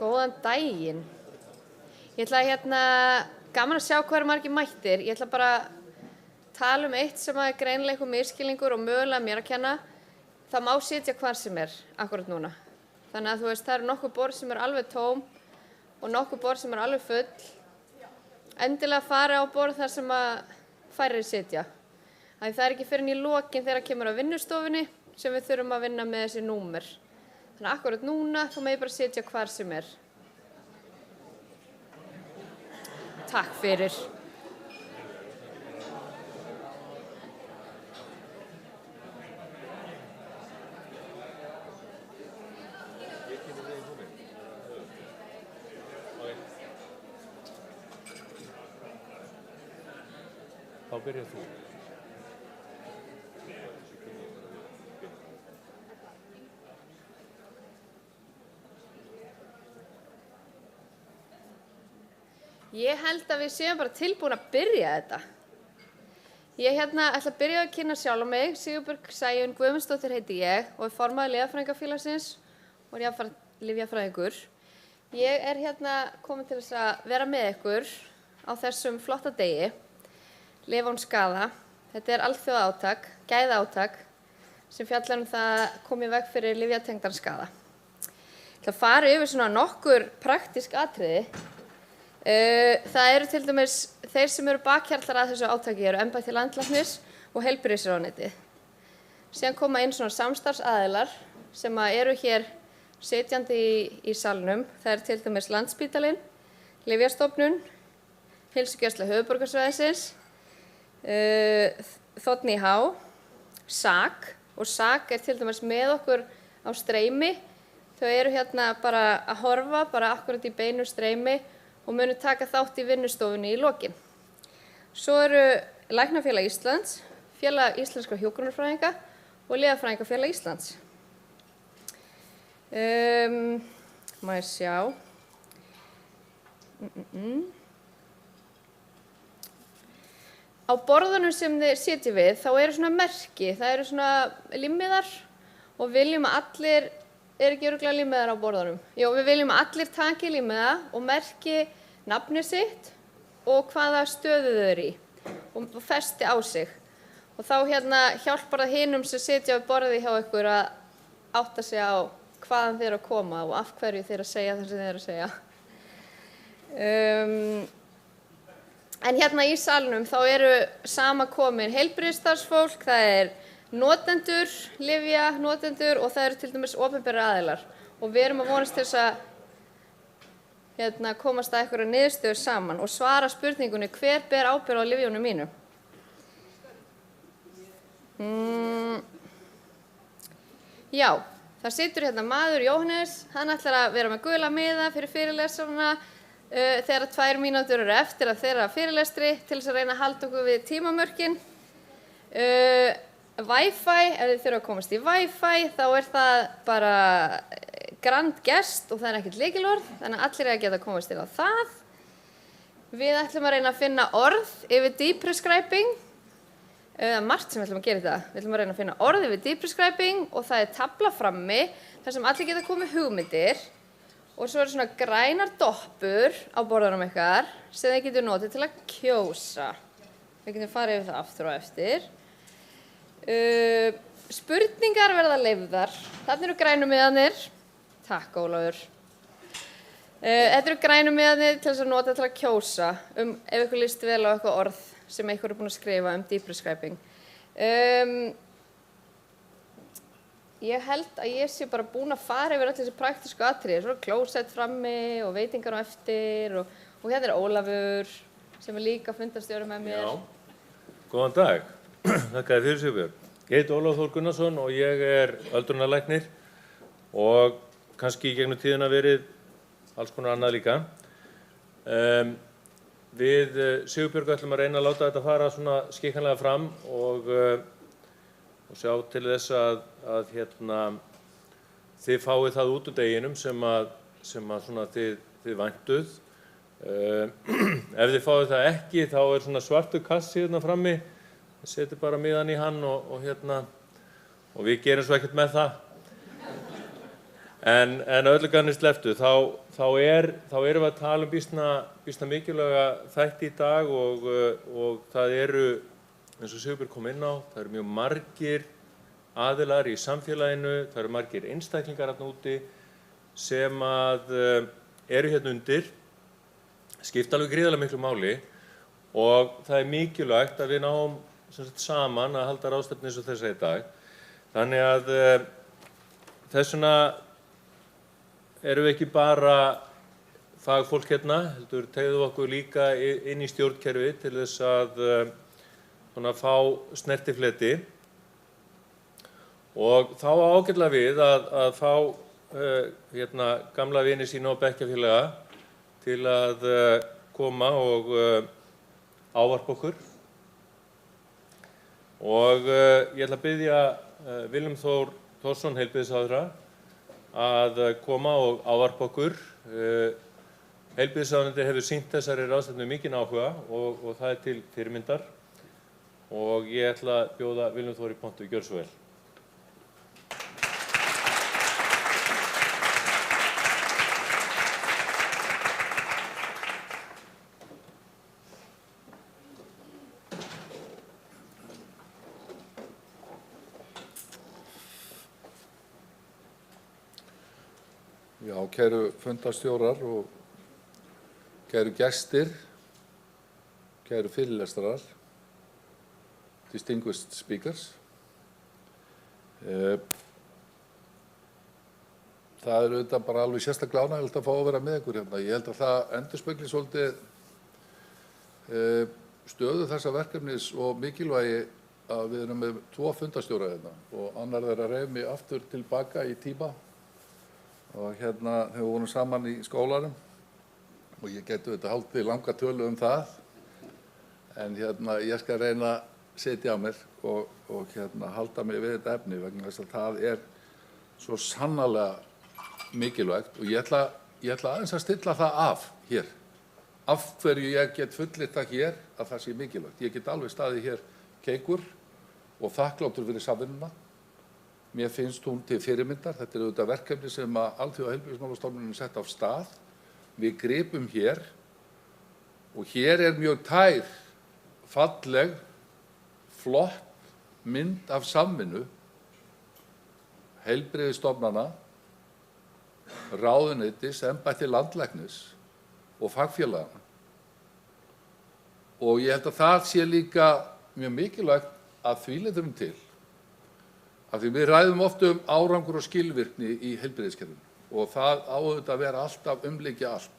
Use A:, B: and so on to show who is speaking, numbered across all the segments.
A: Góðan daginn. Ég ætla gaman að sjá hvað eru margir mættir. Ég ætla bara að tala eitt sem er greinilega einhver misskilningur og mögulega mér að kenna. Það má sitja hvar sem akkurat núna. Þannig að þú veist, það eru nokkur borð sem eru alveg tóm og nokkur borð sem eru alveg full. Endilega fara á borð þar sem að færri sitja. Það er ekki fyrr en í lokin þegar kemur að vinnustofunni sem við þurfum að vinna með þessi númer. Þannig að akkurat núna þá má ég bara sitja hvar sem Takk fyrir.
B: Þá byrjar þú.
A: Ég held að við séum bara tilbúin að byrja þetta. Ég ætla að byrja að kynna sjálfa mig. Sigurbjörg Sæunn Guðmundsdóttir heiti ég og er formaður Lyfjafræðingafélagsins og er jafnframt lyfjafræðingur. Ég er komin til þess að vera með ykkur á þessum flotta degi. Lifa án skaða. Þetta er alþjóðaátak, gæðaátak sem fjallar það að koma í veg fyrir lyfjatengdan skaða. Ég ætla að fara yfir svona nokkur praktísk atriði. Það eru til dæmis þeir sem eru bakhjarlar að þessu átaki eru embætti landlæknis og heilbrigðisráðuneytið. Síðan koma inn svona samstarfsaðilar sem eru hér sitjandi í salnum. Það er til dæmis Landspítalinn, Lyfjastofnun, Heilsugæsla höfuðborgarsvæðisins, Þ.H, SAK og SAK er til dæmis með okkur á streymi. Þau eru bara að horfa bara akkurat í beinu streymi og munu taka þátt í vinnustofunni í lokin. Svo eru Læknafélag Íslands, Félag íslenskra hjúkrunarfræðinga og Lyfjafræðingafélag Íslands. Má ég sjá. Á borðunum sem þið sitja við þá eru svona merki, það eru svona límmiðar og viljum að allir ekki örugglega límmiðar á borðunum. Jó, við viljum að allir taki límmiða og merki nafnið sitt og hvaða stöðu þau eru í og festi á sig. Og þá hjálpar það hinum sem sitja við borðið hjá ykkur að átta sig á hvaðan þeir eru að koma og af hverju þeir eru að segja það sem þeir eru að segja. En í salnum þá eru samankomin heilbrigðisstarfsfólk, það er notendur, lyfja, notendur og það eru til dæmis opinberir aðilar. Og við erum að vonast til þess að komast að einhverju niðurstöður saman og svara spurningunni hver ber ábyrgð á lyfjunum mínu. Já, það situr maður, Jóhannes, hann ætlar að vera með gula miða fyrir fyrirlesarana þegar 2 mínútur eru eftir að þeirra fyrirlestri til þess að reyna að halda okkur við tímamörkin. Wi-Fi, ef þið þurfa að komast í Wi-Fi, þá er það bara grand gest og það er ekkert lykilorð, þannig að allir geta að komast inn á það. Við ætlum að reyna að finna orð yfir deep prescribing. Það er margt sem við ætlum að gera þetta. Við ætlum að reyna að finna orð yfir deep prescribing og það er tafla frammi þar sem allir geta komið hugmyndir og svo eru svona grænar doppur á borðunum ykkar sem þið getur notið til að kjósa. Við getum farið yfir það aftur og eftir. Spurningar verða leyfðar. Þarna eru grænu miðarnir. Takk, Ólafur. Þetta eru grænu miðarnir til þess að nota til að kjósa ef ykkur líst vel á eitthvað orð sem ykkur er búin að skrifa deep prescribing. Ég held að ég sé bara búin að fara yfir öll þessi praktísku atriði. Svo er klósett frammi og veitingar á eftir og hérna er Ólafur sem er líka fundarstjóri með mér.
B: Já, góðan dag. Þakka þér fyrir, Sigurbjörg. Ég heiti Ólafur Þór Gunnarsson og ég er öldrunarlæknir og kannski í gegnum tíðina verið alls konar annað líka. Við Sigurbjörg ætlum að reyna að láta þetta fara svona skikkanlega fram og sjá til þess að þið fáið það út úr deginum sem svona þið væntuð. Ef þið fáið það ekki þá er svona svartur kassi frammi. Setjum bara miðan í hann og við gerum svo ekkert með það. En öllu ganni slepptu, þá erum við að tala um býsna mikilvæga þætti í dag og það eru, eins og Sigurbjörg kom inn á, það eru mjög margir aðilar í samfélaginu, það eru margir einstaklingar þarna úti sem að eru hérna undir, skipta alveg gríðarlega miklu máli og það er mikilvægt að við náum saman að halda ráðstefnu eins og þessa í dag. Þannig að þess vegna erum við ekki bara fagfólk hérna, heldur teygðum okkur líka inn í stjórnkerfi til þess að fá snertifleti. Og þá á ágætlega við að fá gamla vini sína og bekkjarfélaga til að koma og ávarpa okkur. Og ég ætla að biðja Willum Þór Þórsson, heilbrigðisráðherra, að koma og ávarpa okkur. Heilbrigðisráðuneytið hefur sýnt þessari ráðstefnu mikinn áhuga og það er til fyrirmyndar. Og ég ætla að bjóða Willum Þór í pontu, gjörðu svo vel.
C: Já, kæru fundarstjórar og kæru gestir, kæru fyrirlestrarar, distinguished speakers. Það er auðvitað bara alveg sérstaklega ánægjulegt að fá að vera með ykkur hérna. Ég held að það endurspegli svolítið stöðu þessa verkefnis og mikilvægi að við erum með 2 fundarstjóra hérna og annar þeirra reif mig aftur tilbaka í tíma. Og hérna þegar við vorum saman í skólanum og ég gæti auðvitað haldið langa tölu um það en hérna ég skal reyna að setja á mér og halda mig við þetta efni vegna þess að það er svo sannarlega mikilvægt og ég ætla aðeins að stilla það af hér. Af hverju ég get fullyrt það hér að það sé mikilvægt. Ég get alveg staðið hér keikur og þakkláttur fyrir samvinnuna. Mér finnst hún til fyrirmyndar. Þetta er auðvitað verkefni sem að Alþjóðaheilbrigðismálastofnunin sett af stað. Við gripum hér og hér er mjög tær, falleg, flott mynd af samvinnu heilbrigðisstofnana, ráðuneytis, embætti landlæknis og fagfélaganna. Og ég held að það sé líka mjög mikilvægt að því leytum til. Af því við ræðum oft árangur og skilvirkni í heilbrigðiskerfinu og það á auðvitað að vera alltaf umlykja allt.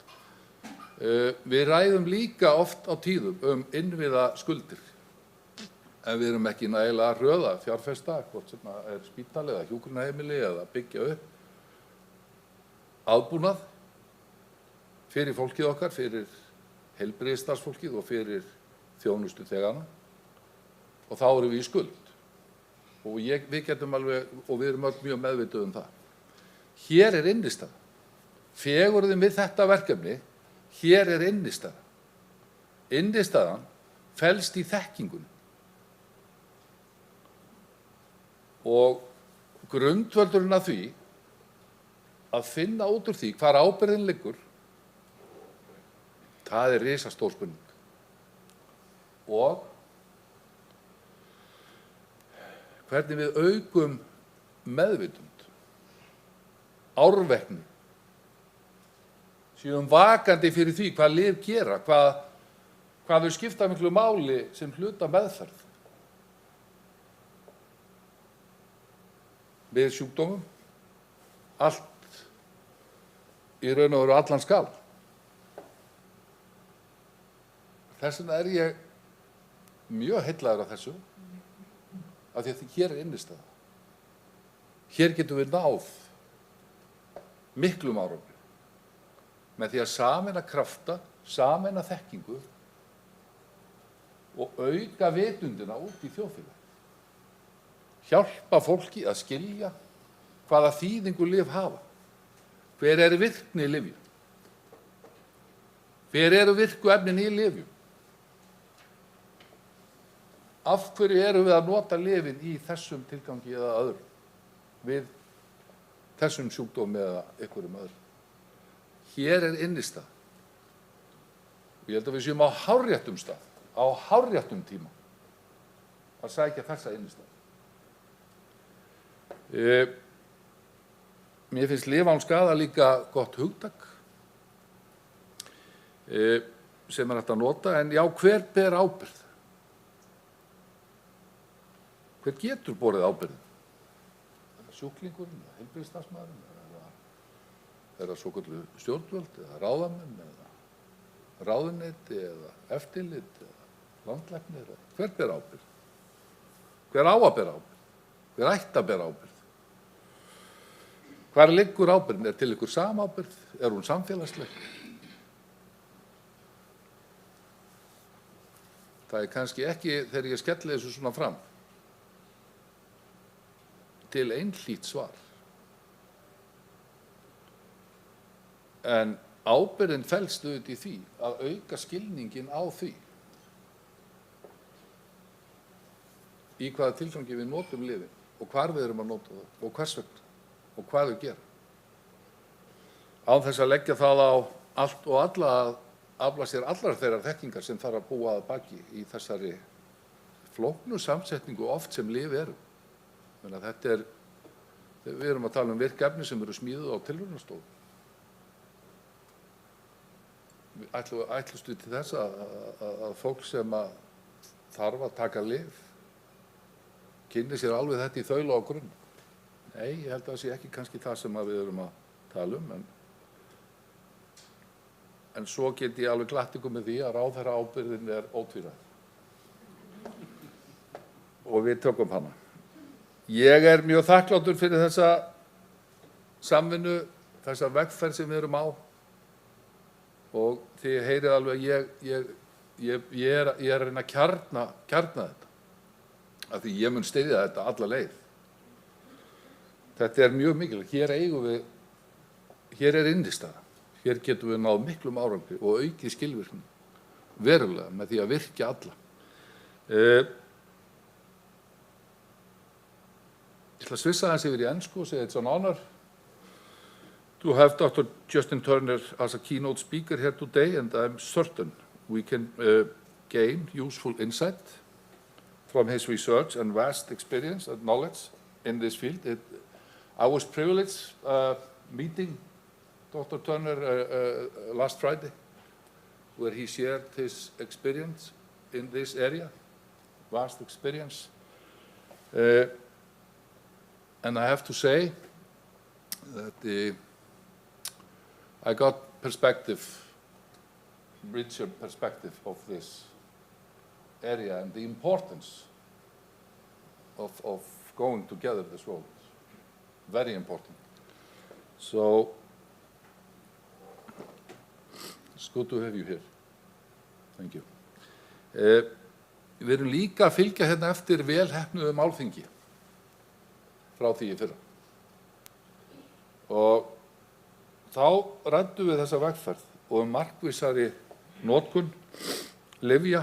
C: Við ræðum líka oft á tíðum innviða skuldir en við erum ekki nægilega hröða fjárfesta, hvort sem er spítali eða hjúkrunarheimili eða byggja upp aðbúnað fyrir fólkið okkar, fyrir heilbrigðisstarfsfólkið og fyrir þjónustuþegana og þá erum við í skuld. Og við getum alveg, og við erum öll mjög meðvituð um það. Hér er innistæða. Fegurðin við þetta verkefni, hér er innistæða. Innistæðan felst í þekkingunni. Og grundvöldurinn að því að finna út úr því hvar ábyrgðin liggur, það er risastór spurning. Og hvernig við aukum meðvitund, árvekni, séum vakandi fyrir því hvað lyf gera, hvað þau skipta miklu máli sem hluta meðferð við sjúkdómum, allt í raun og veru allan skal. Þess vegna er ég mjög heillaður af þessu, af því að hér er innistæða. Hér getum við náð miklum árangri með því að sameina krafta, sameina þekkingu og auka vitundina út í þjóðfélagið. Hjálpa fólki að skilja hvaða þýðingu lyf hafa. Hver er virkni lyfja? Hver eru virku efnin í lyfjum? Af hverju erum við að nota lyfin í þessum tilgangi eða öðrum? Við þessum sjúkdómi eða einhverjum öðrum. Hér er innistað. Ég held að við séum á hárréttum stað, á hárréttum tíma að sækja þessa innistað. Mér finnst lifa án skaða líka gott hugtak sem hægt að nota, en já, hver ber ábyrgð? Hver getur borið ábyrgð? Er það sjúklingurinn, eða heilbrigðisstarfsmaðurinn, er það svokölluð stjórnvöld, eða ráðamenn, eða ráðuneyti, eða eftirlit, eða landlæknir? Hver ber ábyrgð? Hver á að bera ábyrgð? Hver ætti að bera ábyrgð? Hvar liggur ábyrgðin? Er til ykkur samábyrgð? Er hún samfélagsleg? Það er kannski ekki, þegar ég skelli þessu svona fram, til einhlítt svar. En ábyrgðin felst auðvitað í því að auka skilningin á því í hvaða tilgangi við notum lyfin og hvar við erum að nota það og hvers vegna og hvað þau gera. Án þess að leggja það á allt og alla að afla sér allar þeirrar þekkingar sem þarf að búa að baki í þessari flóknu samsetningu oft sem lyf eru. Þannig að þetta er, við erum að tala um virkefni sem eru smíðuð á tilraunastofu. Ætlumst við til þess að fólk sem þarf að taka lyf kynni sér alveg þetta í þaula á grunn. Nei, ég held að það sé ekki kannski það sem við erum að tala um, en svo get ég alveg glatt ykkur með því að ráðherra ábyrgðin er ótvíræð. Og við tökum hana. Ég er mjög þakklátur fyrir þessa samvinnu, þessa vegferð sem við erum á, og þið heyrið alveg að ég er að reyna að kjarna þetta, af því ég mun styðja þetta alla leið. Þetta er mjög mikilvægt. Hér er innistæða. Hér getum við náð miklum árangri og aukið skilvirkni verulega með því að virkja alla. Ég ætla að svissa aðeins yfir í ensku og segja it's an honor to have Dr. Justin Turner as a keynote speaker here today, and I'm certain we can gain useful insight from his research and vast experience and knowledge in this field. I was privileged meeting Dr. Turner last Friday, where he shared his experience in this area, vast experience. And I have to say that I got richer perspective of this area and the importance of going together this road. Very important. So it's good to have you here. Thank you. Við erum líka að fylgja hérna eftir vel heppnuðu málþingi frá því í fyrra. Og þá ræddum við þessa vegferð og markvissari notkun lyfja,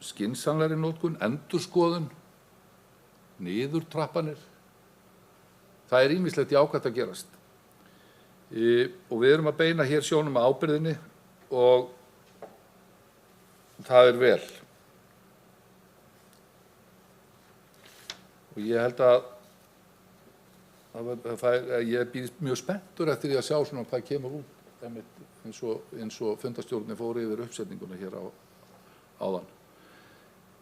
C: skynsamlegri notkun, endurskoðun, niðurtrappanir. Það er ýmislegt jákvætt að gerast. Og við erum að beina hér sjónum að ábyrgðinni og það er vel. Og ég held að ég býð mjög spenntur eftir því að sjá svona hvað kemur út eins og fundarstjórnin fór yfir uppsetninguna hér áðan.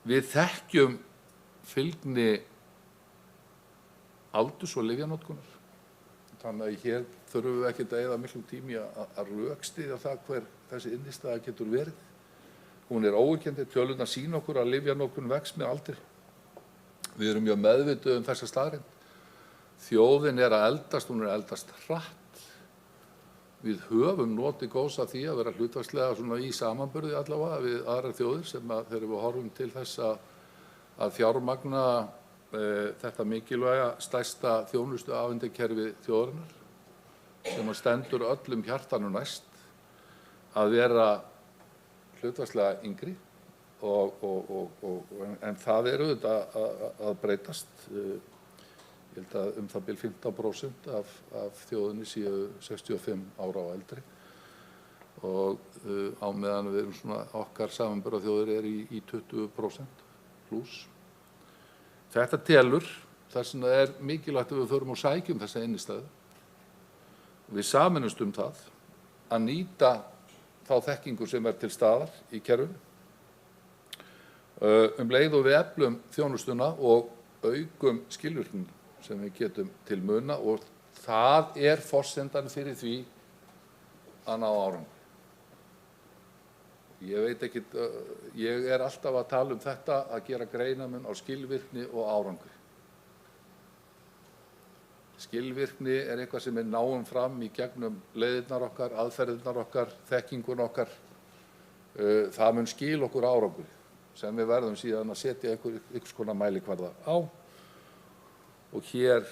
C: Við þekkjum fylgni aldurs og lyfjanotkunar. Þannig að hér þurfum við ekkert að eyða miklum tími að rökstyðja það hver þessi innistæða getur verið. Hún er óyggjandi, tölurnar sýna okkur að lyfjanotkun vex með aldri. Við erum mjög meðvituð um þessa staðreynd. Þjóðin er að eldast, hún er að eldast hratt. Við höfum notið góðs af því að vera hlutfallslega svona í samanburði allavega við aðrar þjóðir sem þegar við horfum til þess að fjármagna þetta mikilvæga stærsta þjónustu afhendikerfi þjóðarinnar sem stendur öllum hjartanu næst að vera hlutfallslega yngri en það er auðvitað að breytast. Ég held að það bil 15% af þjóðinni séu 65 ára og eldri og á meðan við erum svona okkar samanburðarþjóðir í 20% plús. Þetta telur, þess vegna mikilvægt að við förum og sækjum þessa innistæðu. Við sameinumst það að nýta þá þekkingu sem til staðar í kerfinu. Leið og við eflum þjónustuna og aukum skilvirkni sem við getum til muna og það forsendan fyrir því að ná árangri. Ég veit ekkert, ég alltaf að tala þetta að gera greinarmun á skilvirkni og árangri. Skilvirkni eitthvað sem náum fram í gegnum leiðirnar okkar, aðferðirnar okkar, þekkingun okkar. Það mun skila okkur árangri sem við verðum síðan að setja einhvers konar mælikvarða á. Og hér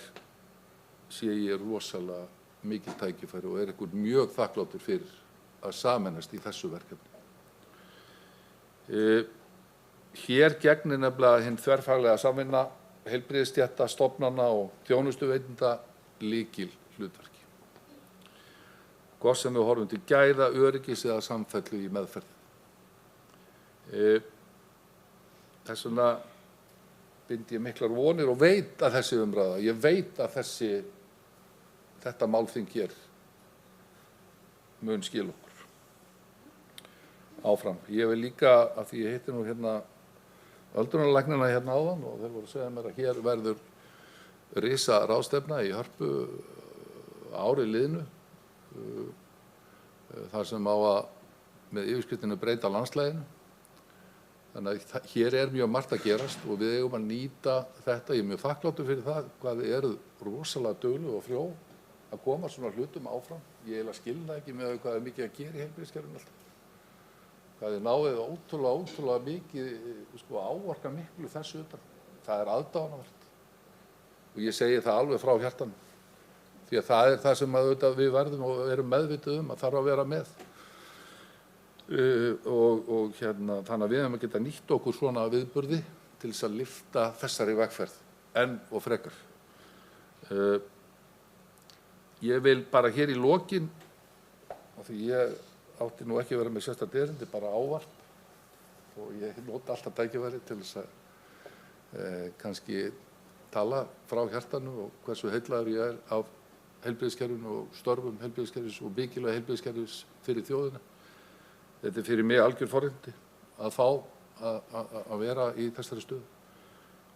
C: sé ég rosalega mikil tækifæri og einhver mjög þakklátur fyrir að sameinast í þessu verkefni. Hér gegnir nefnilega hinn þverfaglega samvinna heilbrigðisstétta, stofnana og þjónustuveitenda lykilhlutverki. Hvort sem við horfum til gæða, öryggis eða samfellu í meðferð. Þess vegna bind ég miklar vonir og veit að þessi umræða, ég veit að þetta málþing hér mun skila okkur áfram. Ég vil líka, af því ég hitti nú öldrunarlæknina áðan og þeir voru að segja mér að hér verður risa ráðstefna í Hörpu árið liðnu, þar sem á að með yfirskriftinni breyta landslaginu. Þannig að hér mjög margt að gerast og við eigum að nýta þetta. Ég mjög þakkláttur fyrir það hvað þið rosalega dugleg og frjó að koma svona hlutum áfram. Ég eiginlega skil það ekki með hvað mikið að gera í heilbrigðiskerfinu alltaf. Hvað þið náið ótrúlega mikið, áorka miklu þessu utan. Það aðdáunarvert. Og ég segi það alveg frá hjartanum. Því að það það sem við verðum og erum meðvituð að þarf að vera með. Þannig að við höfum að geta nýtt okkur svona viðburði til þess að lyfta þessari vegferð enn og frekar. Ég vil bara hér í lokin, af því ég átti nú ekki að vera með sérstakt erindi, bara ávarp og ég nota alltaf tækifæri til þess að kannski tala frá hjartanu og hversu heillaður ég af heilbrigðiskerfinu og störfum heilbrigðiskerfis og mikilvægi heilbrigðiskerfis fyrir þjóðina. Þetta fyrir mig algjör forréttindi að fá að vera í þessari stöðu.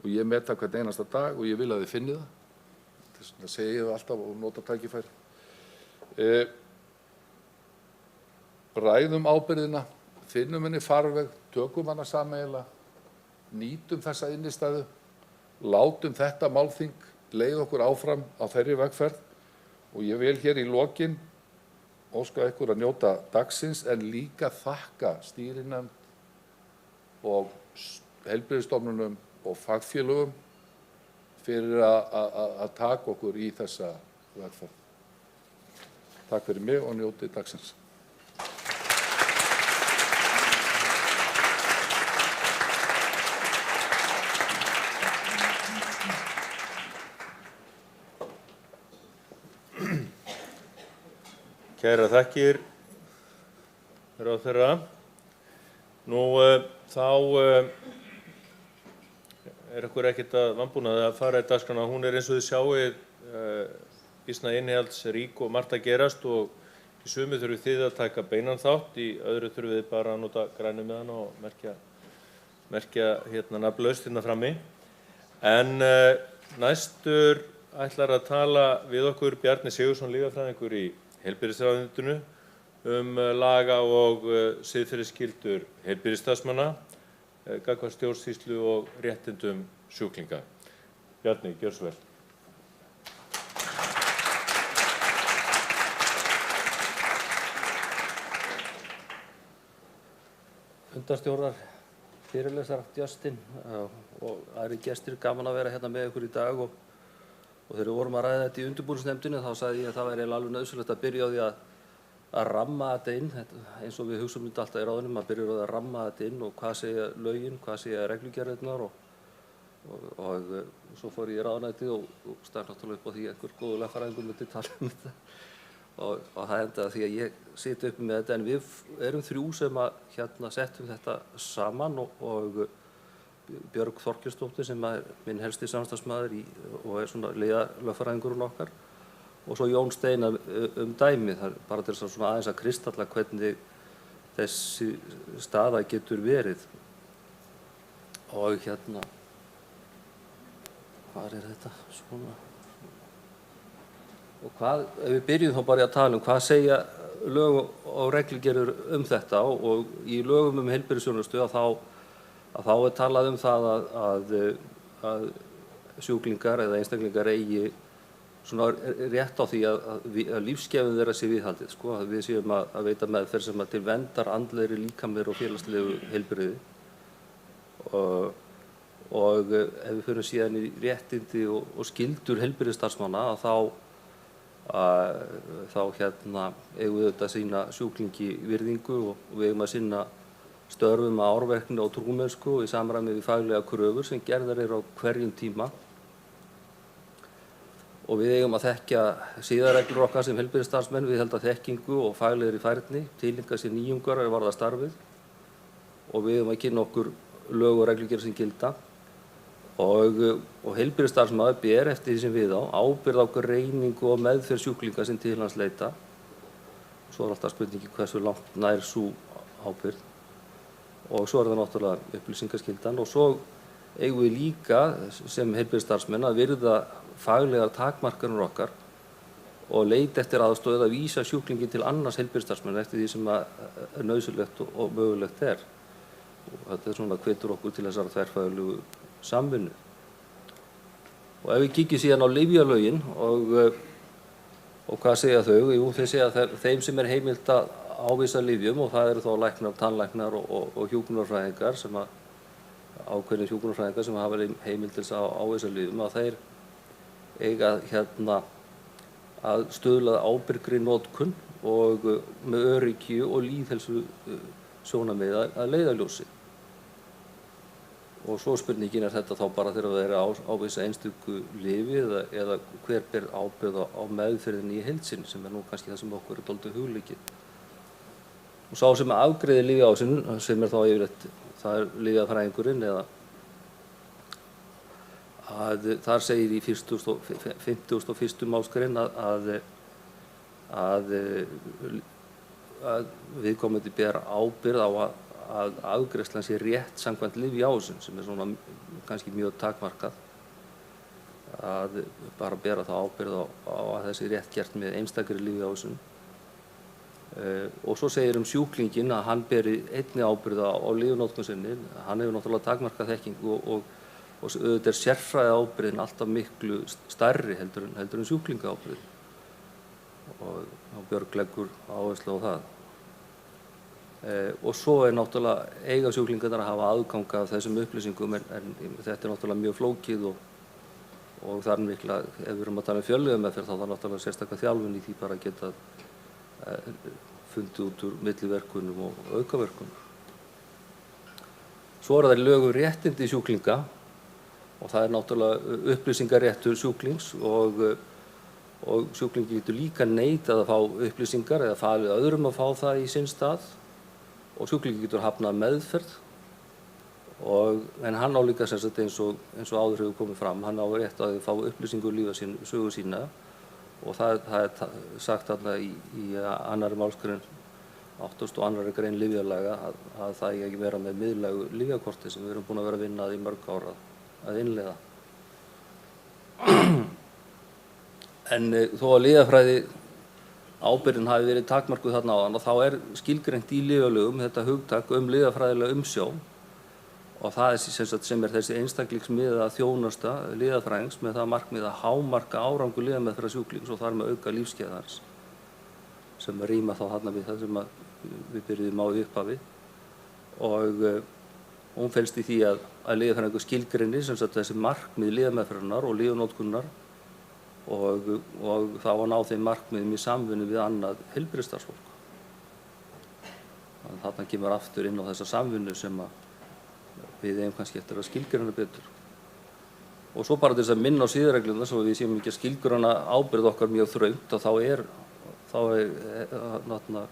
C: Og ég meta hvern einasta dag og ég vil að þið finni það. Þess vegna segi ég það alltaf og nota tækifæri. Ræðum ábyrgðina, finnum henni farveg, tökum hana sameiginlega, nýtum þessa innistæðu, látum þetta málþing leiða okkur áfram á þeirri vegferð og ég vil hér í lokin óska ykkur að njóta dagsins en líka þakka stýrinefnd og heilbrigðisstofnunum og fagfélögum fyrir að taka okkur í þessa vegferð. Takk fyrir mig og njótið dagsins.
B: Kærar þakkir, ráðherra. Nú þá ykkur ekkert að vanbúnaði að fara í dagskrána. Hún eins og þið sjáið býsna innihaldsrík og margt að gerast og í sumu þurfið þið að taka beinan þátt, í öðru þurfið þið bara að nota grænu með hana og merkja nafnlaust frammi. En næstur ætlar að tala við okkur Bjarni Sigurðsson, lyfjafræðingur í heilbrigðisráðuneytinu laga- og siðferðisskyldur heilbrigðisstarfsmanna, gagnvart stjórnsýslu og réttindum sjúklinga. Bjarni, gjörðu svo vel.
D: Fundarstjórar, fyrirlesarar, Justin og aðrir gestir, gaman að vera hérna með ykkur í dag og þegar við vorum að ræða þetta í undirbúningsnefndinni þá sagði ég að það væri alveg nauðsynlegt að byrja á því að ramma þetta inn, eins og við hugsum þetta alltaf í ráðunum, að byrja á því að ramma þetta inn og hvað segja lögin, hvað segja reglugerðirnar og svo fór ég í ráðuneytið og stakk náttúrulega upp á því að einhver góður lögfræðingur myndi tala þetta og það endaði því að ég siti uppi með þetta en við erum 3 sem að settum þetta saman og Björg Þorkelsdóttir sem er minn helsti samstarfsmaður og er svona lögfræðingurinn okkar og svo Jón Steinar dæmið, það er bara til þess að svona aðeins að kristalla hvernig þessi staða getur verið og hvað er þetta svona og hvað, ef við byrjum þá bara að tala hvað segja lög og reglugerðir þetta og í lögum heilbrigðisþjónustu að þá er talað það að sjúklingar eða einstaklingar eigi svona rétt á því að lífsgæðum þeirra sé viðhaldið, sko, að við séum að veita meðferð sem til verndar andlegri, líkamlegri og félagslegu heilbrigði og ef við fyrir síðan í réttindi og skyldur heilbrigðisstarfsmanna þá eigum við að sýna sjúklingi virðingu og við eigum að sinna störfum að árverkni og trúmennsku í samræmi við faglega kröfur sem gerðar eru á hverjum tíma og við eigum að þekkja siðareglur okkar sem heilbrigðisstarfsmenn, við halda þekkingu og faglegri færni, tileinka sér nýjungar er varða starfið og við eigum að kynna okkur lög og reglugerðir sem gilda og heilbrigðisstarfsmaður ber eftir því sem við ábyrgð á greiningu og meðferð sjúklinga sem til hans leita. Svo er alltaf spurningi hversu langt nær sú ábyrgð og svo er það náttúrulega upplýsingaskyldan og svo eigum við líka sem heilbrigðisstarfsmenn að virða faglegar takmarkanir okkar og leita eftir aðstoð eða vísa sjúklingin til annars heilbrigðisstarfsmenn eftir því sem er nauðsynlegt og mögulegt er. Og þetta er svona hvetur okkur til þessara þverfaglegu samvinnu. Og ef við kíkjum síðan á lyfjalögin og hvað segja þau? Jú, þeir segja að þeim sem er heimilt að ávísa lyfjum og það eru þá læknar, tannlæknar og hjúkrunarfræðingar sem ákveðnir hjúkrunarfræðingar sem hafa heimild til þess að ávísa lyfjum að þeir eiga að stuðla að ábyrgri notkun og með öryggi og lýðheilsu sjónarmið að leiðarljósi. Og svo spurningin þetta þá bara þegar það er að ávísa einstöku lyfi eða hver ber ábyrgð á meðferðinni í heild sinni sem er nú kannski það sem okkur er dálítið hugleikið. Og sá sem afgreiðir lyfjaávísun sem er þá yfirleitt, það er lyfjafræðingurinn þar segir í 51. málsgrein að viðkomandi ber ábyrgð á að afgreiðslan sé rétt samkvæmt lyfjaávísun sem er svona kannski mjög takmarkað að bara bera þá ábyrgð á að þessi rétt gert með einstakri lyfjaávísun og svo segir sjúklinginn að hann beri einnig ábyrgð á lyfjanotkun sinni, hann hefur náttúrulega takmarkað þekkingu og auðvitað er sérfræðiábyrgðin alltaf miklu stærri heldur en sjúklingaábyrgðin og Björg leggur áherslu á það. Og svo er náttúrulega eiga sjúklingarnir að hafa aðgang af þessum upplýsingum en þetta er náttúrulega mjög flókið og það er mikla, ef við erum að tala fjöllyfjameðferð þá er náttúrulega sérstaklega þjálfun í því bara að geta fundið út úr milliverkunum og aukaverkunum. Svo er það lög réttindi sjúklinga og það er náttúrulega upplýsingaréttur sjúklings og sjúklingi getur líka neitað að fá upplýsingar eða falið öðrum að fá það í sinn stað og sjúklingi getur hafnað meðferð en hann á líka eins og áður hefur komið fram, hann á rétt að fá upplýsingur lífsögu sína og það er sagt þarna í annarri málsgrein 82. grein lyfjalaga að það eigi ekki vera með miðlægu lyfjakorti sem við erum búin að vera að vinna í mörg ár að innleiða. En þó að lyfjafræði ábyrgðin hafi verið takmarkuð þarna áðan og þá er skilgreint í lyfjalögum þetta hugtak lyfjafræðilega umsjón og það sem er þessi einstaklingsmiðaða þjónusta lyfjafræðings með það markmið að hámarka árangur lyfjameðferðar sjúklings og þar með auka lífsgæði hans sem rýma þá þarna við það sem við byrjuðum á í upphafi og hún felst í því að lyfjafræðingur skilgreinir þessi markmið lyfjameðferðarinnar og lyfjanotkunar og þá að ná þeim markmiðum í samvinnu við annað heilbrigðisstarfsfólk. Þarna kemur aftur inn á þessa samvinnu sem við eigum kannski eftir að skilgreina betur. Og svo bara til þess að minna á siðareglurnar svo við séum ekki að skilgreina ábyrgð okkar mjög þröngt og þá er náttúrulega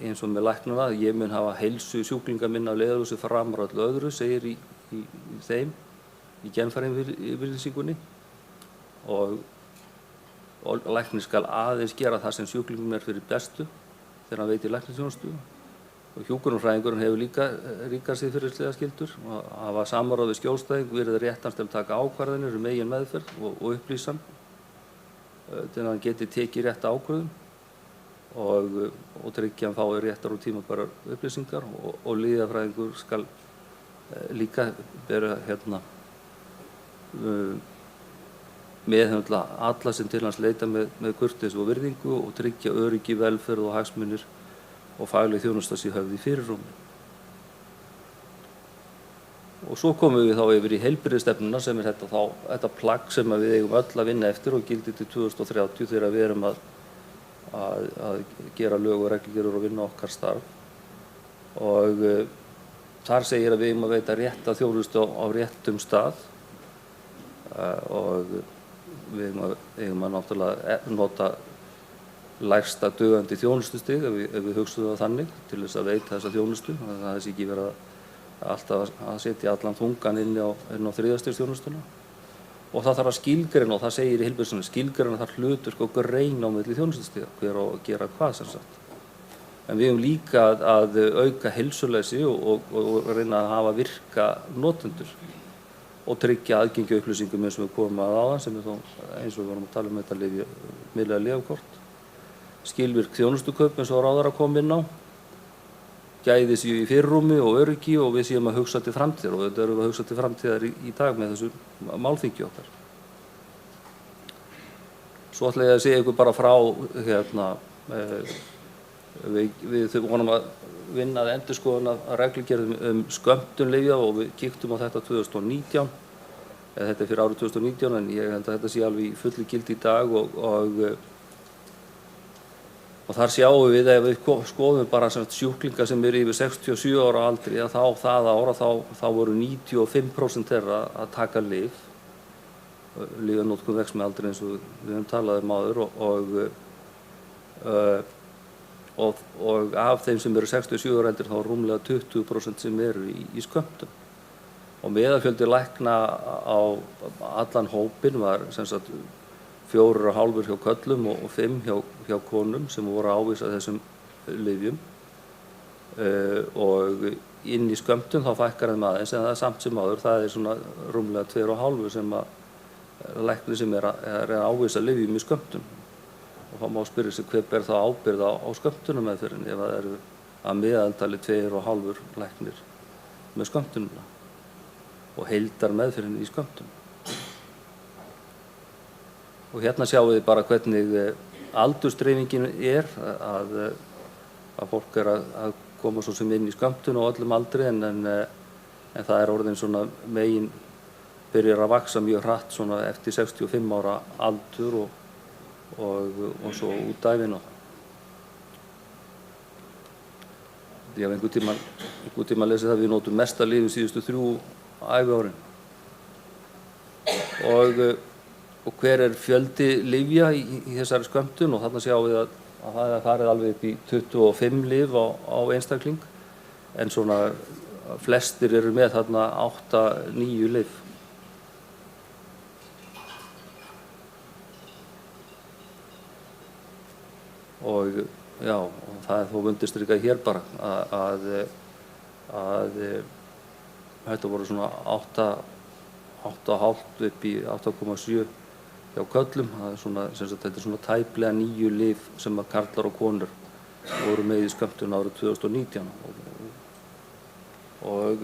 D: eins og með læknana að ég mun hafa heilsu sjúklinga minna af leiðarljósi framar öllu öðru, segir í þeim, í genfæringyfirlýsingunni og læknir skal aðeins gera það sem sjúklingum fyrir bestu þegar hann veitir læknisþjónustu og hjúkrunarfræðingurinn hefur líka ríkar siðferðislegar skyldur og hafa samráð við skjólstæðing, verið réttans til að taka ákvarðanir eigin meðferð og upplýsa hann til að hann geti tekið rétta ákvörðun og tryggja hann fái réttar og tímabærar upplýsingar og lyfjafræðingur skal líka bera meðhöndla alla sem til hans leita með kurteisi og virðingu og tryggja öryggi, velferð og hagsmunir og fagleg þjónusta sé höfð í fyrirrúmi. Og svo komum við þá yfir í heilbrigðisstefnuna sem þetta plagg sem við eigum öll að vinna eftir og gildir til 2030 þegar við erum að gera lög og reglugerðir og vinna okkar starf. Og þar segir að við eigum að veita rétta þjónustu á réttum stað og við eigum að náttúrulega nota lægsta dugandi þjónustustig ef við hugsaum það þannig til þess að veita þessa þjónustu. Það þess ekki verið alltaf að setja allan þungan inn á þriðjastigs þjónustuna. Og það þarf að skilgreina, og það segir í heilbrigðisstefnunni, skilgreina þar hlutverk og greina á milli þjónustustiga, hver á að gera hvað sem sagt. En við eigum líka að auka heilsuleysi og reyna að hafa virka notendur og tryggja aðgengi upplýsingum eins og við komum að áðan sem þó eins og við vorum að tala þetta miðlæga lyfjakort. Skilvirk þjónustukaup eins og ráðherra kom inn á, gæði séu í fyrirrúmi og öryggi og við séum að hugsa til framtíðar og þetta erum við að hugsa til framtíðar í dag með þessu málþingi okkar. Svo ætla ég að segja ykkur bara frá við vonum að vinna að endurskoðun að reglugerðum skömmtun lyfja og við kíktum á þetta 2019 eða þetta fyrir árið 2019 en ég held að þetta sé alveg í fullu gildi í dag og þar sjáum við ef við skoðum bara sjúklinga sem eru yfir 67 ára aldri að þá voru 95% þeirra að taka lyf. Lyfjanotkun vex með aldri eins og við höfum talað áður og af þeim sem eru 67 ára eldri þá rúmlega 20% sem eru í skömmtum. Og meðalfjöldi lækna á allan hópinn var sem sagt 4,5 hjá körlum og 5 hjá konum sem voru að ávísa þessum lyfjum og inn í skömmtum þá fækkar þeim aðeins en það er samt sem áður, það er svona rúmlega 2,5 sem að læknir sem er að ávísa lyfjum í skömmtum og þá má spyrja sig hver ber þá ábyrgð á skömmtunarmeðferðinni ef það eru að meðaltali 2,5 læknir með skömmtunina og heildarmeðferðinni í skömmtum. Og hérna sjáum við bara hvernig aldursdreifingin er að fólk er að koma svo sem inn í skömmtun á öllum aldri en það er orðin svona megin byrjar að vaxa mjög hratt svona eftir 65 ára aldur og svo út ævina. Ég hef einhvern tíma lesið það við notum mesta lyfið síðustu 3 æviárin. Og hver er fjöldi lyfja í þessari skömmtun og þarna sjáum við að það er farið alveg upp í 25 lyf á einstakling en svona flestir eru með þarna 8-9 lyf. Og já, og það er þó undirstrikað hér bara að þetta voru svona 8,5 upp í 8,7 hjá körlum. Það er svona, þetta er svona tæplega 9 lyf sem að karlar og konur voru með í skömmtun árið 2019 og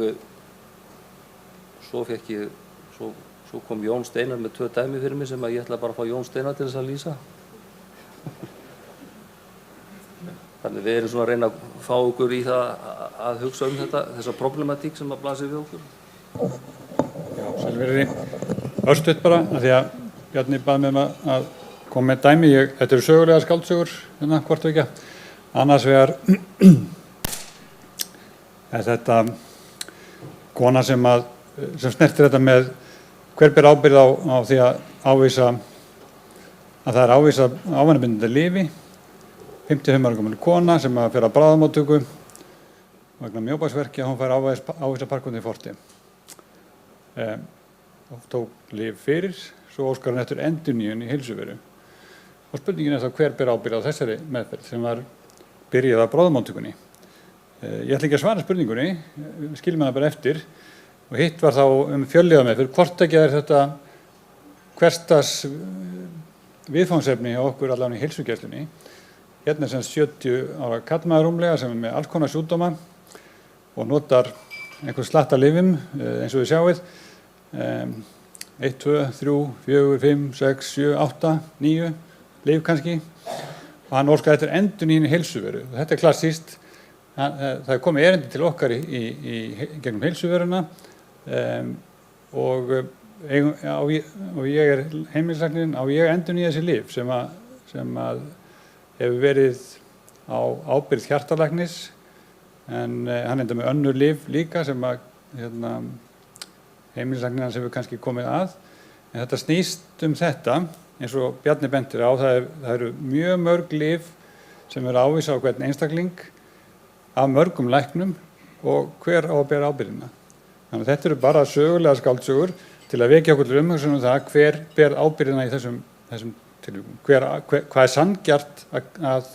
D: svo kom Jón Steinar með 2 dæmi fyrir mig sem að ég ætla bara að fá Jón Steinar til þess að lýsa. Þannig við erum svona að reyna að fá okkur í það að hugsa þessa problematík sem að blasir við okkur.
E: Já, sælverði. Örstuðt bara, af því að Bjarni bað með að koma með dæmi. Þetta eru sögulegar skáldsögur, hérna, hvort og ekki. Annars vegar er þetta kona sem snertir þetta með hver ber ábyrgð á því að það er ávísað ávanabindandi lyfi, 55 ára gömul kona sem að fer á bráðamóttöku vegna mjóbæksverkja, hún fær ávísað parkvöndi í forti. Og tók lyf fyrir, svo óskar hann eftir endurnýjun í heilsuveru. Og spurningin er þá hver ber ábyrgð á þessari meðferð sem var byrjað á bráðamóttökunni. Ég ætla ekki að svara spurningunni, skiljum hana bara eftir. Og hitt var þá fjölliðameðferð, hvort ekki er þetta hversdags viðfangsefni hjá okkur allavega í heilsugæslunni. Hérna er sem 70 ára karlmaður rúmlega sem er með alls konar sjúkdóma og notar einhver slatta lyfjum eins og við sjáið. 1, 2, 3, 4, 5, 6, 7, 8, 9 lyf kannski. Og hann óskaði eftir endurnýjun í heilsuveru. Þetta er klassískt. Það er komið erindi til okkar gegnum heilsuveruna og ég er heimilislæknirinn, á ég endurnýja þessi lyf sem að hefur verið á ábyrgð hjartalæknis en hann enda með önnur lyf líka sem að heimilislæknirinn hans hefur kannski komið að. En þetta snýst þetta, eins og Bjarni bentir á, það eru mjög mörg lyf sem eru ávísað á hvern einstakling af mörgum læknum og hver á að bera ábyrgðina. Þannig að þetta eru bara sögulega skáldsögur til að vekja okkur til umhugsun það hver ber ábyrgðina í þessum tilvikum. Hvað er sanngjarnt að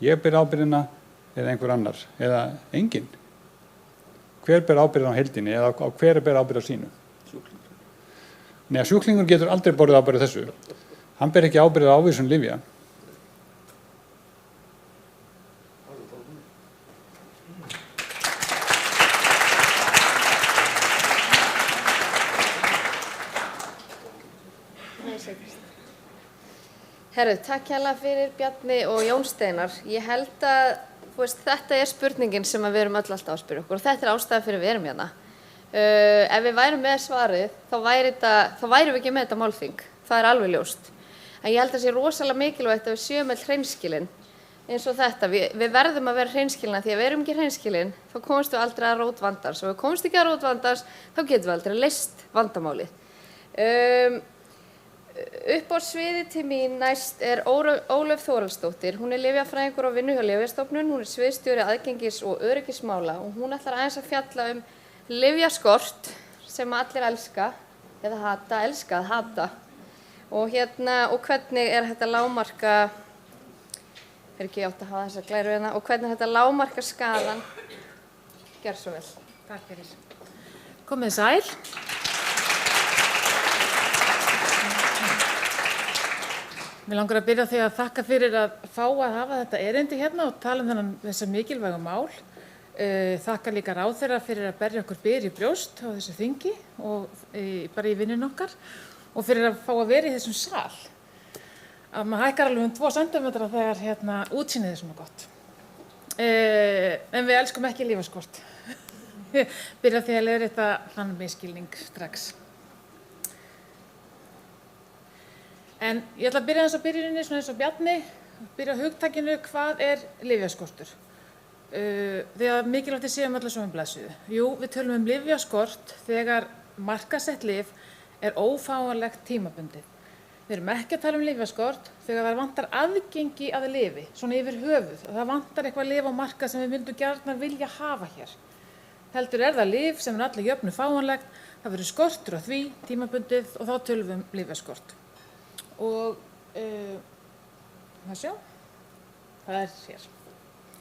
E: ég ber ábyrgðina eða einhver annar eða enginn? Hver ber ábyrgðina á heildinni eða á hver ber ábyrgð á sínu? Nei, sjúklingur getur aldrei borið ábyrgð á þessu. Hann ber ekki ábyrgð á ávísun lyfja.
A: Herru, takk hérlega fyrir Bjarni og Jón Steinar. Ég held að þetta er spurningin sem við erum öll alltaf að spyrja okkur og þetta er ástæða fyrir við erum hérna. Ef við værum með svarið, þá værum við ekki með þetta málþing. Það er alveg ljóst. En ég held að það sé rosalega mikilvægt að við séum með hreinskilin eins og þetta. Við verðum að vera hreinskilin því að við erum ekki hreinskilin, þá komumst við aldrei að rót vandans. Og ef við komumst ekki að rót vandans, þá getum við aldrei leyst vandamálið. Upp á sviði til mín næst er Ólöf Þórhallsdóttir. Hún er lyfjafræðingur og vinnur hjá Lyfjastofnun. Hún er sviðsstjóri aðgengis- og öryggismála og hún ætlar aðeins að fjalla lyfjaskort sem allir elska eða elska að hata. Og hvernig er þetta lágmarka, ég átti að hafa þessa glæru hérna, og hvernig þetta lágmarka skaðan. Gjörðu svo vel.
F: Takk fyrir. Komið sæl. Mér langar að byrja á því að þakka fyrir að fá að hafa þetta erindi hérna og tala þessa mikilvægu mál. Þakka líka ráðherra fyrir að berja okkur byr í brjóst á þessu þingi og bara í vinnun okkar og fyrir að fá að vera í þessum sal. Að maður hækkar alveg 2 cm þegar útsýnið er svona gott. En við elskum ekki lyfjaskort. Byrja því að leiðrétta þann misskilning strax. En ég ætla að byrja þess að byrjuninni, svona eins og Bjarni, byrja á hugtakinu hvað er lyfjaskortur. Þegar mikilvægt séum allar svo blessuðu. Jú, við tölum lyfjaskort þegar markaðsett lyf er ófáanlegt tímabundið. Við erum ekki að tala lyfjaskort þegar það vantar aðgengi að lyfi, svona yfir höfuð. Það vantar eitthvað lyf á markað sem við myndum gjarnan vilja hafa hér. Heldur er það lyf sem er allir jöfnu fáanlegt, það verður skortur á því tímabundið og þá tölum við lyfjaskort. Og það er hér,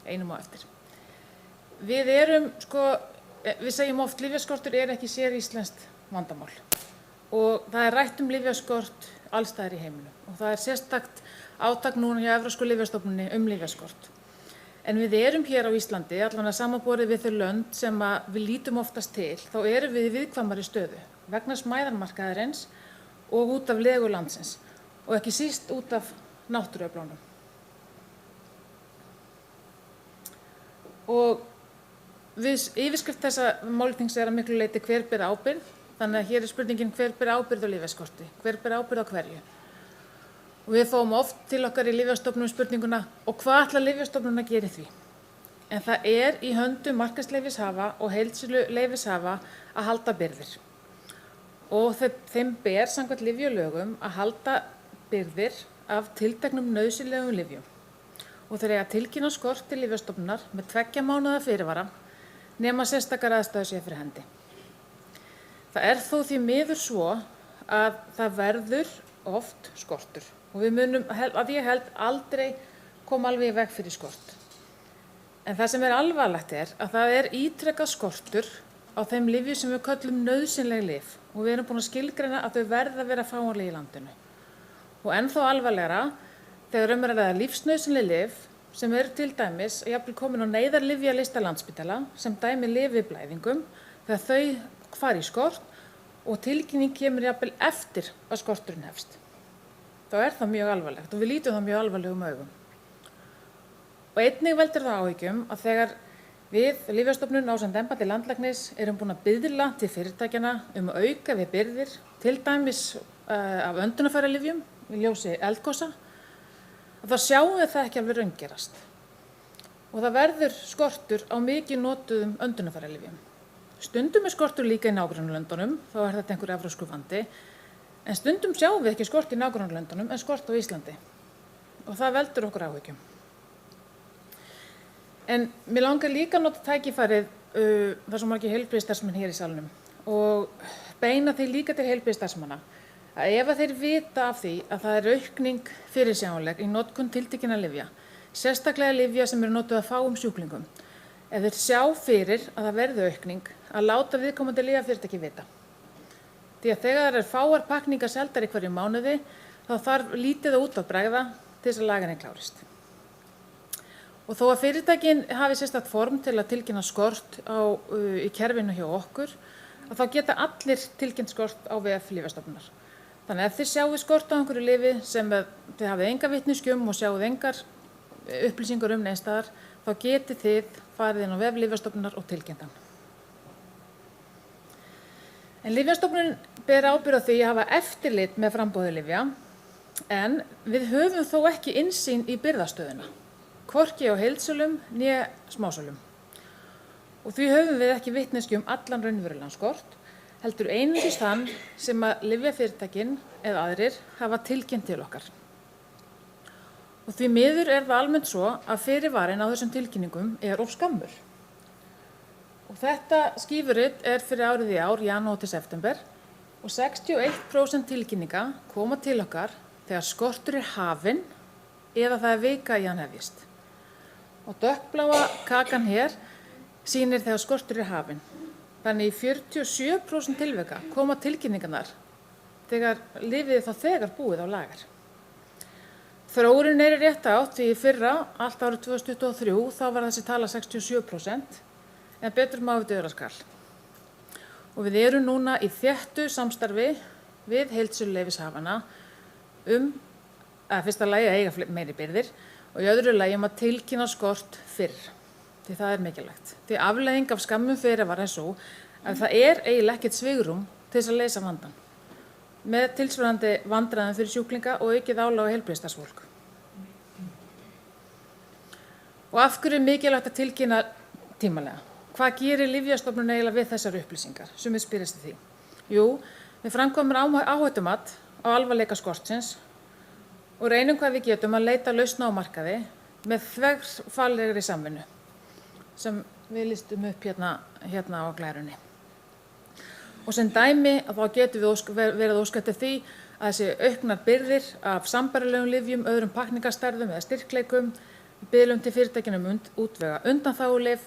F: einum á eftir. Við segjum oft lyfjaskortur er ekki sér íslenskt vandamál og það er rætt lyfjaskort alls staðar í heiminum og það er sérstakt átak núna hjá Evrópsku lyfjastofnunni lyfjaskort. En við erum hér á Íslandi, allavega samanborið við þau lönd sem við lítum oftast til, þá erum við í viðkvæmari stöðu vegna smæðarmarkaðarins og út af legu landsins. Og ekki síst út af náttúruöflunum. Og yfirskrift þessa málþings er að miklu leyti hver ber ábyrgð, þannig að hér er spurningin hver ber ábyrgð á lyfjaskorti, hver ber ábyrgð á hverju. Og við fáum oft til okkar í Lyfjastofnun spurninguna og hvað ætlar Lyfjastofnun að gera í því? En það er í höndum markaðsleyfishafa og heildsöluleyfishafa að halda birgðir. og þeim ber samkvæmt lyfjalögum að halda birgðir af tilteknum nauðsynlegum lyfjum og þeir eiga að tilkynna skort til Lyfjastofnunar með 2 mánaða fyrirvara nema sérstakar aðstæður séu fyrir hendi. Það er þó því miður svo að það verður oft skortur og við munum, að ég held, aldrei koma alveg í veg fyrir skort. En það sem er alvarlegt að það er ítrekað skortur á þeim lyfjum sem við köllum nauðsynleg lyf og við erum búin að skilgreina að þau verða að vera fáanleg í landinu. Og ennþá alvarlegra þegar að ræða lífsnauðsynleg lyf sem eru til dæmis jafnvel komin á neyðarlyfjalista Landspítala sem dæmi lyf við blæðingum þegar þau fara í skort og tilkynning kemur jafnvel eftir að skorturinn hefst. Þá er það mjög alvarlegt og við lítum það mjög alvarlegum augum. Og einnig veldur það áhyggjum að þegar við, Lyfjastofnun ásamt embætti landlæknis, erum búin að biðla til fyrirtækjanna að auka við birgðir, til dæmis af öndunarfæralyfjum í ljósi eldgosa, þá sjáum við það ekki alveg raungerast. Og það verður skortur á mikið notuðum öndunarfæralyfjum. Stundum er skortur líka í nágrannalöndunum, þá er þetta einhver evrópskur vandi, en stundum sjáum við ekki skort í nágrannalöndunum en skort á Íslandi. Og það veldur okkur áhyggjum. En mér langar líka að nota tækifærið þar sem margir heilbrigðisstarfsmenn hér í salnum og beina því líka til heilbrigðisstarfsmanna að ef þeir vita af því að það er aukning fyrirsjáanleg í notkun tiltekinna lyfja, sérstaklega lyfja sem eru notuð af fáum sjúklingum, ef þeir sjá fyrir að það verði aukning að láta viðkomandi lyfjafyrirtæki vita. Því að þegar það eru fáar pakningar seldar í hverju mánuði þá þarf lítið út að bregða til þess að lagarnir klárist. Og þó að fyrirtækin hafi sérstakt form til að tilkynna skort í kerfinu hjá okkur, að þá geta allir tilkynnt skort á VF Lyfjastofnunar. Þannig að ef þið sjáu skort á einhverju lyfi sem þið hafið enga vitneskju og sjáuð engar upplýsingar neins staðar, þá getið þið farið inn á VF Lyfjastofnunar og tilkynnt hann. En Lyfjastofnun ber ábyrgð á því að hafa eftirlit með framboði lyfja, en við höfum þó ekki innsýn í birgðastöðuna, hvorki á heildsölum né smásölum. Og því höfum við ekki vitneskju allan raunverulegan skort, heldur einungis þann sem að lyfjafyrirtækin eða aðrir hafa tilkynnt til okkar. Og því miður er það almennt svo að fyrirvarinn á þessum tilkynningum er of skammur. Og þetta skífurit er fyrir árið í ár, janúar til september, og 61% tilkynninga koma til okkar þegar skortur er hafinn eða það er vika í hann hefjist. Og dökkbláa kakan hér sýnir þegar skortur er hafinn. Þannig í 47% tilvika koma tilkynningarnar þegar lyfið þá þegar búið á lager. Þróunin er í rétta átt því í fyrra, allt árið 2023, þá var þessi tala 67%, en betur má við duga skal. Og við erum núna í þéttu samstarfi við heildsöluleyfishafana að fyrsta lagi að eiga meiri birgðir og í öðru lagi að tilkynna skort fyrr, því það er mikilvægt. Því afleiðing af skammum fyrirvara er svo að það er eiginlega ekkert svigrúm til þess að leysa vandann, með tilsvarandi vandræðum fyrir sjúklinga og aukið álag á heilbrigðisstarfsfólk. Og af hverju er mikilvægt að tilkynna tímalega? Hvað gerir Lyfjastofnun eiginlega við þessar upplýsingar? Sumir spyrjast því. Jú, við framkvæmum áhættumat á alvarleika skortsins og reynum hvað við getum að leita lausna á markaði með þverfaglegri samvinnu sem við listum upp hérna á glærunni. Og sem dæmi að þá getum við verið óska eftir því að þessi auknar birgðir af sambærilegum lyfjum, öðrum pakningarstærðum eða styrkleikum, biðlum til fyrirtækjunum útvega undanþágulyf,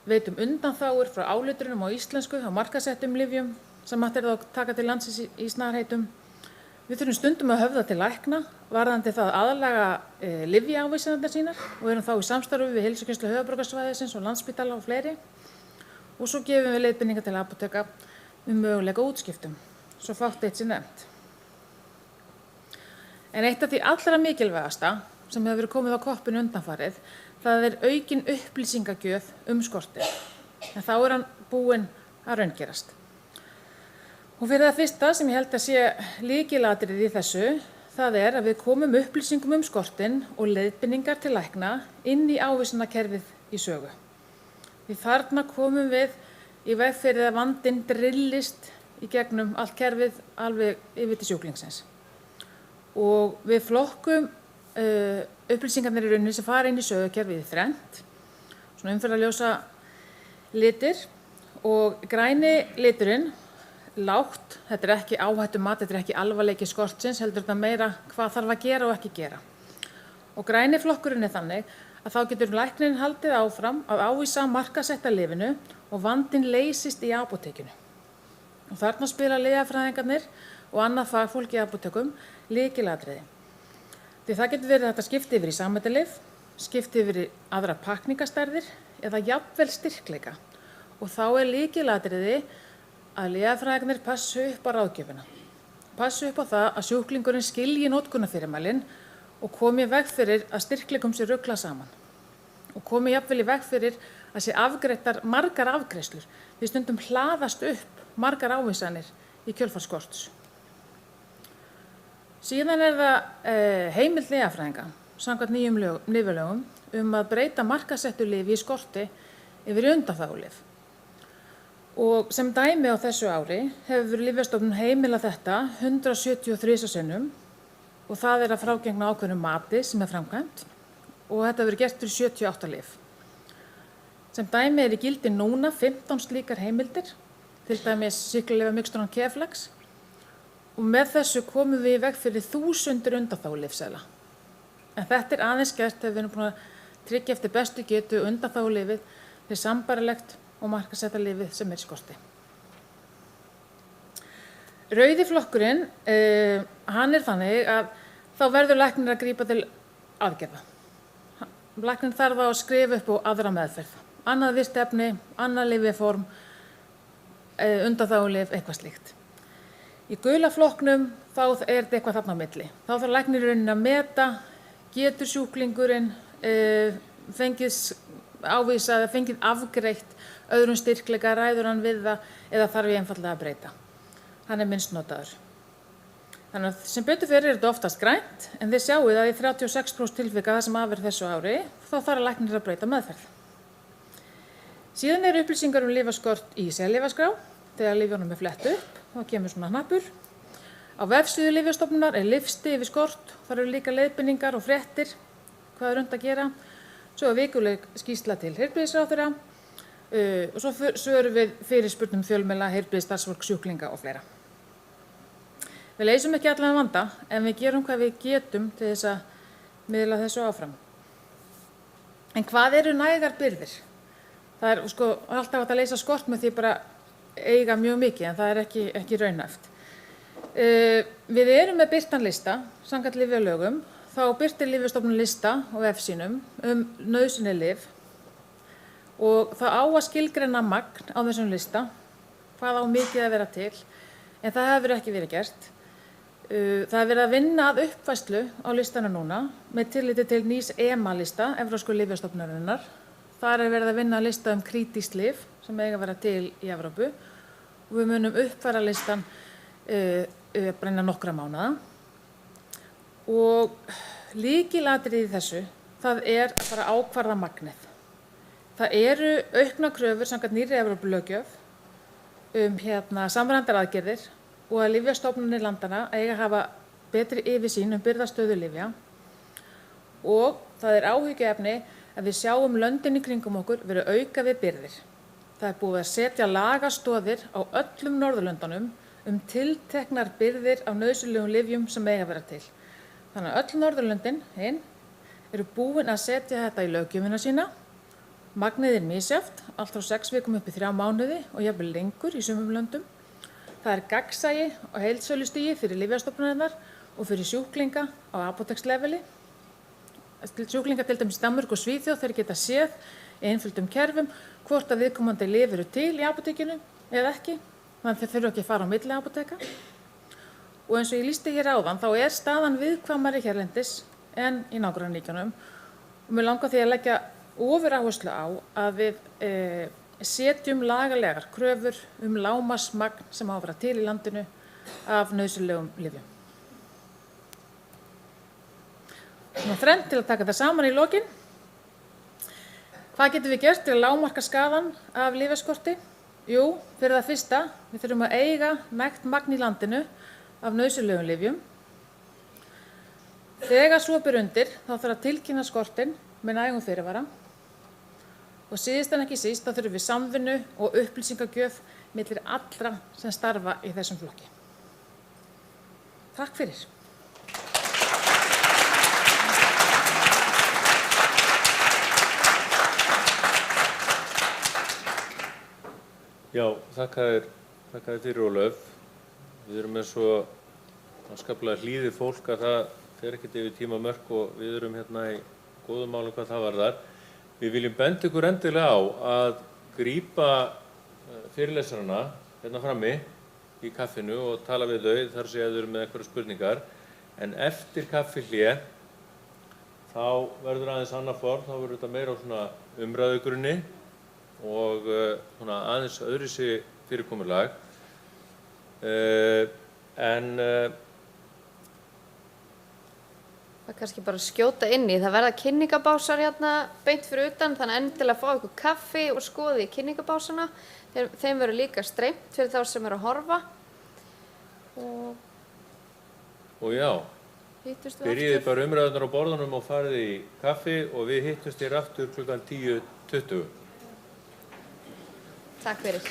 F: veitum undanþágur frá álitrunum á íslensku á markaðssettum lyfjum sem hægt er þá að taka til landsins í snarheitum. Við þurfum stundum að höfða til lækna varðandi það aðlaga lyfjaávísanirnar sínar og erum þá í samstarfi við Heilsugæslu höfuðborgarsvæðisins og Landspítala og fleiri. Og svo gefum við leiðbeiningar til apóteka möguleika útskiptum, svo fátt eitt sé nefnt. En eitt af því allra mikilvægasta sem hefur verið komið á koppinu undanfarið, það er aukin upplýsingagjöf skortinn, en þá er hann búinn að raungerast. Og fyrir það fyrsta sem ég held að sé lykilatriði í þessu, það er að við komum upplýsingum skortinn og leiðbeiningar til lækna inn í ávísanakerfið í sögu. Því þarna komum við í veg fyrir að vandinn drillist í gegnum allt kerfið alveg yfir til sjúklingsins. Og við flokkum upplýsingarnir í rauninni sem fara inn í sögukerfið í þrennt, svona umferðarljósa litir, og græni liturinn, lágt, þetta er ekki áhættumat, þetta er ekki alvarleiki skortsins, heldur þetta meira hvað þarf að gera og ekki gera. Og græni flokkurinn er þannig að þá getur læknirinn haldið áfram að ávísa markasetta lyfinu og vandinn leysist í apótekinu. Og þarna spila lyfjafræðingarnir og annað fagfólk í apótekum lykilatriði. Því það getur verið að þetta skipti yfir í samheitalyf, skipti yfir í aðra pakningastærðir eða jafnvel styrkleika. Og þá er lykilatriði að lyfjafræðingarnir passi upp á ráðgjöfina. Passi upp á það að sjúklingurinn skilji notkunarfyrirmælin og komi í veg fyrir að styrkleikum sé ruglað saman. Og komi jafnvel í veg fyrir að sé afgreiddar margar afgreiðslur. Því stundum hlaðast upp margar ávísanir í kjölfar skorts. Síðan er það heimild lyfjafræðinga samkvæmt nýjum lyfjalögum að breyta markasettu lyfi í skorti yfir í undanþágulyf. Og sem dæmi á þessu ári hefur Lyfjastofnun heimilað þetta 173 sinnum og það er að frágengnu ákveðnu mati sem er framkvæmt og þetta verður gert fyrir 78 lyf. Sem dæmi er í gildi núna 15 slíkar heimildir, til dæmis sýklalyfjamixturan Keflex, og með þessu komum við í veg fyrir 1000 undanþágulyfseðla. En þetta er aðeins gert þegar við erum búin að tryggja eftir bestu getu undanþágulyfið til sambarlegt og markasetta lyfið sem er í skorti. Rauði flokkurinn, hann er þannig að þá verður læknir að grípa til aðgerða. Læknir þarf að skrifa upp á aðra meðferð, annað vistefni, annað lyfjaform, undanþágulyf, eitthvað slíkt. Í gula flokknum þá er þetta eitthvað þarna á milli. Þá þarf læknirinn að meta, getur sjúklingurinn fengið ávísað, fengið afgreitt öðrum styrkleika, ræður hann við það eða þarf ég einfaldlega að breyta. Hann er minnst notaður. Þannig að sem betur fyrir er þetta oftast grænt, en þið sjáuð að í 36% tilvika það sem af er þessu ári, þá þarf læknir að breyta meðferð. Síðan eru upplýsingar lyfjaskort í sérlyfjaskrá. Þegar lyfjunum er flett upp, þá kemur svona hnappur. Á vefsíðu Lyfjastofnunar er lyfsti yfir skort, þar eru líka leiðbeiningar og fréttir, hvað er unnt að gera. Svo er vikuleg skýrsla til heilbrigðisráðherra og svo svörum við fyrirspurnum fjölmiðla, heilbrigðisstarfsfólk, sjúklinga og fleira. Við leysum ekki allan vanda en við gerum hvað við getum til þess að miðla þessu áfram. En hvað eru nægar birgðir? Það er alltaf hægt að leysa skort með því bara eiga mjög mikið en það er ekki raunhæft. Við erum með birtan lista, samkvæmt lyfjalögum, þá birtir Lyfjastofnun lista á vefsínum nauðsynleg lyf og það á að skilgreina magn á þessum lista, hvað á mikið að vera til, en það hefur ekki verið gert. Það er verið að vinna að uppfærslu á listana núna með tilliti til nýs EMA-lista, Evrópsku lyfjastofnunarinnar. Þar er verið að vinna að lista krítísk lyf sem eiga að vera til í Evrópu og við munum uppfæra listan innan nokkra mánaða. Og lykilatriði í þessu, það er að fara að ákvarða magnið. Það eru aukna kröfur samkvæmt nýrri Evrópulöggjöf samræmdar aðgerðir og að lyfjastofnanir landanna eiga að hafa betri yfirsýn birgðastöðu lyfja og það er áhyggjuefni að við sjáum löndin í kringum okkur vera auka við birgðir. Það er búið að setja lagastoðir á öllum Norðurlöndunum tilteknar birgðir af nauðsynlegum lyfjum sem eiga að vera til. Þannig að öll Norðurlöndin eru búin að setja þetta í löggjöfina sína. Magnið er misjafnt, allt frá 6 vikum upp í 3 mánuði og jafnvel lengur í sumum löndum. Það er gagnsæi og heildsölustigi fyrir lyfjastofnanirnar og fyrir sjúklinga á apóteksleveli. Sjúklingar til dæmis í Danmörku og Svíþjóð þeir geta séð í einföldum kerfum hvort að viðkomandi lyf eru til í apótekinu eða ekki. Þannig að þeir þurfa ekki að fara á milli apóteka. Og eins og ég lýsti hér áðan þá er staðan viðkvæmari hérlendis en í nágrannaríkjunum og mér langar því að leggja ofuráherslu á að við setjum lagalegar kröfur lágmarksmagn sem á að vera til í landinu af nauðsynlegum lyfjum. Þrennt til að taka það saman í lokin. Hvað getum við gert til að lágmarka skaðann af lyfjaskorti? Jú, fyrir það fyrsta, við þurfum að eiga nægt magn í landinu af nauðsynlegum lyfjum. Þegar svo ber undir, þá þarf að tilkynna skortinn með nægum fyrirvara. Og síðast en ekki síst, þá þurfum við samvinnu og upplýsingagjöf millir allra sem starfa í þessum flokki. Takk fyrir.
B: Já, þakka þér fyrir, Ólöf. Við erum með svo afskaplega hlýðið fólk að það fer ekkert yfir tímamörk og við erum hérna í góðum málum hvað það varðar. Við viljum benda ykkur endilega á að grípa fyrirlesarana hérna frammi í kaffinu og tala við þau þar sem þau eru með einhverjar spurningar. En eftir kaffihlé þá verður aðeins annað form, þá verður þetta meira á svona umræðugrunni og svona aðeins öðruvísi fyrirkomulag.
A: Það er kannski bara að skjóta inn í. Það verða kynningabásar hérna beint fyrir utan, þannig endilega fá ykkur kaffi og skoði kynningabásana. Þeim verður líka streymt fyrir þá sem eru að horfa.
B: Og já,
A: Hittumst við
B: byrjiði
A: aftur.
B: bara umræðunar á borðunum og farið í kaffi og við hittumst hér aftur klukkan 10:20.
A: Takk fyrir.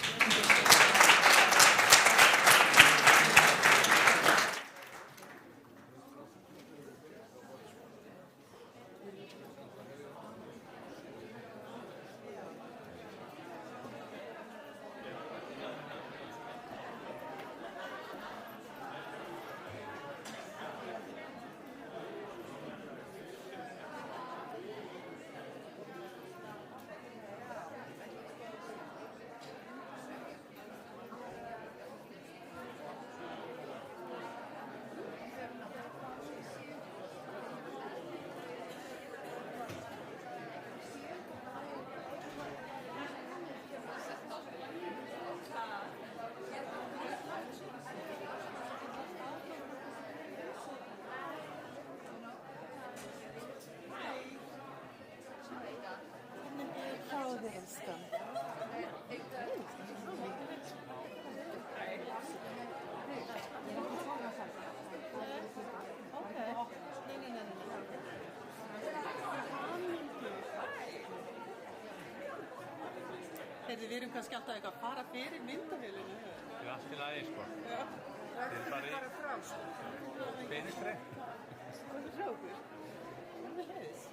G: Við erum kannski alltaf eitthvað að fara fyrir myndavélinu.
B: Það er allt í lagi, sko. Þið er bara frá, sko. Beinir strengt.
G: Hvað er frá okkur? Hvað er leiðis?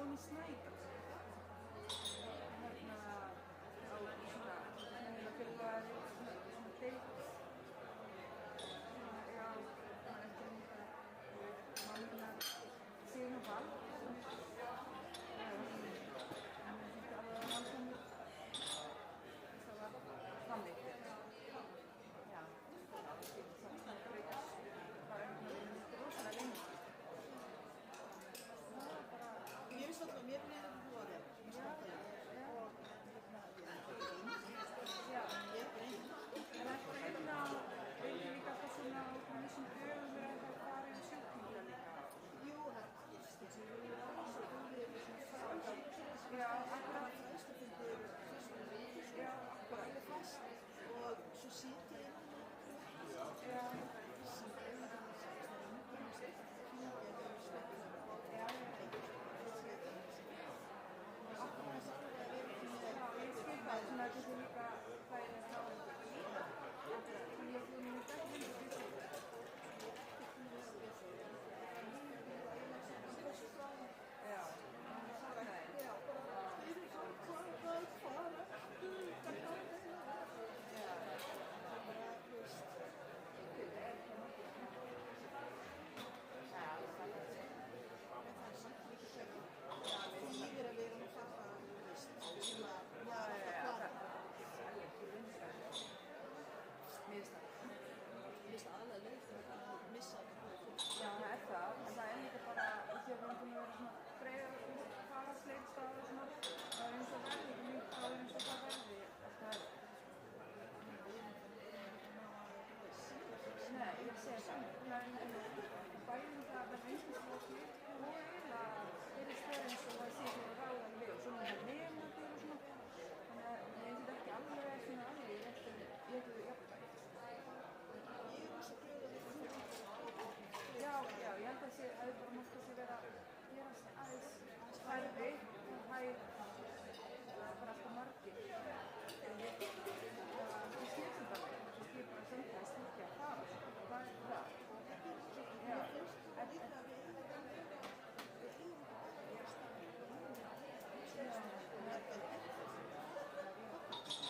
H: inn í Snædal. Hérna á svona fjölgaðari svona deild. Já, eftir mannina Sigrún Vall. Það var þannig. Já, það var rosalega lengi.
G: Mér finnst alltaf, mér finnst þetta búið að
H: Já, ég er grein. En þetta líka alltaf svona á þessum dögum verið að fara yfir sjúklinga líka.
G: Jú, það gerst eins og við erum alveg svo umriðið sem fræðslufundir.
H: Já, akkurat.
G: Fræðslufundir, já, bara alveg fast. Og svo sitja ég
H: Já, það er það, en það er líka bara því að við erum búin að vera svona breiðar og fara sleitstað og svona, það er eins og verði ekki mjög, það er eins og það verði alltaf. Nei, ég vil segja samt, en bæðum það að verða einhversflóki og eiginlega verið stærð eins og það sé ekki að ráða við og svona það nefnandi og svona, þannig að ég veit ekki alveg svona alveg, ég veit það jafnvægt. Já, ég held að það hefur bara mátt að sé vera að gerast aðeins færri og hæg bara alltaf margir. Það skiptir bara mig, það skiptir bara samtlæst ekki að fara, hvað er það? Já,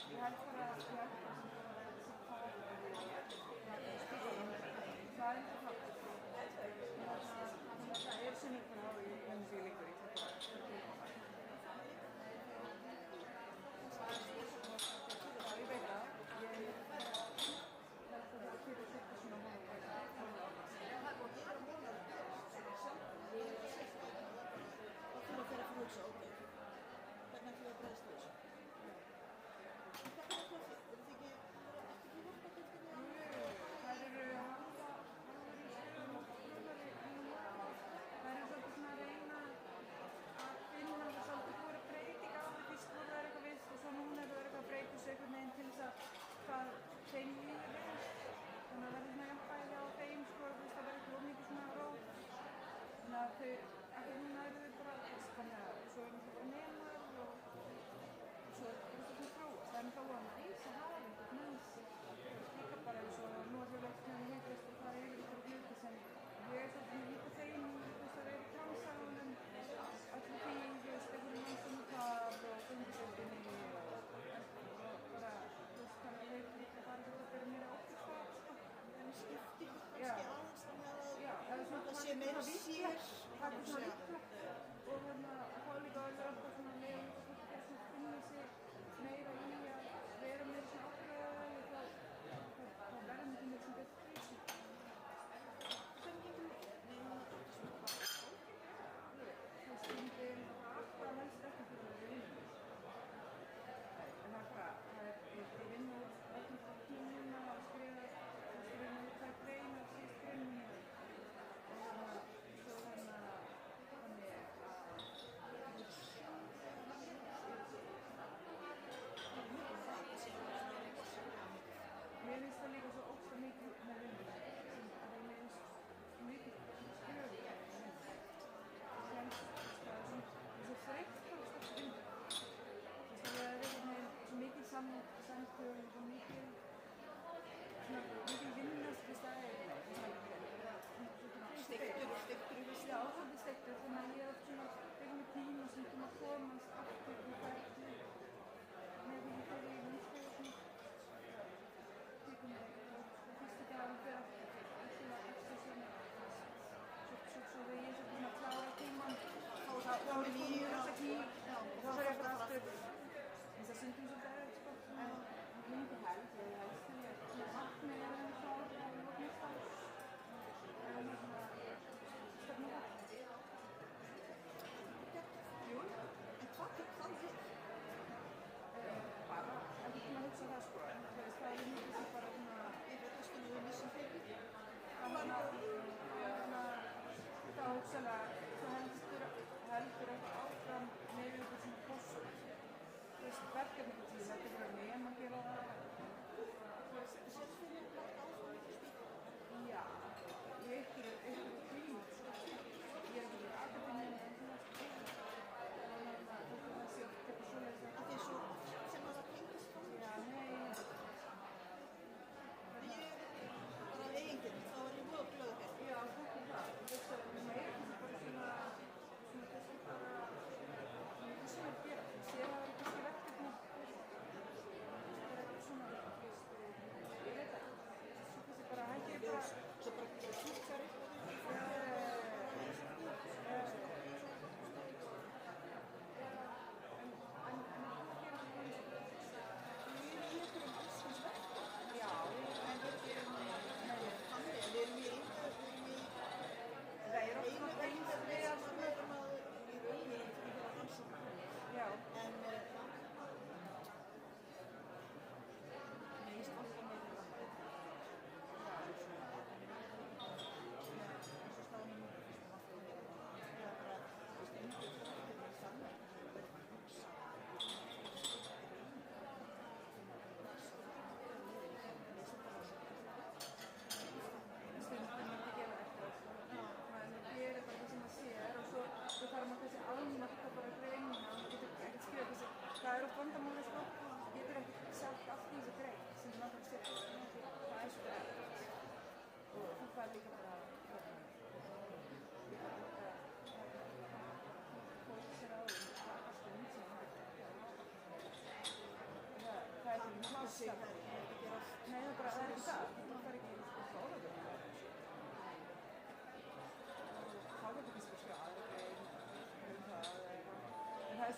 H: ég held bara að það er það er sýningur á í sýningur í þetta. Já, ég veit það. Ég held að það er fyrir þetta svona hóðan.
G: Og þú að fyrir hugsa, ok, hvernig ætlum við að bregðast við þessu? En hvað er það fyrir? Eru þið ekki
H: Það eru svolítið svona að reyna að finna það svolítið hvora breyting á því fyrst voru það eitthvað vilt og svo núna er það eitthvað að breyta sig einhvern veginn til þess að hvað þeim líður við. Þannig að það er svona jafnvægi á þeim sko, þú veist það verður ekki ómikið svona rót. Þannig að þau, ekki núna eru þau bara, þannig að svo erum þau bara nemar og svo er þetta svona þróast. Það er þó að næs að hafa einhvern menns líka bara eins og nú er þau veikt með að hittast og það er yfir hluti sem ég er svolítið líka þeim, þú veist að vera í transáðunum, öllu því, þú veist, einhverjum mannsum og það og gönguseldinni og bara, þú veist, þannig að þau líka bara þetta fyrir mér okkur það, sko.
G: en skiptir kannski aðeins þannig að
H: það
G: sé meira sér?
H: Það er svona líklegt og þá líka alveg alltaf svona leiðum og fólk er svona að finna sig meira í að vera meira svona ákveðið og þá verður mikið meira svona betur.
G: Hvernig getur við?
H: Það stundum alltaf helst ekki fyrir að vinna. En það er ég vinn úr öllum tímuna og skrifa út þær greinar síðust greininu og svo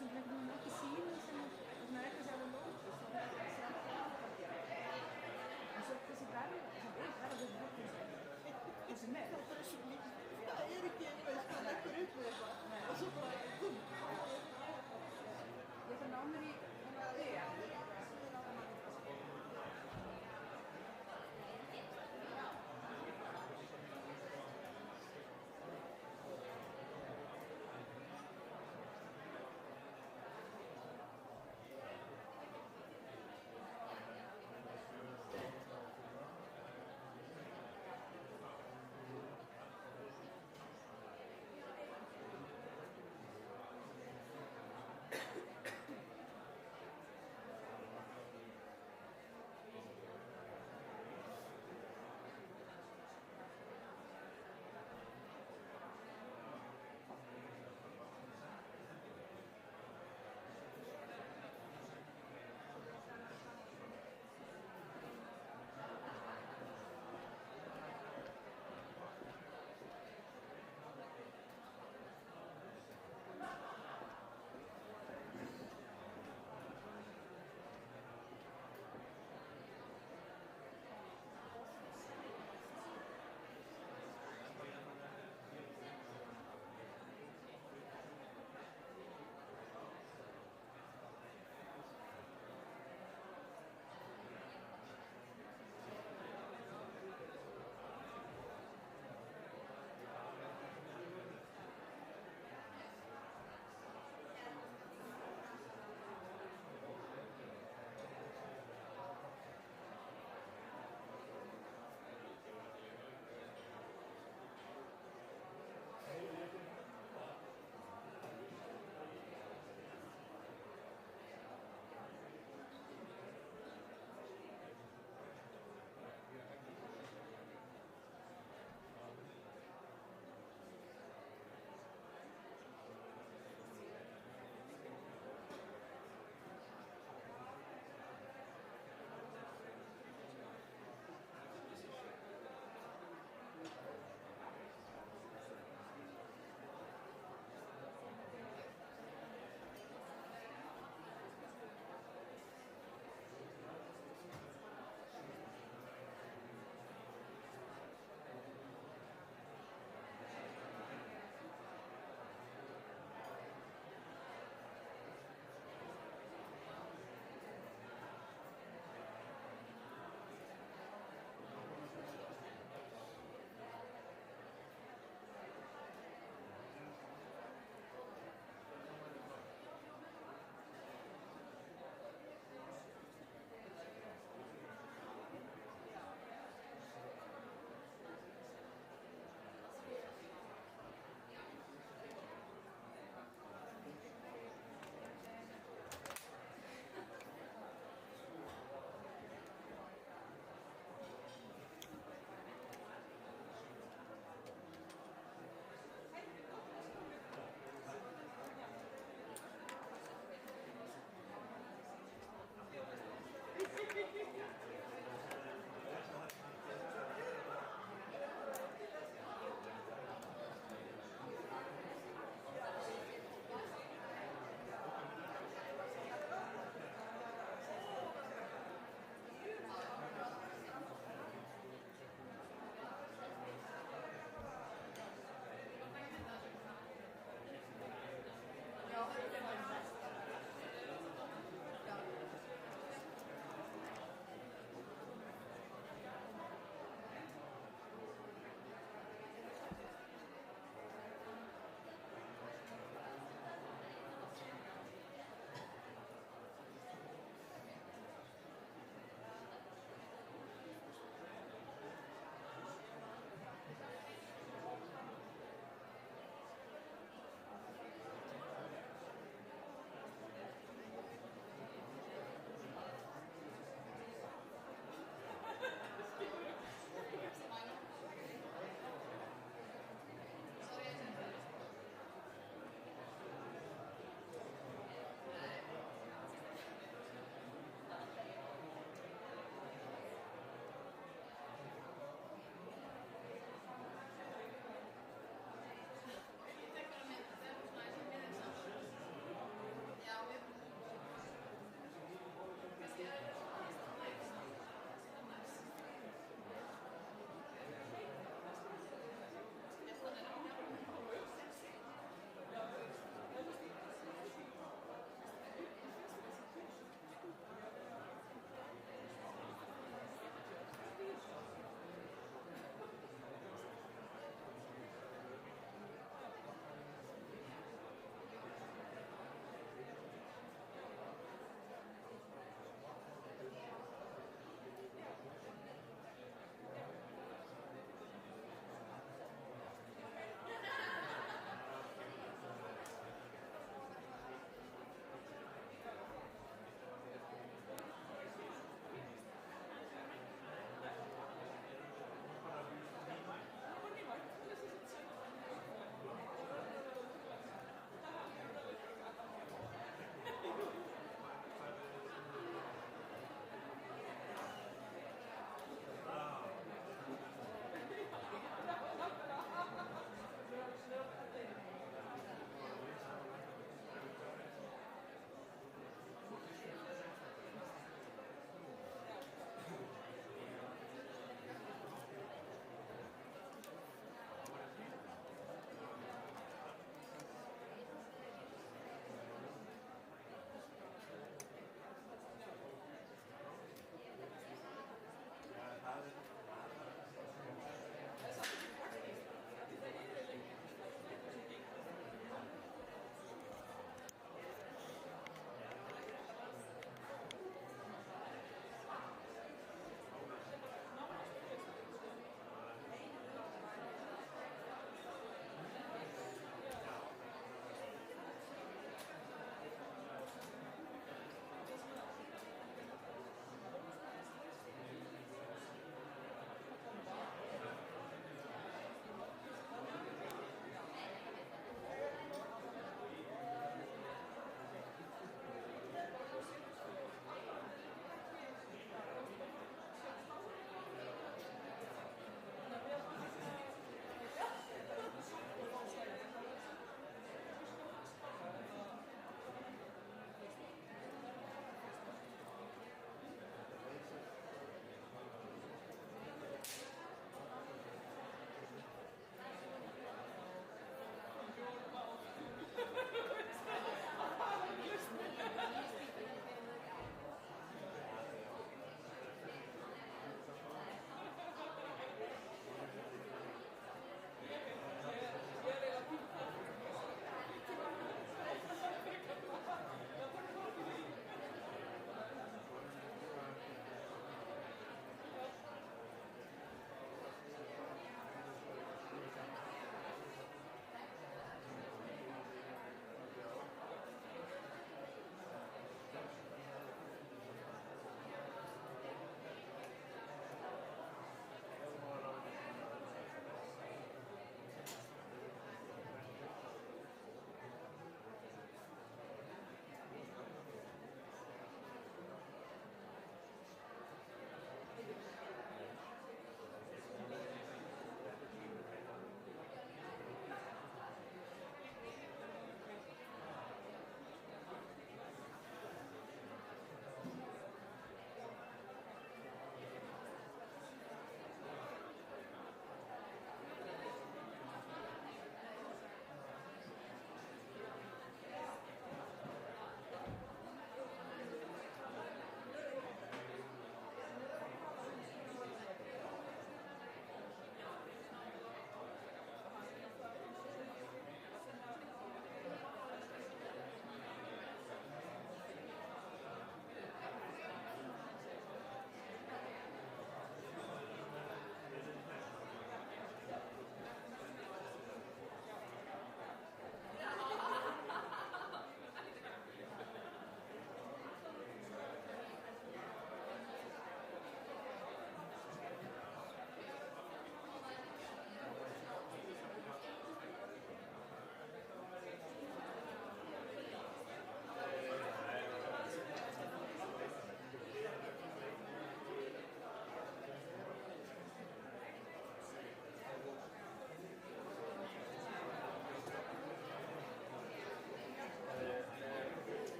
H: sem einhvern veginn ekki sýnir sem svona er kannski alveg lókist og það er þessi en svo þessi verða sem er verða þessi með.
G: Það er bara svo mikið. Það er ekki eitthvað sem leggur upp með eitthvað og svo bara búm.
H: Ég ætla að ná mér í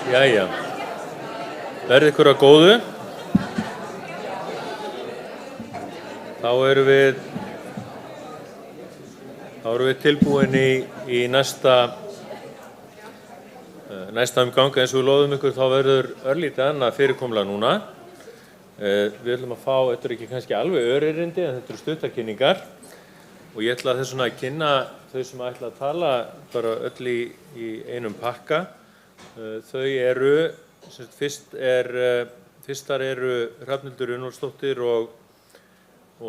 B: Jæja, verði ykkur að góðu. Þá erum við tilbúin í næsta umgang. Eins og við loðum ykkur þá verður örlítið annað fyrirkomulag núna. Við ætlum að fá, þetta ekki kannski alveg öryrindi, en þetta stuttarkynningar. Og ég ætla þess vegna að kynna þau sem ætla að tala bara öll í einum pakka. Þau eru, fyrstar eru Hrafnhildur Runólfsdóttir og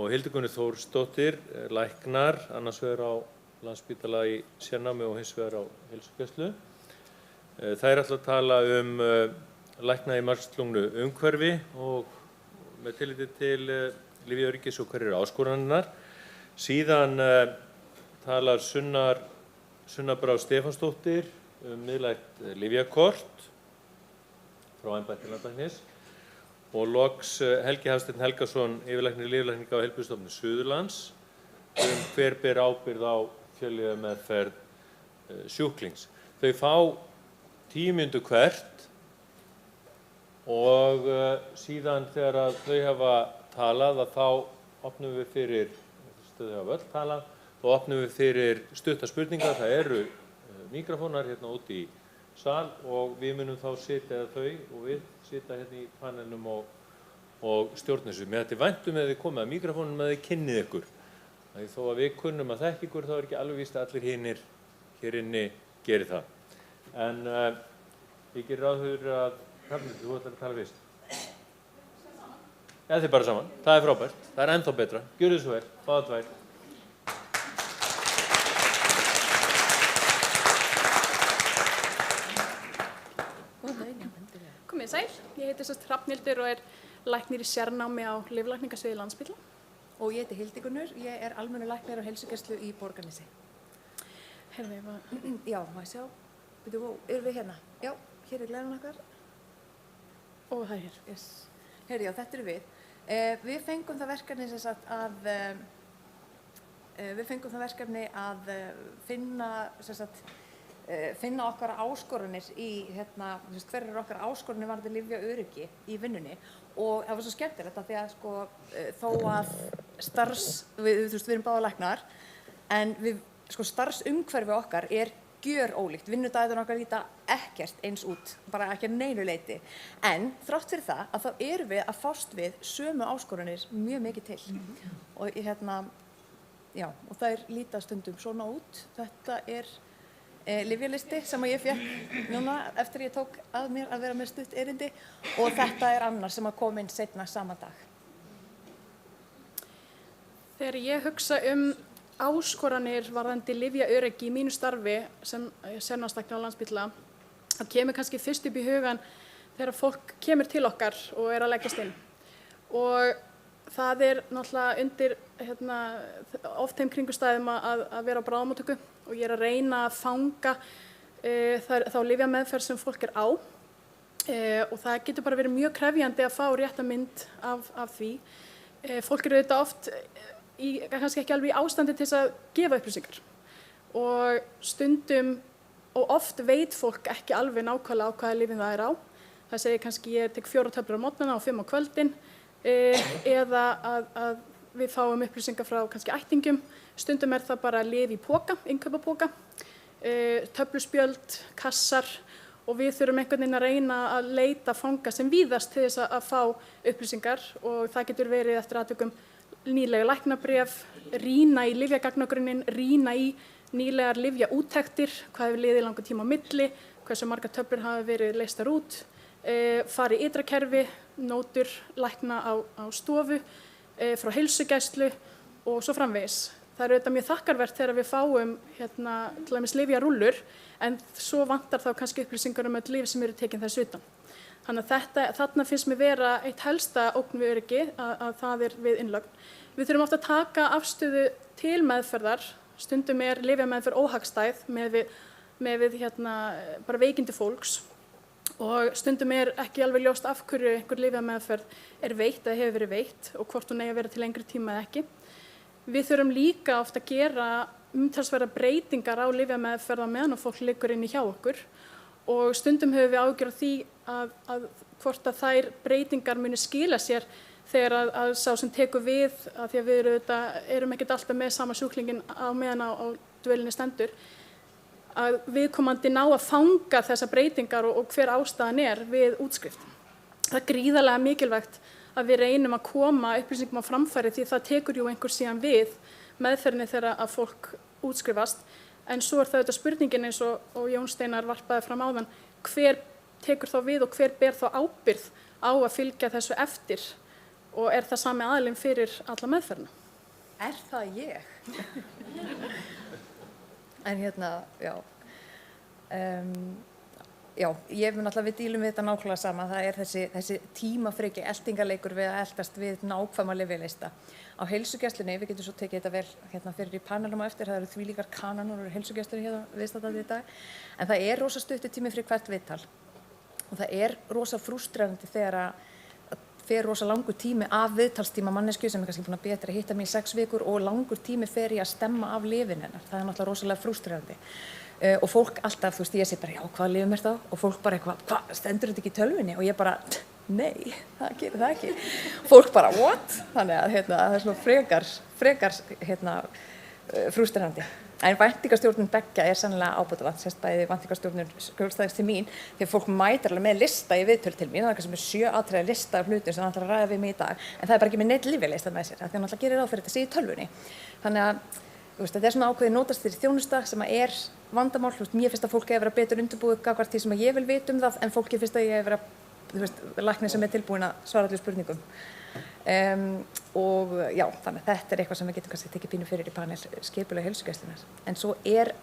B: Hildigunni Þórsdóttir, læknar, annars vegar á Landspítala í sérnámi og hins vegar á heilsugæslu. Þær ætla að tala lækna í margslungnu umhverfi og með tilliti til lyfjaöryggis og hverjar eru áskoranirnar. Síðan talar Sunna Brá Stefánsdóttir miðlægt lyfjakort frá embætti landlæknis og loks Helgi Hafsteinn Helgason, yfirlæknir lyfjalækninga á Heilbrigðisstofnun Suðurlands hver ber ábyrgð á fjöllyfjameðferð sjúklings. Þau fá 10 mínútur hvert og síðan þegar að þau hafa talað að þá opnum við fyrir stuttar spurningar. Það eru míkrafónar hérna út í sal og við munum þá sitja, eða þau og við sitja hérna í panelnum og stjórna þessu. Mér þætti vænt eða þið komið að míkrafónum að þið kynnið ykkur. Því þó að við kunnum að þekka ykkur þá er ekki alveg víst að allir hinir hér inni geri það. En ég gerir ráð fyrir að Hrafnhildur, þú ætlar að tala fyrst. Eða þið bara saman. Það er frábært. Það er ennþá betra. Gjörðu þið svo vel. Báða tvær.
I: Komið sæl. Ég heiti Hrafnhildur og er læknir í sérnámi á lyflækningasviði Landspítala.
J: Og ég heiti Hildigunnur. Ég er almennur læknir á heilsugæslu í Borgarnesi.
I: Herðu,
J: já, má ég sjá. Erum við hérna? Já, hér er glerun okkar.
I: Og það er hér.
J: Yes. Herri, já, þetta eru við. Við fengum það verkefni að finna okkar áskoranir í hver eru okkar áskoranir varðandi lyfjaöryggi í vinnunni og það var svo skemmtilegt að því að þó að við erum báða læknar en starfsumhverfi okkar er gjörólíkt. Vinnudagurinn okkar líta ekkert eins út, bara ekki að neinu leyti. En þrátt fyrir það að þá erum við að fást við sömu áskoranir mjög mikið til. Og og þær líta stundum svona út. Þetta er lyfjalisti sem ég fékk núna eftir ég tók að mér að vera með stutt erindi og þetta er annar sem kom inn seinna sama dag.
I: Þegar ég hugsa áskoranir varðandi lyfjaöryggi í mínu starfi sem sérnámslæknir á Landspítala, það kemur kannski fyrst upp í hugan þegar fólk kemur til okkar og er að leggjast inn. Og það er náttúrulega undir oft þeim kringumstæðum að vera á bráðamóttöku og ég er að reyna að fanga þá lyfjameðferð sem fólk er á og það getur bara verið mjög krefjandi að fá rétta mynd af því. Fólk eru auðvitað oft kannski ekki alveg í ástandi til þess að gefa upplýsingar og stundum og oft veit fólk ekki alveg nákvæmlega á hvaða lyfin það er á. Það segir kannski ég tek 4 töflur á morgnana og 5 á kvöldin eða að við fáum upplýsingar frá kannski ættingjum. Stundum er það bara lyf í póka, innkaupapoka, töfluspjöld, kassar og við þurfum einhvern veginn að reyna að leita fanga sem víðast til þess að fá upplýsingar og það getur verið eftir atvikum nýlega læknabréf, rýna í lyfjagagnagrunnin, rýna í nýlegar lyfjaúttektir, hvað hefur liðið langan tíma á milli, hversu margar töflur hafa verið leystar út, fara í ytra kerfi, nótur lækna á stofu, frá heilsugæslu og svo framvegis. Það er auðvitað mjög þakkarvert þegar við fáum til dæmis lyfjarúllur en svo vantar þá kannski upplýsingar öll lyf sem eru tekin þess utan. Þannig að þarna finnst mér vera eitt helsta ógn við öryggi að það er við innlögn. Við þurfum oft að taka afstöðu til meðferðar. Stundum er lyfjameðferð óhagstæð með við bara veikindi fólks og stundum er ekki alveg ljóst af hverju einhver lyfjameðferð er veitt eða hefur verið veitt og hvort hún eigi að vera til lengri tíma eða ekki. Við þurfum líka oft að gera umtalsverðar breytingar á lyfjameðferð á meðan og fólk liggur inni hjá okkur og stundum höfum við áhyggjur af því að hvort að þær breytingar muni skila sér þegar að sá sem tekur við, að því að við erum ekkert alltaf með sama sjúklingin á meðan á dvölinni stendur, að viðkomandi ná að fanga þessar breytingar og hver ástæðan er við útskrift. Það er gríðarlega mikilvægt að við reynum að koma upplýsingum á framfæri því það tekur jú einhver síðan við meðferðinni þegar að fólk útskrifast. En svo er það auðvitað spurningin eins og Jón Steinar varpaði fram áðan, hver tekur þá við og hver ber þá ábyrgð á að fylgja þessu eftir og er það sami aðilinn fyrir alla meðferðina?
J: Er það ég? En já. Já, ég mun alltaf við dílum við þetta nákvæmlega sama. Það er þessi tímafreki eltingarleikur við að eltast við nákvæma lyfjalista. Á heilsugæslunni, við getum svo tekið þetta vel fyrir í panelum á eftir, það eru þvílíkar kananur og heilsugæslunni viðstaddir í dag. En það er rosa stuttur tími fyrir hvert viðtal. Og það er rosa frústrerandi þegar að fer rosa langur tími af viðtalstíma mannesku sem er kannski búin að betra að hitta mig í 6 vikur og langur tími fer í að stemma af lyfin hennar. Það er náttúrulega rosalega frústrerandi. Og fólk alltaf, ég segi bara, já, hvað lyfum er það? Og fólk bara eitthvað, hvað, stendur þetta ekki í tölvunni? Og ég bara, nei, það gerir það ekki. Fólk bara, what? Þannig að það er svona frekar frústrerandi. En væntingastjórnun beggja er sannlega ábótavant, sérst bæði væntingastjórnun skjólstæðings til mín, því að fólk mætir alveg með lista í viðtöl til mín, það er kannski með 7 atriða lista af hlutum sem það ætlar að ræða við mig í dag, en það er bara ekki með neitt lyfjalista með sér, því að hann ætlar að gera ráð fyrir þetta sé í tölvunni. Þannig að þetta er svona ákveðið nótastýrð þjónusta sem er vandamál, mér finnst að fólki að vera betur undirbúið gagnvart því sem ég vil vita um það, en fólki finnst að ég vera læknir sem er tilbúin að svara allir spurningum. Og já, þannig að þetta er eitthvað sem við getum kannski tekið pínu fyrir í panel skipulag heilsugæslunnar. En svo er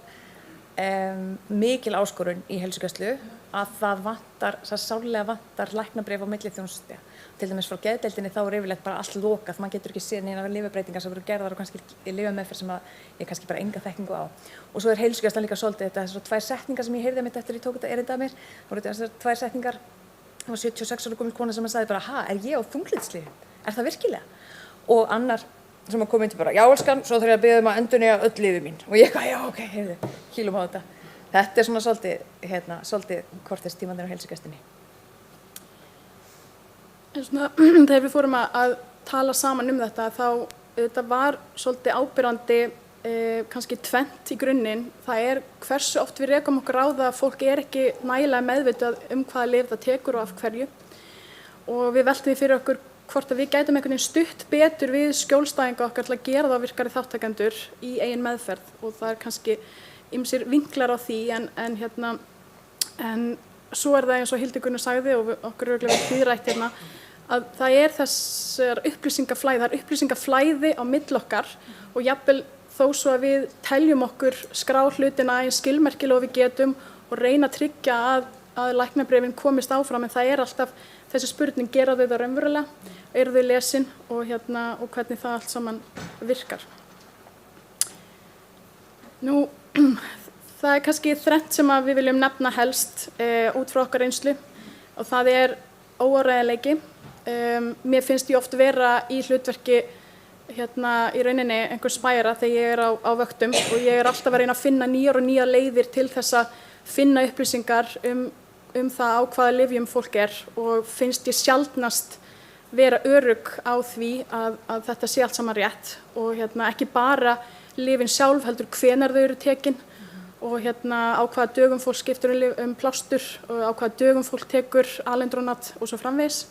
J: mikil áskorun í heilsugæslu að það sárlega vantar læknabréf á milli þjónustustiga. Til dæmis frá geðdeildinni þá er yfirleitt bara allt lokað, maður getur ekki séð neina lyfjabreytingar sem eru gerðar og kannski lyfjameðferð sem ég kannski bara enga þekkingu á. Og svo er heilsugæslan líka svolítið þetta, þessar 2 setningar sem ég heyrði mitt eftir ég tók þetta erindi að mér, þá voru þessar 2 setningar, það var 76 ára gömul kona sem sagði bara, er ég á þunglyndislyfjum? Er það virkilega? Og annar sem kom inn til bara, já elskan, svo þarf ég að biðja að endurnýja öll lyfin mín. Og ég eitthvað, já ok, heyrðu, kýlum á þetta. Þetta er svona svolítið kortestímanir á heilsugæslunni.
I: Þegar við fórum að tala saman um þetta var svolítið ábyrrandi kannski tvennt í grunninn. Það er hversu oft við rekum okkur á það að fólk er ekki nægilega meðvitað hvaða lyf það tekur og af hverju. Og við veltum því fyrir okkur hvort að við gætum einhvern veginn stutt betur við skjólstæðinga okkar til að gera þá virkari þáttakendur í eigin meðferð og það er kannski ýmsir vinklar á því en svo er það eins og Hildur Gunnar sagði og okkur örugglega verið tíðrætt að það er þessar upplýsingaflæði á milli okkar og jafnvel þó svo að við teljum okkur skrá hlutina eins skilmerkilega og við getum og reyna að tryggja að læknabréfin komist áfram en það er alltaf þessi spurning, gera þau það raunverulega, eru þau lesin og hvernig það allt saman virkar. Nú, það er kannski þrennt sem við viljum nefna helst út frá okkar reynslu og það er óáreiðanleiki. Mér finnst ég oft vera í hlutverki í rauninni einhver spæjara þegar ég er á vöktum og ég er alltaf að reyna að finna nýjar og nýjar leiðir til þess að finna upplýsingar um það á hvaða lyfjum fólk er og finnst ég sjaldnast vera örugg á því að þetta sé allt saman rétt og ekki bara lyfin sjálf heldur hvenær þau eru tekin og á hvaða dögum fólk skiptir um plástur og á hvaða dögum fólk tekur alendronat og svo framvegis.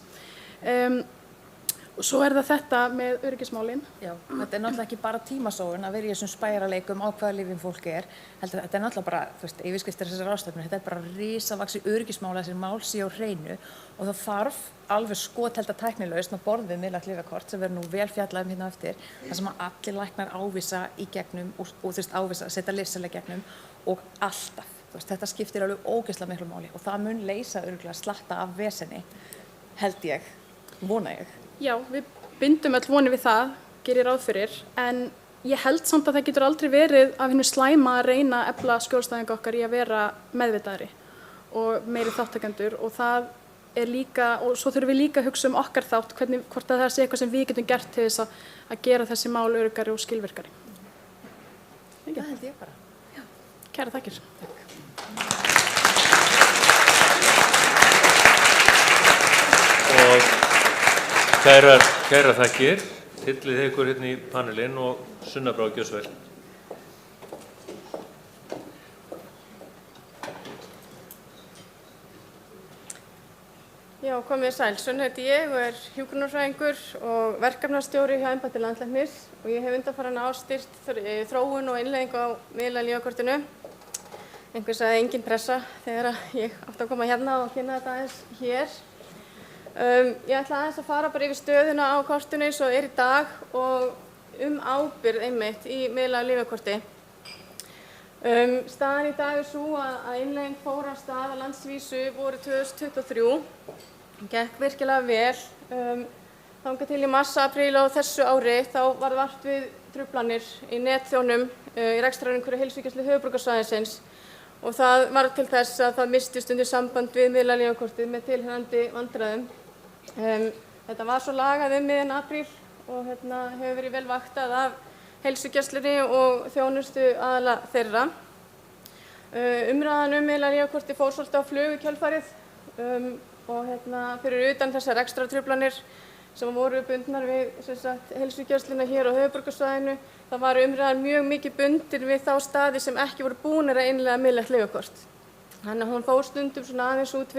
I: Og svo er það þetta með öryggismálin. Já,
J: þetta er náttúrulega ekki bara tímasóun að vera í þessum spæjaraleik á hvaða lyfjum fólk er. Þetta er náttúrulega bara, yfirskriftir þessar ráðstefnu, þetta er bara risavaxið öryggismála þessi mál sé á hreinu og það þarf alveg skothælda tæknilausn á borð við miðlægt lyfjakort sem verður nú vel fjallað hérna eftir, þar sem að allir læknar ávisa í gegnum og ávisa, setja lyfseðla gegnum og alltaf. Þetta skiptir alveg ógeðslega miklu máli og það mun leysa örugglega slatta af vesenni, held ég, vona ég.
I: Já, við bindum öll vonir við það, gerir ráð fyrir, en ég held samt að það getur aldrei verið af hinu slæma að reyna að efla skjólstæðinga okkar í að vera meðvitaðri og meiri þáttakendur og það er líka, og svo þurfum við líka að hugsa okkar þátt, hvort að það sé eitthvað sem við getum gert til þess að gera þessi mál öruggari og skilvirkari.
J: Það held ég bara.
I: Kærar þakkir.
J: Takk.
B: Kærar þakkir. Tillið ykkur hérna í panelinn og Sunna Brá, gjörðu svo vel.
I: Já, komið sæl. Sunna heiti ég og hjúkrunarfræðingur og verkefnastjóri hjá embætti landlæknis og ég hef undanfarin ár stýrt þróun og innleiðingu á miðlæga lyfjakortinu. Einhver sagði engin pressa þegar ég átti að koma hérna og kynna þetta aðeins hér. Ég ætla aðeins að fara bara yfir stöðuna á kortinu eins og í dag og ábyrgð einmitt í miðlæga lyfjakorti. Staðan í dag svo að innleiðing fór af stað á landsvísu vorið 2023. Gekk virkilega vel. Þangað til í mars-apríl á þessu ári þá varð vart við truflanir í netþjónum í rekstrarumhverfi heilsugæslu höfuðborgarsvæðisins og það varð til þess að það missti stundum samband við miðlæga lyfjakortið með tilheyrandi vandræðum. Þetta var svo lagað miðjan apríl og hefur verið vel vaktað af heilsugæslunni og þjónustu aðila þeirra. Umræðan miðlæga lyfjakortið fór svolítið á flug í kjölfarið og fyrir utan þessar rekstrartruflanir sem voru bundnar við heilsugæsluna hér á höfuðborgarsvæðinu, það var umræðan mjög mikið bundin við þá staði sem ekki voru búnir að innleiða miðlægt lyfjakort. Þannig að hún fór stundum svona aðeins út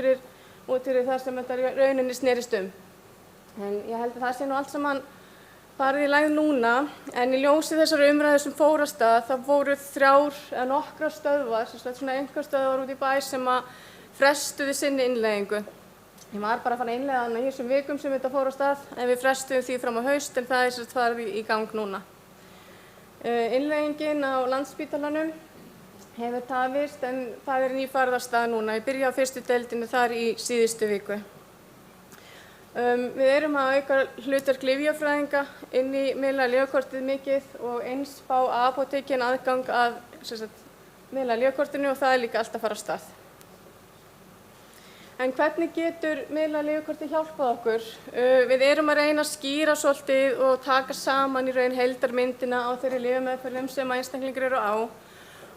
I: fyrir það sem þetta rauninni snerist um. En ég held að það sé nú allt saman farið í lagi núna, en í ljósi þessari umræðu sem fór af stað, það voru 3 eða nokkrar stöðvar, svona einkastöðvar út í bæ sem að frestuðu sinni innleiðingu. Ég var bara að fara að innleiða hana í þessum vikum sem þetta fór af stað, en við frestuðum því fram á haust, en það er farið í gang núna. Innleiðingin á Landspítalanum hefur tafist, en það er nýfarið af stað núna. Ég byrja á fyrstu deildinni þar í síðustu viku. Við erum að auka hlutverk lyfjafræðinga inn í miðlæga lyfjakortið mikið og eins fá apótekin aðgang að miðlæga lyfjakortinu og það er líka allt að fara af stað. En hvernig getur miðlæga lyfjakortið hjálpað okkur? Við erum að reyna að skýra svolítið og taka saman í raun heildarmyndina á þeirri lyfjameðferðum sem einstaklingar eru á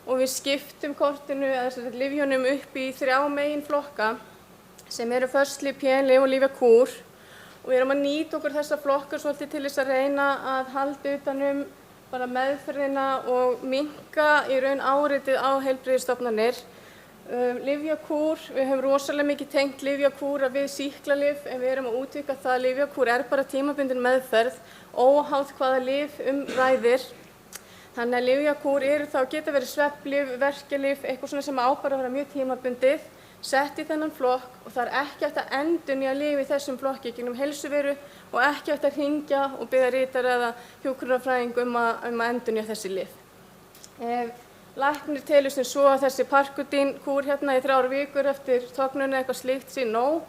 I: og við skiptum kortinu eða lyfjunum upp í 3 meginflokka sem eru föstlyf, PN-lyf og lyfjakúr og við erum að nýta okkur þessa flokka svolítið til þess að reyna að halda utan bara meðferðina og minnka í raun áreitið á heilbrigðisstofnanir. Lyfjakúr, við höfum rosalega mikið tengt lyfjakúra við sýklalyf en við erum að útvíkka það að lyfjakúr er bara tímabundin meðferð óháð hvaða lyf ræðir. Þannig að lyfjakúr geta verið svefnlyf, verkjalyf, eitthvað svona sem á bara að vera mjög tímabundið, sett í þennan flokk og það er ekki hægt að endurnýja lyf í þessum flokki gegnum heilsuveru og ekki hægt að hringja og biðja ritara eða hjúkrunarfræðing um að endurnýja þessi lyf. Læknir telur sem svo að þessi Parkudin-kúr í 3 vikur eftir tognun eða eitthvað slíkt sé nóg.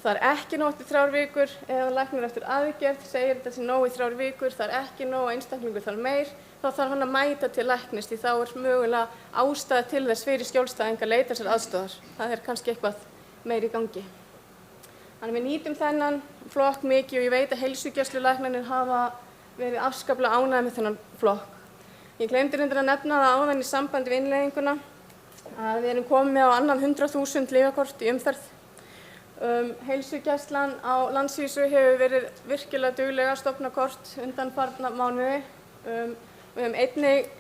I: Það er ekki nóg eftir 3 vikur, ef læknir eftir aðgerð segir þetta sé nóg í 3 vikur, það er ekki nóg og einstaklingur þarf meir, þá þarf hann að mæta til læknis því þá er mögulega ástæða til þess fyrir skjólstæðing að leita sér aðstoðar. Það er kannski eitthvað meir í gangi. Þannig við nýtum þennan flokk mikið og ég veit að heilsugæslulæknarnir hafa verið afskaplega ánægðir með þennan flokk. Ég gleymdi reyndar að nefna það áðan í sambandi við innleiðinguna að við erum komið á annan 100.000 lyfjakort í umferð. Heilsugæslan á landsvísu hefur verið virkilega duglega að stofna kort undanfarna mánuði. Við höfum einnig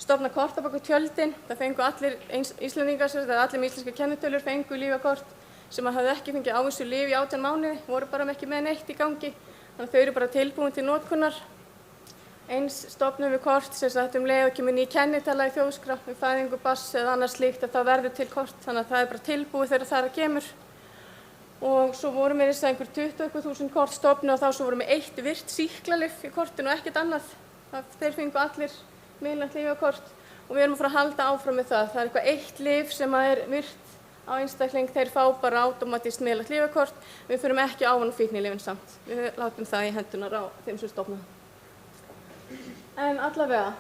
I: stofnað kort á bak við tjöldin. Það fengu allir Íslendingar, allir með íslenskar kennitölur fengu lyfjakort sem hafði ekki fengið ávísuð lyf í 18 mánuði, voru bara ekki með neitt í gangi. Þannig að þau eru bara tilbúin til notkunar. Eins stofnum við kort leið og kemur ný kennitala í þjóðskrá við fæðingu barns eða annars slíkt að það verður til kort, þannig að það er bara tilbúið þegar það kemur. Og svo vorum við einhver 20.000 kort stofnu og þá svo vorum við 1 virt sýklalyf í kortinu og ekkert annað. Þeir fengu allir miðlægt lyfjakort og við erum að fara að halda áfram með það. Það er eitthvað 1 lyf sem er virt á einstakling, þeir fá bara átómatískt miðlægt lyfjakort. Við förum ekki ávana fíknilyfin samt. Við látum það í hendunar á þeim sem stofna. En allavega,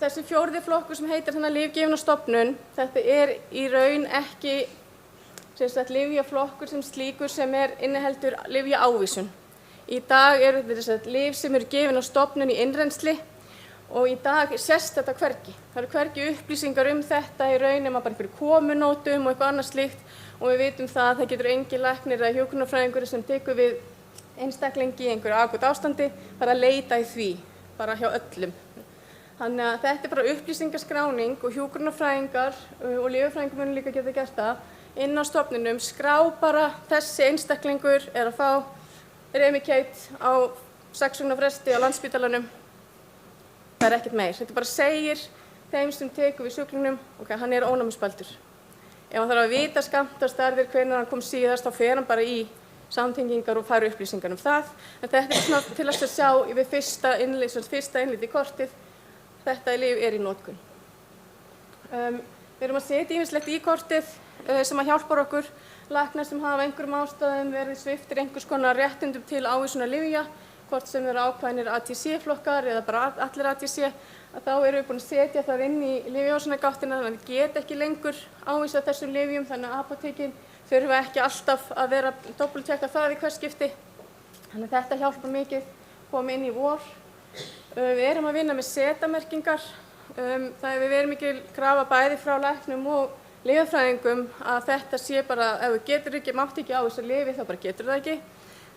I: þessi 4. flokkur sem heitir lyfgjöfunarstofnun, þetta er í raun ekki lyfjaflokkur sem slíkur sem inniheldur lyfjaávísun. Í dag eru þetta lyf sem eru gefin á stofnun í innrennsli og í dag sést þetta hvergi. Það eru hvergi upplýsingar þetta í raun bara einhverju komunótum og eitthvað annað slíkt og við vitum það að það getur engin læknir eða hjúkrunarfræðingur sem tekur við einstaklingi í einhverju akut ástandi bara að leita í því, bara hjá öllum. Þannig að þetta bara upplýsingaskráning og hjúkrunarfræðingar og lyfjafræðingar munu líka geta gert það inn á stofnunum, skrá bara þessi einstaklingur að fá Remicade á 6 vikna fresti á Landspítalanum. Það ekkert meir. Þetta bara segir þeim sem tekur við sjúklingnum, ok, hann ónæmisspældur. Ef hann þarf að vita skammtastærðir, hvenær hann kom síðast, þá fer hann bara í samtengingar og fær upplýsingar það. En þetta svona til að sjá við fyrsta innlit í kortið, þetta lyf í notkun. Við erum að setja ýmislegt í kortið sem að hjálpar okkur. Læknar sem hafa einhverjum ástæðum verið sviptir einhvers konar réttindum til ávísunar lyfja, hvort sem eru ákveðnir ATC-flokkar eða bara allir ATC, að þá erum við búin að setja það inn í lyfjaávísunargáttina þannig að við getum ekki lengur ávísað þessum lyfjum, þannig að apótekin þurfa ekki alltaf að vera að doppeltjekka það í hvers skipti. Þannig að þetta hjálpar mikið, koma inn í vor. Við erum að vinna með setamerkingar. Það er við erum mikil krafa bæði frá læknum og lyfjafræðingum að þetta sé bara, ef þú getur ekki, mátt ekki ávísa lyfi, þá bara getur það ekki.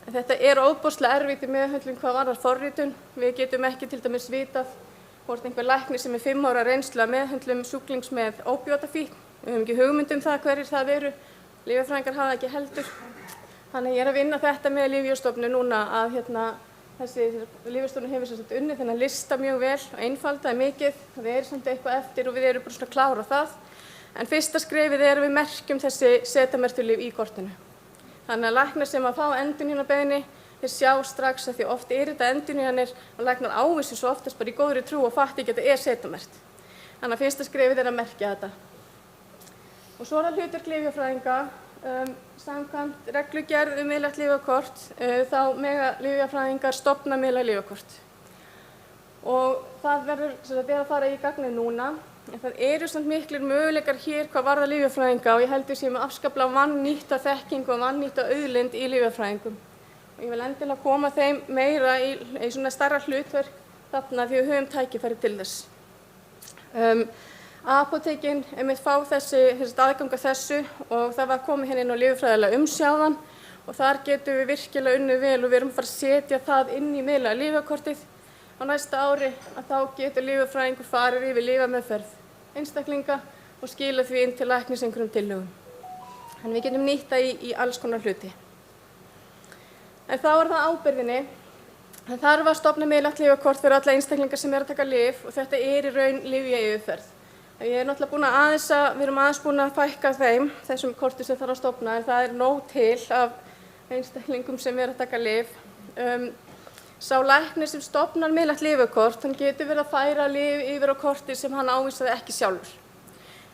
I: En þetta ofboðslega erfitt í meðhöndlun hvað varðar forritun. Við getum ekki til dæmis vitað hvort einhver læknir sem 5 ára reynslu að meðhöndlun sjúklings með ópíótafíkn. Við höfum ekki hugmynd það hverjir það eru. Lyfjafræðingar hafa ekki heldur. Þannig ég að vinna þetta með Lyfjastofnun núna að þessi Lyfjastofnun hefur sem sagt unnið þennan lista mjög vel og einfaldaði mikið. Það samt eitthvað eftir og við erum bara svona að klára það. En fyrsta skrefið að við merkjum þessi setamerktu lyf í kortinu. Þannig að læknar sem að fá endurnýjunarbeiðni, þeir sjá strax að því oft þetta endurnýjanir og læknar ávísa svo oftast bara í góðri trú og fatti ekki að þetta setamerkt. Þannig að fyrsta skrefið að merkja þetta. Og svo það hlutverk lyfjafræðinga, samkvæmt reglugerð miðlægt lyfjakort, þá mega lyfjafræðingar stofna miðlægt lyfjakort. Og það verður að fara í gagnið núna. En það eru samt miklir möguleikar hér hvað varðar lyfjafræðinga og ég held við séum afskaplega vannýtta þekkingu og vannýtta auðlind í lyfjafræðingum. Og ég vil endilega koma þeim meira í svona stærra hlutverk þarna því við höfum tækifæri til þess. Apótekin fá þessi aðgang að þessu og það var komið hérna inn á lyfjafræðilega umsjáðan og þar getum við virkilega unnið vel og við erum að fara að setja það inn í miðlæga lyfjakortið. Á næsta ári að þá getur lyfjafræðingur farið yfir lyfjameðferð einstaklinga og skila því inn til læknis einhverjum tillögum. Þannig við getum nýtt það í alls konar hluti. En þá það ábyrgðinni. Það þarf að stofna miðlægt lyfjakort fyrir alla einstaklinga sem að taka lyf og þetta í raun lyfjayfirferð. Ég náttúrulega búin við erum aðeins búin að fækka þessum korti sem þarf að stofna en það nóg til af einstaklingum sem að taka lyf. Sá læknir sem stofnar miðlægt lyfjakort, hann getur verið að færa lyf yfir á korti sem hann ávísaði ekki sjálfur.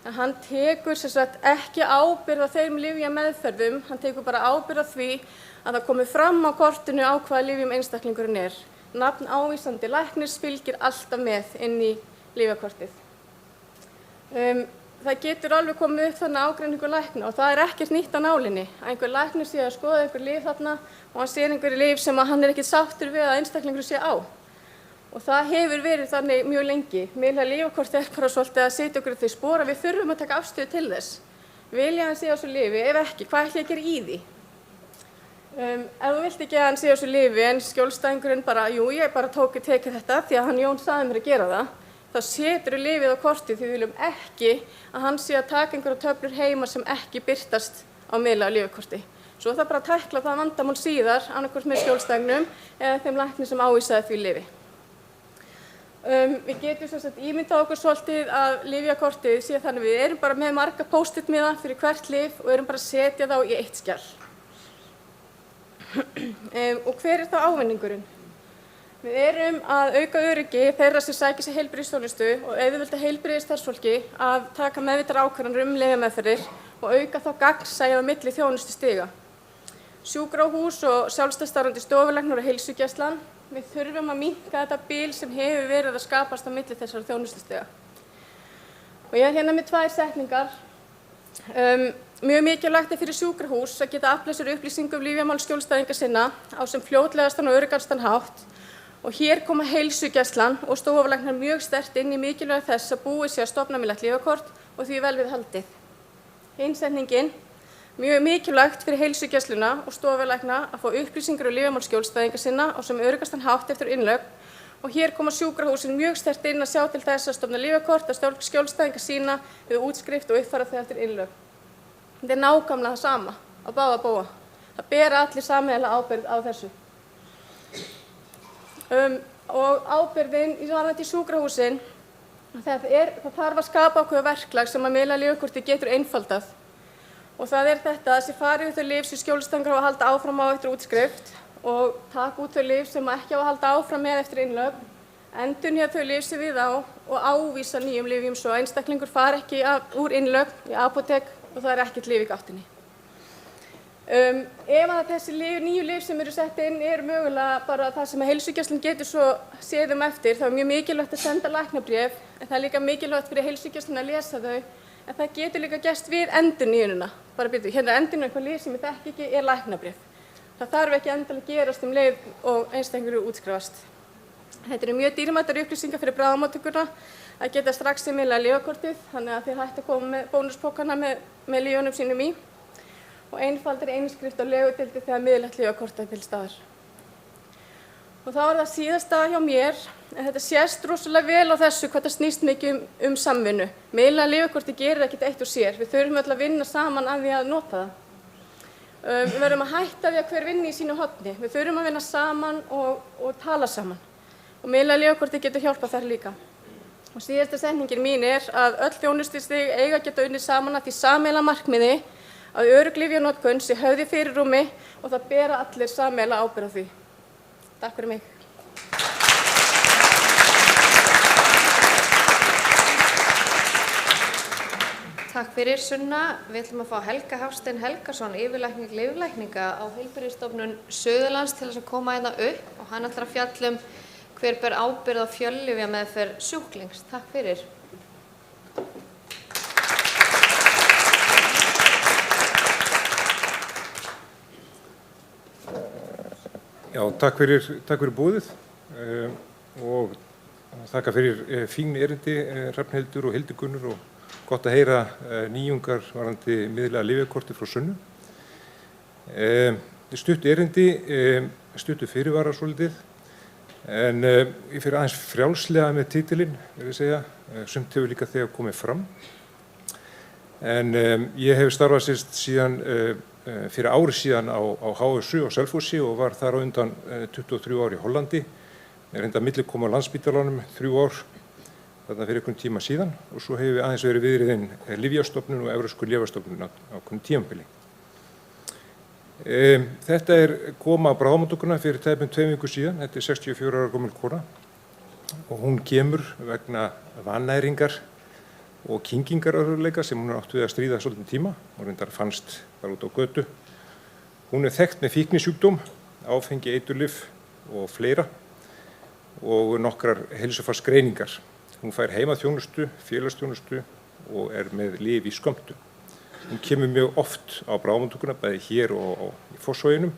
I: En hann tekur ekki ábyrgð á þeim lyfjameðferðum, hann tekur bara ábyrgð á því að það komi fram á kortinu á hvaða lyfjum einstaklingurinn er. Nafn ávísandi læknis fylgir alltaf með inn í lyfjakortið. Það getur alveg komið upp þannig ágreiningur lækna og það ekkert nýtt á nálinni. Einhver læknir sé að skoða einhver lyf þarna og hann sér einhverju lyf sem hann ekki sáttur við að einstaklingur sé á. Og það hefur verið þannig mjög lengi. Miðlægt lyfjakort bara svolítið að setja okkur í þau spor að við þurfum að taka afstöðu til þess. Vilja hann sé á þessu lyfi, ef ekki, hvað ætli að gera í því? Ef þú vilt ekki að hann sé á þessu lyfi en skjólstæðingurinn bara, jú, ég bara tekið þetta því að hann Jón sagði mér að gera það. Þá setur lyfið á kortið því við viljum ekki að hann sé að taka einhverja töflur heima sem ekki birtast á miðlægu lyfjakorti. Svo það bara að tækla það vandamál síðar, annaðhvort með skjólstæðingnum eða þeim lækni sem ávísaði því lyfi. Við getum ímyndað okkur svolítið að lyfjakortið sé þannig við erum bara með marga post-it miða fyrir hvert lyf og erum bara að setja þá í eitt skjal. Og hver þá ávinningurinn? Við erum að auka öryggi þeirra sem sækja sér heilbrigðisþjónustu og auðvelda heilbrigðisstarfsfólki að taka meðvitaðar ákvarðanir lyfjameðferðir og auka þá gagnsæi á milli þjónustustiga. Sjúkrahús og sjálfstætt starfandi stofulæknar og heilsugæslan, við þurfum að minnka þetta bil sem hefur verið að skapast á milli þessara þjónustustiga. Og ég hérna með 2 setningar. Mjög mikilvægt fyrir sjúkrahús að geta aflað sér upplýsingum lyfjamál skjólstæðinga sinna á sem fljótlegastan og öruggastan hátt. Og hér koma heilsugæslan og stofulæknar mjög sterkt inn í mikilvægi þess að búið sé að stofna miðlægt lyfjakort og því vel við haldið. Hin setningin, Mjög mikilvægt fyrir heilsugæsluna og stofulækna að fá upplýsingar lyfjamál skjólstæðinga sinna á sem öruggastan hátt eftir innlögn og hér koma sjúkrahúsin mjög sterkt inn að sjá til þess að stofna lyfjakort að skjólstæðinga sína við útskrift og uppfæra þau eftir innlögn. Þetta er nákvæmlega það sama á báða bóga. Það bera allir sameiginlega ábyrgð á þessu. Og ábyrgðin varðandi sjúkrahúsin, það þarf að skapa ákveðið verklag sem að miðlæga lyfjakorti getur einfaldað. Og það er þetta að farið þau lyf sem skjólstæðingar hafa að halda áfram á eftir útskrift og taka út þau lyf sem ekki hafa að halda áfram með eftir innlögn, endurnýja þau lyf sem við á og ávísa nýjum lyfjum svo að einstaklingur fari ekki úr innlögn í apótek og það er ekkert lyf í gáttinni. Ef að þessi nýju lyf sem eru sett inn mögulega bara það sem að heilsugæslan getur svo séð eftir, þá er mjög mikilvægt að senda læknabréf, en það er líka mikilvægt fyrir heilsugæsluna að lesa þau, en það getur líka gerst við endurnýjunina. Bara byrju, hérna endurnýjun eitthvað lyf sem ég þekki ekki er læknabréf. Það þarf ekki endilega gerast leið og einstaklingur útskrifast. Þetta eru mjög dýrmætar upplýsingar fyrir bráðamóttökuna að geta strax miðlæga lyfjakortið, þannig að þið hættu að koma með bónuspókana með lyfjunum sínum í og einfaldari innskrift á legudeildir þegar miðlægt lyfjakort er til staðar. Og þá er það síðasta hjá mér, en þetta sést rosalega vel á þessu hvað það snýst mikið um samvinnu. Miðlæga lyfjakortið gerir ekkert eitt og sér, við þurfum öll að vinna saman að því að nota það. Við verðum að hætta því að hver vinni í sínu horni. Við þurfum að vinna saman og tala saman. Og miðlæga lyfjakortið getur hjálpað þar líka. Og síðasta setningin mín er að öll þjónustustig eiga að geta unnið saman að því sameiginlega markmiði að örugg lyfjanotkun sé höfð í fyrirrúmi og það bera allir sameiginlega ábyrgð á því. Takk fyrir mig.
A: Takk fyrir Sunna. Við ætlum að fá Helga Hafstein Helgason, yfirlækning lyflækninga á Heilbrigðisstofnun Suðurlands til þess að koma hérna upp og hann ætlar að fjalla hver ber ábyrgð á fjöllyfjameðferð sjúklings. Takk fyrir.
K: Já, takk fyrir boðið og þakka fyrir fín erindi Hrafnhildur og Hildigunnur og gott að heyra nýjungar varðandi miðlæga lyfjakorti frá Sunnu. Stutt erindi, stuttu fyrirvara svolítið, en ég fyrir aðeins frjálslega með titilinn, vil ég segja, sumt hefur líka þegar komið fram. En ég hef starfað síðan fyrir ári síðan á HSU á Selfossi og var þar á undan 23 ár í Hollandi. Ég reyndi að millikoma á Landspítalanum 3 ár þarna fyrir einhvern tíma síðan og svo hefur við aðeins verið viðriðin Lyfjastofnun og Evrópsku lyfjastofnun á einhvern tímabili. Þetta koma á bráðamóttökuna fyrir tæpum 2 vikum síðan. Þetta er 64 ára gömul kona og hún kemur vegna vannæringar og kyngingarörðuleika sem hún átt við að stríða svolítinn tíma og reyndar fannst bara út á götu. Hún er þekkt með fíknisjúkdóm, áfengi, eiturlyf og fleira og nokkrar heilsufarsgreiningar. Hún fær heimaþjónustu, félagsþjónustu og er með lyf í skömmtum. Hún kemur mjög oft á bráðamóttökuna, bæði hér og í Fossvoginum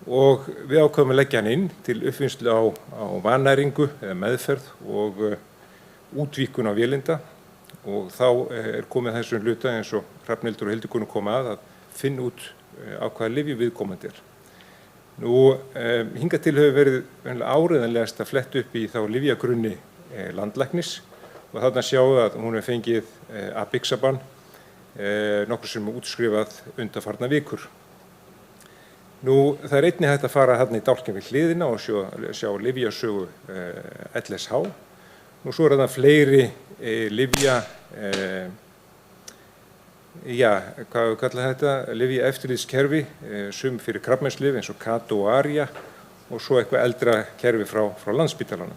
K: og við ákveðum að leggja hann inn til uppvinnslu á vannæringu eða meðferð og útvíkun á vélinda og þá komið þessum hluta eins og Hrafnhildur og Hildigunnur koma að finna út á hvaða lyfju viðkomandi er. Hingað til hefur verið áreiðanlegast að fletta upp í þá lyfjagrunni landlæknis og þarna sjáum við að hún hefur fengið Apixaban, nokkur sem er útskrifað undanfarna vikur. Það er einnig hægt að fara þarna í dálkinn við hliðina og sjá lyfjasögu LSH. Svo er það fleiri lyfja, hvað við kalla þetta, lyfja eftirlitskerfi, sum fyrir krabbameinslyf eins og Kato og Aria og svo eitthvað eldra kerfi frá Landspítalanum.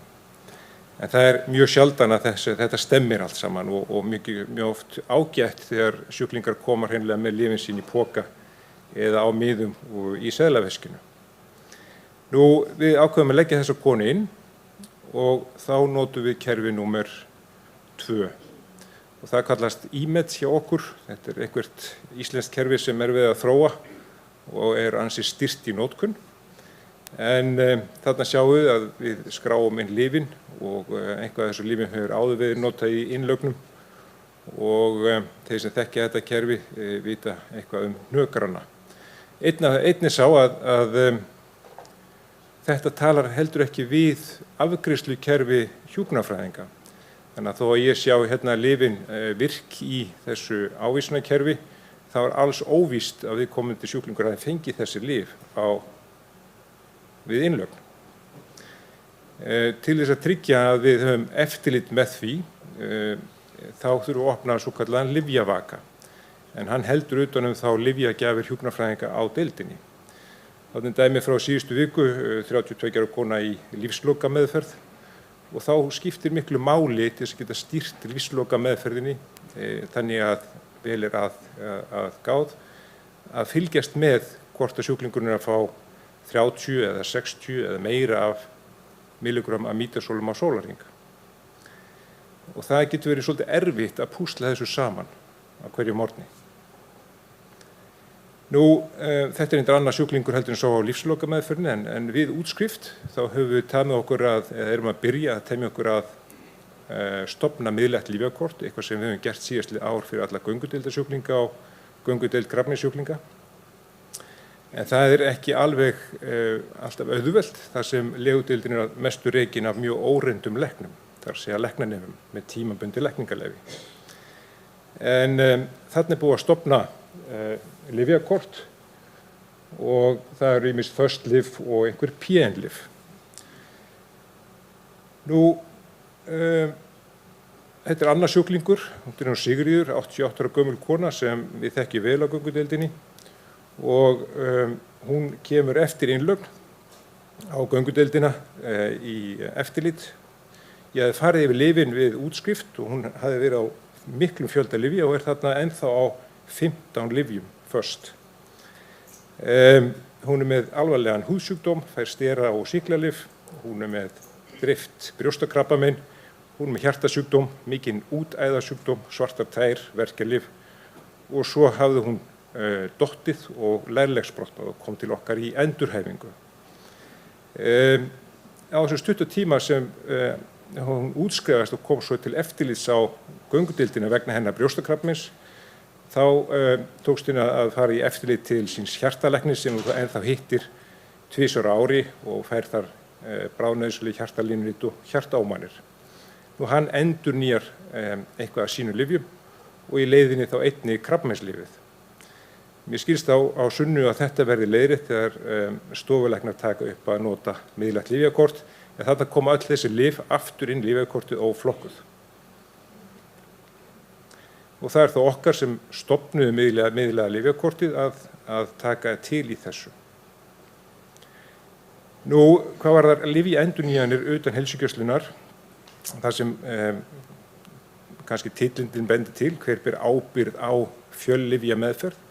K: En það er mjög sjaldan að þetta stemmir allt saman og mjög oft ágætt þegar sjúklingar koma hreinlega með lyfin sín í poka eða á miðum og í seðlaveskinu. Við ákveðum að leggja þessa konu inn og þá notum við kerfi númer 2 og það kallast IMED hjá okkur. Þetta er eitthvert íslenskt kerfi sem er við að þróa og er ansi styrkt í notkun. En þarna sjáum við að við skráum inn lyfin og einhvað af þessu lyfin hefur áður verið notað í innlögnum og þeir sem þekkja þetta kerfi vita eitthvað hnökrana. Einnig sá að þetta talar heldur ekki við afgreiðslukerfi hjúkrunarfræðinga. Þannig að þó að ég sjá hérna lyfin virk í þessu ávísunarkerfi, þá alls óvíst að viðkomandi sjúklingur hafi fengið þessi lyf við innlögn. Til þess að tryggja að við höfum eftirlit með því, þá þurfum við að opna svokallaðan lyfjavaka, en hann heldur utan þá lyfjagjafir hjúkrunarfræðinga á deildinni. Þarna dæmi frá síðustu viku, 32 ára kona í lífslokameðferð, og þá skiptir miklu máli til þess að geta stýrt lífslokameðferðinni, þannig að vel að gáð að fylgjast með hvort að sjúklingurinn að fá 30 eða 60 eða meira af milligram af amidasolum á sólarhring. Og það getur verið svolítið erfitt að púsla þessu saman á hverju morgni. Þetta er einhver annar sjúklingur heldur en svo á lífslokameðferðinni, en við útskrift þá höfum við tamið okkur erum að byrja að temja okkur að stofna miðlægt lyfjakort, eitthvað sem við höfum gert síðastlið ár fyrir alla göngudeildarsjúklinga og göngudeild krabbameinssjúklinga. En það er ekki alveg alltaf auðvelt þar sem legudeildin er að mestu rekin af mjög óreyndum læknum, þar segja læknanemum með tímabundið lækningaleyfi. En þarna er búið að stofna lyfjakort og það eru ýmist föst lyf og einhver PN-lyf. Þetta er annar sjúklingur, hún er Sigríður, 88 ára gömul kona sem við þekkjum vel á göngudeildinni, og hún kemur eftir innlögn á göngudeildina í eftirlit. Ég hafði farið yfir lyfin við útskrift og hún hafði verið á miklum fjölda lyfja og er þarna ennþá á 15 lyfjum föst. Hún er með alvarlegan húðsjúkdóm, fær stera og sýklalyf, hún er með drift brjóstakrabbamein, hún er með hjartasjúkdóm, mikinn útæðasjúkdóm, svartar tær, verkjalyf, og svo hafði hún dottið og lærlegsbrotnað og kom til okkar í endurhæfingu. Á þessum stutta tíma sem hún útskrifast og kom svo til eftirlits á göngudeildina vegna hennar brjóstakrabbameins, þá tókst henni að fara í eftirlit til síns hjartalæknis sem hún ennþá hittir 2 ára ári og fær þar bráðnauðsynleg hjartalínrit og hjartaómanir. Hann endurnýjar eitthvað af sínu lyfjum og í leiðinni þá einnig krabbameinslyfið. Mér skilst á Sunnu að þetta verði leiðrétt þegar stofulæknar taka upp að nota miðlægt lyfjakort, en þarna koma öll þessi lyf aftur inn lyfjakortið óflokkuð. Og það er þá okkar sem stofnuðu miðlæga lyfjakortið að taka til í þessu. Hvað var þar lyfjaendurnýjanir utan heilsugæslunnar, það sem kannski titillinn bendir til, hver ber ábyrgð á fjöllyfjameðferð.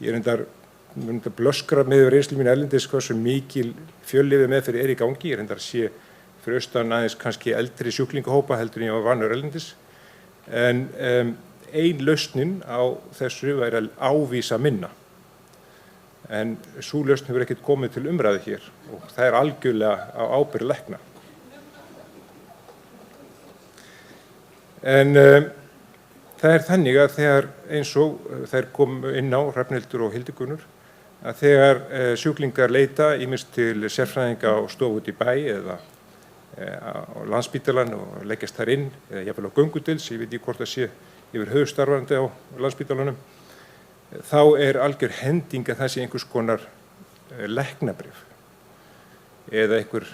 K: Ég er reyndar blöskra með reynslu mín erlendis hversu mikil fjöllyfjameðferð er í gangi. Ég er reyndar sé fyrir austan aðeins kannski eldri sjúklingahópa heldur en ég var vanur erlendis. En ein lausnin á þessu væri að ávísa minna. En sú lausn hefur ekkert komið til umræðu hér og það er algjörlega á ábyrgð lækna. En það er þannig að þegar eins og þær kom inn á Hrafnhildur og Hildigunnur, að þegar sjúklingar leita ýmist til sérfræðinga á stofu út í bæ eða á Landspítalann og leggjast þar inn, eða jafnvel á göngudeild, ég veit ekki hvort það sé yfir höfuðstarfandi á Landspítalanum, þá er algjör hending að það sé einhvers konar læknabréf eða einhver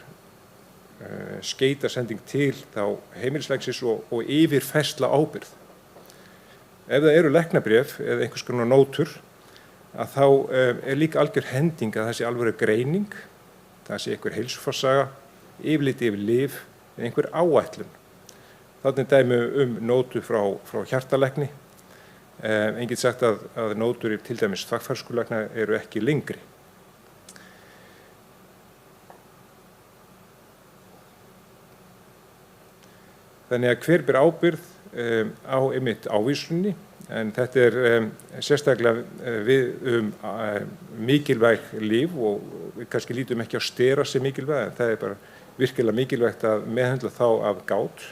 K: skeytasending til þá heimilislæknis og yfirfærsla ábyrgð. Ef það eru læknabréf eða einhvers konar nótur, að þá er líka algjör hending að það sé alvöru greining, það sé einhver heilsufarssaga, yfirlit yfir lyf eða einhver áætlun. Þarna er dæmi nótu frá hjartalækni. Enginn sagt að nótur til dæmis þvagfærskulækna eru ekki lengri. Þannig að hver ber ábyrgð á einmitt ávísunni, en þetta er sérstaklega við mikilvæg lyf og við kannski lítum ekki á stera sem mikilvæg, en það er bara virkilega mikilvægt að meðhöndla þá af gát.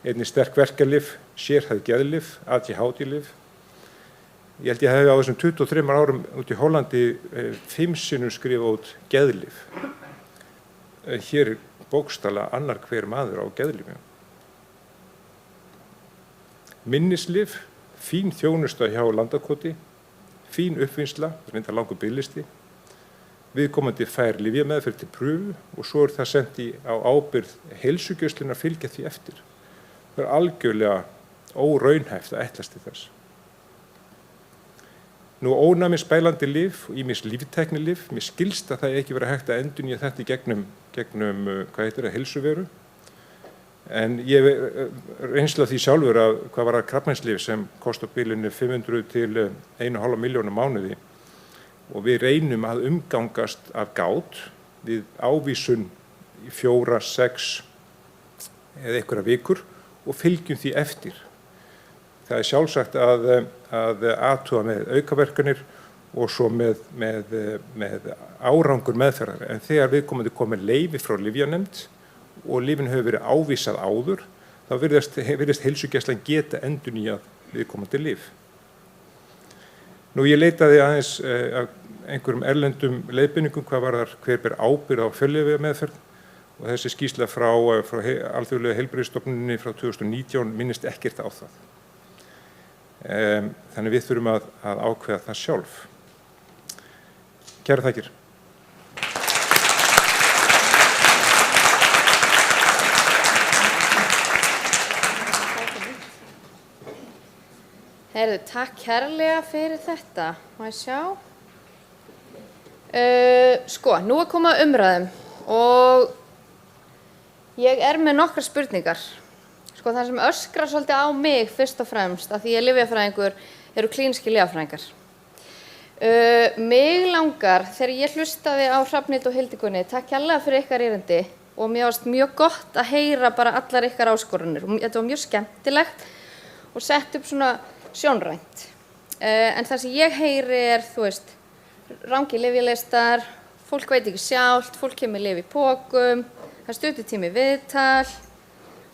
K: einnig sterk verkjalyf, sérhæfð geðlyf, ADHD-lyf. Ég held ég hefði á þessum 23 árum út í Hollandi 5 sinnum skrifað út geðlyf. Hér er bókstaflega annar hver maður á geðlyfjum. Minnislyf, fín þjónusta hjá Landakoti, fín uppvinnsla, það er langur biðlisti. Viðkomandi fær lyfjameðferð til pröfu og svo er það sent á ábyrgð heilsugæslunnar að fylgja því eftir. Það er algjörlega óraunhæft að ætlast til þess. Nú ónæmisbælandi lyf og ýmis líftæknilyf, mér skilst að það ekki verið hægt að endurnýja þetta í gegnum heilsuveru. En ég reynsla því sjálfur að hvað var krabbameinslyf sem kostar á bilinu 500 til 1,5 milljón á mánuði og við reynum að umgangast af gát við ávísun í 4, 6 eða einhverja vikur og fylgjum því eftir. Það er sjálfsagt að athuga með aukaverkanir og svo með árangur meðferðar. En þegar viðkomandi komið leyfi frá lyfjanefnd og lyfin hefur verið ávísað áður, þá virðist heilsugæslan geta endurnýjað viðkomandi lyf. Nú ég leitaði aðeins af einhverjum erlendum leiðbeiningum hvað varðar hver ber ábyrgð á fjöllyfjameðferð og þessi skýrsla frá Alþjóðlegu heilbrigðisstofnuninni frá 2019 minnist ekkert á það. Þannig við þurfum að ákveða það sjálf. Kærar þakkir.
A: Heyrðu, takk kærlega fyrir þetta. Má ég sjá? Sko, nú er komið að umræðum og ég er með nokkrar spurningar. Sko, það sem öskrar svolítið á mig fyrst og fremst, af því ég er lyfjafræðingur, eru klínískir lyfjafræðingar. Mig langar, þegar ég hlustaði á Hrafnhildi og Hildigunni, takk kærlega fyrir ykkar erindi og mér varst mjög gott að heyra bara allar ykkar áskoranir. Þetta var mjög skemmtilegt og sett upp svona sjónrænt. En það sem ég heyri er, þú veist, rangir lyfjalistar, fólk veit ekki sjálft, fólk kemur lyf í pokum, það er stuttutími viðtal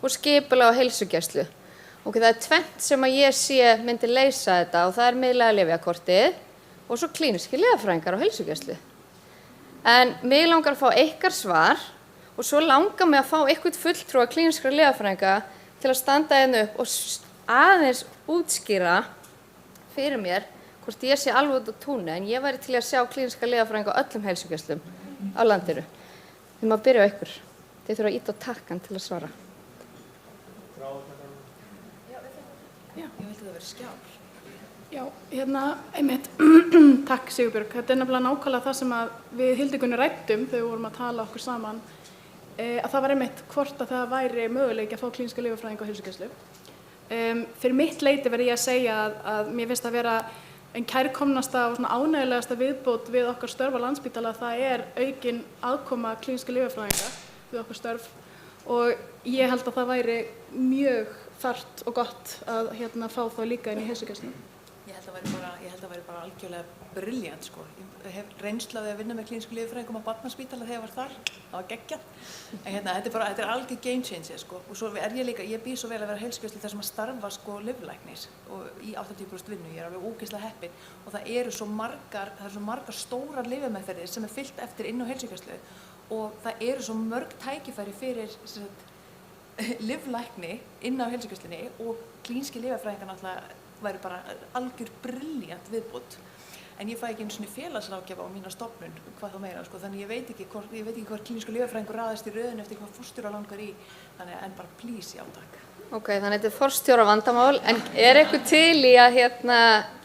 A: og skipulag á heilsugæslu. Og það er tvennt sem að ég sé myndi leysa þetta og það er miðlæga lyfjakortið og svo klínískir lyfjafræðingar á heilsugæslu. En mig langar að fá ykkar svar og svo langar mig að fá eitthvað fulltrúa klínískra lyfjafræðinga til að standa hérna upp og aðeins útskýra fyrir mér hvort ég sé alveg út á túni, en ég væri til að sjá klíníska lyfjafræðinga á öllum heilsugæslum á landinu. Við maður byrja á ykkur. Þið þurfa að ýta á takkan til að svara.
J: Já, ég vildi það vera skjár.
I: Já, einmitt, takk Sigurbjörg. Þetta er nefnilega nákvæmlega það sem við Hildigunni ræddum þegar við vorum að tala okkur saman, að það var einmitt hvort að það væri möguleiki að fá klíníska lyfjafræðinga á heilsugæslu. Fyrir mitt leyti verði ég að segja að mér finnst að vera en kærkomnasta og ánægjulegasta viðbót við okkar störf á Landspítala það er aukin aðkoma klínískra lyfjafræðinga við okkar störf og ég held að það væri mjög þarft og gott að fá þá líka inn í heilsugæsluna.
J: Ég held að það væri bara algjörlega brilljant sko. Ég hef reynslaði að vinna með klínísku lyfjafræðingum á Barnaspítala þegar ég var þar. Það var geggjað. En þetta er algjör game changer sko. Og svo er ég býð svo vel að vera heilsugæslu þar sem að starfa sko lyflæknis og í 80% vinnu. Ég er alveg ógeðslega heppin og það eru svo margar stórar lyfjameðferðir sem er fylgt eftir inn á heilsugæslu og það eru svo mörg tækifæri fyrir lyflækni inn á heilsugæslunni og klíníski lyfjafræðingar náttúrulega væri bara algjör brilljant viðbót. En ég fæ ekki einu svona félagsráðgjafa á mína stofnun, hvað þá meira, sko. Þannig ég veit ekki hvort klínískur lyfjafræðingur raðast í röðinu eftir hvað forstjóra langar í. Þannig en bara please, já takk.
A: Ok, þannig þetta er forstjóra vandamál, en er eitthvað til í að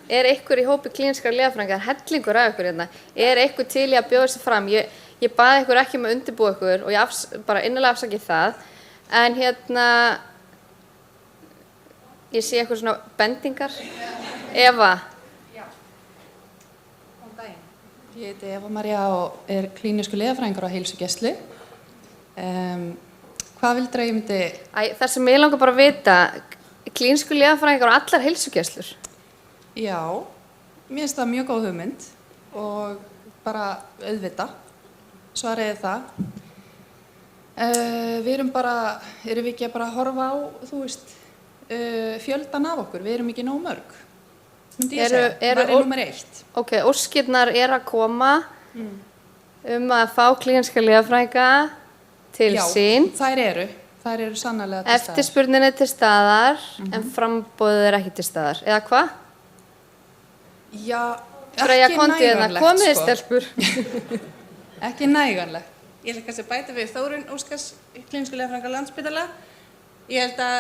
A: er eitthvað í hópi klínískra lyfjafræðinga, hellingur af ykkur er eitthvað til í að bjóða sig fram? Ég baði ykkur ekki með að undirbúa ykkur og ég bara innilega afsaki það, en ég sé eitthvað svona bendingar. Eva?
L: Já. Góðan daginn. Ég heiti Eva María og er klínískur lyfjafræðingur á heilsugæslu. Hvað vildirðu að ég myndi?
A: Það sem ég langar bara að vita, klínískur lyfjafræðingar á allar heilsugæslur?
L: Já, mér finnst það mjög góð hugmynd og bara auðvita, svaraði það. Við erum við ekki bara að horfa á, þú veist, fjöldan af okkur, við erum ekki nóg mörg, myndi ég segja, það er númer 1.
A: Ok, óskirnar að koma að fá klíníska lyfjafræðinga til sín.
L: Já, þær eru sannarlega til staðar.
A: Eftirspurnin til staðar, en framboðið ekki til staðar, eða hvað?
L: Já,
A: Freyja,
L: ekki
A: nægjanlegt,
L: nægjanlegt,
A: komiði stelpur.
L: Ekki nægjanlegt.
G: Ég ætla kannski að bæta við Þórunn Óskars, klínísku lyfjafræðinga Landspítala. Ég held að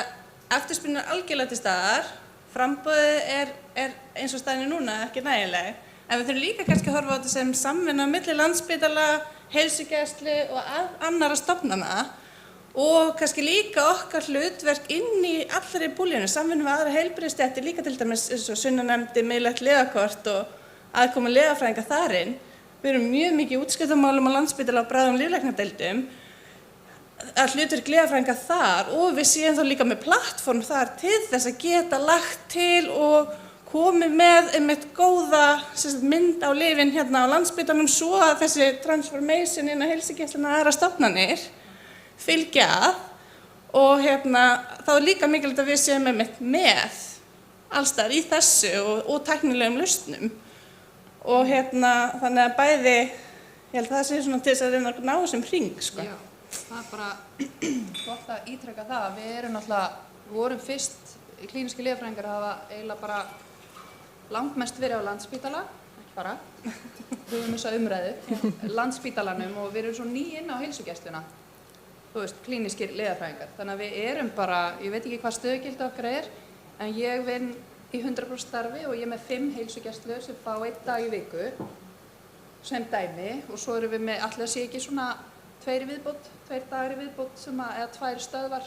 G: eftirspurnin algjörlega til staðar, framboðið er eins og staðinu núna ekki nægileg. En við þurfum líka kannski að horfa á þetta sem samvinna milli Landspítala, heilsugæslu og annarra stofnana og kannski líka okkar hlutverk inn í allri búlíunum, samvinna við aðra heilbrigðisstéttir, líka til dæmis eins og Sunna nefndi miðlægt lyfjakort og aðkoma lyfjafræðinga þar inn. Við erum mjög mikið útskriftarmálum á Landspítala og bráðum lyflæknadeildum að hlutverk lyfjafræðinga þar og við séum þá líka með plattform þar til þess að geta lagt til og komið með einmitt góða mynd á lyfin hérna á Landspítalanum svo að þessi transformation inn á heilsugæsluna og aðra stofnanir fylgja að og þá er líka mikilvægt að við séum einmitt með allsstaðar í þessu og tæknilegum lausnum. Og þannig að bæði, ég held að það sé svona til þess að reyna að ná þessum hring, sko.
L: Já, það er bara gott að ítreka það. Við vorum fyrst, klíníski lyfjafræðingar hafa eiginlega bara langmest verið á Landspítala, ekki bara, við höfum þessa umræðu, Landspítalanum og við erum svo ný inn á heilsugæsluna, þú veist, klínískir lyfjafræðingar. Þannig að við erum bara, ég veit ekki hvað stöðugildi okkar en ég vinn í 100% starfi og ég er með 5 heilsugæslur sem fá 1 dag í viku sem dæmi og svo erum við með, allir að sé ekki svona 2 dagar í viðbót eða 2 stöðvar.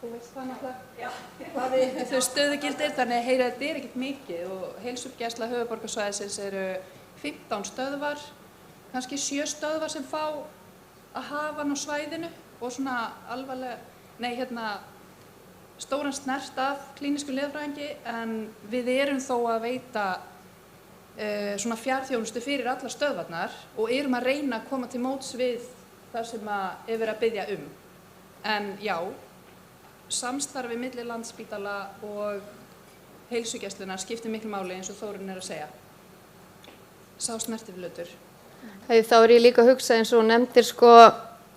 L: Þú veist það náttúrulega hvað þau stöðugildir, þannig að þetta er ekkert mikið og heilsugæsla höfuðborgarsvæðisins eru 15 stöðvar, kannski 7 stöðvar sem fá að hafa hann á svæðinu og svona alvarlega, stóran snert af klínísku lyfjafræðingi en við erum þó að veita svona fjarþjónustu fyrir allar stöðvarnar og erum að reyna að koma til móts við það sem er verið að biðja um. En já, samstarfi milli Landspítala og heilsugæslunnar skiptir miklu máli eins og Þórunn að segja. Sá snertiflötur.
A: Þá ég líka að hugsa eins og nefndir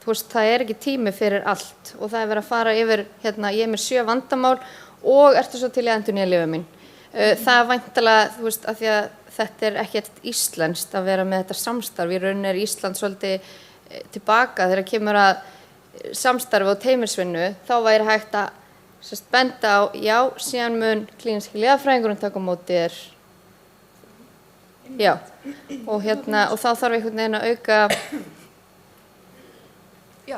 A: þú veist, það er ekki tími fyrir allt og það er verið að fara yfir, ég er með 7 vandamál og ertu svo til í að endurnýja lyfin mín. Það er væntanlega, þú veist, af því að þetta er ekkert íslenskt að vera með þetta samstarf. Í rauninni er Ísland svolítið tilbaka þegar kemur að samstarfi og teymisvinnu, þá væri hægt að benda á, já, síðan mun klíníski lyfjafræðingurinn taka á móti þér. Já, og þá þarf einhvern veginn að auka.
L: Já,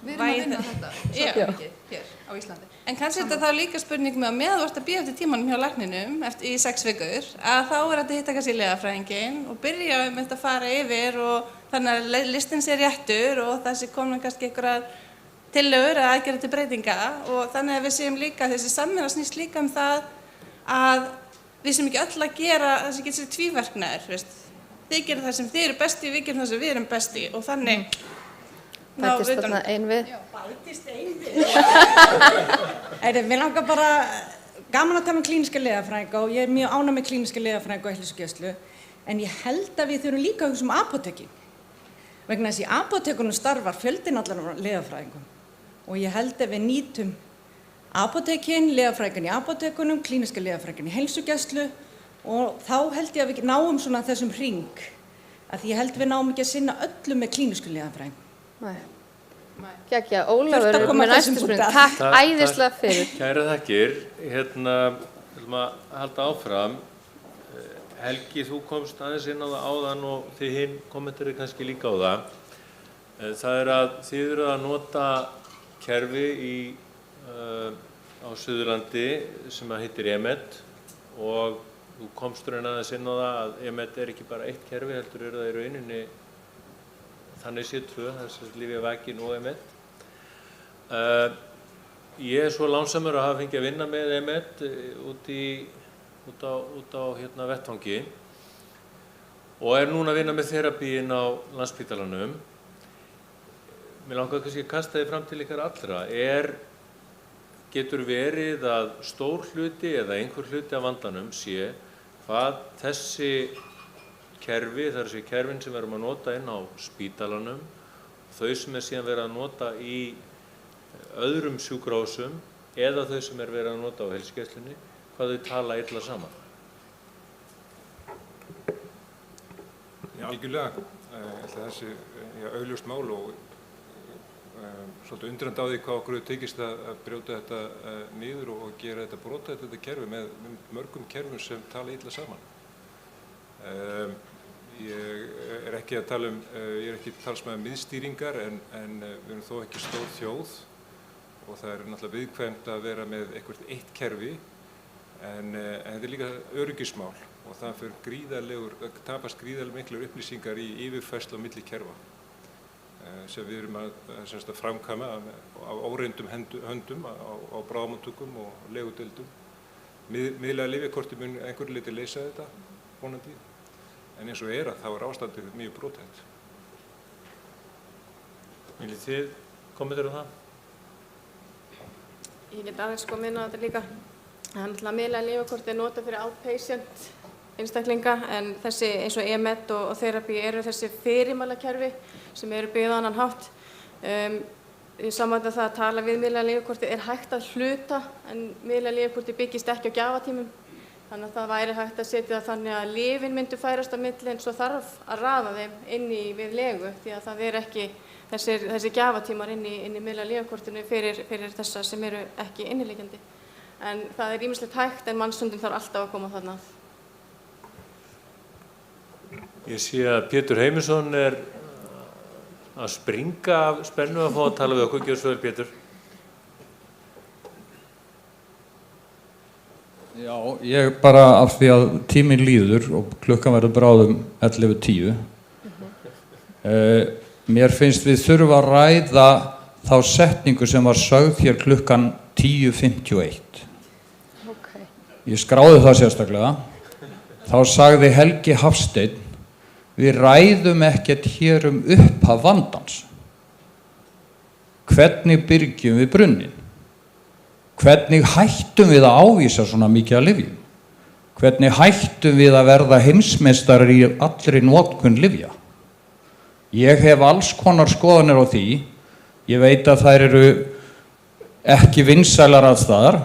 L: við erum að vinna þetta svo mikið hér á Íslandi.
G: En kannski þetta þá líka spurning með að meðan þú ert að bíða eftir tímanum hjá lækninum í 6 vikur, að þá er þetta að hitta kannski lyfjafræðinginn og byrja að fara yfir og þannig að listinn sé réttur og þessi komin kannski einhverjar tillögur eða aðgerðir til breytinga og þannig að við séum líka, þessi samvinna snýst líka það að við séum ekki öll að gera það sem getur sér tvíverknaður, þið gerir það sem þið eru best í, við gerum það sem við erum best í og þannig
A: Bætist þarna ein við?
G: Já, bætist
H: ein við. Mér langar bara gaman að tala um klíníska lyfjafræðinga og ég er mjög ánægð með klíníska lyfjafræðinga og heilsugæslu en ég held að við þurfum líka að hugsa um apótekin. Vegna þess að í apótekunum starfar fjöldinn allar lyfjafræðingum og ég held að við nýtum apótekin, lyfjafræðingan í apótekunum, klíníska lyfjafræðingan í heilsugæslu og þá held ég að við náum svona þessum hring. Að ég held við náum ekki að sinna öllu með klínísku lyfjafræðingum.
A: Kekja, Ólafur er með næstu spurning. Takk æðislega fyrir.
B: Kæra þakkir. Viljum að halda áfram. Helgi, þú komst aðeins inn á það áðan og þið hinn kommentarið kannski líka á það. Það er að þið eru að nota kerfi á Suðurlandi sem heitir EMED og þú komst raun aðeins inn á það að EMED er ekki bara eitt kerfi, heldur það í rauninni þannig séð 2, þess að lyfjavakinn og EMED. Ég er svo lánsamur að hafa fengið að vinna með EMED út á vettvangi og er núna að vinna með þerapíinn á Landspítalanum. Mér langar kannski að kasta þið fram til ykkar allra. Getur verið að stór hluti eða einhver hluti af vandanum sé hvað þessi kerfi, það eru kerfin sem við erum að nota inn á spítalanum, þau sem síðan verið að nota í öðrum sjúkrahúsum eða þau sem verið að nota á heilsugæslunni, hvað þau tala illa saman.
K: Já, algjörlega. Þessi augljóst mál og svolítið undrandi á því hvað okkur hefur tekist að brjóta þetta niður og gera þetta brota þetta kerfi með mörgum kerfum sem tala illa saman. Ég er ekki að tala ég er ekki talsmaður miðstýringar en við erum þó ekki stór þjóð og það er náttúrulega viðkvæmt að vera með eitthvað eitt kerfi en þetta er líka öryggismál og það tapast gríðarlega miklar upplýsingar í yfirfærslu á milli kerfa sem við erum að framkvæma á óreyndum höndum á bráðamóttökum og legudeildum. Miðlæga lyfjakortið mun einhverju leyti leysa þetta vonandi en eins og þá er ástandið mjög brothætt.
B: Viljið þið kommentar um það?
I: Ég get aðeins minna á þetta líka. Það er náttúrulega miðlæga lyfjakortið notað fyrir outpatient einstaklinga en þessi eins og EMED og þerapi eru þessi fyrirmælakerfi sem eru byggð á annan hátt. Í sambandi það að tala við miðlæga lyfjakortið er hægt að hluta en miðlæga lyfjakortið byggist ekki á gjafatímum. Þannig að það væri hægt að setja það þannig að lyfin myndu færast á milli en svo þarf að raða þeim inn við legu því að það er ekki þessi gjafatímar inn í miðlæga lyfjakortinu fyrir þessa sem eru ekki inniliggjandi. En það er ýmislegt hægt en mannstundum þarf alltaf að koma þarna að.
B: Ég sé að Pétur Heimisson er að springa af spennu að fá að tala við okkur. Gjörðu svo vel, Pétur.
M: Já, ég bara af því að tíminn líður og klukkan verður bráðum 11:10. Mér finnst við þurfa að ræða þá setningu sem var sögð hér klukkan 10:51.
A: Okay.
M: Ég skráði það sérstaklega. Þá sagði Helgi Hafsteinn: við ræðum ekkert hér upphaf vandans. Hvernig byrgjum við brunninn? Hvernig hættum við að ávísa svona mikið af lyfjum? Hvernig hættum við að verða heimsmeistarar í allri notkun lyfja? Ég hef alls konar skoðanir á því. Ég veit að þær eru ekki vinsælar alls staðar.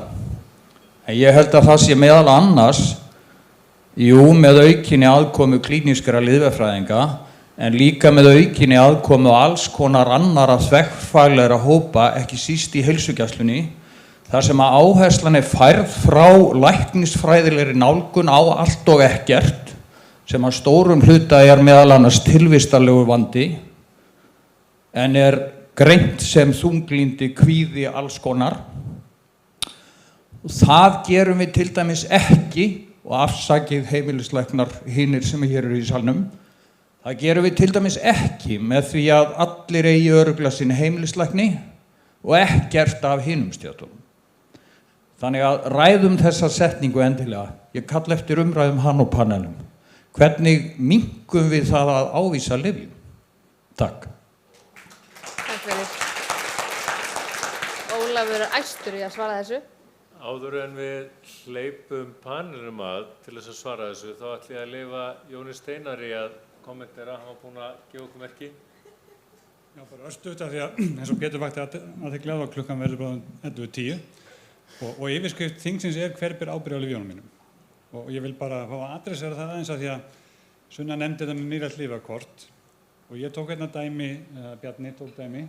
M: En ég held að það sé meðal annars með aukinni aðkomu klínískra lyfjafræðinga en líka með aukinni aðkomu alls konar annarra þverfaglegra hópa, ekki síst í heilsugæslunni, þar sem að áherslan er færð frá læknisfræðilegri nálgun á allt og ekkert, sem að stórum hluta er meðal annars tilvistarlegur vandi, en er greint sem þunglyndi, kvíði, alls konar. Það gerum við til dæmis ekki, og afsakið heimilislæknar hinir sem hér eru í salnum, það gerum við til dæmis ekki með því að allir eigi örugglega sinn heimilislækni og ekkert af hinum stéttunum. Þannig að ræðum þessa setningu endilega. Ég kalla eftir umræðum hann og panelum. Hvernig minnkum við það að ávísa lyfjum? Takk.
A: Takk fyrir. Ólafur er æstur í að svara þessu.
B: Áður en við hleypum panelinum til þess að svara þessu, þá ætlum ég að leyfa Jóni Steinari að kommentera, hann var búinn að gefa okkur merki.
E: Já, bara örstutt af því að eins og Pétur vakti athygli á klukkan verður bráðum 11:10 og yfirskrift þingsins er hver ber ábyrgð á lyfjunum mínum. Og ég vil bara fá að adressera það aðeins af því að Sunna nefndi þetta með nýrætt lyfjakort og ég tók hérna dæmi, Bjarni tók dæmi,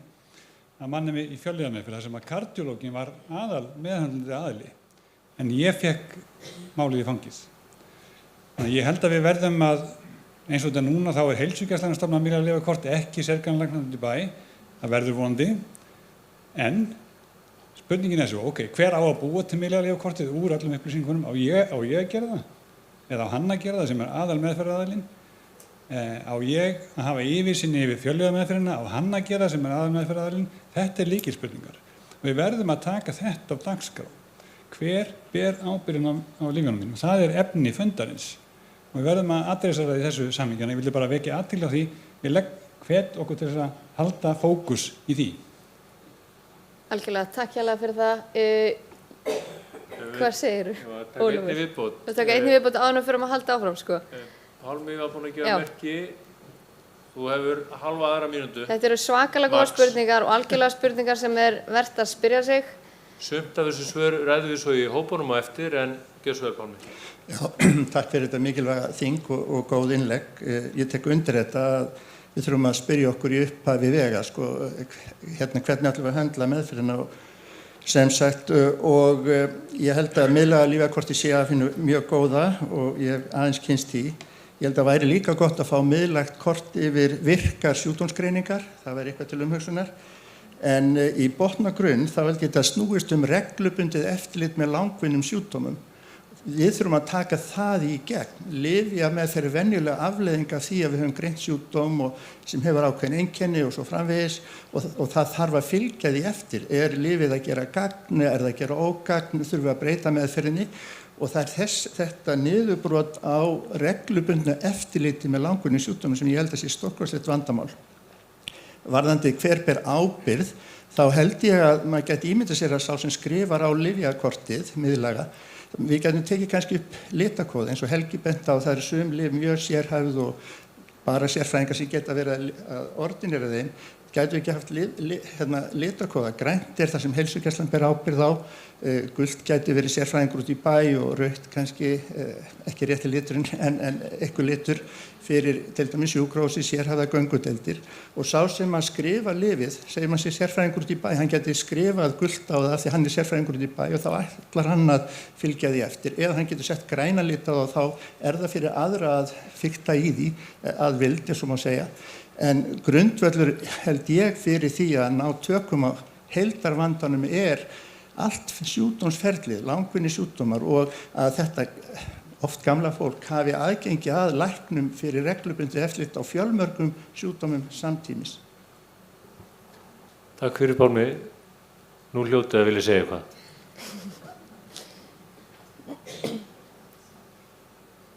E: að manni mig í fjölliðameðferð þar sem að kardiológin var meðhöndlandi aðili en ég fekk málið í fangið. Þannig ég held að við verðum að eins og þetta núna þá er heilsugæslan að stofna miðlæga lyfjakort ekki sérgreinalæknandi bæ, það verður vonandi en spurningin er svo, hver á að búa til miðlæga lyfjakortið úr öllum upplýsingunum? Á ég að gera það? Eða á hann að gera það sem er aðal meðferðaraðilinn? Á ég að hafa yfirsýn yfir fjölliðameðferðina, á hann að gera sem er aðalmeðferðaraðilinn? Þetta er lykilspurningar. Við verðum að taka þetta á dagskrá. Hver ber ábyrgðin á lyfjunum mínum? Það er efni fundarins. Og við verðum að adressera það í þessu samhengi. Ég vildi bara vekja athygli á því. Ég legg hvet okkur til þess að halda fókus í því.
A: Algjörlega, takk hérlega fyrir það. Hvað segirðu?
B: Taka einni viðbót.
A: Þú taka einni viðbót áður fyrir að halda áfram, sko.
B: Pálmi var búinn að gefa merki. Þú hefur halva aðra mínútu.
A: Þetta eru svakalega góða spurningar og algjörlega spurningar sem vert að spyrja sig.
B: Sumt af þessu svör ræðum við svo í hópunum á eftir, en gjör svo vel, Pálmi.
N: Já, takk fyrir þetta mikilvæga þing og góð innlegg. Ég tek undir þetta að við þurfum að spyrja okkur í upphafi vega, sko, hvernig ætlum við að höndla meðferðina og sem sagt, og ég held að miðlæga lífeyrkortið sé af hinu mjög góða og ég hef aðeins kynnst því. Ég held að væri líka gott að fá miðlægt kort yfir virkar sjúkdómsgreiningar, það væri eitthvað til umhugsunar. En í botnagrunn þá held ég þetta snúist reglubundið eftirlit með langvinnum sjúkdómum. Við þurfum að taka það í gegn, lyfja með þeirri venjulega afleiðinga af því að við höfum greint sjúkdóm og sem hefur ákveðin einkenni og svo framvegis og það þarf að fylgja því eftir. Er lyfið að gera gagn, er það að gera ógagn, þurfum við að breyta meðferðinni og það er þetta niðurbrot á reglubundnu eftirliti með langvinnum sjúkdómum sem ég held að sé stórkostlegt vandamál. Varðandi hver ber ábyrgð, þá held ég að maður geti ímyndað sér að sá sem skrifar á lyfjakortið, miðlæga, við getum tekið kannski upp litakóð eins og Helgi bent á, það eru sum lyf mjög sérhæfð og bara sérfræðingar sem geta verið að ordinera þeim, gætu ekki haft litakóða. Grænt er það sem heilsugæslan ber ábyrgð á, gult gæti verið sérfræðingur út í bæ og rautt kannski ekki rétti liturinn en eitthvað litur fyrir til dæmis sjúkrahúsi, sérhæfða göngudeildir og sá sem að skrifa lyfið, segir maður sér sérfræðingur út í bæ, hann geti skrifað gult á það því hann er sérfræðingur út í bæ og þá ætlar hann að fylgja því eftir eða hann getur sett græna lit á það og þá er það fyrir aðra að fikta í því að vild, eins og má segja. En grundvöllur held ég fyrir því að ná tökum á heildarvandanum allt sjúkdómsferlið, langvinni sjúkdómar og að þetta oft gamla fólk hafi aðgengi að læknum fyrir reglubundið eftirlit á fjölmörgum sjúkdómum samtímis.
B: Takk fyrir, Pálmi. Nú hljótið að vilja segja eitthvað.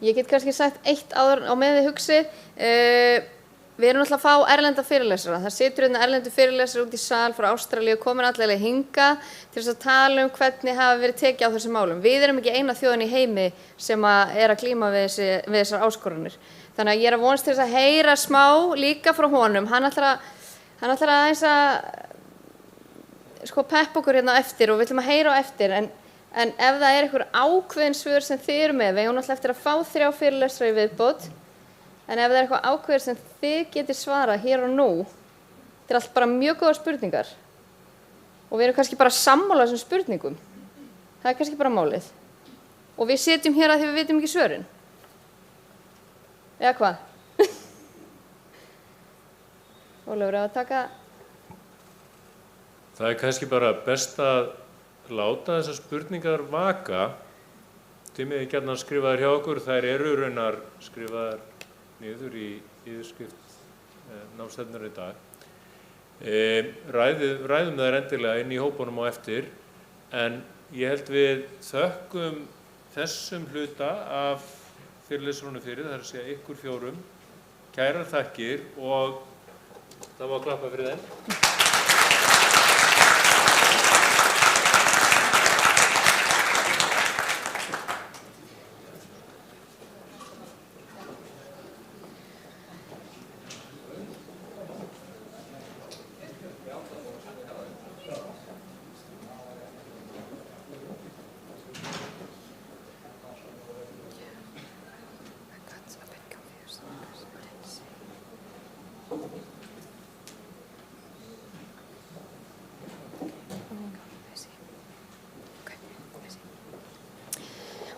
A: Ég get kannski sagt eitt áður á meðið hugsið. Við erum alltaf að fá erlenda fyrirlesara. Það situr hérna erlendu fyrirlesara út í sal frá Ástralíu og komin allavega hinga til þess að tala hvernig hafa verið tekið á þessum málum. Við erum ekki eina þjóðin í heimi sem að glíma við þessar áskoranir. Þannig að ég er að vonast til þess að heyra smá líka frá honum. Hann ætlar aðeins að peppa okkur hérna eftir og við ætlum að heyra á eftir. En ef það einhver ákveðin svör sem þið eru með, við eigum náttúrulega eftir að fá 3 fyrirlesara í viðbót. En ef það eitthvað ákveður sem þið getið svarað hér og nú, þetta allt bara mjög góða spurningar. Og við erum kannski bara sammála þessum spurningum. Það er kannski bara málið. Og við sitjum hér að því við vitum ekki svörin. Eða hvað? Ólafur, að taka...
B: Það er kannski bara best að láta þessar spurningar vaka. Tímið gjarnan skrifaðar hjá okkur, þær eru raunar skrifaðar niður í yfirskrift námsstefnunnar í dag. Ræðum þær endilega inn í hópunum á eftir, en ég held við þökkum þessum hluta af fyrirlesurunum fyrir, það er að segja ykkur 4, kærar þakkir og það var að klappa fyrir þeim.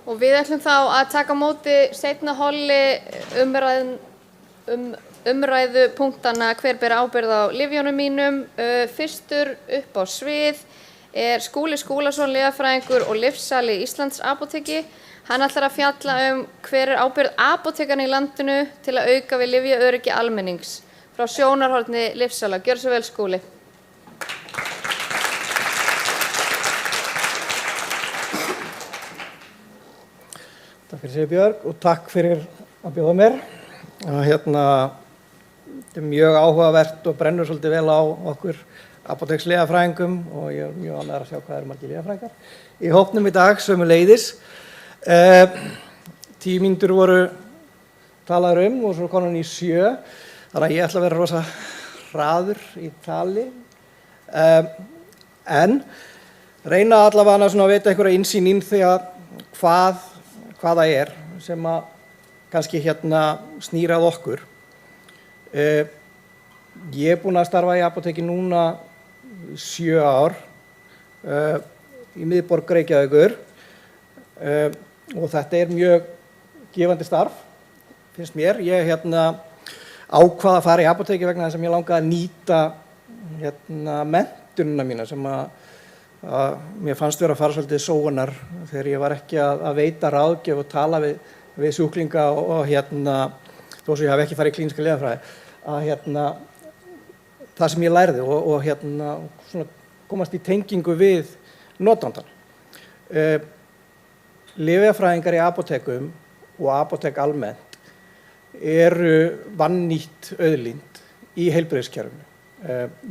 A: Og við ætlum þá að taka á móti seinna holi umræðu punktana hver ber ábyrgð á lyfjunum mínum. Fyrstur upp á svið er Skúli Skúlason, lyfjafræðingur og lyfsali Íslands apóteki. Hann ætlar að fjalla hver er ábyrgð apótekana í landinu til að auka við lyfjaöryggi almennings frá sjónarhorni lyfsala. Gjörðu svo vel, Skúli.
O: Takk fyrir Sigurbjörg og takk fyrir að bjóða mér. þetta er mjög áhugavert og brennur svolítið vel á okkur apótekslyfjafræðingum og ég er mjög ánægður að sjá hvað eru margir lyfjafræðingar í hópnum í dag sömuleiðis. 10 mínútur voru talaður og svo konan í 7, þannig að ég ætla að vera rosa hraður í tali. En reyna allavega að veita einhverja innsýn inn þegar hvað það er sem að kannski snýr að okkur. Ég er búinn að starfa í apóteki núna 7 ár í miðborg Reykjavíkur og þetta er mjög gefandi starf, finnst mér. Ég ákvað að fara í apóteki vegna þess að ég langaði að nýta menntunina mína sem að mér fannst vera að fara svolítið sóunar þegar ég var ekki að veita ráðgjöf og tala við sjúklinga og þó sem ég hafi ekki farið í klíníska lyfjafræði að það sem ég lærði og svona komast í tengingu við notandann. Lyfjafræðingar í apótekum og apótek almennt eru vannýtt auðlind í heilbrigðiskerfinu.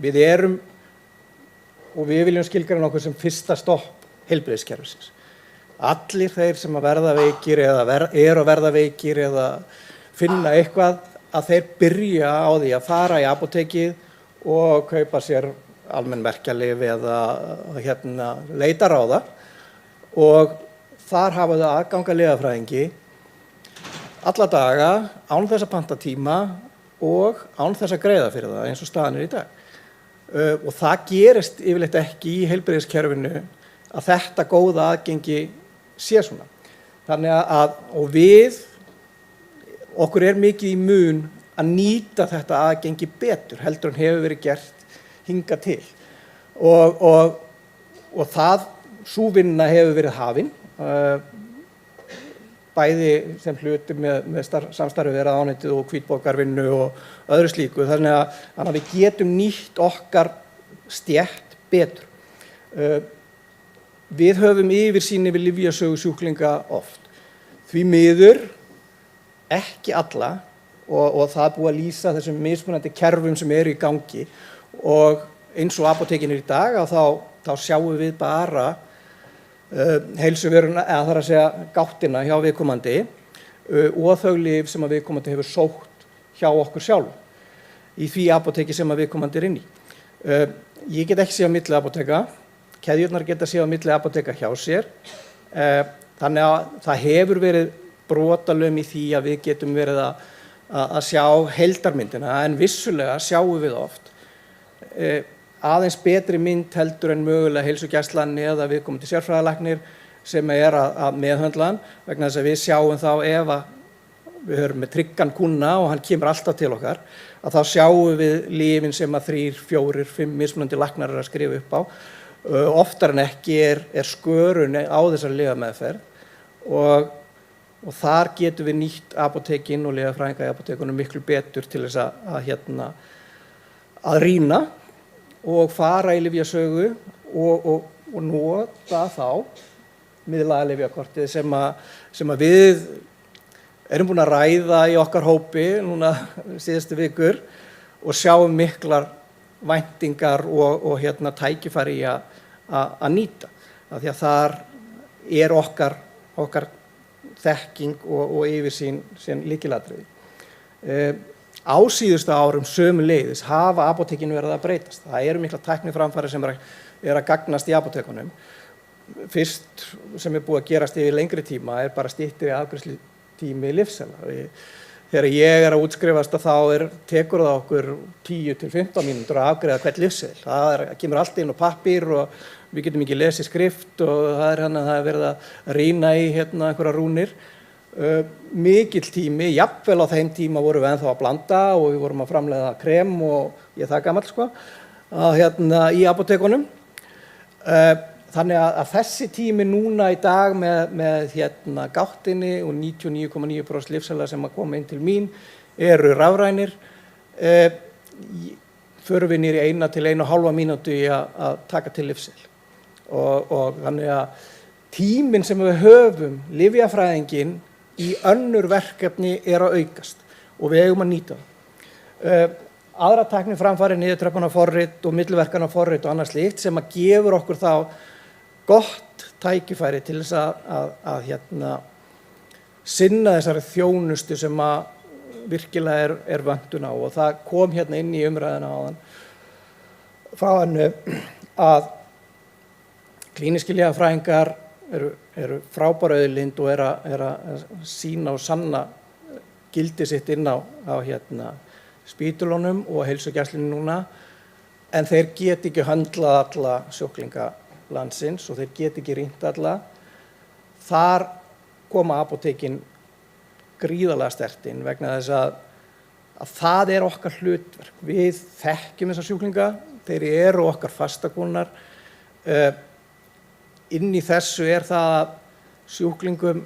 O: Við erum og við viljum skilgreina okkur sem fyrsta stopp heilbrigðiskerfisins. Allir þeir sem að verða veikir eða eru að verða veikir eða finna eitthvað að þeir byrja á því að fara í apótekið og kaupa sér almenn verkjalyf eða leita ráða og þar hafa þau aðgang að lyfjafræðingi alla daga án þess að panta tíma og án þess að greiða fyrir það eins og staðan er í dag. Og það gerist yfirleitt ekki í heilbrigðiskerfinu að þetta góða aðgengi sé svona. Þannig að okkur er mikið í mun að nýta þetta aðgengi betur heldur en hefur verið gert hingað til. Og sú vinna hefur verið hafin, bæði sem hluti með samstarfi við ráðuneytið og hvítbókarvinnu og öðru slíku, þannig að við getum nýtt okkar stétt betur. Við höfum yfirsýn yfir lyfjasögu sjúklinga oft. Því miður ekki alla og það er búið að lýsa þessum mismunandi kerfum sem eru í gangi og eins og apótekin er í dag þá sjáum við bara heilsuveruna, eða það er að segja gáttina hjá viðkomandi og þau lyf sem að viðkomandi hefur sótt hjá okkur sjálfum í því apóteki sem að viðkomandi er inn í. Ég get ekki séð á milli apóteka, keðjurnar geta séð á milli apóteka hjá sér, þannig að það hefur verið brotalöm í því að við getum verið að sjá heildarmyndina en vissulega sjáum við oft aðeins betri mynd heldur en mögulega heilsugæslan eða viðkomandi sérfræðilæknir sem er að meðhöndla hann vegna þess að við sjáum þá ef við höfum með tryggan kúnna og hann kemur alltaf til okkar að þá sjáum við lyfin sem að 3, 4, 5 mismunandi læknar að skrifa upp á. Oftar en ekki er skörun á þessari lyfjameðferð og þar getum við nýtt apótekin og lyfjafræðinga í apótekunum miklu betur til þess að rýna og fara í lyfjasögu og nota þá miðlæga lyfjakortið sem að við erum búin að ræða í okkar hópi núna síðustu vikur og sjáum miklar væntingar og tækifæri í að nýta. Af því að þar er okkar þekking og yfirsýn lykilatriði. Á síðustu árum sömuleiðis hafa apótekin verið að breytast. Það eru mikla tækniframfarir sem er að gagnast í apótekunum. Fyrst sem er búið að gerast yfir lengri tíma er bara styttri afgreiðslutími lyfseðla. Þegar ég er að útskrifast þá tekur það okkur 10 til 15 mínútur að afgreiða hvern lyfseðil. Það kemur allt inn á pappír og við getum ekki lesið skrift og það er verið að rýna í einhverja rúnir. Mikill tími, jafnvel á þeim tíma vorum við ennþá að blanda og við vorum að framleiða krem og ég það gamall í apótekunum. Þannig að þessi tími núna í dag með gáttinni og 99,9% lyfseðla sem að koma inn til mín eru rafrænir. Förum við niður í 1 til 1,5 mínútu í að taka til lyfseðil. Og þannig að tíminn sem við höfum, lyfjafræðingin í önnur verkefni er að aukast og við eigum að nýta það. Aðra tækniframfarir, niðurtröppunarforrit og milliverkanarforrit og annað slíkt sem að gefur okkur þá gott tækifæri til þess að sinna þessari þjónustu sem að virkilega er vöntun á, og það kom hérna inn í umræðuna áðan frá hennu að klínískir lyfjafræðingar eru frábær auðlind og er að sýna og sanna gildi sitt inn á spítulunum og heilsugæslunni núna, en þeir get ekki höndlað alla sjúklinga landsins og þeir get ekki rýnt alla. Þar koma apótekin gríðarlega sterkt inn vegna þess að það er okkar hlutverk. Við þekkjum þessa sjúklinga, þeir eru okkar fastakúnnar. Inn í þessu er það að sjúklingum,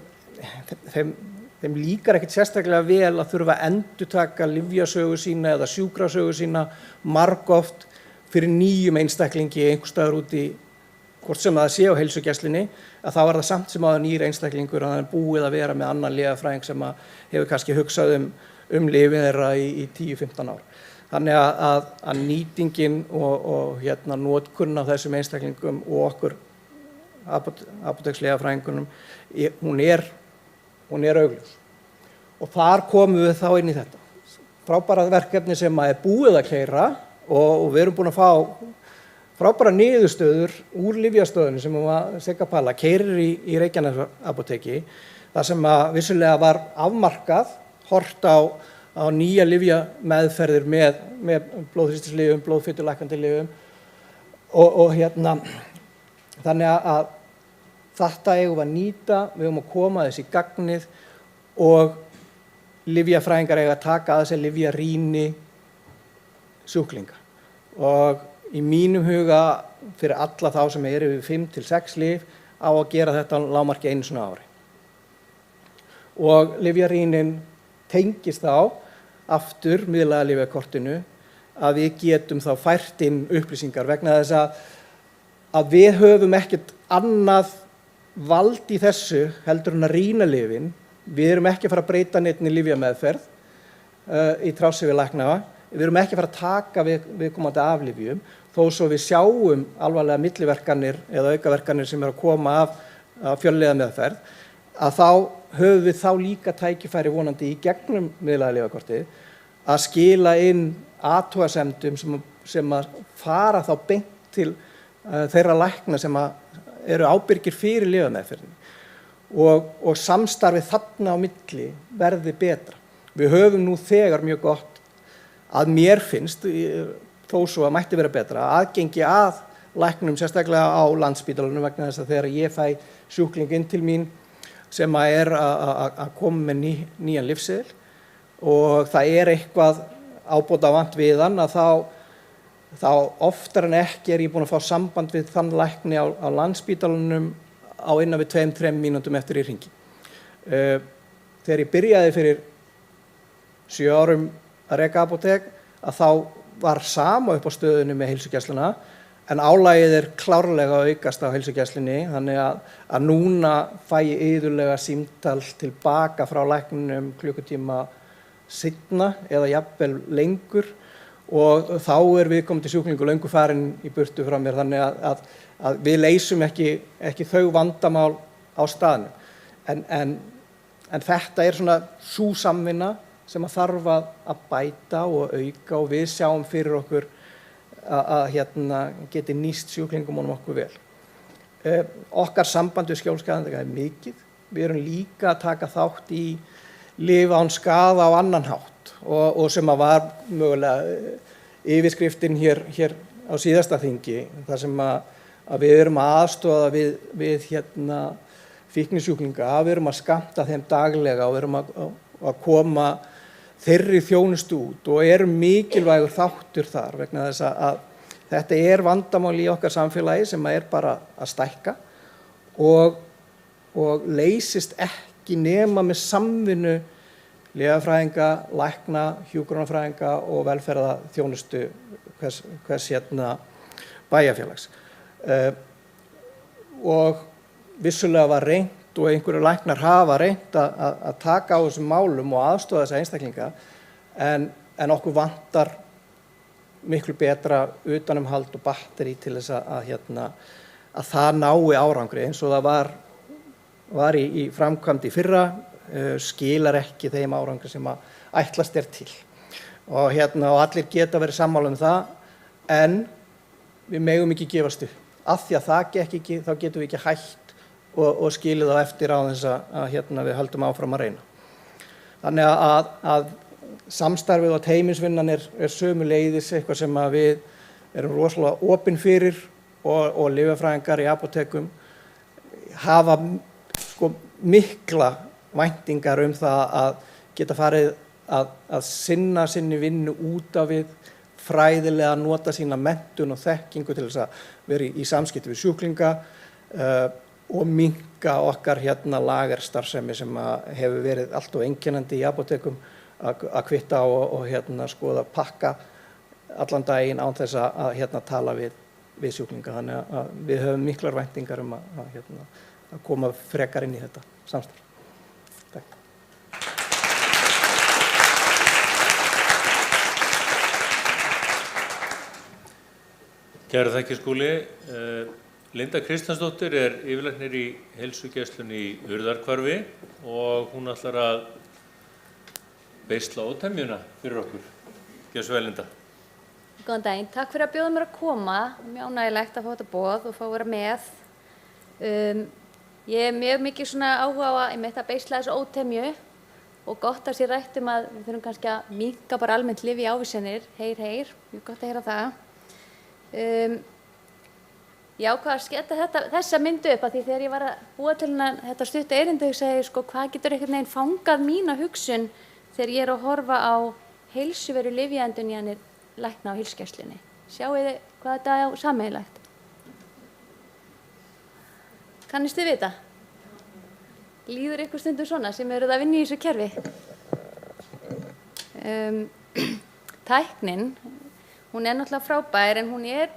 O: þeim líkar ekkert sérstaklega vel að þurfa að endurtaka lyfjasögu sína eða sjúkrasögu sína margoft fyrir nýjum einstaklingi einhvers staðar út í, hvort sem það sé á heilsugæslunni, að þá er það samt sem áður nýr einstaklingur að það er búið að vera með annan lyfjafræðing sem hefur kannski hugsað lyfin þeirra í 10-15 ár. Þannig að nýtingin og notkun af þessum einstaklingum og okkur apótekslyfjafræðingunum, hún er augljós. Og þar komum við þá inn í þetta. Frábæra verkefni sem er búið að keyra og við erum búin að fá frábæra niðurstöður úr lyfjastöðunni sem Sigga Palla keyrir í Reykjanesapóteki, þar sem að vissulega var afmarkað, hort á nýja lyfjameðferðir með blóðþrýstislyfjum, blóðfitulækkandi lyfjum og þannig að þetta eigum við að nýta, við eigum að koma þessi í gagnið og lyfjafræðingar eiga að taka að þessi lyfjarýni sjúklinga. Og í mínum huga fyrir alla þá sem eru við 5-6 lyf á að gera þetta lágmarki einu sinni á ári. Og lyfjarýnin tengist þá aftur miðlæga lyfjakortinu að við getum þá fært inn upplýsingar vegna þess að við höfum ekkert annað vald í þessu heldur en að rýna lyfin. Við erum ekki að fara að breyta neinni lyfjameðferð í trássi við lækna. Við erum ekki að fara að taka viðkomandi af lyfjum, þó svo við sjáum alvarlega milliverkanir eða aukaverkanir sem eru að koma af fjölliðameðferð, að þá höfum við þá líka tækifæri vonandi í gegnum miðlæga lyfjakortið að skila inn athugasemdum sem að fara þá beint til þeirra lækna sem eru ábyrgir fyrir lyfjameðferðinni og samstarfið þarna á milli verði betra. Við höfum nú þegar mjög gott að mér finnst, þó svo að mætti vera betra, aðgengi að læknum sérstaklega á Landspítalanum vegna þess að þegar ég fæ sjúkling inn til mín sem er að koma með nýjan lyfseðil og það er eitthvað ábótavant við hann að þá oftar en ekki er ég búin að fá samband við þann lækni á Landspítalanum á innan við 2-3 mínútum eftir ég hringi. Þegar ég byrjaði fyrir 7 árum að reka apótek að þá var sama upp á stöðunni með heilsugæsluna en álagið er klárlega að aukast á heilsugæslunni þannig að núna fæ ég iðulega símtal tilbaka frá lækninum klukkutíma seinna eða jafnvel lengur og þá er viðkomandi sjúklingur löngu farinn í burtu frá mér þannig að við leysum ekki þau vandamál á staðnum. En þetta er svona sú samvinna sem að þarf að bæta og auka og við sjáum fyrir okkur að geti nýst sjúklingum okkur vel. Okkar samband við skjólskaðanda er mikið. Við erum líka að taka þátt í lyf án skaða á annan hátt og sem að var mögulega yfirskriftin hér á síðasta þingi þar sem að við erum að aðstoða við fíknisjúklinga, við erum að skammta þeim daglega og við erum að koma þeirri þjónustu út og erum mikilvægur þáttur þar vegna þess að þetta er vandamál í okkar samfélagi sem er bara að stækka og leysist ekki nema með samvinnu lyfjafræðinga, lækna, hjúkrunarfræðinga og velferðarþjónustu hvers bæjarfélags. Og vissulega var reynt og einhverju læknar hafa reynt að taka á þessum málum og aðstoða þessa einstaklinga en en okkur vantar miklu betra utanumhald og batteri til þess að það nái árangri eins og það var í framkvæmd í fyrra, skilar ekki þeim árangri sem að ætlast til. Og allir geta verið sammála það, en við megum ekki gefast upp. Af því að það gekk ekki, þá getum við ekki hætt og skilið á eftir á þess að við höldum áfram að reyna. Þannig að samstarfið og teymisvinnan er sömuleiðis eitthvað sem að við erum rosalega opin fyrir og lyfjafræðingar í apótekum hafa mikla væntingar það að geta farið að sinna sinni vinnu út af við, fræðilega nota sína menntun og þekkingu til þess að vera í samskipti við sjúklinga og minnka okkar lagerstarfsemi sem hefur verið allt og einkennandi í apótekum að kvitta og skoða pakka allan daginn án þess að tala við sjúklinga. Þannig að við höfum miklar væntingar að koma frekar inn í þetta samstarf. Takk.
B: Kærar þakkir, Skúli. Linda Kristjánsdóttir yfirlæknir í heilsugæslunni í Urðarhvarfi og hún ætlar að beisla ótemjuna fyrir okkur. Gjörðu svo vel, Linda.
P: Góðan daginn. Takk fyrir að bjóða mér að koma. Mjög ánægilegt að fá þetta boð og fá að vera með. Ég mjög mikið áhuga á að beisla þessu ótemju og gott að sér rætt að við þurfum kannski að minnka bara almennt lyfjaávísanir. Heyr, mjög gott að heyra það. Ég ákvað að sketta þessa myndu upp því þegar ég var að búa til þetta stutta erindi hugsaði ég hvað getur einhvern veginn fangað mína hugsun þegar ég að horfa á heilsuveru lyfjaendurnýjanir lækna á heilsugæslunni. Sjáið þið hvað þetta er sameiginlegt? Kannist þið vita? Líður ykkur stundum svona sem eruð að vinna í þessu kerfi? Tæknin, hún er náttúrulega frábær en hún er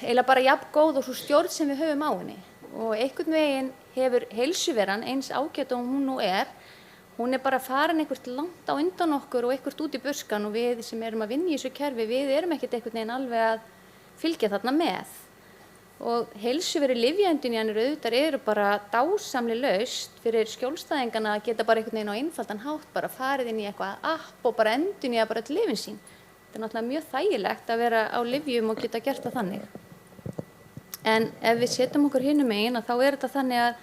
P: eiginlega bara jafn góð og svo stjórn sem við höfum á henni. Og einhvern veginn hefur heilsuveran eins ágætt og hún nú hún bara farin eitthvað langt á undan okkur og eitthvað út í buskan og við sem erum að vinna í þessu kerfi, við erum ekkert einhvern veginn alveg að fylgja þarna með. Og heilsuveru lyfjaendurnýjanir auðvitað eru bara dásamleg lausn fyrir skjólstæðingana að geta bara einhvern veginn á einfaldan hátt bara farið inn í eitthvað app og bara endurnýja bara öll lyfin sín. Þetta er náttúrulega mjög þægilegt að vera á lyfjum og geta gert það þannig. En ef við setjum okkur hinum megin þá er þetta þannig að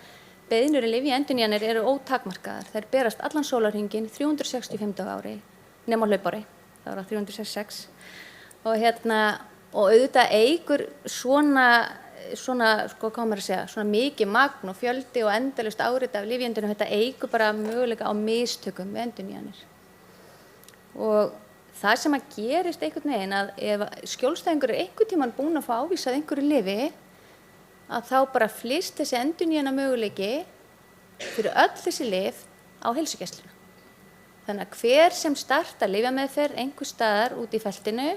P: beiðnir í lyfjaendurnýjanir eru ótakmarkaðar. Þær berast allan sólarhringinn 365 daga á ári, nema á hlaupári, það er 366. Og auðvitað eykur svona mikið magn og fjöldi og endalaust árit af lyfjaendurnýjanir, þetta eykur bara möguleika á mistökum við endurnýjanir. Og það sem að gerist einhvern veginn að ef skjólstæðingur einhvern tímann búinn að fá ávísað einhverju lyfi að þá bara flyst þessi endurnýjana möguleiki fyrir öll þessi lyf á heilsugæsluna. Þannig að hver sem startar lyfjameðferð einhvers staðar út í feltinu,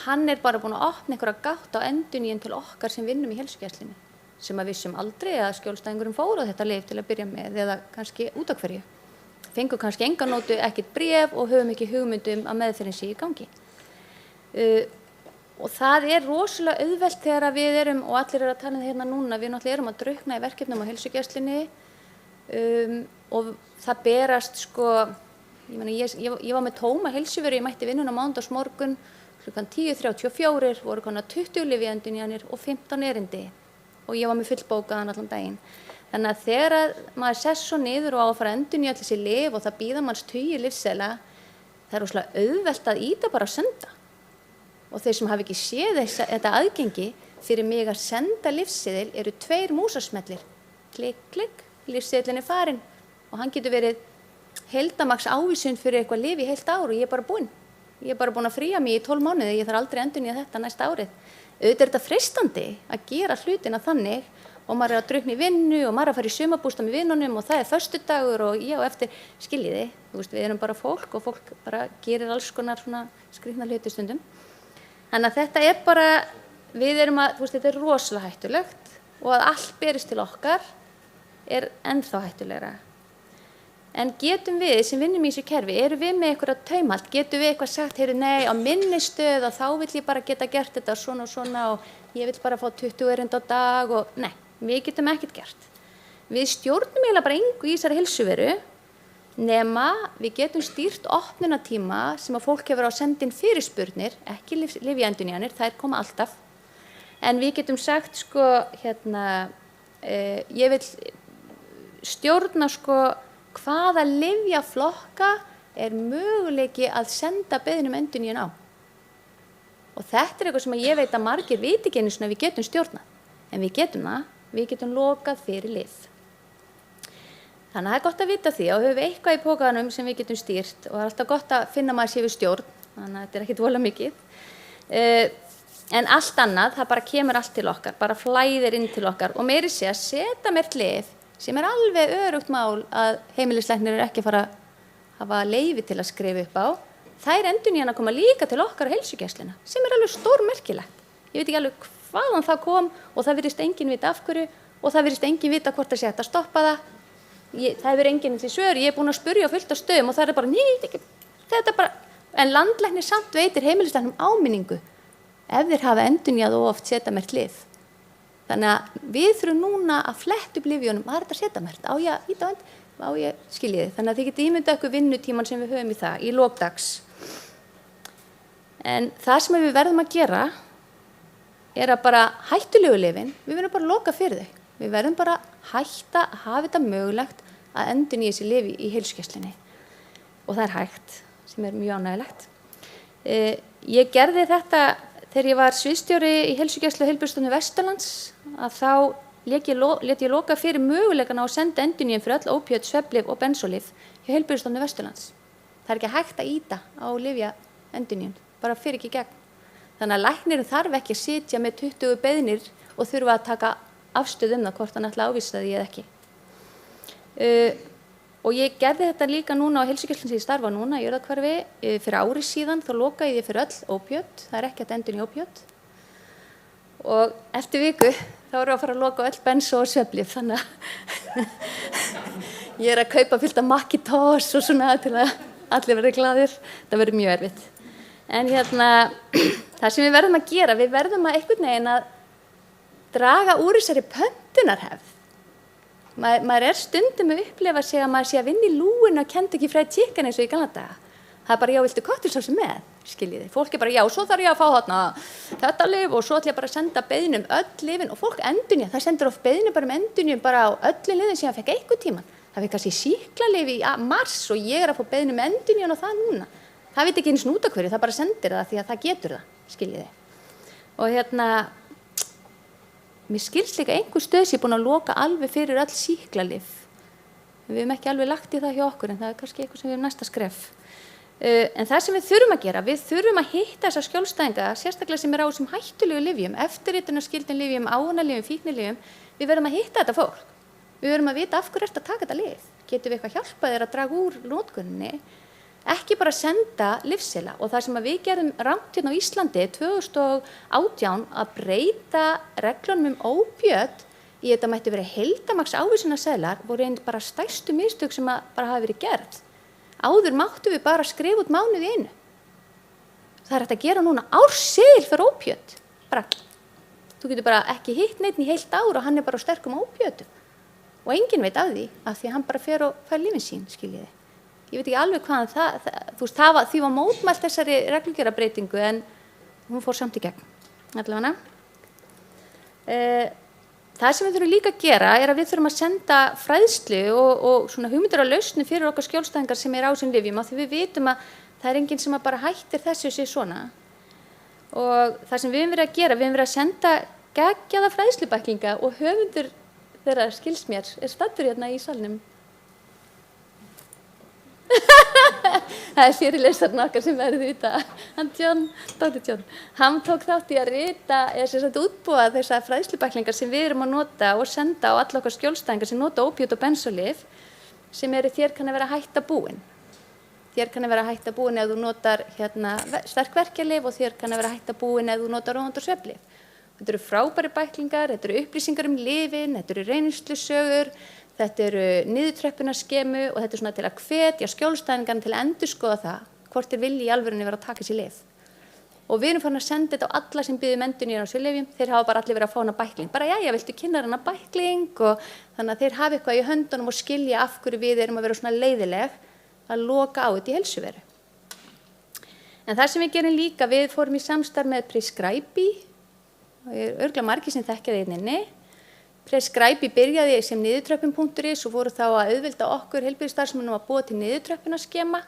P: hann bara búinn að opna einhverja gátt á endurnýjun til okkar sem vinnum í heilsugæslunni, sem að vissum aldrei að skjólstæðingurinn fór á þetta lyf til að byrja með eða kannski út af hverju. Fengum kannski enganótu, ekkert bréf og höfum ekki hugmyndum að meðferðin sé í gangi. Og það er rosalega auðvelt þegar við erum, og allir eru að tala um það hérna núna, við náttúrulega erum að drukkna í verkefnum á heilsugæslunni og það berast ég var með tóma heilsuveru, ég mætti vinnuna á mánudagsmorgun, klukkan 10:34 voru konar 20 lyfjaendurnýjanir og 15 erindi og ég var með fullbókaðan allan daginn. Þannig að þegar maður sess svo niður og á að fara að endurnýja allir þessi lyf og það bíða manns tugir lyfseðla, það er rosalega auðvelt að íta bara að senda. Og þeir sem hafa ekki séð þetta aðgengi fyrir mig að senda lyfseðil eru 2 músasmellir. Klikk, klikk, lyfseðilin farin og hann getur verið heildamaks ávísun fyrir eitthvað lyf í heilt ár og ég bara búinn. Ég bara búin að fría mig í 12 mánuði, ég þarf aldrei að endurnýja þetta næsta árið. Auðvitað er þetta freistandi að gera hlutina þannig og maður að drukkna í vinnu og maður að fara í sumarbústað með vinnunum og það föstudagur og ég á eftir skiljiði. Við erum bara fólk og fólk bara gerir alls konar svona skrýtna hluti stundum. Þannig að þetta bara, við erum þetta er rosalega hættulegt og að allt berist til okkar er ennþá hættulegra. En getum við sem vinnum í þessu kerfi, erum við með eitthvað taumhald, getum við eitthvað sagt, heyrðu nei, á minni stöð og þá vill ég bara geta gert þetta svona og svona og ég vill bara fá 20 erindi á dag og nei, við getum ekkert gert. Við stjórnum eiginlega bara engu í þessari heilsuveru nema við getum stýrt opnunartíma sem að fólk hefur á sendin fyrirspurnir, ekki lyfjaendurnýjanir, þær koma alltaf. En við getum sagt sko, ég vil stjórna sko hvaða lyfjaflokka er möguleiki að senda beiðni endurnýjun á. Og þetta er eitthvað sem ég veit að margir viti ekki einu sinni að við getum stjórnað. En við getum það, við getum lokað fyrir lyf. Þannig að það er gott að vita því og höfum við eitthvað í pókanum sem við getum stýrt og það er alltaf gott að finna maður sé við stjórn, þannig að þetta er ekkit voðalega mikið. En allt annað, það bara kemur allt til okkar, bara flæðir inn til okkar og meiri sé að setja mér lyf sem er alveg örugt mál að heimilislæknir er ekki að fara að hafa leyfi til að skrifa upp á. Þær endurnýjan að koma líka til okkar á heilsugæsluna, sem er alveg stórmerkilegt. Ég veit ekki alveg hvaðan það kom og það virðist enginn vita af hverju og það virðist enginn vita hvort það sé hægt að stoppa það. Það hefur enginn til svör, ég er búin að spurja á fullt af stöðum og það er bara, þetta bara, en landlæknir samt veitir heimilislæknum áminningu ef þeir hafa endurnýjað og oft setja lyf. Þannig að við þurfum núna að fletta upp lyfjunum, var þetta setja á ég íta vend, á ég skiljiði. Þannig að þið getið ímyndað ykkur vinnutíman sem við höfum í það, í lok dags. En það sem við verðum að gera er að bara hættulegu lyfin, við verðum bara að loka fyrir þau. Við verðum bara að hætta að hafa þetta mögulegt að endurnýja þessi lyf í heilsugæslunni. Og það er hægt, sem er mjög ánægilegt. Ég gerði þetta þegar ég var sviðsstjóri í heilsugæslu og heilbrigðisstofnun Vesturlands að þá lét ég loka fyrir möguleikana á að senda endurnýjun fyrir öll ópíóíð, svefnlyf og bensólyf hjá heilbrigðisstofnun Vesturlands. Það er ekki hægt að ýta á lyfja endurnýjun, bara fyrir ekki gegn. Þannig að læknirinn þarf ekki að sitja með 20 beiðnir og þurfa að taka afstöðu það hvort hann ætla að ávísa því eða ekki. Og ég gerði þetta líka núna á heilsugæslunni sem ég starfa núna í Urðarhvarfi fyrir ári síðan, þá lokaði ég fyrir öll ópíóíð, það er ekki að endurnýja ópíóíð. Og eftir viku þá erum við að fara að loka öll bensó og svefnlyf, þannig að ég er að kaupa fullt af Macintosh og svona til að allir verði glaðir. Það verður mjög erfitt. En það sem við verðum að gera, við verðum að einhvern veginn að draga úr þessari pöntunarhefð. Maður er stundum að upplifa sig að maður sé að vinna í lúinu og kennt ekki Fried Chicken eins og í gamla daga. Það er bara, já, viltu koktelsósu með, skiljiði. Fólk er bara, já, svo þarf ég að fá þarna þetta lyf og svo ætla ég bara að senda beiðni öll lyfin og fólk endurnýja. Það sendur oft beiðni bara endurnýjun bara á öllu lyfin sem það fekk einhvern tíman. Það fekk kannski sýklalyf í mars og ég er að fá beiðni endurnýjun og það núna. Það veit ekki eins út af hverju, það bara sendir það því að það getur það, skiljiði. Og mér skilst líka einhver stöð sem er búin að loka alveg fyrir öll sýklalyf. Við hefum ekki alveg lagt í það hjá okkur en það er kannski eitthvað sem við hefum næsta skref. En það sem við þurfum að gera, við þurfum að hitta þessa skjólstæðinga, sérstaklega sem er á þessum hættulegu lyfjum, eftirritunarskildum lyfjum, ávanalyfjum, fíknilyfjum, við verðum að hitta þetta fólk. Við verðum að vita af hverju ertu að taka þetta lyf. Getum við eitthvað hjálpað þér að draga úr notkuninni? Ekki bara senda lyfseðla og það sem við gerðum rangt hérna á Íslandi 2018 að breyta reglunum ópíóíð í þetta mætti verið heildarmagns ávísunarseðlar voru einn bara stærstu mistök sem bara hafa verið gerð. Áður máttu við bara skrifa út mánuð í einu. Það er hægt að gera núna árseðil fyrir ópíóíð. Þú getur bara ekki hitt neitt í heilt ár og hann er bara á sterkum ópíóíðum. Og enginn veit af því að því að hann bara fer og fær lífin sín, skiljiði. Ég veit ekki alveg hvaðan því var mótmælt þessari reglugerðarbreytingu en hún fór samt í gegn. Allavega. Það sem við þurfum líka að gera er að við þurfum að senda fræðslu og svona hugmyndir á lausnum fyrir okkar skjólstæðingar sem er á þessum lyfjum af því við vitum að það er enginn sem bara hættir þessu sé svona. Og það sem við höfum verið að gera, við höfum verið að senda geggjaða fræðslubæklinga og höfundur þeirra skils mér er staddur hérna í salnum. Það er fyrirlesarinn okkar sem verður þetta, hann Dr. John. Hann tók þátt í að rita, útbúa þessar fræðslubæklingar sem við erum að nota og senda á alla okkar skjólstæðingar sem nota ópíóíð og bensólyf sem eru þér kann að vera hætta búin. Þér kann að vera hætta búin ef þú notar sterk verkjalyf og þér kann að vera hætta búin ef þú notar rófandi og svefnlyf. Þetta eru frábæri bæklingar, þetta eru upplýsingar lyfin, þetta eru reynslusögur. þetta eru niðurtröppunarskemu og þetta er svona til að hvetja skjólstæðingarna til að endurskoða það hvort þeir vilji í alvörunni vera að taka sér lyf. Og við erum farin að senda þetta á alla sem biður endurnýjun á sér lyfjum, þeir hafa bara allir verið að fá hana bækling. Bara jæja, viltu kynna hana bækling? Og þannig að þeir hafa eitthvað í höndunum og skilja af hverju við erum að vera svona leiðileg að loka á þetta í heilsuveru. En það sem við gerum líka, við fórum í samstarf með Prescribe, örugglega margir sem þekkja það inni. Prescribe byrjaði sem niðurtröppun.is og voru þá að auðvelda okkur heilbrigðisstarfsmönnum að búa til niðurtröppunarskema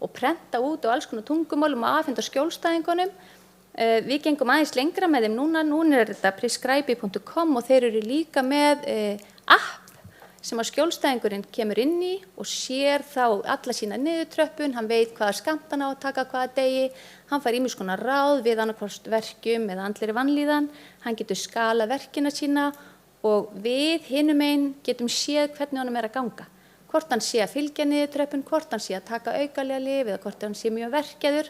P: og prenta út á alls konar tungumálum og afhenda skjólstæðingunum. Við gengum aðeins lengra með þeim núna er þetta prescribe.com og þeir eru líka með app sem að skjólstæðingurinn kemur inn í og sér þá alla sína niðurtröppun, hann veit hvaða skammt hann á að taka hvaða degi, hann fær ýmiss konar ráð við annarkvort verkjum eða andlegri vanlíðan, hann getur skalað verkina sína og við hinum einn getum séð hvernig honum er að ganga. Hvort hann sé að fylgja niðurtröppun, hvort hann sé að taka aukalega lyf eða hvort hann sé mjög verkjaður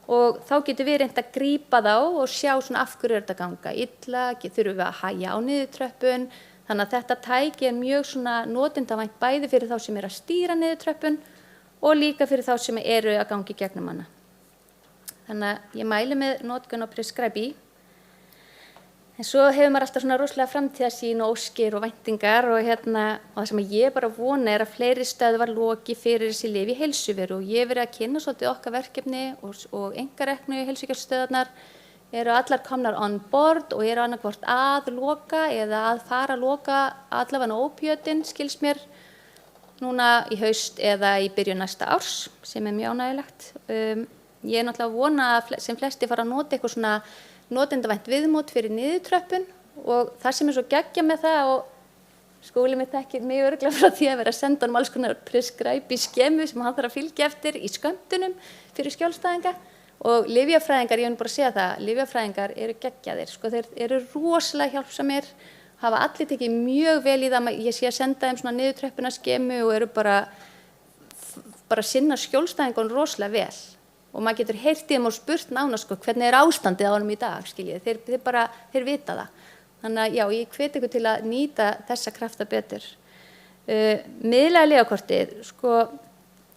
P: og þá getum við reynt að grípa þá og sjá svona af hverju er þetta að ganga illa, þurfum við að hægja á niðurtröppun, þannig að þetta tæki er mjög svona notendavænt bæði fyrir þá sem er að stýra niðurtröppun og líka fyrir þá sem eru að gangi gegnum hana. Þannig að ég mæli með notkun á Prescribe. En svo hefur maður alltaf svona rosalega framtíðarsýn og óskir og væntingar og það sem ég bara vona er að fleiri stöðvar loki fyrir þessi lyf í heilsuveru og ég hef verið að kynna svolítið okkar verkefni og einkareknu heilsugæslustöðvarnar eru allar komnar on board og eru annarkvort að loka eða að fara að loka allavega ópíótin, skils mér, núna í haust eða í byrjun næsta árs sem er mjög ánægjulegt. Ég er náttúrulega að vona að sem flesti fara að nota eitthvað svona notendavænt viðmót fyrir niðurtröppun og það sem er svo geggja með það og skólinn mitt ekki mjög örugglega frá því að vera að senda honum alls konar Prescribe skemu sem hann þarf að fylgja eftir í skömmtunum fyrir skjólstæðinga og lyfjafræðingar, ég hef bara að segja það, lyfjafræðingar eru geggjaðir, sko, þeir eru rosalega hjálpsamir, hafa allir tekið mjög vel í það, ég sé að senda þeim svona niðurtröppunarskemu og eru bara sinna skjólstæðingunum rosalega vel. Og maður getur heyrt í þeim og spurt nánast sko, hvernig er ástandið á honum í dag, skiljið. Þeir vita það. Þannig að já, ég hvet ykkur til að nýta þessa krafta betur. Miðlæga lyfjakortið, sko,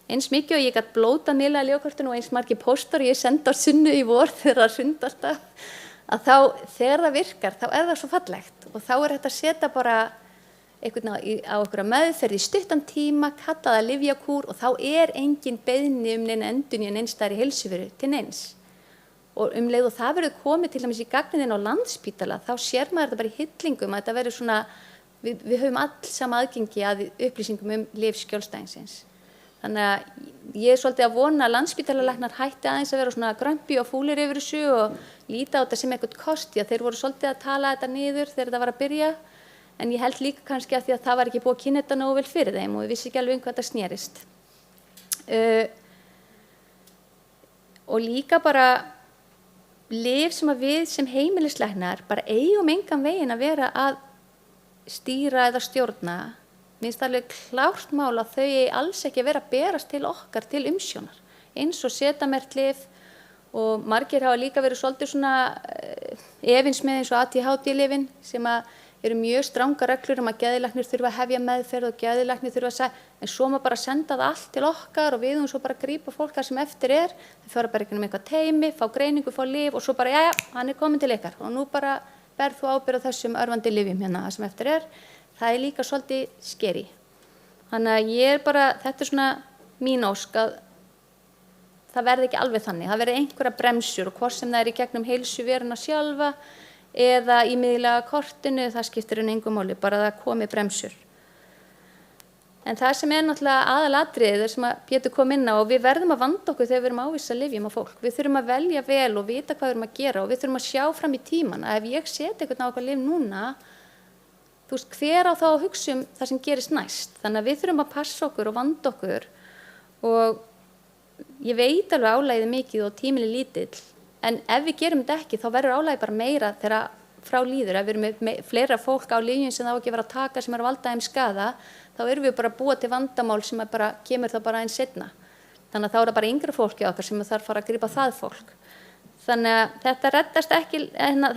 P: eins mikið og ég gat blóta miðlæga lyfjakortinu og eins margir póstar ég senda á Sunnu í vor þegar það hrund alltaf, að þá þegar það virkar, þá er það svo fallegt og þá er þetta að setja bara einhvern á einhverja meðferð í stuttan tíma, kalla það lyfjakúr og þá er engin beiðni neina endurnýjun neins staðar í heilsuveru til neins. Og leið og það verður komið til dæmis í gagnin á Landspítala, þá sér maður þetta bara í hillingum að þetta verður svona, við höfum alls sama aðgengi að upplýsingum lyf skjólstæðingsins. Þannig að ég er svolítið að vona að Landspítalalæknar hætti aðeins að vera svona grömpi og fúlir yfir þessu og líta á þetta sem eitthvað kosti, að þeir voru svolítið að tala þetta niður þegar þetta var að byrja. En ég held líka kannski að því að það var ekki búið að kynna þetta nógu vel fyrir þeim og við vissi ekki alveg hvað þetta snerist. Og líka bara lyf sem að við sem heimilislæknar bara eigum engan veginn að vera að stýra eða stjórna. Mér finnst það alveg klárt mál að þau eigi alls ekki að vera að berast til okkar til umsjónar. Eins og setamerkt lyf og margir hafa líka verið svolítið svona efins með eins og ADHD-lyfin sem að eru mjög stranga reglur að geðlæknir þurfa að hefja meðferð og geðlæknir þurfa að segja, en svo maður bara senda það allt til okkar og við höfum svo bara að grípa fólk sem eftir er, þau fara bara einhvern eitthvað teymi, fá greiningu, fá lyf og svo bara, jæja, hann er komin til ykkar og nú bara berð þú ábyrgð á þessum örvandi lyfjum hérna, það sem eftir er, það er líka svolítið skeri. Þannig að ég er bara, þetta er svona mín ósk að það verði ekki alveg þannig, það verði einhverja bremsur og hvort sem það er í gegnum heilsuveruna sjálfa eða í miðlæga kortinu, það skiptir engu máli, bara það komi bremsur. En það sem er náttúrulega aðalatriðið sem að Pétur kom inn á og við verðum að vanda okkur þegar við erum að ávísa lyfjum á fólk. Við þurfum að velja vel og vita hvað við erum að gera og við þurfum að sjá fram í tíman að ef ég seti einhvern á okkar lyf núna, þú veist, hver á þá að hugsa það sem gerist næst. Þannig að við þurfum að passa okkur og vanda okkur og ég veit alveg álagið mikið og tíminn er lítill. En ef við gerum þetta ekki, þá verður álagið bara meira þegar frá líður. Ef við erum með fleira fólk á lyfjum sem það á ekki að vera að taka sem er að valda þeim skaða, þá erum við bara að búa til vandamál sem bara, kemur það bara eins seinna. Þannig að þá er það bara yngra fólki okkar sem þarf að fara að grípa það fólk. Þannig að þetta reddast ekki,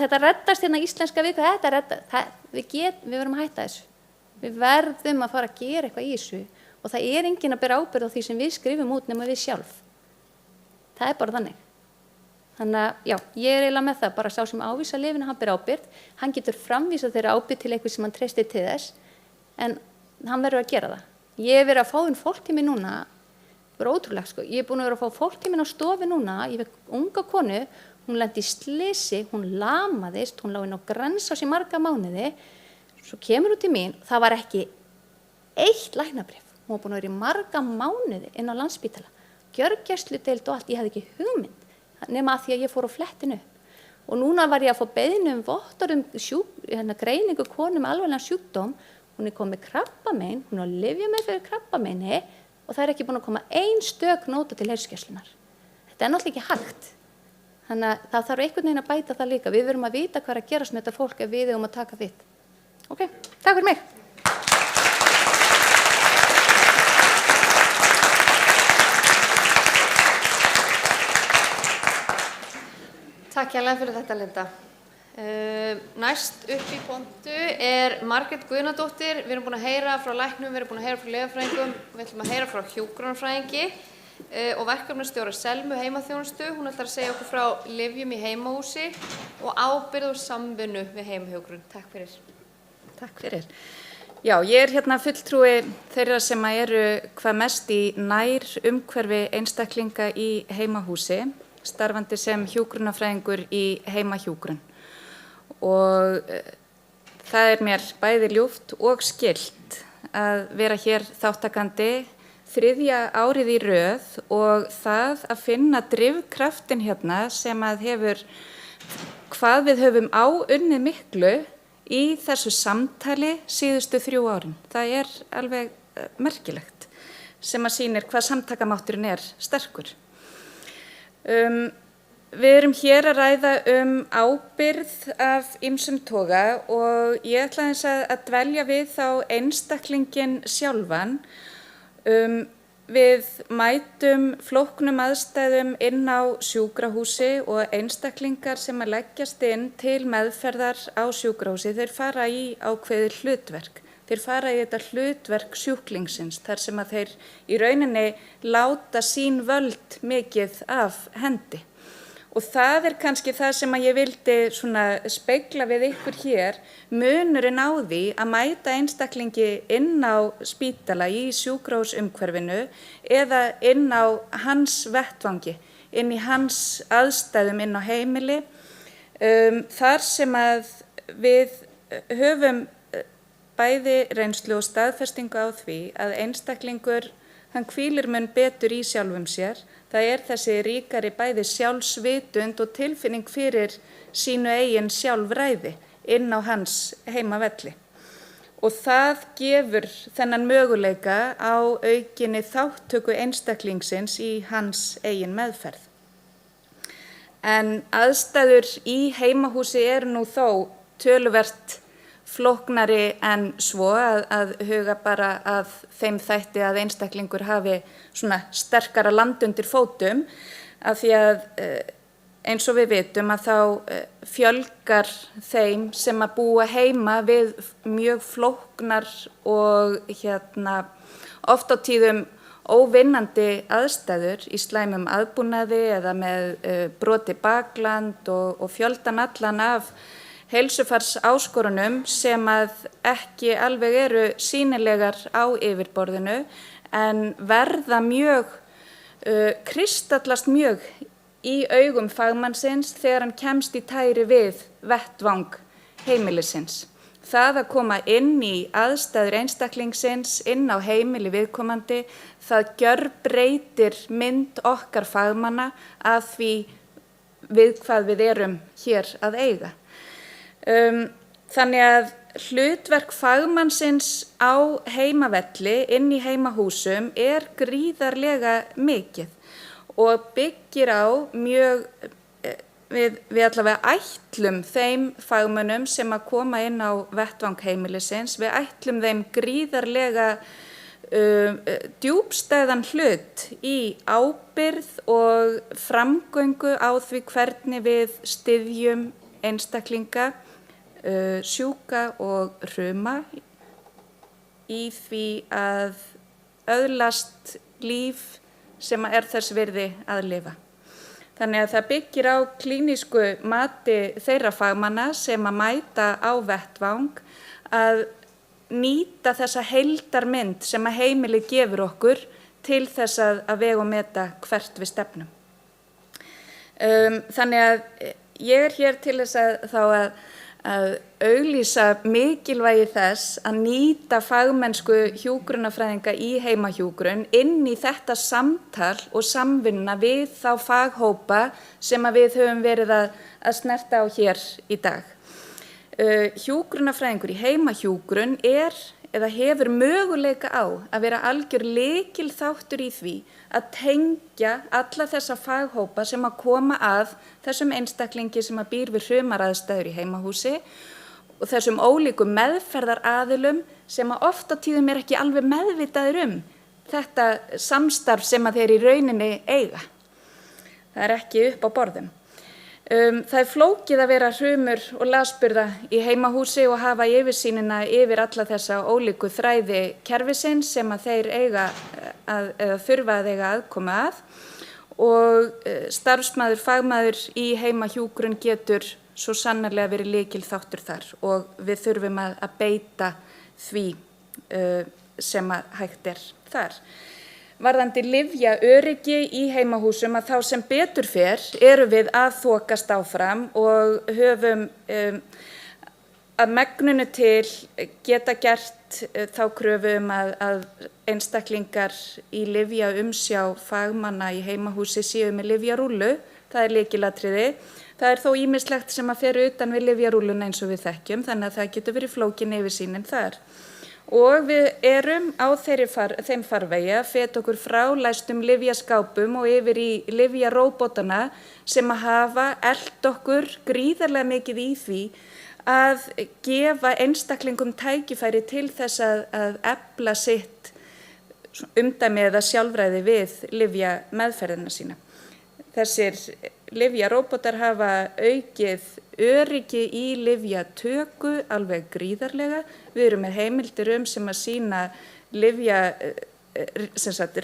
P: þetta reddast hérna íslenska við verðum að hætta þessu. Við verðum að fara að gera eitthvað í þessu og það er enginn að bera ábyrgð á því sem við skrifum út nema við sjálf. Það er bara þannig. Þannig að já, ég er eiginlega með það, bara sá sem ávísa lyfinu, hann ber ábyrgð, hann getur framvísað þeirra ábyrgð til eitthvað sem hann treystir til þess, en hann verður að gera það. Ég hef verið að fá inn fólk til mig núna, það er ótrúlegt sko, ég hef búin að vera að fá fólk til mig á stofu núna, ég veit unga konu, hún lendi í slysi, hún lamaðist, hún lá inn á Grensás í marga mánuði, svo kemur hún til mín, það var ekki eitt læknabréf, hún var búin að vera í marga mánuði inn á Landspítala, gjörgæsludeild og allt, ég hafði ekki hugmynd, nema að því að ég fór á flettinu upp. Og núna var ég að fá beiðni vottorð greiningu konu með alvarlegan sjúkdóm, hún er komið krabbamein, hún er að lyfja með fyrir krabbameini og það er ekki búin að koma ein stök nóta til heilsugæslunnar. Þetta er náttúrulega ekki hægt. Þannig að það þarf einhvern veginn að bæta það líka. Við verum að vita hvað er að gerast með þetta fólk ef við eigum að taka þitt. Ok, takk fyrir mig.
A: Takk hérlega fyrir þetta, Linda. Næst upp í pontu er Margrét Guðnadóttir. Við erum búin að heyra frá læknum, við erum búin að heyra frá lyfjafræðingum, við ætlum að heyra frá hjúkrunarfræðingi og verkefnastjóra Selmu heimaþjónustu. Hún ætlar að segja okkur frá lyfjum í heimahúsi og ábyrgð og samvinnu við heimahjúkrun. Takk fyrir.
Q: Takk fyrir. Já, ég er hérna fulltrúi þeirra sem eru hvað mest í nær umhverfi einstaklinga í heimahúsi, starfandi sem hjúkrunarfræðingur í heimahjúkrun. Og það er mér bæði ljúft og skylt að vera hér þáttakandi 3. árið í röð og það að finna drifkraftin hérna sem að hefur hvað við höfum áunnið miklu í þessu samtali síðustu 3 árin. Það er alveg merkilegt sem að sýnir hvað samtakamátturinn er sterkur. Við erum hér að ræða ábyrgð af ýmsum toga og ég ætla aðeins að dvelja við þá einstaklinginn sjálfan. Við mætum flóknum aðstæðum inn á sjúkrahúsi og einstaklingar sem að leggjast inn til meðferðar á sjúkrahúsi, þeir fara í ákveðið hlutverk. Þeir fara í þetta hlutverk sjúklingsins þar sem að þeir í rauninni láta sín völd mikið af hendi. Og það er kannski það sem að ég vildi svona spegla við ykkur hér, munurinn á því að mæta einstaklingi inn á spítala í sjúkrahúsumhverfinu eða inn á hans vettvangi, inn í hans aðstæðum inn á heimili, þar sem að við höfum bæði reynslu og staðfestingu á því að einstaklingur, hann hvílir mun betur í sjálfum sér. Það er þessi ríkari bæði sjálfsvitund og tilfinning fyrir sínu eigin sjálfræði inn á hans heimavelli. Og það gefur þennan möguleika á aukinni þátttöku einstaklingsins í hans eigin meðferð. En aðstæður í heimahúsi eru nú þó töluvert flóknari en svo að huga bara að þeim þætti að einstaklingur hafi svona sterkara land undir fótum af því að eins og við vitum að þá fjölgar þeim sem að búa heima við mjög flóknar og oft á tíðum óvinnandi aðstæður í slæmum aðbúnaði eða með brotið bakland og fjöldan allan af heilsufars áskorunum sem að ekki alveg eru sýnilegar á yfirborðinu en verða mjög, kristallast mjög í augum fagmannsins þegar hann kemst í tæri við vettvang heimilisins. Það að koma inn í aðstæður einstaklingsins, inn á heimili viðkomandi, það gjörbreytir mynd okkar fagmanna að því við hvað við erum hér að eiga. Þannig að hlutverk fagmannsins á heimavelli inn í heimahúsum er gríðarlega mikið og byggir á mjög, við allavega ætlum þeim fagmönnum sem að koma inn á vettvang heimilisins, við ætlum þeim gríðarlega djúpstæðan hlut í ábyrgð og framgöngu á því hvernig við styðjum einstaklinga, sjúka og hruma í því að öðlast líf sem er þess virði að lifa. Þannig að það byggir á klínísku mati þeirra fagmanna sem að mæta á vettvang að nýta þessa heildarmynd sem að heimilið gefur okkur til þess að vega og meta hvert við stefnum. Þannig að ég hér til þess að auglýsa mikilvægi þess að nýta fagmennsku hjúkrunarfræðinga í heimahjúkrun inn í þetta samtal og samvinna við þá faghópa sem að við höfum verið að snerta á hér í dag. Hjúkrunarfræðingur í heimahjúkrun eða hefur möguleika á að vera algjör lykilþáttur í því að tengja alla þessa faghópa sem að koma að þessum einstaklingi sem að býr við hrumaraðstæður í heimahúsi og þessum ólíku meðferðaraðilum sem að oft á tíðum ekki alveg meðvitaður þetta samstarf sem að þeir í rauninni eiga. Það er ekki upp á borðum. Það flókið að vera hrumur og lasburða í heimahúsi og hafa yfirsýnina yfir alla þessa ólíku þræði kerfisins sem að þeir eiga eða þurfa að eiga aðkoma að og starfsmaður, fagmaður í heimahjúkrun getur svo sannarlega verið lykilþáttur þar og við þurfum að beita því sem að hægt þar. Varðandi lyfjaöryggi í heimahúsum að þá sem betur fer erum við að þokast áfram og höfum að megninu til geta gert þá kröfu að einstaklingar í lyfjaumsjá fagmanna í heimahúsi séu með lyfjarúllu, það er lykilatriði. Það er þó ýmislegt sem að fer utan við lyfjarúlluna eins og við þekkjum, þannig að það getur verið flókin yfirsýnin þar. Og við erum á þeim farvegi að feta okkur frá læstum lyfjaskápum og yfir í lyfjaróbotana sem að hafa elt okkur gríðarlega mikið í því að gefa einstaklingum tækifæri til þess að efla sitt umdæmi eða sjálfræði við lyfjameðferðina sína. Þessir lyfjaróbotar hafa aukið öryggi í lyfjatöku alveg gríðarlega. Við erum með heimildir sem að sýna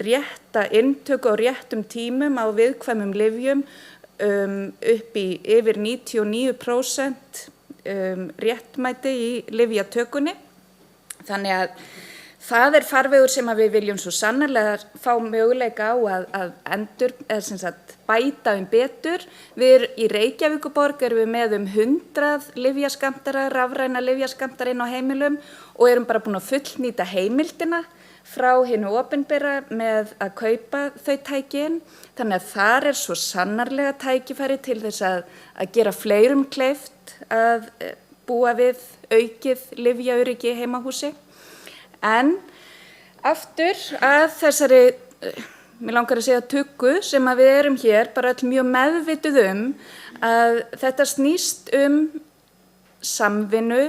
Q: rétta inntöku á réttum tímum á viðkvæmum lyfjum upp í yfir 99% réttmæti í lyfjatökunni. Þannig að það er farvegur sem að við viljum svo sannarlega fá möguleika á að bæta betur. Við í Reykjavíkurborg erum við með 100 lyfjaskammtara, rafræna lyfjaskammtara inn á heimilum og erum bara búin að fullnýta heimildina frá hinu opinbera með að kaupa þau tækin. Þannig að þar er svo sannarlega tækifæri til þess að gera fleirum kleift að búa við aukið lyfjaöryggi í heimahúsi. En aftur að þessari, mér langar að segja tuggu sem að við erum hér bara öll mjög meðvituð að þetta snýst samvinnu,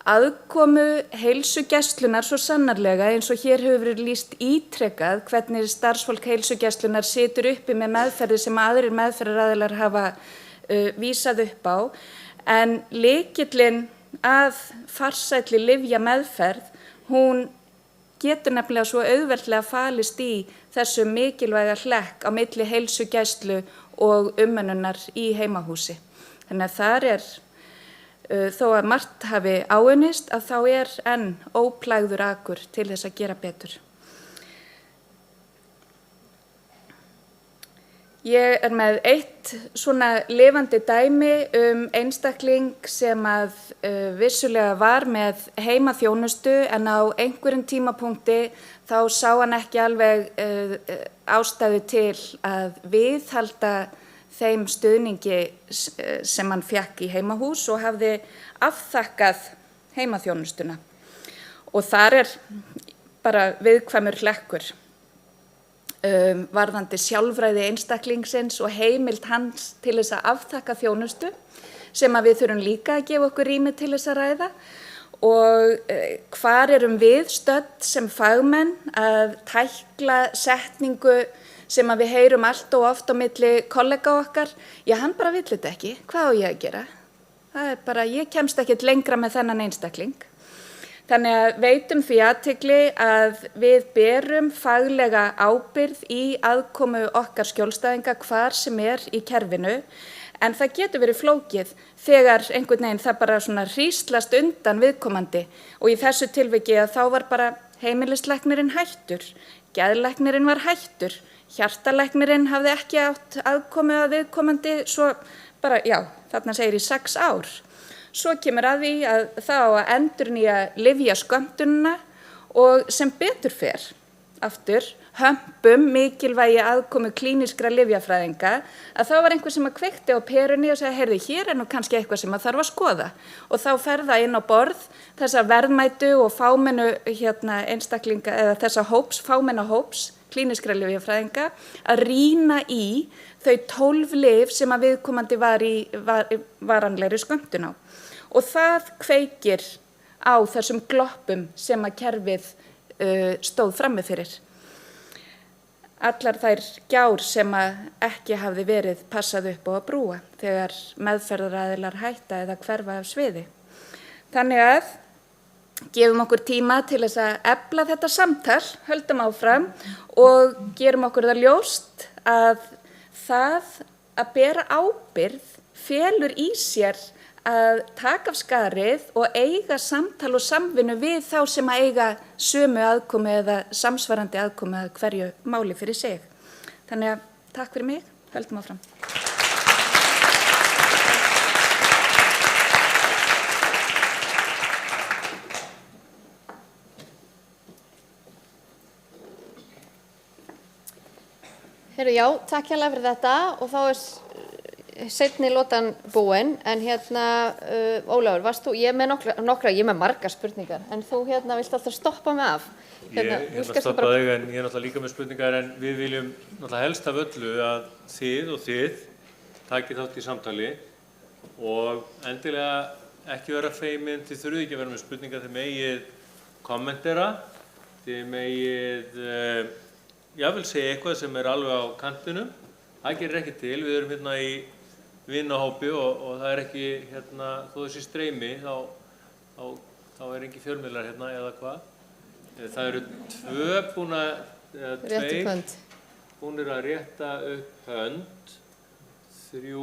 Q: aðkomu heilsugæslunnar svo sannarlega eins og hér hefur verið lýst ítrekað hvernig starfsfólk heilsugæslunnar situr uppi með meðferði sem aðrir meðferðaraðilar hafa vísað upp á. En lykillinn að farsælli lyfjameðferð, hún getur nefnilega svo auðveldlega falist í þessu mikilvæga hlekk á milli heilsugæslu og umönnunar í heimahúsi. Þannig að þar þó að margt hafi áunnist, að þá enn óplægður akur til þess að gera betur. Ég er með eitt svona lifandi dæmi einstakling sem að vissulega var með heimaþjónustu en á einhverjum tímapunkti þá sá hann ekki alveg ástæðu til að viðhalda þeim stuðningi sem hann fékk í heimahús og hafði afþakkað heimaþjónustuna. Og þar bara viðkvæmur hlekkur. Varðandi sjálfræði einstaklingsins og heimild hans til þess að afþakka þjónustu sem að við þurfum líka að gefa okkur rými til þess að ræða og hvar erum við stödd sem fagmenn að tækla setningu sem að við heyrum allt og oft á milli kollega okkar. Já, hann bara vill þetta ekki, hvað á ég að gera? Það bara, ég kemst ekkert lengra með þennan einstakling. Þannig að veitum því athygli að við berum faglega ábyrgð í aðkomu okkar skjólstæðinga hvar sem í kerfinu, en það getur verið flókið þegar einhvern veginn það bara svona hríslast undan viðkomandi og í þessu tilviki að þá var bara heimilislæknirinn hættur, geðlæknirinn var hættur, hjartalæknirinn hafði ekki átt aðkomu að viðkomandi svo bara, já, þarna segir í 6 ár. Svo kemur að því að það á að endurnýja lyfjaskömmtunina og sem betur fer, aftur, hömpum mikilvægi aðkomu klínískra lyfjafræðinga að þá var einhver sem að kveikti á perunni og segja, heyrðu, hér nú kannski eitthvað sem að þarf að skoða. Og þá fer það inn á borð þessa verðmætu og fámennu einstaklinga eða þessa fámenna hóps klínískra lyfjafræðinga að rýna í þau 12 lyf sem að viðkomandi var í varanlegri skömmtun á. Og það kveikir á þessum gloppum sem að kerfið stóð frammi fyrir. Allar þær gjár sem að ekki hafði verið passað upp á að brúa þegar meðferðaraðilar hætta eða hverfa af sviði. Þannig að gefum okkur tíma til þess að efla þetta samtal, höldum áfram og gerum okkur það ljóst að það að bera ábyrgð felur í sér að taka af skarið og eiga samtal og samvinnu við þá sem að eiga sömu aðkomu eða samsvarandi aðkomu að hverju máli fyrir sig. Þannig að takk fyrir mig, höldum áfram.
A: Heyrðu, já, takk hérlega fyrir þetta og þá seinni lotan búin, en Ólafur, varst þú, ég er með margar spurningar, en þú vilt alltaf stoppa mig af.
B: Ég stoppa þig, en ég er náttúrulega líka með spurningar, en við viljum náttúrulega helst af öllu að þið takið þátt í samtali og endilega ekki vera feimin, þið þurfið ekki að vera með spurningar, þið megið kommentera, þið megið jafnvel segja eitthvað sem er alveg á kantinum. Það gerir ekki til, við erum í vinahópi og það er ekki, þó þessi streymi, þá er ekki fjölmiðlar eða hvað. Það eru tveir búnir að rétta upp hönd, 3,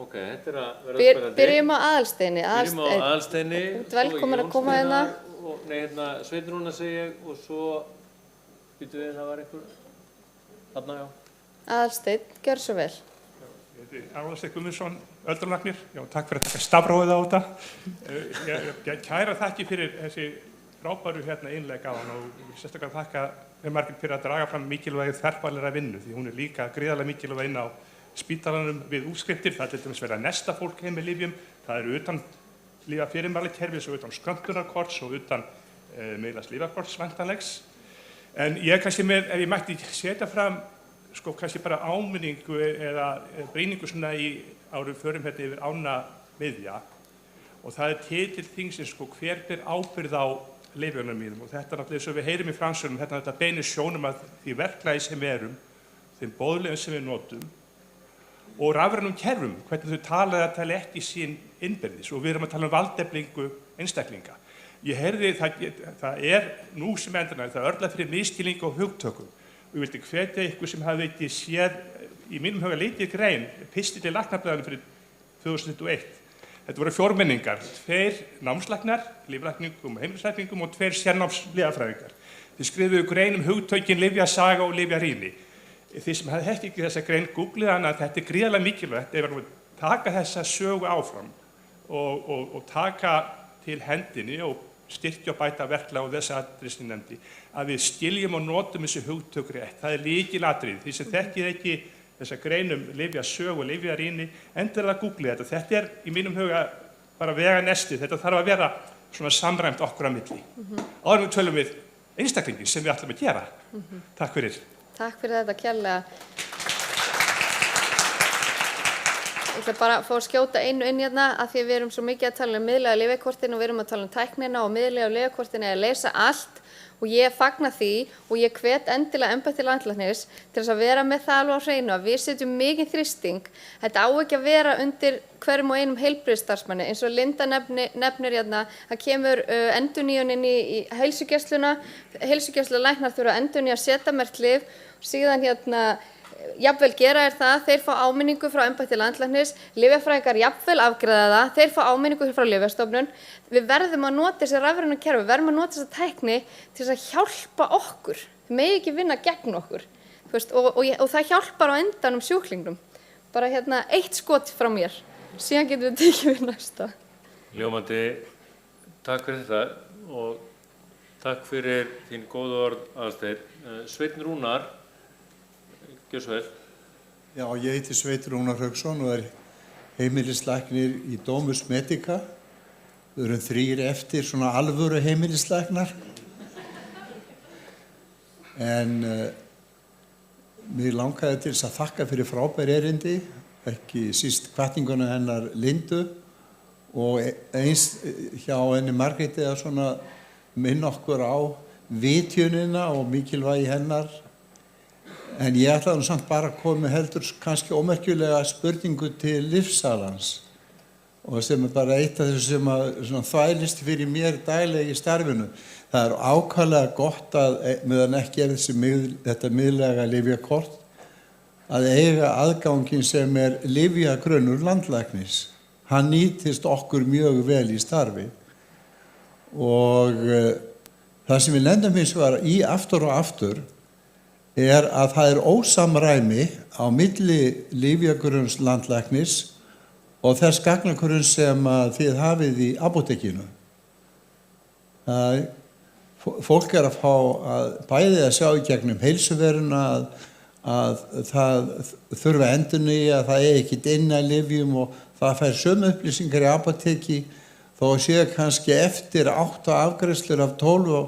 B: ok, þetta er að vera spennandi.
A: Byrjum á Aðalsteini.
B: Byrjum á Aðalsteini.
A: Velkomin að koma hérna.
B: Nei, Sveinrúna segi ég og svo, býtum við, það var einhver, þarna, já.
A: Aðalsteinn, gjör svo vel.
R: Aðalsteinn Guðmundsson, öldrunarlæknir. Já, takk fyrir að taka stafrófið á þetta. Ég kæra þakki fyrir þessi frábæru innlegg á hann og sérstaklega þakka þeim Margrét fyrir að draga fram mikilvægi þverfaglegrar vinnu því hún er líka gríðarlega mikilvæg inn á spítalanum við útskriftir. Það er til dæmis verið að nesta fólk heim með lyfjum. Það eru utan lyfjafyrirmælakerfis og utan skömmtunarkorts og utan miðlægs lyfjakorts væntanlegs. En ég kannski með, ef ég mætti setja fram kannski bara áminningu eða brýningu svona árum förum yfir ána miðja og það er titill þingsins hver ber ábyrgð á lyfjunum mínum og þetta náttúrulega eins og við heyrum í framsölum þetta beinir sjónum að því verklagi sem við erum, þeim boðleiðum sem við notum og rafrænum kerfum, hvernig þau tala ekki sín innbyrðis og við erum að tala valdeflingu einstaklinga. Ég heyrði það er nú sem endurna, það örla fyrir misskilning og hugtökum og ég vildi hvetja ykkur sem hafi ekki séð í mínum huga lítið grein pistil í Læknablaðinu fyrir 2021. Þetta voru 4 menningar, 2 námslæknar, lyflækningum og heimilislækningum og 2 sérnámslyfjafræðingar. Þið skrifuðu grein lyfjasaga lyfjasaga og lyfjarýni. Þið sem hafði ekki þessa grein googlið hana að þetta er gríðarlega mikilvægt ef við taka þessa sögu áfram og taka til hendinni og styrkja og bæta verklag og þess atriði sem ég nefndi, að við skiljum og notum þessi hugtök rétt. Það er lykilatriði. Því sem þekkið ekki þessa greinum lyfjasögu og lyfjarýni, endilega googlið þetta. Þetta er í mínum huga bara vega nesti. Þetta þarf að vera svona samræmt okkur á milli. Áður en við tölum við einstaklingin sem við ætlum að gera. Takk fyrir.
A: Takk fyrir þetta kærlega. Ég ætla bara að fá að skjóta einu inn hérna að því að við erum svo mikið að tala um miðlæga lyfjakortin og við erum að tala um tæknina og miðlæga lyfjakortin er að leysa allt og ég fagna því og ég hvet endilega embætti landlæknis til þess að vera með það alveg á hreinu að við setjum mikið þrýsting. Þetta á ekki að vera undir hverjum og einum heilbrigðisstarfsmanni eins og Linda nefnir hérna, það kemur endurnýjun inn í heilsugæsluna, heilsugæslulæknar þurfa að endurnýja setamerkt lyf og síðan hérna jafnvel gera það, þeir fá áminningu frá embætti landlæknis, lyfjafræðingar jafnvel afgreiða það, þeir fá áminningu frá Lyfjastofnun. Við verðum að nota þessi rafrænu kerfi, við verðum að nota þessa tækni til þess að hjálpa okkur. Við megum ekki vinna gegn okkur. Veist, og það hjálpar á endanum sjúklingnum. Bara hérna eitt skot frá mér, síðan getum við tekið við næsta.
B: Ljómandi, takk fyrir þetta og takk fyrir þín góðu orð, Aðalsteinn. Sveinn Rúnar, gjör svo vel.
S: Já, ég heiti Sveinn Rúnar Hauksson og heimilislæknir í Domus Medica. Við erum 3 eftir svona alvöru heimilislæknar. En mér langaði til þess að þakka fyrir frábær erindi, ekki síst hvatninguna hennar Lindu og eins hjá henni Margréti að svona minna okkur á vitjunina og mikilvægi hennar. En ég ætlaði samt bara að koma heldur kannski ómerkjulega spurningu til lyfsalans og sem bara eitt af þessu sem þvælist fyrir mér daglega í starfinu. Það ákaflega gott að, meðan ekki þetta miðlæga lyfjakort, að eiga aðganginn sem lyfjagrunnur landlæknis. Hann nýtist okkur mjög vel í starfi og það sem við lendum hins vegar í aftur og aftur að það ósamræmi á milli lyfjagrunns landlæknis og þess gagnagrunns sem þið hafið í apótekinu. Fólk að fá bæði að sjá í gegnum heilsuveruna að það þurfa endurnýja, það ekki inn að lyfjum og það fær sömu upplýsingar í apóteki þó sé kannski eftir 8 afgreiðslur af 12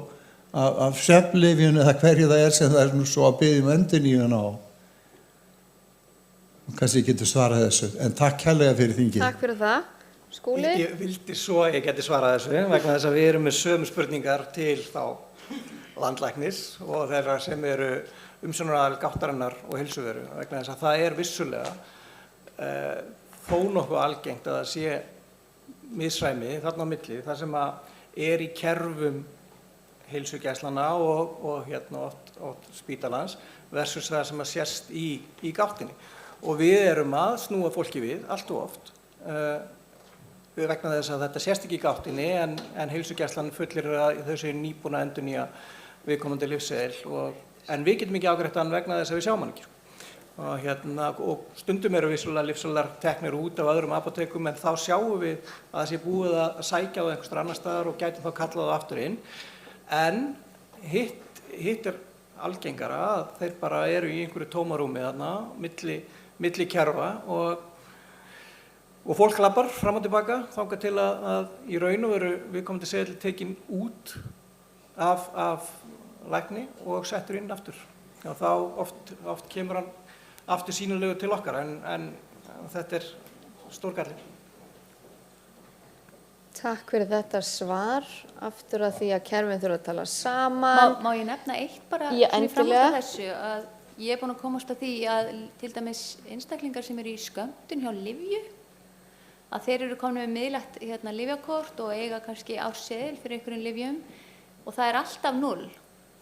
S: af svefnlyfjum eða hverju það sem það nú svo að biðja endurnýjun á. Kannski getur svarað þessu, en takk kærlega fyrir þingið.
A: Takk fyrir það. Skúli?
O: Ég vildi svo að ég geti svarað þessu vegna þess að við erum með sömu spurningar til þá landlæknis og þeirra sem eru umsjónaraðilar gáttarinnar og heilsuveru vegna þess að það vissulega þó nokkuð algengt að það sé misræmi þarna á milli þar sem í kerfum heilsugæslana og hérna oft spítalans versus það sem sést í gáttinni. Og við erum að snúa fólki við allt og oft vegna þess að þetta sést ekki í gáttinni en heilsugæslan fullir að þau séu nýbúin að endurnýja viðkomandi lyfseðil en við getum ekki afgreitt hann vegna þess að við sjáum hann ekki. Og stundum eru vissulega lyfseðlar teknir út af öðrum apótekum en þá sjáum við að það sé búið að sækja á einhvers annar staðar og gætum þá kallað það aftur inn. En hitt algengara að þeir bara eru í einhverju tómarúmi þarna milli kerfa og fólk labbar fram og tilbaka þangað til að í raun og veru viðkomandi seðill tekinn út af lækni og settur inn aftur. Já, þá oft kemur hann aftur sýnilegu til okkar en þetta stórgalli.
A: Takk fyrir þetta svar, aftur að því að kerfin þurfa að tala saman.
P: Má ég nefna eitt bara
A: Já,
P: sem ég framhald
A: endilega.
P: af þessu að ég búin að komast að því að til dæmis einstaklingar sem eru í skömmtun hjá lyfju að þeir eru komin með miðlægt lyfjakort og eiga kannski árseðil fyrir einhverjum lyfjum og það alltaf 0.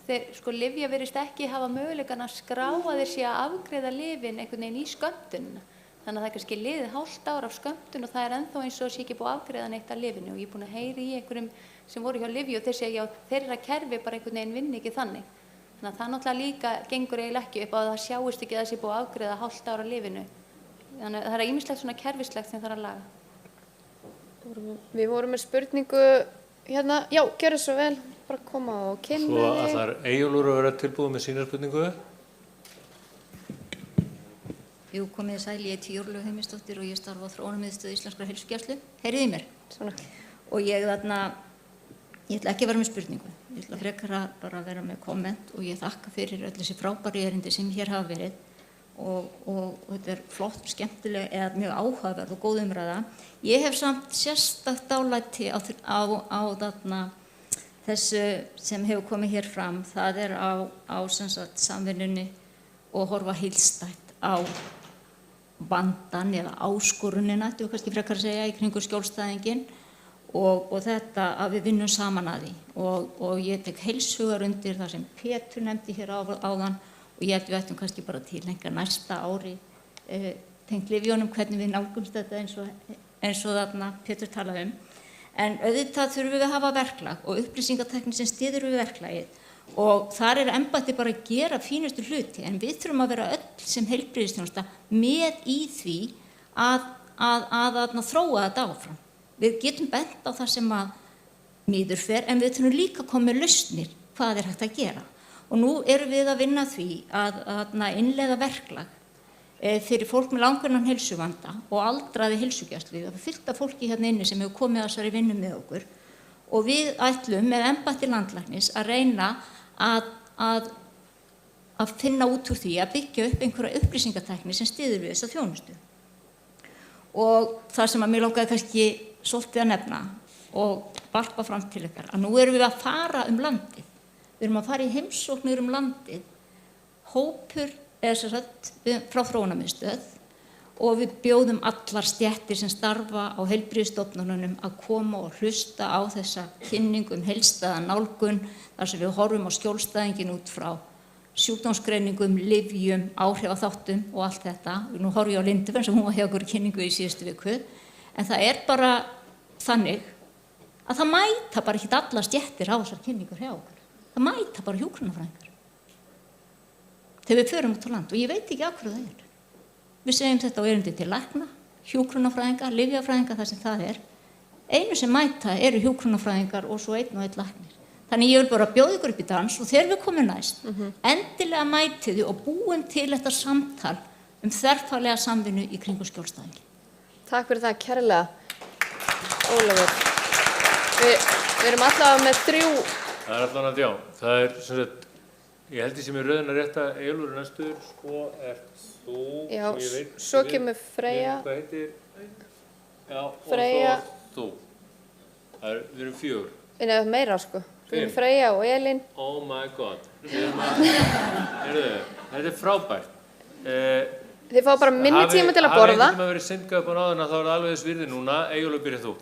P: Lyfja virðist ekki hafa möguleikann að skrá að þeir sé að afgreiða lyfin einhvern veginn í skömmtunina. Þannig að það kannski liðið hálft ár af skömmtun og það ennþá eins og sé ekki búið að afgreiða neitt af lyfinu og ég búin að heyra í einhverjum sem voru hjá lyfju og þeir segja að þeirra kerfi bara einhvern veginn vinni ekki þannig. Þannig að það náttúrulega líka gengur eiginlega ekki upp á að það sjáist ekki að það sé búið að afgreiða hálft ár af lyfinu. Þannig að það ýmislegt svona kerfislegt sem þarf að laga.
A: Við vorum með spurningu hérna, já, gjörðu svo vel, bara koma og kynna þig.
B: Svo ætlar Eyjólfur að vera tilbúið með sína spurningu.
T: Jú, komið þið sæl, ég heiti Jórlaug Heimisdóttir og ég starfa á Þróunarmiðstöð Íslenskrar heilsugæslu. Heyriði í mér?
A: Svona.
T: Og ég ætla ekki að vera með spurningu. Ég ætla frekar að bara vera með komment og ég þakka fyrir öll þessi frábæru erindi sem hér hafa verið og þetta flott, skemmtileg eða mjög áhugaverð og góð umræða. Ég hef samt sérstakt dálæti á þessu sem hefur komið hér fram, það á sem sagt samvinnunni og horfa heildstætt á vandan eða áskorunina, þetta er kannski frekar að segja, í kringu skjólstæðinginn og þetta að við vinnum saman að því og ég tek heilshugar undir það sem Pétur nefndi hér áðan og ég held við ættum kannski bara til lengra næsta ári tengt lyfjónum hvernig við nálgumst þetta eins og þarna Pétur talaði en auðvitað þurfum við að hafa verklag og upplýsingatækni sem styður við verklagið og þar embætti bara að gera fínustu hluti en við þurfum að vera öll sem heilbrigðisþjónusta með í því að þróa þetta áfram. Við getum bent á það sem að miður fer en við þurfum líka að koma með lausnir hvað er hægt að gera. Og nú erum við að vinna því að innleiða verklag fyrir fólk með langvinnan heilsuvanda og aldraði heilsugæslu. Það er fullt af fólki hérna inni sem hefur komið að þessari vinnu með okkur og við ætlum með embætti landlæknis að reyna að finna út úr því að byggja upp einhverja upplýsingatækni sem styður við þessa þjónustu. Og það sem að mér langaði kannski svolítið að nefna og varpa fram til ykkar, að nú erum við að fara landið. Við erum að fara í heimsóknir landið, hópur frá þróunarmiðstöð og við bjóðum allar stéttir sem starfa á heilbrigðisstofnunum að koma og hlusta á þessa kynningu heilstæða nálgun þar sem við horfum á skjólstæðingin út frá sjúkdómsgreiningum, lyfjum, áhrifaþáttum og allt þetta. Nú horfum ég á Lindu sem hún var hjá okkur í kynningu í síðustu viku. En það er bara þannig að það mæta bara ekki allar stéttir á þessar kynningur hjá okkur. Það mæta bara hjúkrunarfræðingar. Þegar við förum út á land og ég veit ekki af hverju það er. Við segjum þetta á erindi til lækna, hjúkrunarfræðinga, lyfjafræðinga, það sem það er. Einu sem mæta eru hjúkrunarfræðingar og svo einn og einn læknir. Þannig ég vil bara bjóða ykkur upp í dans og þegar við komum næst, endilega mætið og búum til þetta samtal þverfaglega samvinnu í kringu skjólstæðingi.
A: Takk fyrir það kærlega, Ólafur. Við erum allavega með 3.
B: Það er allavega, já. Það er sem sagt, ég held ég sem er röðin að rétta Eyjólfur næstur, svo ert þú,
A: Já,
B: sem ég veit.
A: svo kemur Freyja.
B: Hvað heitir? Já,
A: Freyja.
B: og svo þú. Við erum 4.
A: Við nefnum meira sko. Við erum
B: 5.
A: Freyja og Elín.
B: Oh my god. Þetta er frábært.
A: Þið fá bara minni tíma til að borða.
B: Hafi einhvern tíma verið syndgað upp á náðuna þá er það alveg þess virði núna. Eyjólfur, byrja þú.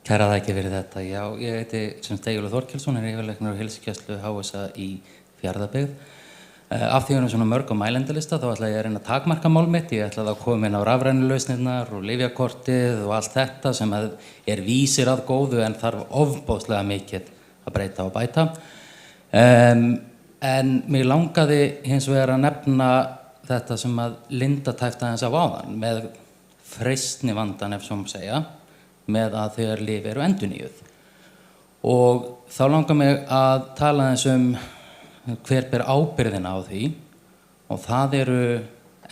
U: Kæra þakki fyrir þetta. Já, ég heiti Eyjólfur Þorkelsson, er yfirlæknir á heilsugæslu HSA í Fjarðabyggð. Af því við erum svona mörg á mælendalista þá ætla ég að reyna að takmarka mál mitt. Ég ætla að koma inn á rafrænu lausnirnar og lyfjakortið og allt þetta sem er vísir að góðu en þarf ofboðslega mikið að breyta og bæta. En mig langaði hins vegar að nefna þetta sem að Linda tæpti aðeins af áðan með freistnivandann ef svo má segja, með að þegar lyf eru endurnýjuð. Og þá langar mig að tala aðeins hver ber ábyrgðina á því og það eru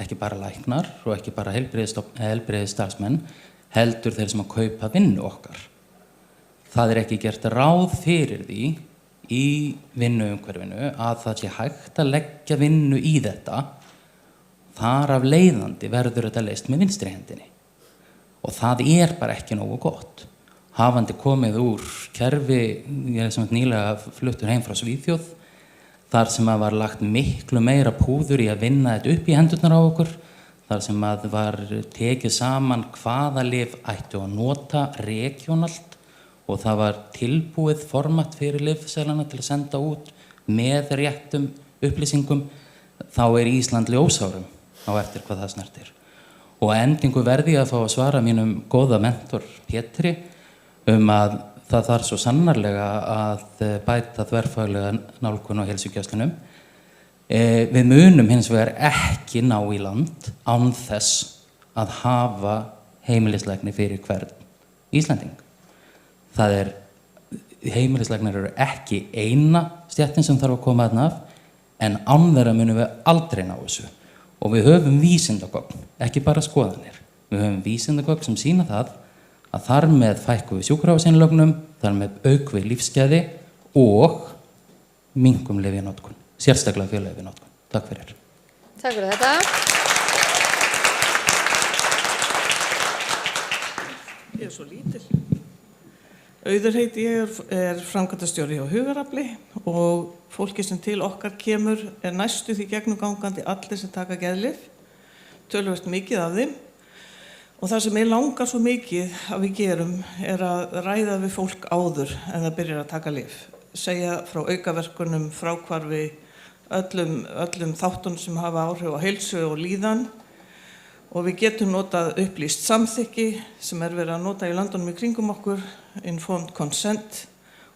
U: ekki bara læknar og ekki bara heilbrigðisstarfsmenn heldur þeir sem að kaupa vinnu okkar. Það er ekki gert ráð fyrir því í vinnuumhverfinu að það sé hægt að leggja vinnu í þetta. Þar af leiðandi verður þetta leyst með vinstri hendinni og það er bara ekki nógu gott. Hafandi komið úr kerfi, ég er sem nýlega fluttur heim frá Svíþjóð þar sem að var lagt miklu meira púður í að vinna þetta upp í hendurnar á okkur, þar sem að var tekið saman hvaða lyf ættu að nota regionalt og það var tilbúið format fyrir lyfseðlana til að senda út með réttum upplýsingum, þá er Ísland ljósárum á eftir hvað það snertir. Og að endingu verði ég að fá að svara mínum góða mentor Pétri að það þarf svo sannarlega að bæta þverfaglega nálgun á heilsugæslunum. Við munum hins vegar ekki ná í land án þess að hafa heimilislækni fyrir hvern Íslending. Heimilislæknar eru ekki eina stéttin sem þarf að koma þarna af, en án þeirra munum við aldrei ná þessu. Og við höfum vísindagögn, ekki bara skoðanir. Við höfum vísindagögn sem sýna það að þar með fækkum við sjúkrahúsinnlögnum, þar með aukvið lífsgæði og minnkum lyfjanotkun, sérstaklega fjöllyfjanotkun. Takk fyrir.
A: Takk fyrir þetta.
V: Ég er svo lítil.
C: Auður heiti ég, er framkvæmdastjóri hjá Hugarafli og fólki sem til okkar kemur næstu því gegnumgangandi allir sem taka geðlyf, töluvert mikið af þeim. Og það sem ég langar svo mikið að við gerum að ræða við fólk áður en það byrjar að taka lyf. Segja frá aukaverkunum, fráhvarfi, öllum þáttunum sem hafa áhrif á heilsu og líðan. Og við getum notað upplýst samþykki sem verið að nota í landunum í kringum okkur, informed consent,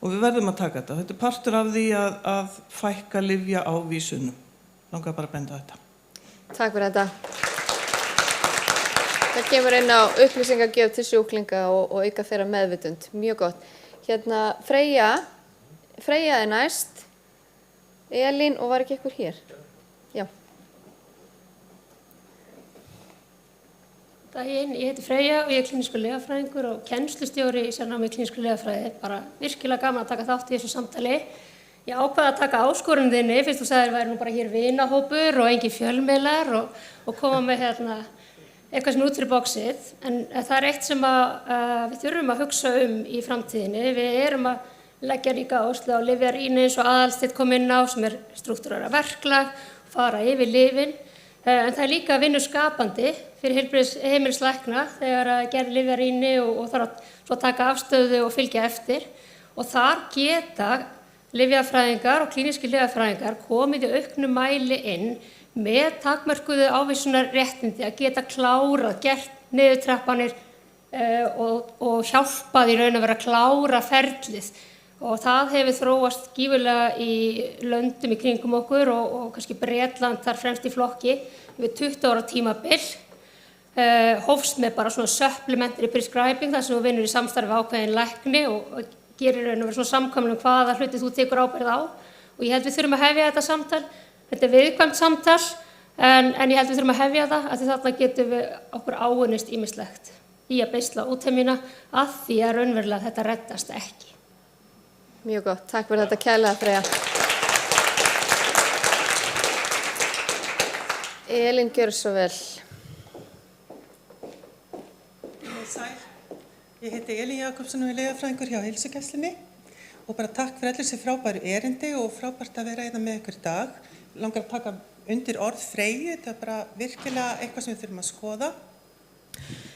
C: og við verðum að taka þetta. Þetta er partur af því að fækka lyfja á vísunum. Langar bara að benda á þetta.
A: Takk fyrir þetta. Það kemur inn á upplýsingagjöf til sjúklinga og auka þeirra meðvitund. Mjög gott. Hérna, Freyja er næst. Elín, og var ekki eitthvað hér? Já.
V: Daginn, ég heiti Freyja og ég er klínískur legafræðingur og kennslustjóri í sérnámi í klínískur legafræði. Bara virkilega gaman að taka þátt í þessu samtali. Ég ákvaði að taka áskorun þinni, fyrst þú sagðir væri nú bara hér vinahópur og engin fjölmiðlar og koma með eitthvað sem er út fyrir bóksið. En það er eitt sem við þurfum að hugsa í framtíðinni. Við erum að leggja ríka áherslu á lyfjarýni eins og Aðalsteinn kom inn á sem er strúktúrera verklag, fara yfir lyfin. En það er líka vinnuskapandi fyrir heimilislækna þegar að gera lyfjarýni og þarf að taka afstöðu og fylgja eftir. Og þar geta lyfjafræðingar og klínískir lyfjafræðingar komið í auknum mæli inn með takmörkuðu ávísunarréttindi að geta klárað, gert niðurtrappanir og hjálpað í raun að vera að klára ferlið. Og það hefur þróast gífurlega í löndum í kringum okkur og kannski Bretland þar fremst í flokki við 20 ára tímabil. Hófst með bara svona supplementary prescribing þar sem þú vinnur í samstarfi við ákveðin lækni og gerir raun og vera svona samkvæmlega hvaða hluti þú tekur ábyrgð á. Og ég held við þurfum að hefja þetta samtal. Þetta er viðkvæmt samtal en ég held við þurfum að hefja það af því þarna getum við okkur áunnist ýmislegt í að beisla útheimina af því að raunverulega þetta reddast ekki.
A: Mjög gott. Takk fyrir þetta kærlega, Freyja. Elín, gjörðu svo vel.
W: Sæl. Ég heiti Elín Jakobsson og er legafræðingur hjá Heilsugæslunni og bara takk fyrir allir þessi frábæru erindi og frábært að vera hérna með ykkur í dag. Langar að taka undir orð Freyju, þetta er bara virkilega eitthvað sem við þurfum að skoða.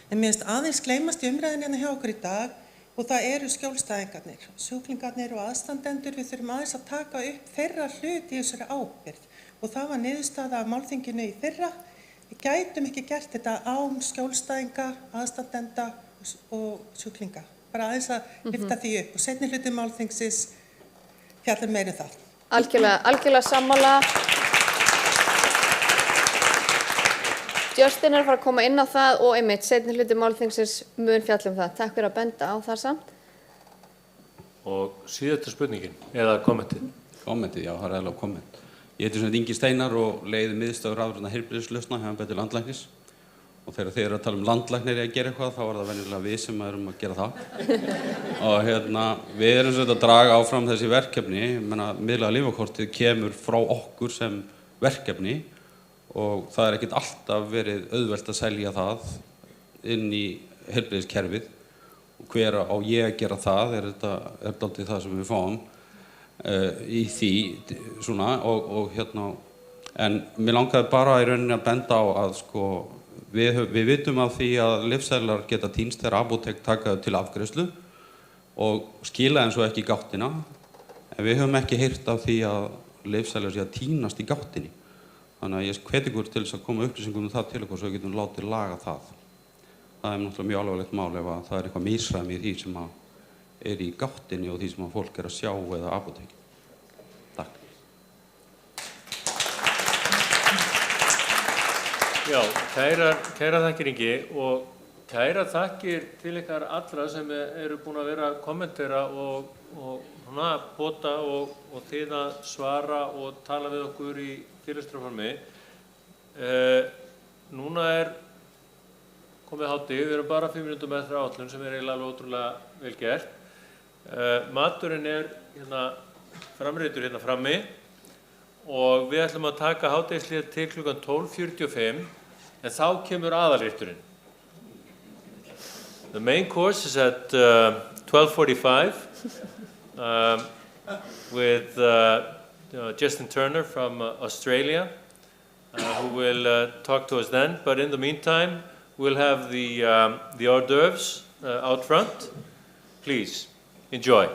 W: En mér finnst aðeins gleymast í umræðinni hérna hjá okkur í dag og það eru skjólstæðingarnir, sjúklingarnir og aðstandendur. Við þurfum aðeins að taka upp þeirra hlut í þessari ábyrgð og það var niðurstaða af málþinginu í fyrra. Við gætum ekki gert þetta án skjólstæðinga, aðstandenda og sjúklinga. Bara aðeins að lyfta því upp og seinni hluti málþingsins fjallar meira það.
A: Algjörlega sammála. Justin er að fara að koma inn á það og einmitt seinni hluti málþingsins mun fjalla það. Takk fyrir að benda á það samt.
B: Og síðasta spurningin, eða kommentið?
X: Kommentið, já, það er eiginlega komment. Ég heiti svona Ingi Steinar og leiði miðstöður rafrænna heilbrigðislausna hjá embætti landlæknis. Og þegar þið eru að tala landlæknir að gera eitthvað, þá er það venjulega við sem erum að gera það. Og við erum svona að draga áfram þessi verkefni. Ég meina, miðlæga lyfjakortið kemur frá okkur sem verkefni. Og það er ekkert alltaf verið auðvelt að selja það inn í heilbrigðiskerfið. Og hver á ég að gera það, er dálítið það sem við fáum í því svona en mér langaði bara í rauninni að benda á að við vitum af því að lyfseðlar geta týnst þegar apótek taka þau til afgreiðslu og skila þeim svo ekki í gáttina, en við höfum ekki heyrt af því að lyfseðlar sé að týnast í gáttinni. Þannig að ég hvet ykkur til þess að koma upplýsingum um það til okkur svo við getum látið laga það. Það er náttúrulega mjög alvarlegt mál ef það er eitthvað misræmi í því sem er í gáttinni og því sem fólk er að sjá eða apóteki. Takk.
B: Já, kæra þakkir Ingi og kæra þakkir til ykkar allra sem eru búin að vera að kommentera og pota og þið að svara og tala við okkur í fyrirlestraformi. Núna er komið hádegi, við erum bara 5 mínútum eftir áætlun sem er eiginlega ótrúlega vel gert. Maturinn er framreitur hérna frammi og við ætlum að taka hádegishlé til klukkan 12:45 en þá kemur aðalrétturinn. The main course is at 12:45 with Justin Turner from Australia, who will talk to us then. But in the meantime, we'll have the hors d'oeuvres out front. Please enjoy.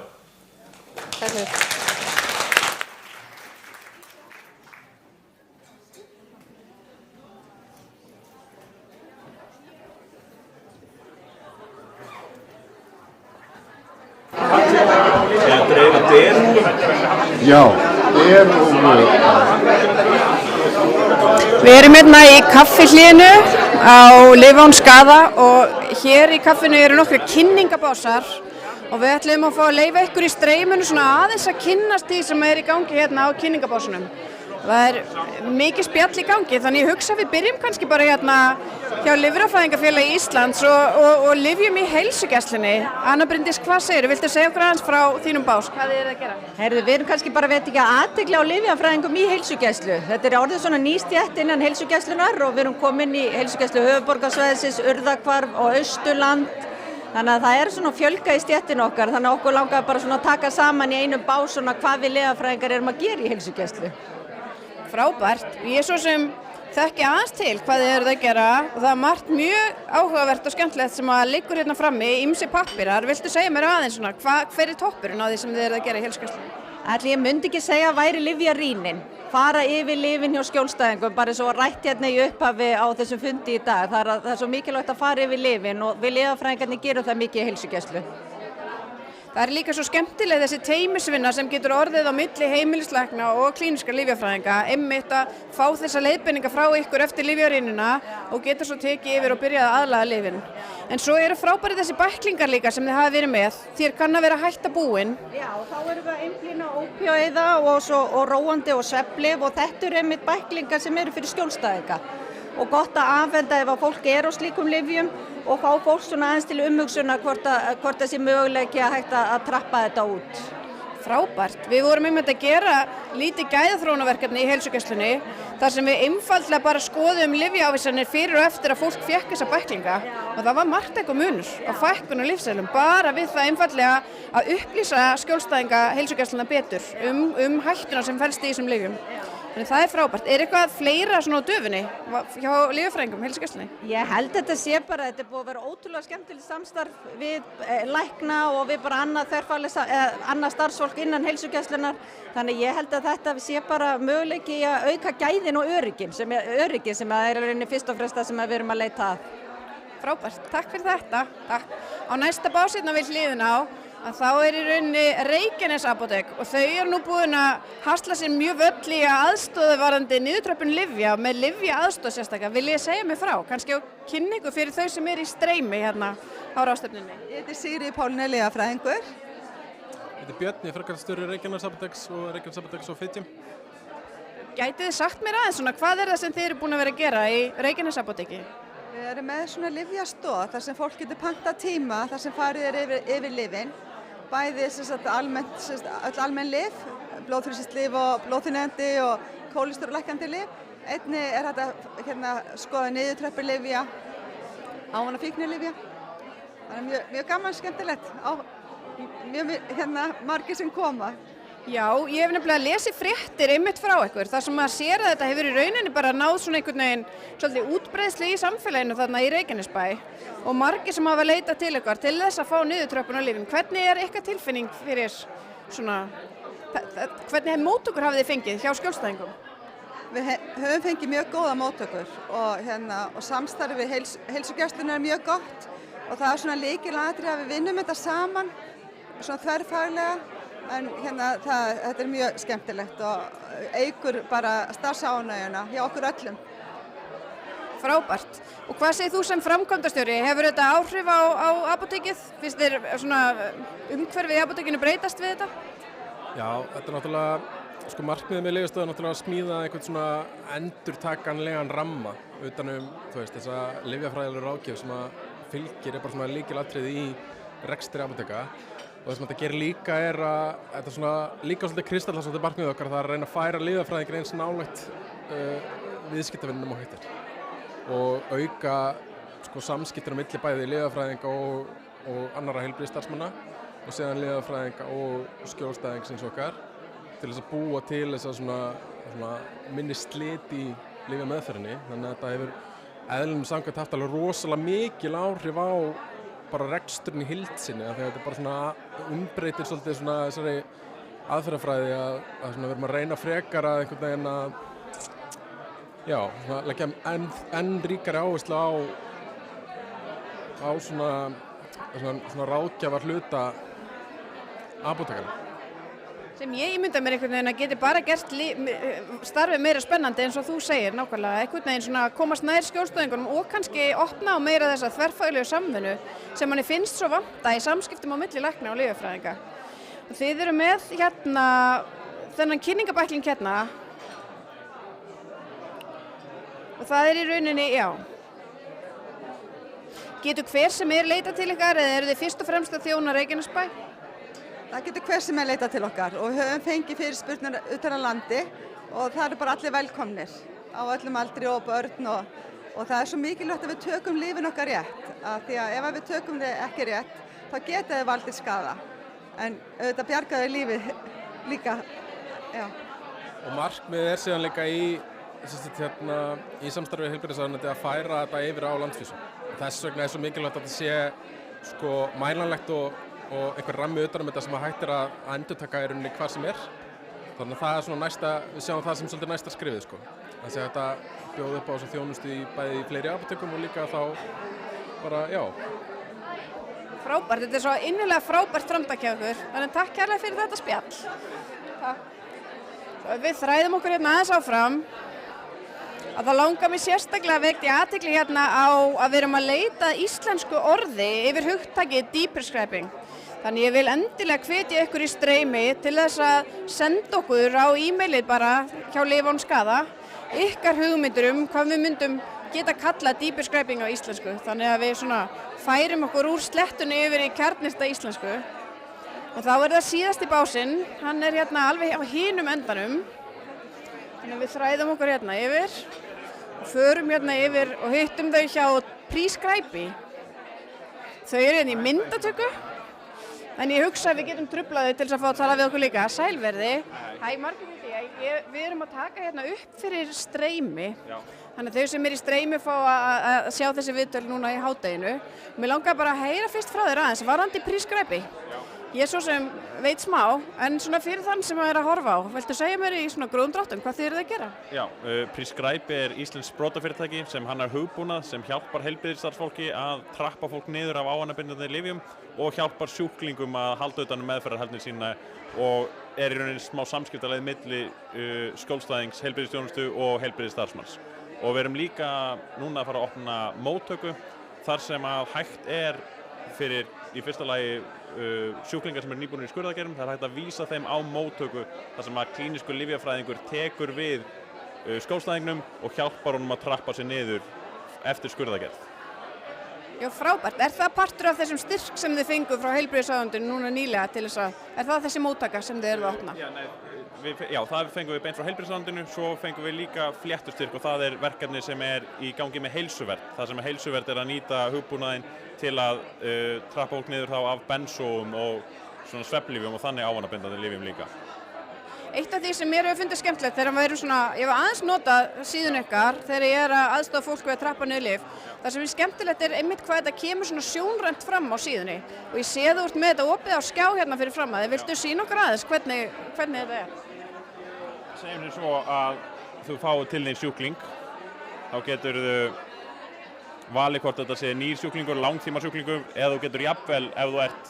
S: Já, der og mjög.
D: Við erum hérna í kaffihlénu á Lyf án skaða og hér í kaffinu eru nokkrir kynningabásar og við ætlum að fá að leyfa ykkur í streyminu svona aðeins að kynnast því sem er í gangi hérna á kynningabásunum. Það er mikið spjall í gangi, þannig ég hugsa að við byrjum kannski bara hérna hjá Lifrafræðingafélagi Íslands og lyfjum í heilsugæslunni. Anna Bryndís, hvað segirðu? Viltu segja okkur aðeins frá þínum bás? Hvað er það að gera?
F: Heyrðu, við erum kannski bara veitinga athygli á lyfjafræðingum í heilsugæslu. Þetta er orðið svona nýstétt innan heilsugæslunar og við erum komin í heilsugæslu höfuðborgarsvæðisins, Urðarhvarf og Austurland. Þannig að það er svona fjölga í stéttin okkar, þannig að okkur langar bara svona að taka saman í einum bás svona hvað við lyfjafræðingar erum að gera í heilsugæslu.
D: Frábært. Ég svo sem þekki aðeins til hvað þið eruð að gera og það er margt mjög áhugavert og skemmtilegt sem að liggur hérna frammi, ýmsir pappirar. Viltu segja mér aðeins svona, hver er toppurinn á því sem þið eruð að gera í heilsugæslunni?
F: Ætli ég myndi ekki segja að væri lyfjarýnin, fara yfir lyfin hjá skjólstæðingum, bara svo rætt hérna í upphafi á þessum fundi í dag. Það er svo mikilvægt að fara yfir lyfin og við lyfjafræðingarnir gerum það mikið í heilsugæslu.
D: Það er líka svo skemmtileg þessi teymisvinna sem getur orðið á milli heimilislækna og klínískra lyfjafræðinga, einmitt að fá þessa leiðbeininga frá ykkur eftir lyfjarýnina og getur svo tekið yfir og byrjað að aðlaga lyfin. En svo eru frábæri þessi bæklingar líka sem þið hafa verið með, þér kann að vera hætta búin.
F: Já, og þá erum við að einblína ópíóíða og róandi og svefnlyf og þetta eru einmitt bæklingar sem eru fyrir skjólstæðinga. Og gott að afhenda ef að fólk er á slíkum lyfjum og fá fólk svona aðeins til umhugsunar hvort það sé möguleiki að hægt að trappa þetta út.
D: Frábært. Við vorum einmitt að gera lítið gæðaþróunarverkefni í heilsugæslunni þar sem við einfaldlega bara skoðum lyfjaávísanir fyrir og eftir að fólk fékk þessa bæklinga og það var margt eitthvað munur á fækkun og lyfseðlum bara við það einfaldlega að upplýsa skjólstæðinga heilsugæsluna betur hættuna sem felst í þessum lyfjum. Þannig það er frábært. Er eitthvað fleira svona á döfunni hjá lyfjafræðingum heilsugæslunni?
F: Ég held þetta sé bara, þetta er búið að vera ótrúlega skemmtilegt samstarf við lækna og við bara annað starfsfólk innan heilsugæslunar. Þannig ég held að þetta sé bara möguleiki að auka gæðin og öryggin sem er rauninni fyrst og fremst það sem við erum að leita að.
D: Frábært. Takk fyrir þetta. Takk. Á næsta básirna við hliðina á að þá er í rauninni Reykjanes apótek og þau eru nú búin að hasla sér mjög völl í að aðstoða varðandi niðurtröppun lyfja með lyfjaaðstoð sérstaklega. Vil ég segja mig frá, kannski á kynningu fyrir þau sem er í streymi hérna á ráðstefnunni?
J: Ég heiti Sigríður Pálína lyfjafræðingur.
L: Ég heiti Björn, ég er framkvæmdastjóri Reykjanes apóteks og Fitjum.
D: Gætið þið sagt mér aðeins svona, hvað er það sem þið eru búin að vera að gera í Reykjanes apóteki?
J: Við erum með svona lyfjastoð þar sem fólk getur pantað tíma þar sem farið er yfir lyfin. Bæði öll almenn lyf, blóðþrýstislyf og blóðþynnandi og kólesterólækkandi lyf. Einnig er þetta skoða niðurtröppur lyfja, ávana fíknilyfja. Það er mjög gaman, skemmtilegt, mjög margir sem koma.
D: Já, ég hef nefnilega lesið fréttir einmitt frá ykkur, þar sem maður sér að þetta hefur í rauninni bara náð svona einhvern veginn svolítið útbreiðslu í samfélaginu þarna í Reykjanesbæ og margir sem hafa leitað til ykkur til þess að fá niðurtröppun á lyfjum. Hvernig er ykkar tilfinning fyrir svona, hvernig móttökur hafið þið fengið hjá skjólstæðingum?
J: Við höfum fengið mjög góða móttökur og samstarfið við heilsugæsluna er mjög gott og það er svona lykilatriði að við vinnum þetta saman, svona þverfaglega. En þetta er mjög skemmtilegt og eykur bara starfsánægjuna hjá okkur öllum.
D: Frábært. Og hvað segir þú sem framkvæmdastjóri? Hefur þetta áhrif á apótekið? Finnst þér svona umhverfið í apótekinu breytast við þetta?
L: Já, þetta er náttúrulega, markmiðið með lyfjastöð er náttúrulega að smíða einhvern svona endurtakanlegan ramma utanum, þessa lyfjafræðilegu ráðgjöf sem að fylgir bara svona lykilatriði í rekstri apóteka. Og það sem þetta gerir líka er að þetta svona líka svolítið kristallast svolítið markmiðið okkar, það er að reyna að færa lyfjafræðingar eins nálægt viðskiptavinnum og hættir og auka sko samskiptir á milli bæði lyfjafræðinga og annarra heilbrigðisstarfsmanna og síðan lyfjafræðinga og skjólstæðingsins okkar til þess að búa til þess að svona minni slit í lyfjameðferðinni. Þannig að þetta hefur eðlunum samkvæmt haft alveg rosalega mikil áhrif á bara reksturinn í heild sinni, af því að þetta bara svona umbreytir svolítið svona þessari aðferðafræði að svona við erum að reyna frekar að einhvern veginn að svona leggja enn ríkari áherslu á svona ráðgjafar hluta apótekara.
D: Sem ég ímynda mér einhvern veginn að geti bara gert starfið meira spennandi eins og þú segir nákvæmlega, einhvern veginn svona komast nær skjólstæðingunum og kannski opna á meira þessa þverfaglegu samvinnu sem manni finnst svo vanta í samskiptum á milli lækna og lyfjafræðinga. Og þið eru með hérna þennan kynningabækling hérna og það í rauninni, getur hver sem leitað til ykkar eða eru þið fyrst og fremst að þjóna Reykjanesbæ?
J: Það getur hver sem leitað til okkar og höfum fengið fyrirspurnir utan á landi og það eru bara allir velkomnir á öllum aldri og börn og það er svo mikilvægt að við tökum lífin okkar rétt, af því að ef við tökum þið ekki rétt þá geta þið valdið skaða en auðvitað bjarga þau lífið líka.
L: Og markmiðið er síðan líka í samstarfi við heilbrigðisráðuneytið að færa þetta yfir á landsvísu. Þess vegna er svo mikilvægt að þetta sé sko mælanlegt og einhver rammi utan þetta sem hættir að endurtaka í rauninni hvað sem er. Þannig að það er svona næsta, við sjáum það sem svolítið næsta skrifið sko. Þannig að þetta bjóði upp á þessu þjónustu bæði í fleiri apótekum og líka þá bara,
D: Frábært, þetta er svo innilega frábært framtak hjá okkur, þannig takk kærlega fyrir þetta spjall. Takk. Svo við þræðum okkur hérna aðeins áfram. Að það langar mér sérstaklega að vekja athygli hérna á að við erum að leita íslensku orði yfir hugtakið deprescribing. Þannig ég vil endilega hvetja ykkur í streymi til þess að senda okkur á e-mailið bara hjá Lyf án skaða ykkar hugmyndir hvað við myndum geta kallað deprescribing á íslensku. Þannig að við svona færum okkur úr slettunni yfir í kjarnista íslensku. Og þá er það síðasti básinn, hann er hérna alveg á hinum endanum. Þannig að við þræðum okkur hérna yfir og förum hérna yfir og hittum þau hjá Prescribe. Þau eru hérna í myndatöku, en ég hugsa að við getum trublað þau til þess að fá að tala við okkur líka. Sælverði. Hæ, Margrét, við erum að taka hérna upp fyrir streymi. Þannig að þau sem í streymi fá að sjá þessi viðtöl núna í hádeginu. Mér langar bara að heyra fyrst frá þér aðeins, varðandi Prescribe. Ég svo sem veit smá, en svona fyrir þann sem að horfa á, viltu segja mér í svona gróðum dráttum hvað þið eruð að gera?
G: Já, Prescribe er íslenskt sprotafyrirtæki sem hannar hugbúnað sem hjálpar heilbrigðisstarfsfólki að trappa fólk niður af ávanabindandi lyfjum og hjálpar sjúklingum að halda utan meðferðarhæfni sína og er í rauninni smá samskiptaleið milli skjólstæðings, heilbrigðisþjónustu og heilbrigðisstarfsmanns. Og við erum líka núna að fara að opna móttöku þar sem að hægt er fyrir í fyrsta lagi sjúklingar sem eru nýbúnir í skurðaðgerðum, það er hægt að vísa þeim á móttöku þar sem að klínískur lyfjafræðingur tekur við skjólstæðingnum og hjálpar honum að trappa sig niður eftir skurðaðgerð.
D: Já, frábært. Er það partur af þessum styrk sem þið fengu frá heilbrigðisráðuneytinu núna nýlega til þess að, er það þessi móttaka sem þið eruð að opna?
G: Já, það fengum við beint frá heilbrigðisráðuneytinu, svo fengum við líka fléttustyrk og það er verkefni sem er í gangi með heilsuvernd. Það sem heilsuvernd er að nýta hugbúnaðinn til að trappa fólk niður þá af bensóum og svona svefnlyfjum og þannig ávanabindandi lyfjum líka.
D: Eitt af því sem mér hefur fundið skemmtilegt þegar maður svona, ég var aðeins notað síðun ykkar þegar ég er að aðstofa fólk við að trappa niður lyf. Það sem er skemmtilegt er einmitt hvað þetta kemur svona sjónrænt fram á síðunni og ég sé þú ert með þetta opið á skjá hérna fyrir fram að þið. Viltu sýna okkur aðeins hvernig þetta er?
G: Segjum þér svo að þú fáið til þín sjúkling, þá getur þú valið hvort þetta sé nýr sjúklingur, langtíma sjúklingur eða þú getur jafnvel ef þú ert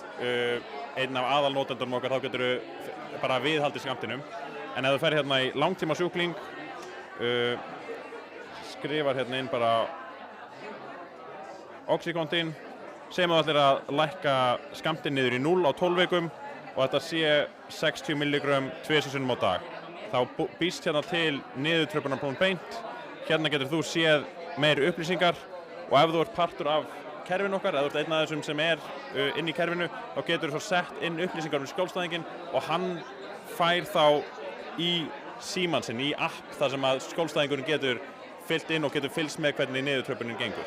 G: einn af aðalnotendunum okkar þá getur þú bara viðhaldið skammtinum. En ef þú fer hérna í langtíma sjúkling, skrifar hérna inn bara Oxycontin, segjum að þú ætlir að lækka skammtinn niður í 0 á 12 vikum og þetta sé 60 mg 2 sinnum á dag. Þá býst hérna til niðurtröpunarprófun beint, hérna getur þú séð meiri upplýsingar og ef þú ert partur af kerfinu okkar, eða þú ert einn af þessum sem er inn í kerfinu, þá getur þú svo sett inn upplýsingar um skjólstæðinginn og hann fær þá í símann sinn, í app þar sem að skjólstæðingurinn getur fyllt inn og getur fylgst með hvernig niðurtröpunin gengur.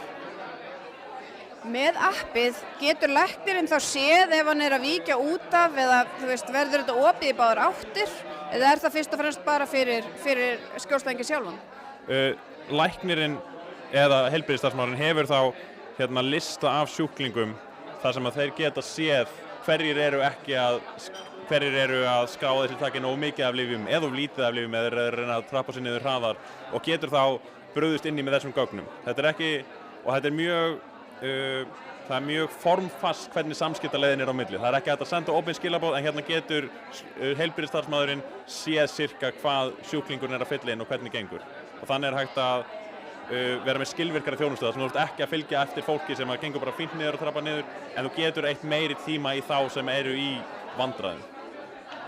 D: Með appið getur læknirinn þá séð ef hann er að víkja út af eða verður þetta opið í báðar áttir eða það fyrst og fremst bara fyrir skjólstæðinginn sjálfan?
G: Læknirinn eða heilbrigðisstarfsmaðurinn hefur þá lista af sjúklingum þar sem að þeir geta séð hverjir eru að skrá þessi taki nógu mikið af lyfjum eða of lítið af lyfjum eða eru að reyna að trappa sér niður hraðar og getur þá brugðist inn í með þessum gögnum. Þetta er mjög formfast hvernig samskiptaleiðin er á milli. Það er ekki hægt að senda opin skilaboð en hérna getur heilbrigðisstarfsmaðurinn séð sirka hvað sjúklingurinn er að fylla inn og hvernig gengur. Og þannig er hægt að vera með skilvirkari þjónustu þar sem þú ert ekki að fylgja eftir fólki sem gengur bara fínt niður og trappa niður en þú getur eitt meiri tíma í þá sem eru í vandræðum.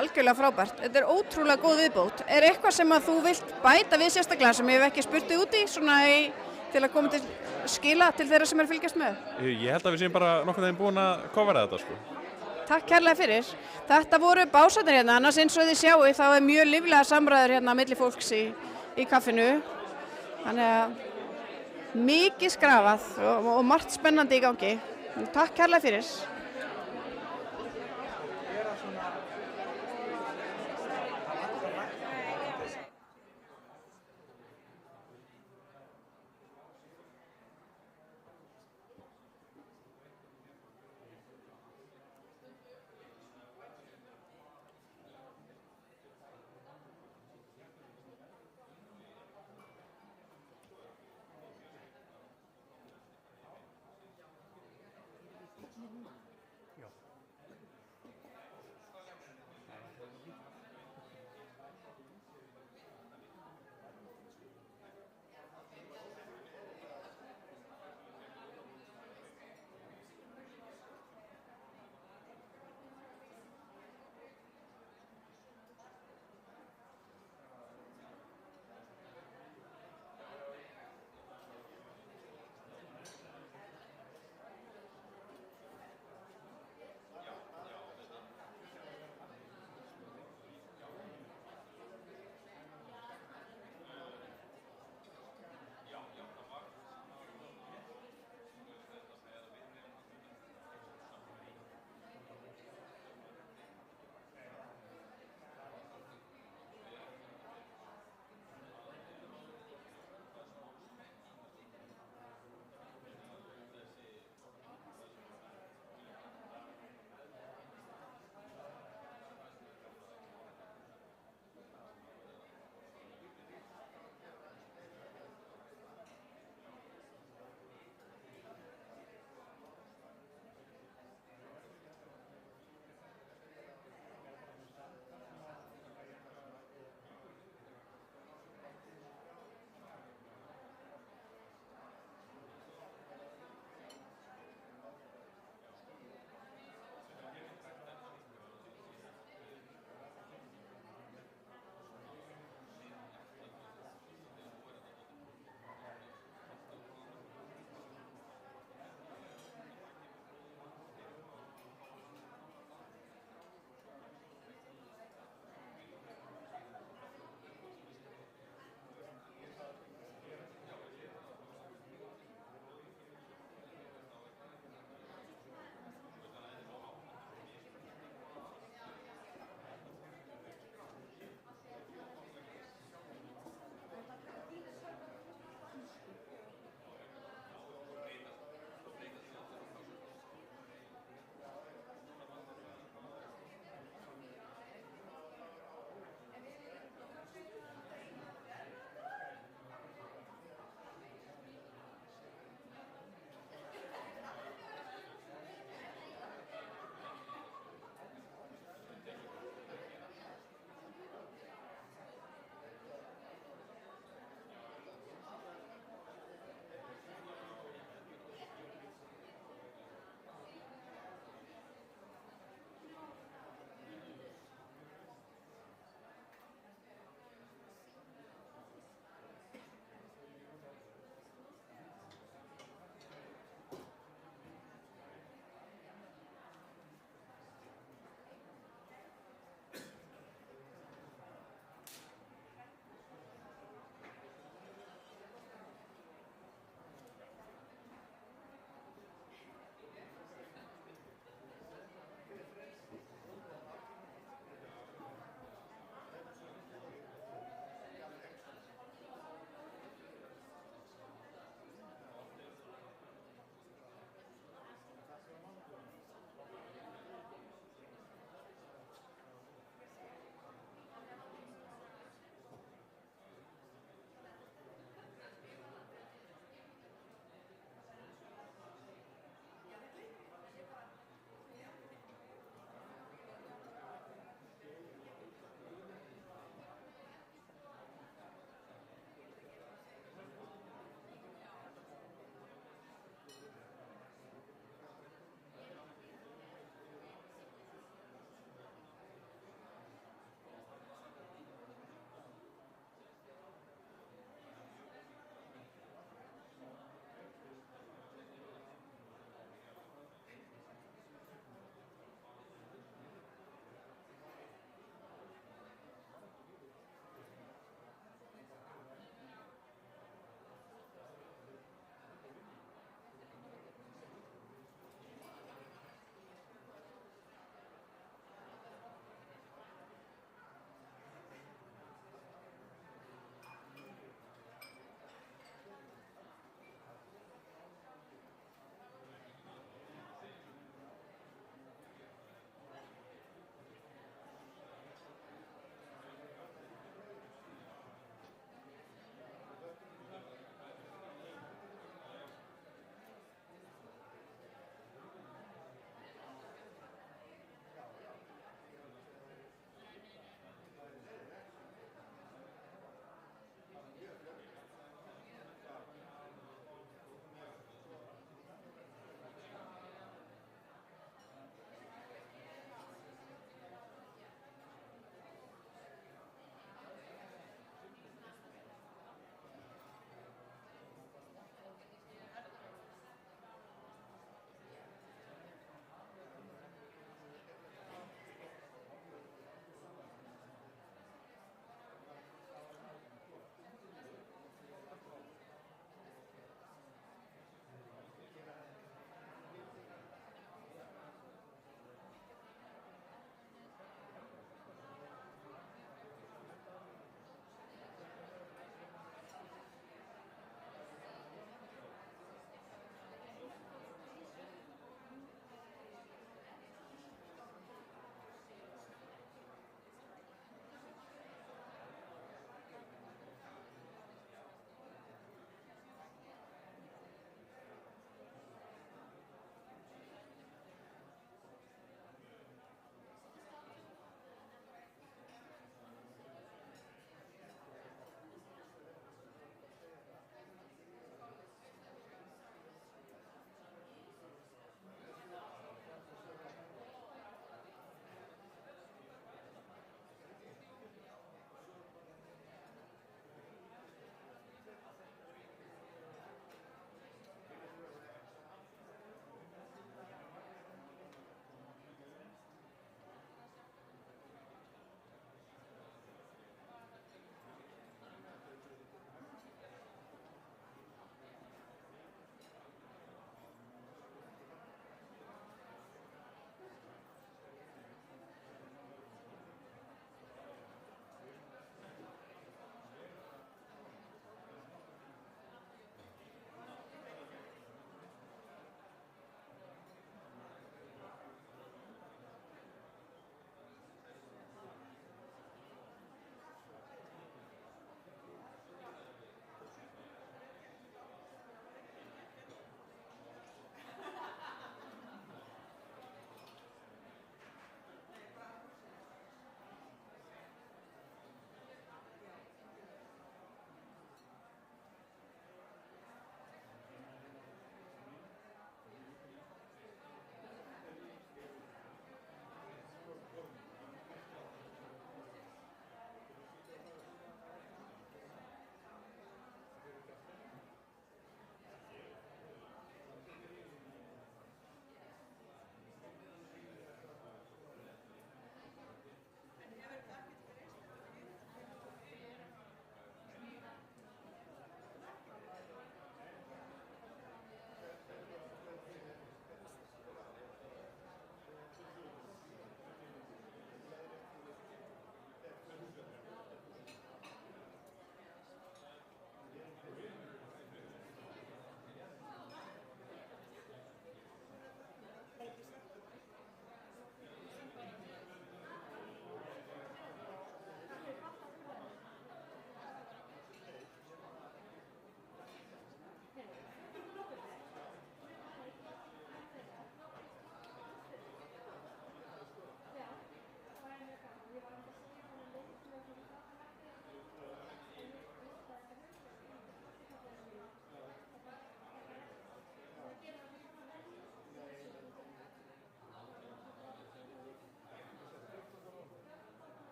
D: Algjörlega frábært. Þetta er ótrúlega góð viðbót. Er eitthvað sem að þú vilt bæta við sérstaklega sem ég hef ekki spurt þig út í til að koma til skila til þeirra sem er að fylgjast með? Ég held að við séum bara nokkuð þeim búin að kofera þetta sko. Takk kærlega fyrir. Þetta voru básarnir hérna, annars eins og þið sjáu þá er mjög líflega samræður hérna milli fólks í kaffinu. Þannig að mikið skrafað og margt spennandi í gangi. Takk kærlega fyrir.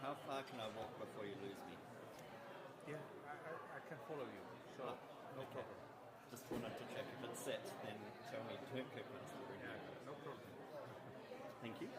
H: how far can I walk before you lose me?
B: Yeah, I can follow you, so no
H: Okay.
B: problem.
H: Just wanted to check if it's set, then tell me to go past the ring.
B: Yeah, no problem.
H: Thank you.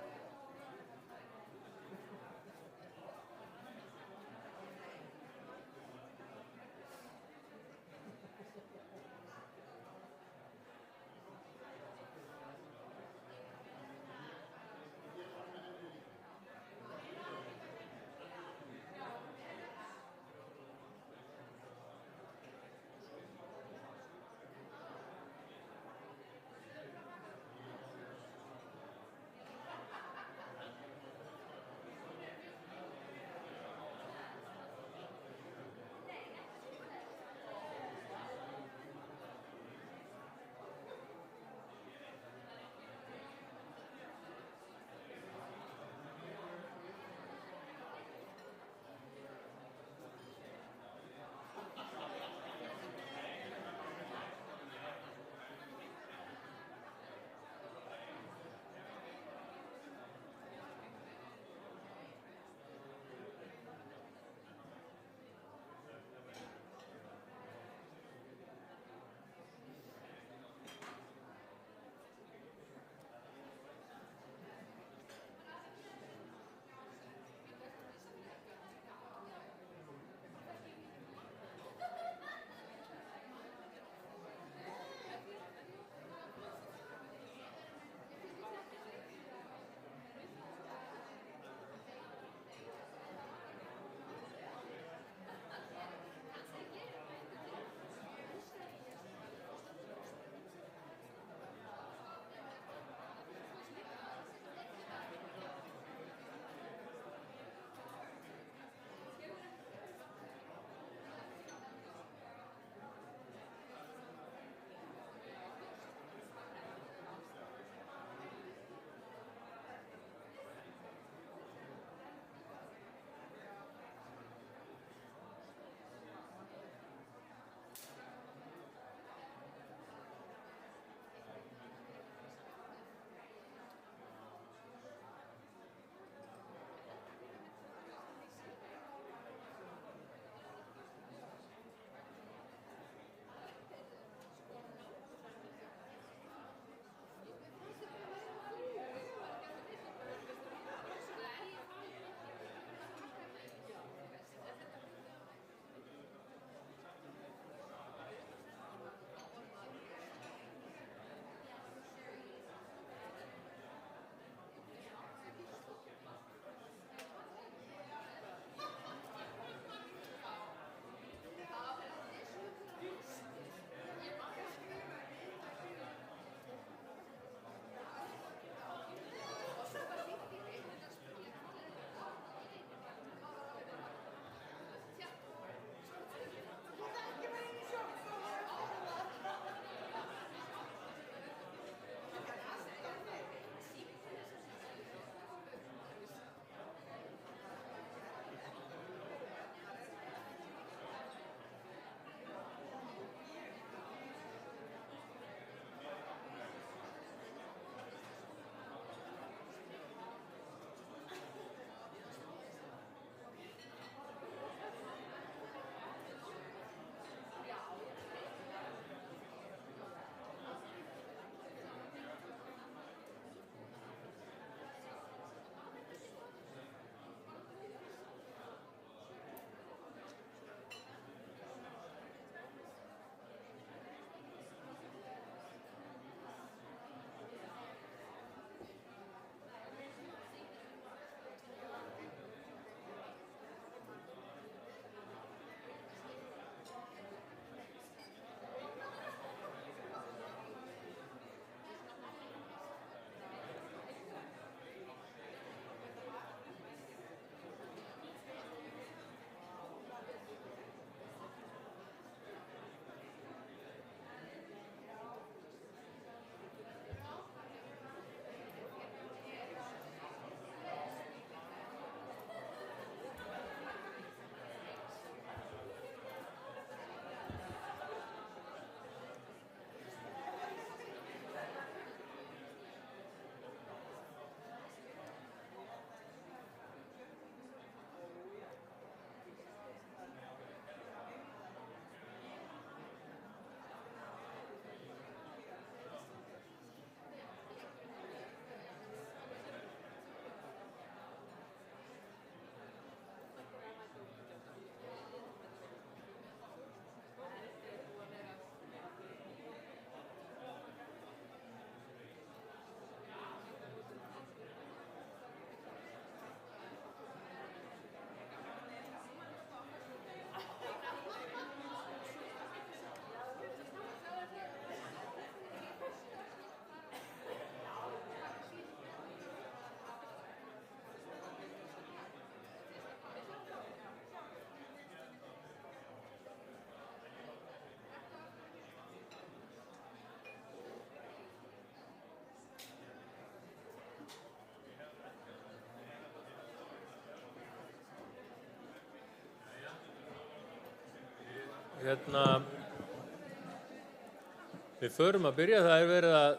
B: við förum að byrja. Það verið að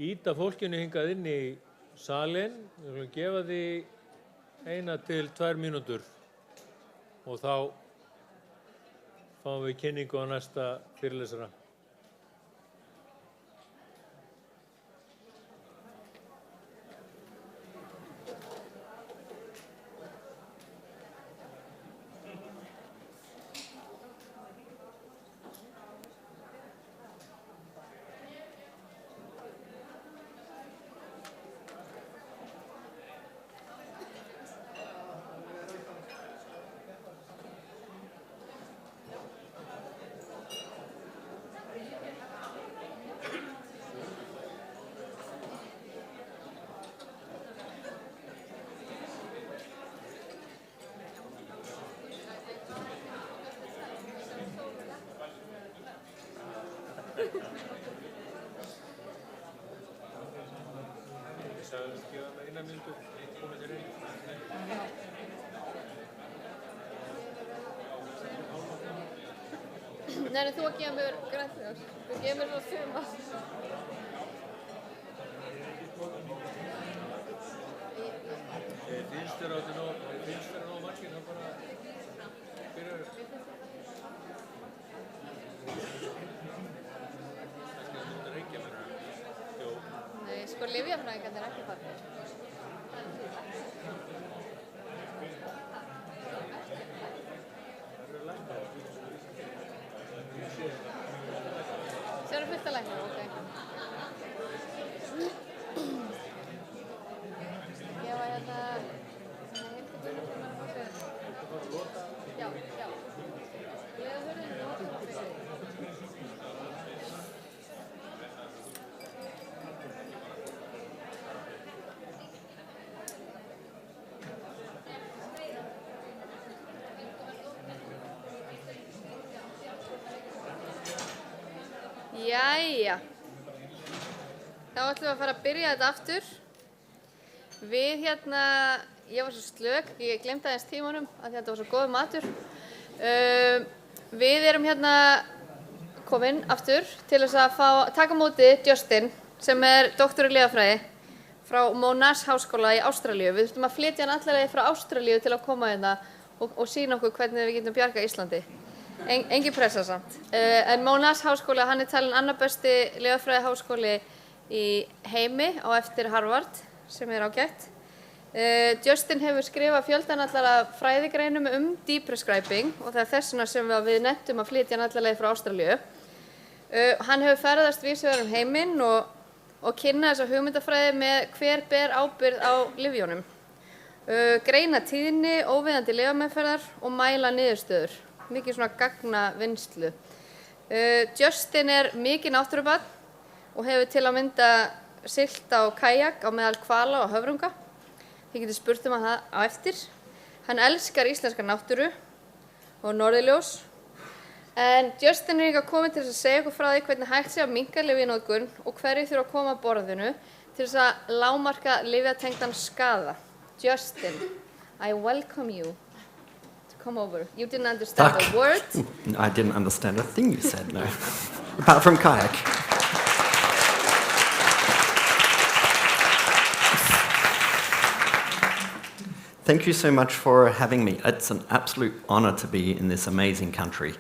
B: ýta fólkinu hingað inn í salinn. Við viljum gefa því 1 til 2 mínútur og þá fáum við kynningu á næsta fyrirlesara.
A: Nei, þú að gefa mér grænt ljós. Þú gefa mér svona suma.
B: Finnst þér á þetta nóg margir, þá bara byrjar. Kannski að þetta reykja mér. Jú.
A: Nei, sko lyfjafræðingarnir er ekki farnir. Sér fullt að lækna, ok. Ég var hérna... Já. Lega hurðinu og það fyrir. Jæja, þá ætlum við að fara að byrja þetta aftur. Við ég var svo slök, ég glemdi aðeins tímanum af því að þetta var svo góður matur. Við erum komin aftur til þess að taka á móti Justin sem er doktor í lyfjafræði frá Monash háskóla í Ástralíu. Við þurftum að flytja hann alla leið frá Ástralíu til að koma hérna og sýna okkur hvernig við getum bjargað Íslandi. Engin pressa samt. En Monash háskóli, hann er talinn annar besti lyfjafræðiháskóli í heimi á eftir Harvard, sem er ágætt. Justin hefur skrifað fjöldan allar fræðigreinum deep prescribing og það er þess vegna sem við nenntum að flytja hann alla leið frá Ástralíu. Hann hefur ferðast víðs vegar heiminn og kynna þessa hugmyndafræði með hver ber ábyrgð á lyfjunum. Greina tíðni, óviðandi lyfjameðferðar og mæla niðurstöður. Mikið svona gagnavinnslu. Justin er mikið náttúrubarn og hefur til að mynda siglt á kajak á meðal hvala og höfrunga. Þið getur spurt hann það á eftir. Hann elskar íslenska náttúru og norðurljós. En Justin er líka kominn til þess að segja okkur frá því hvernig hægt sé að minnka lyfjanotkun og hverju þurfa að koma að borðinu til þess að lágmarka lyfjatengdan skaða. Justin, I welcome you. Come over. You didn't understand a word.
E: I didn't understand a thing you said, no. Apart from kayak. Thank you so much for having me. It's an absolute honor to be in this amazing country.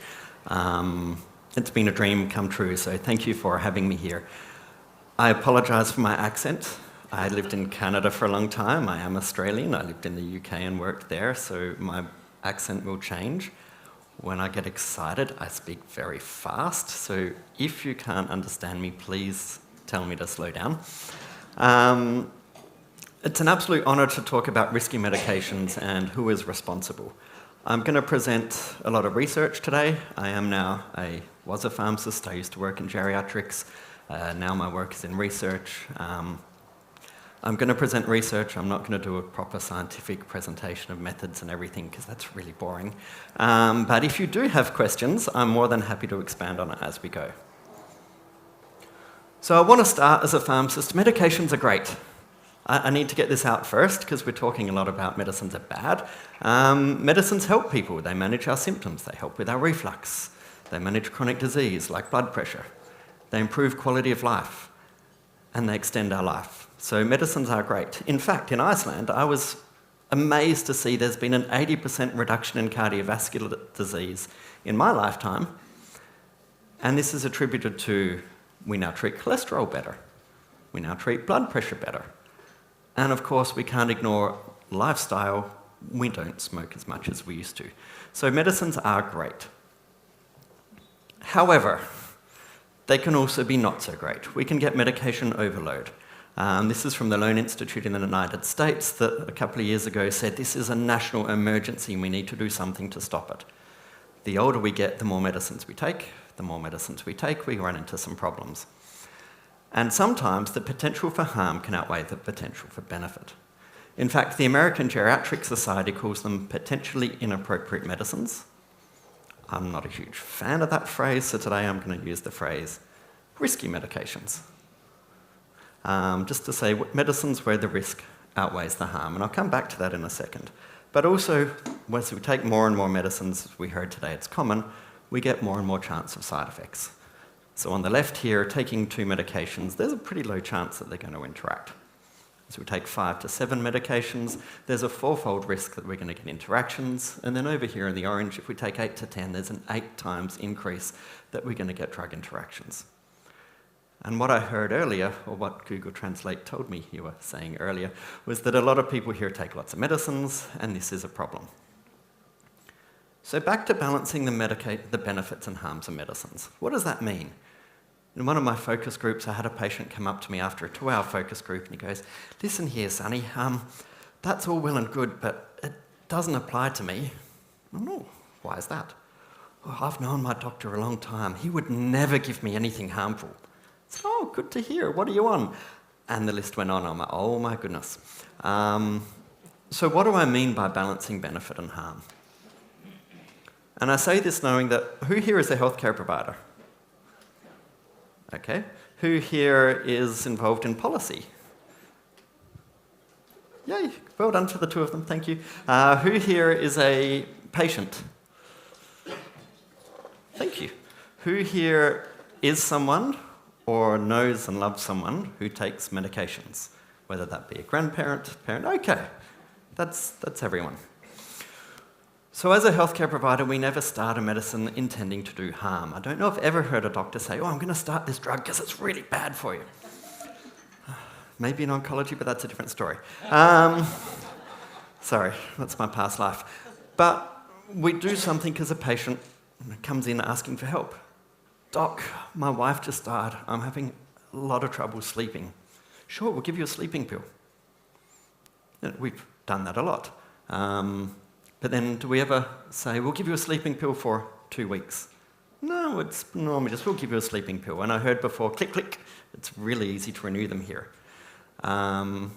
E: It's been a dream come true, so thank you for having me here. I apologize for my accent. I lived in Canada for a long time. I am Australian. I lived in the UK and worked there, so my accent will change. When I get excited, I speak very fast, so if you can't understand me, please tell me to slow down. It's an absolute honor to talk about risky medications and who is responsible. I'm going to present a lot of research today. I was a pharmacist. I used to work in geriatrics. Now my work is in research. I'm going to present research. I'm not going to do a proper scientific presentation of methods and everything because that's really boring. But if you do have questions, I'm more than happy to expand on it as we go. So I want to start as a pharmacist. Medications are great. I need to get this out first because we're talking a lot about medicines are bad. Medicines help people. They manage our symptoms. They help with our reflux. They manage chronic disease like blood pressure. They improve quality of life. And they extend our life. So medicines are great. In fact, in Iceland, I was amazed to see there's been an 80% reduction in cardiovascular disease in my lifetime. And this is attributed to we now treat cholesterol better. We now treat blood pressure better. And of course, we can't ignore lifestyle. We don't smoke as much as we used to. So medicines are great. However, they can also be not so great. We can get medication overload. This is from the Loan Institute in the United States that a couple of years ago said this is a national emergency and we need to do something to stop it. The older we get, the more medicines we take. The more medicines we take, we run into some problems. And sometimes the potential for harm can outweigh the potential for benefit. In fact, the American Geriatric Society calls them potentially inappropriate medicines. I'm not a huge fan of that phrase, so today I'm going to use the phrase risky medications. Just to say medicines where the risk outweighs the harm, and I'll come back to that in a second. But also, as we take more and more medicines, as we heard today, it's common, we get more and more chance of side effects. So on the left here, taking 2 medications, there's a pretty low chance that they're going to interact. As we take 5 to 7 medications, there's a 4-fold risk that we're going to get interactions. And then over here in the orange, if we take 8 to 10, there's an 8 times increase that we're going to get drug interactions. And what I heard earlier, or what Google Translate told me you were saying earlier, was that a lot of people here take lots of medicines, and this is a problem. So back to balancing the benefits and harms of medicines. What does that mean? In one of my focus groups, I had a patient come up to me after a 2-hour focus group, and he goes, "Listen here, Sonny, that's all well and good, but it doesn't apply to me." "Oh, no, why is that?" "Well, I've known my doctor a long time. He would never give me anything harmful." So, "Oh, good to hear. What are you on?" And the list went on. I'm like, oh my goodness. So what do I mean by balancing benefit and harm? And I say this knowing that who here is a healthcare provider? Okay. Who here is involved in policy? Yay, well done to the 2 of them, thank you. Who here is a patient? Thank you. Who here is someone or knows and loves someone who takes medications? Whether that be a grandparent, parent, okay. That's everyone. So as a healthcare provider, we never start a medicine intending to do harm. I don't know if I've ever heard a doctor say, "Oh, I'm going to start this drug because it's really bad for you." Maybe in oncology, but that's a different story. Sorry, that's my past life. But we do something because a patient comes in asking for help. "Doc, my wife just died. I'm having a lot of trouble sleeping." "Sure, we'll give you a sleeping pill." We've done that a lot. But then do we ever say, "We'll give you a sleeping pill for 2 weeks"? No, it's normally just, "We'll give you a sleeping pill." And I heard before, click, click. It's really easy to renew them here. How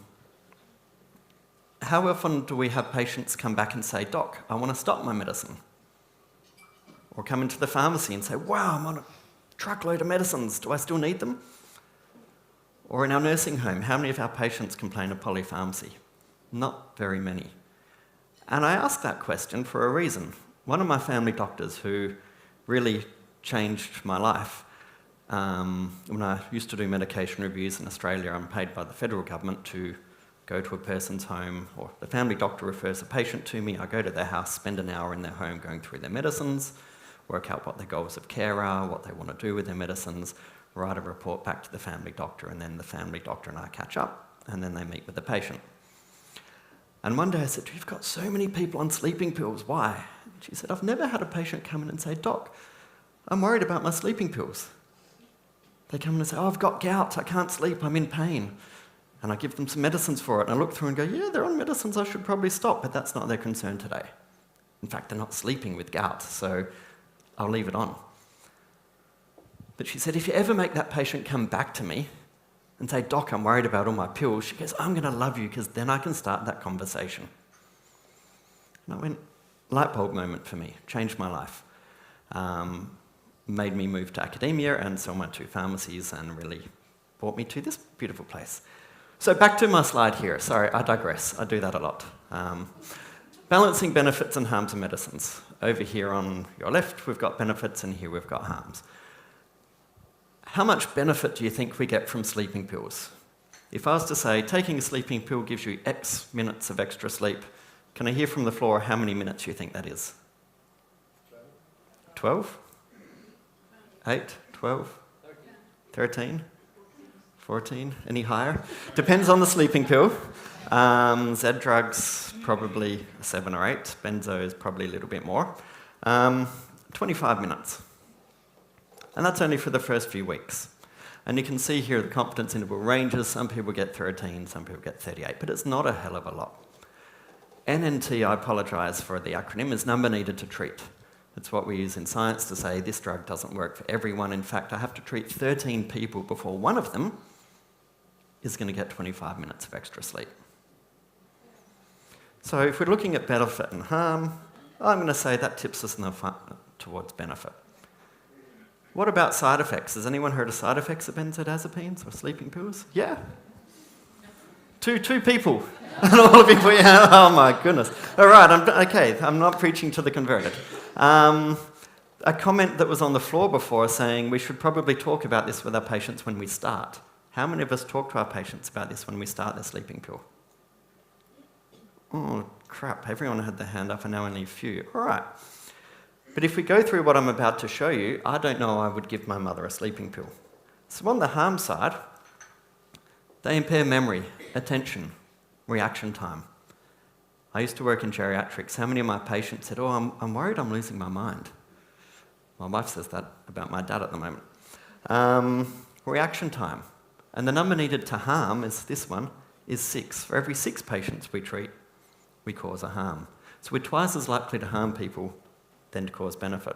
E: often do we have patients come back and say, "Doc, I want to stop my medicine"? Or come into the pharmacy and say, "Wow, I'm on a truckload of medicines. Do I still need them?" Or in our nursing home, how many of our patients complain of polypharmacy? Not very many. And I ask that question for a reason. One of my family doctors who really changed my life, when I used to do medication reviews in Australia, I'm paid by the federal government to go to a person's home, or the family doctor refers a patient to me, I go to their house, spend an hour in their home going through their medicines, work out what their goals of care are, what they want to do with their medicines, write a report back to the family doctor, and then the family doctor and I catch up, and then they meet with the patient. And one day I said, "You've got so many people on sleeping pills, why?" And she said, "I've never had a patient come in and say, 'Doc, I'm worried about my sleeping pills.' They come in and say, 'Oh, I've got gout, I can't sleep, I'm in pain.' And I give them some medicines for it, and I look through and go, 'Yeah, they're on medicines, I should probably stop,' but that's not their concern today. In fact, they're not sleeping with gout, so I'll leave it on." But she said, "If you ever make that patient come back to me and say, 'Doc, I'm worried about all my pills,' she goes, 'I'm going to love you because then I can start that conversation.'" And I went, light bulb moment for me, changed my life. Made me move to academia and sell my 2 pharmacies and really brought me to this beautiful place. So back to my slide here. Sorry, I digress. I do that a lot. Balancing benefits and harms of medicines. Over here on your left, we've got benefits, and here we've got harms. How much benefit do you think we get from sleeping pills? If I was to say, taking a sleeping pill gives you X minutes of extra sleep, can I hear from the floor how many minutes you think that is? 12? 8? 12? 13? 14? Any higher? Depends on the sleeping pill. Z drugs, probably 7 or 8. Benzo is probably a little bit more. 25 minutes. And that's only for the first few weeks. And you can see here the confidence interval ranges. Some people get 13, some people get 38, but it's not a hell of a lot. NNT, I apologise for the acronym, is number needed to treat. It's what we use in science to say this drug doesn't work for everyone. In fact, I have to treat 13 people before one of them is going to get 25 minutes of extra sleep. So if we're looking at benefit and harm, I'm going to say that tips us towards benefit. What about side effects? Has anyone heard of side effects of benzodiazepines or sleeping pills? Yeah? Two people. And all of you put your hand, oh my goodness. All right, I'm not preaching to the converted. A comment that was on the floor before saying we should probably talk about this with our patients when we start. How many of us talk to our patients about this when we start their sleeping pill? Oh, crap, everyone had their hand up and now only a few. All right. But if we go through what I'm about to show you, I don't know I would give my mother a sleeping pill. So on the harm side, they impair memory, attention, reaction time. I used to work in geriatrics. How many of my patients said, oh, I'm worried I'm losing my mind? My wife says that about my dad at the moment. Reaction time. And the number needed to harm is this one, is 6. For every 6 patients we treat, we cause a harm. So we're twice as likely to harm people than to cause benefit.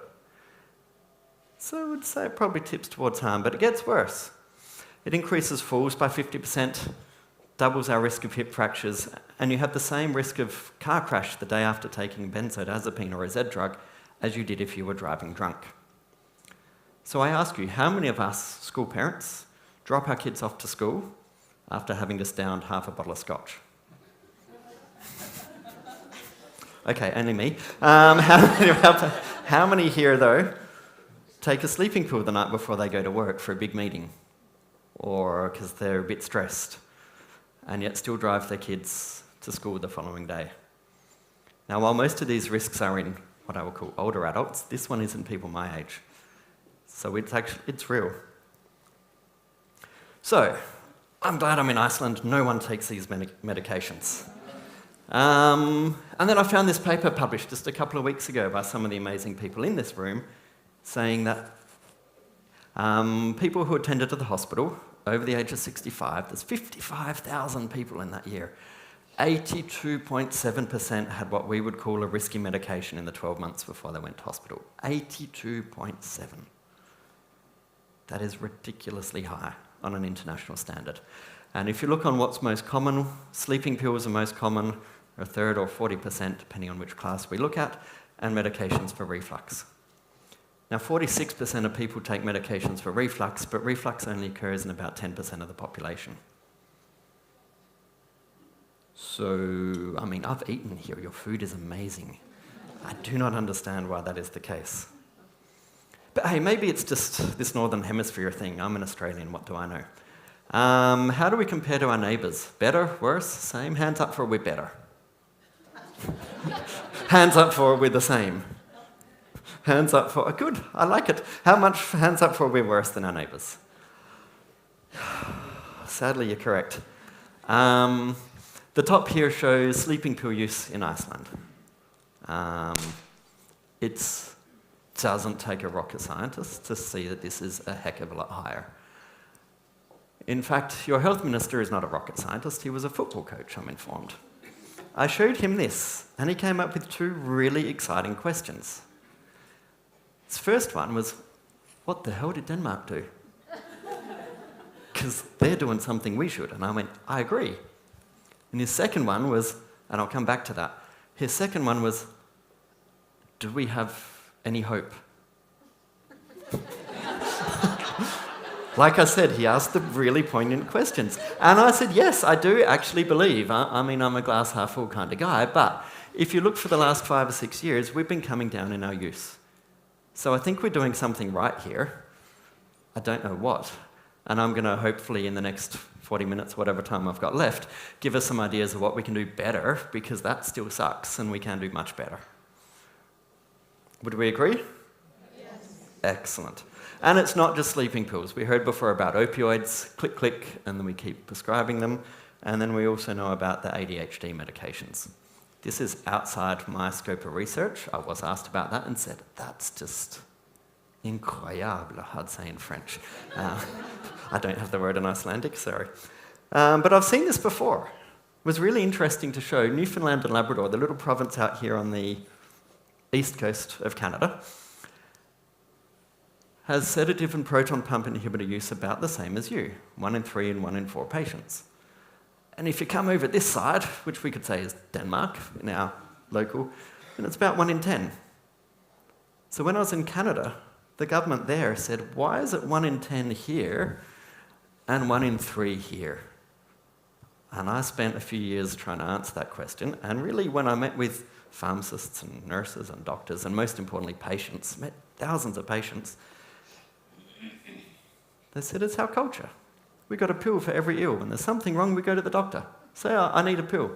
E: So I would say it probably tips towards harm, but it gets worse. It increases falls by 50%, doubles our risk of hip fractures, and you have the same risk of car crash the day after taking benzodiazepine or a Z drug as you did if you were driving drunk. So I ask you, how many of us school parents drop our kids off to school after having just downed half a bottle of scotch? Okay, only me. How many here, though, take a sleeping pill the night before they go to work for a big meeting or because they're a bit stressed and yet still drive their kids to school the following day? Now, while most of these risks are in what I would call older adults, this one is in people my age. So it's real. So, I'm glad I'm in Iceland. No one takes these medications. And then I found this paper published just a couple of weeks ago by some of the amazing people in this room saying that people who attended to the hospital over the age of 65, there's 55,000 people in that year, 82.7% had what we would call a risky medication in the 12 months before they went to hospital. 82.7. That is ridiculously high on an international standard. And if you look on what's most common, sleeping pills are most common, a third or 40%, depending on which class we look at, and medications for reflux. Now, 46% of people take medications for reflux, but reflux only occurs in about 10% of the population. So, I mean, I've eaten here. Your food is amazing. I do not understand why that is the case. But hey, maybe it's just this Northern Hemisphere thing. I'm an Australian, what do I know? How do we compare to our neighbours? Better, worse, same? Hands up for we're better. Hands up for we're the same. Hands up for, good, I like it. How much hands up for we're worse than our neighbours? Sadly, you're correct. The top here shows sleeping pill use in Iceland. It doesn't take a rocket scientist to see that this is a heck of a lot higher. In fact, your health minister is not a rocket scientist, he was a football coach, I'm informed. I showed him this, and he came up with 2 really exciting questions. His first one was, what the hell did Denmark do? Because they're doing something we should. And I went, I agree. And his second one was, and I'll come back to that, his second one was, do we have any hope? Like I said, he asked the really poignant questions. And I said, yes, I do actually believe. I mean, I'm a glass half full kind of guy, but if you look for the last 5 or 6 years, we've been coming down in our use. So I think we're doing something right here. I don't know what. And I'm going to hopefully in the next 40 minutes, whatever time I've got left, give us some ideas of what we can do better, because that still sucks and we can do much better. Would we agree? Yes. Excellent. And it's not just sleeping pills. We heard before about opioids, click, click, and then we keep prescribing them. And then we also know about the ADHD medications. This is outside my scope of research. I was asked about that and said, that's just incroyable, I'd say in French. I don't have the word in Icelandic, sorry. But I've seen this before. It was really interesting to show Newfoundland and Labrador, the little province out here on the east coast of Canada, has sedative and proton pump inhibitor use about the same as you, 1 in 3 and 1 in 4 patients. And if you come over this side, which we could say is Denmark, in our local, then it's about 1 in 10. So when I was in Canada, the government there said, why is it 1 in 10 here and 1 in 3 here? And I spent a few years trying to answer that question, and really when I met with pharmacists and nurses and doctors, and most importantly patients, met thousands of patients, they said it's our culture. We got a pill for every ill. When there's something wrong, we go to the doctor. Say, oh, I need a pill.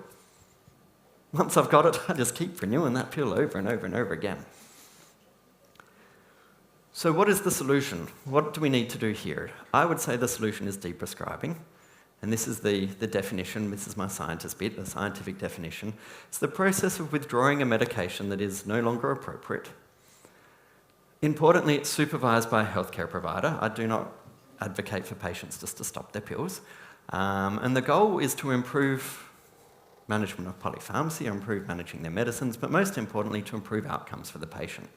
E: Once I've got it, I just keep renewing that pill over and over and over again. So what is the solution? What do we need to do here? I would say the solution is deprescribing. And this is the definition. This is my scientist bit, the scientific definition. It's the process of withdrawing a medication that is no longer appropriate. Importantly, it's supervised by a healthcare provider. I do not advocate for patients just to stop their pills. And the goal is to improve management of polypharmacy, improve managing their medicines, but most importantly, to improve outcomes for the patient.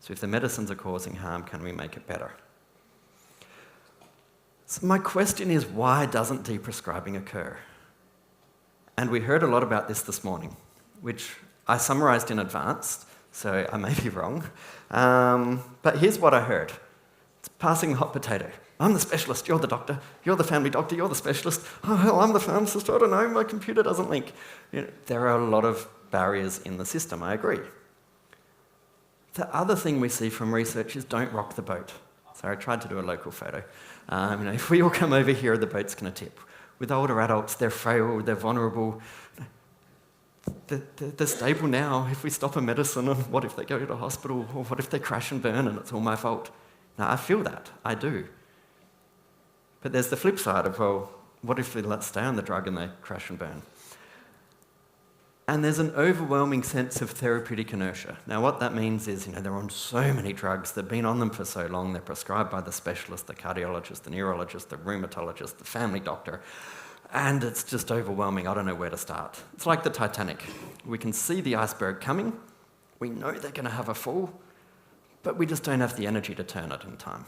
E: So if the medicines are causing harm, can we make it better? So my question is, why doesn't deprescribing occur? And we heard a lot about this morning, which I summarised in advance, so I may be wrong. But here's what I heard. It's passing the hot potato. I'm the specialist, you're the doctor, you're the family doctor, you're the specialist. Oh, hell, I'm the pharmacist, I don't know, my computer doesn't link. You know, there are a lot of barriers in the system, I agree. The other thing we see from research is don't rock the boat. So I tried to do a local photo. If we all come over here, the boat's going to tip. With older adults, they're frail, they're vulnerable. They're stable now. If we stop a medicine, and what if they go to the hospital, or what if they crash and burn and it's all my fault? Now, I feel that, I do. But there's the flip side of, well, what if they stay on the drug and they crash and burn? And there's an overwhelming sense of therapeutic inertia. Now, what that means is, they're on so many drugs, they've been on them for so long, they're prescribed by the specialist, the cardiologist, the neurologist, the rheumatologist, the family doctor, and it's just overwhelming. I don't know where to start. It's like the Titanic. We can see the iceberg coming, we know they're going to have a fall, but we just don't have the energy to turn it in time.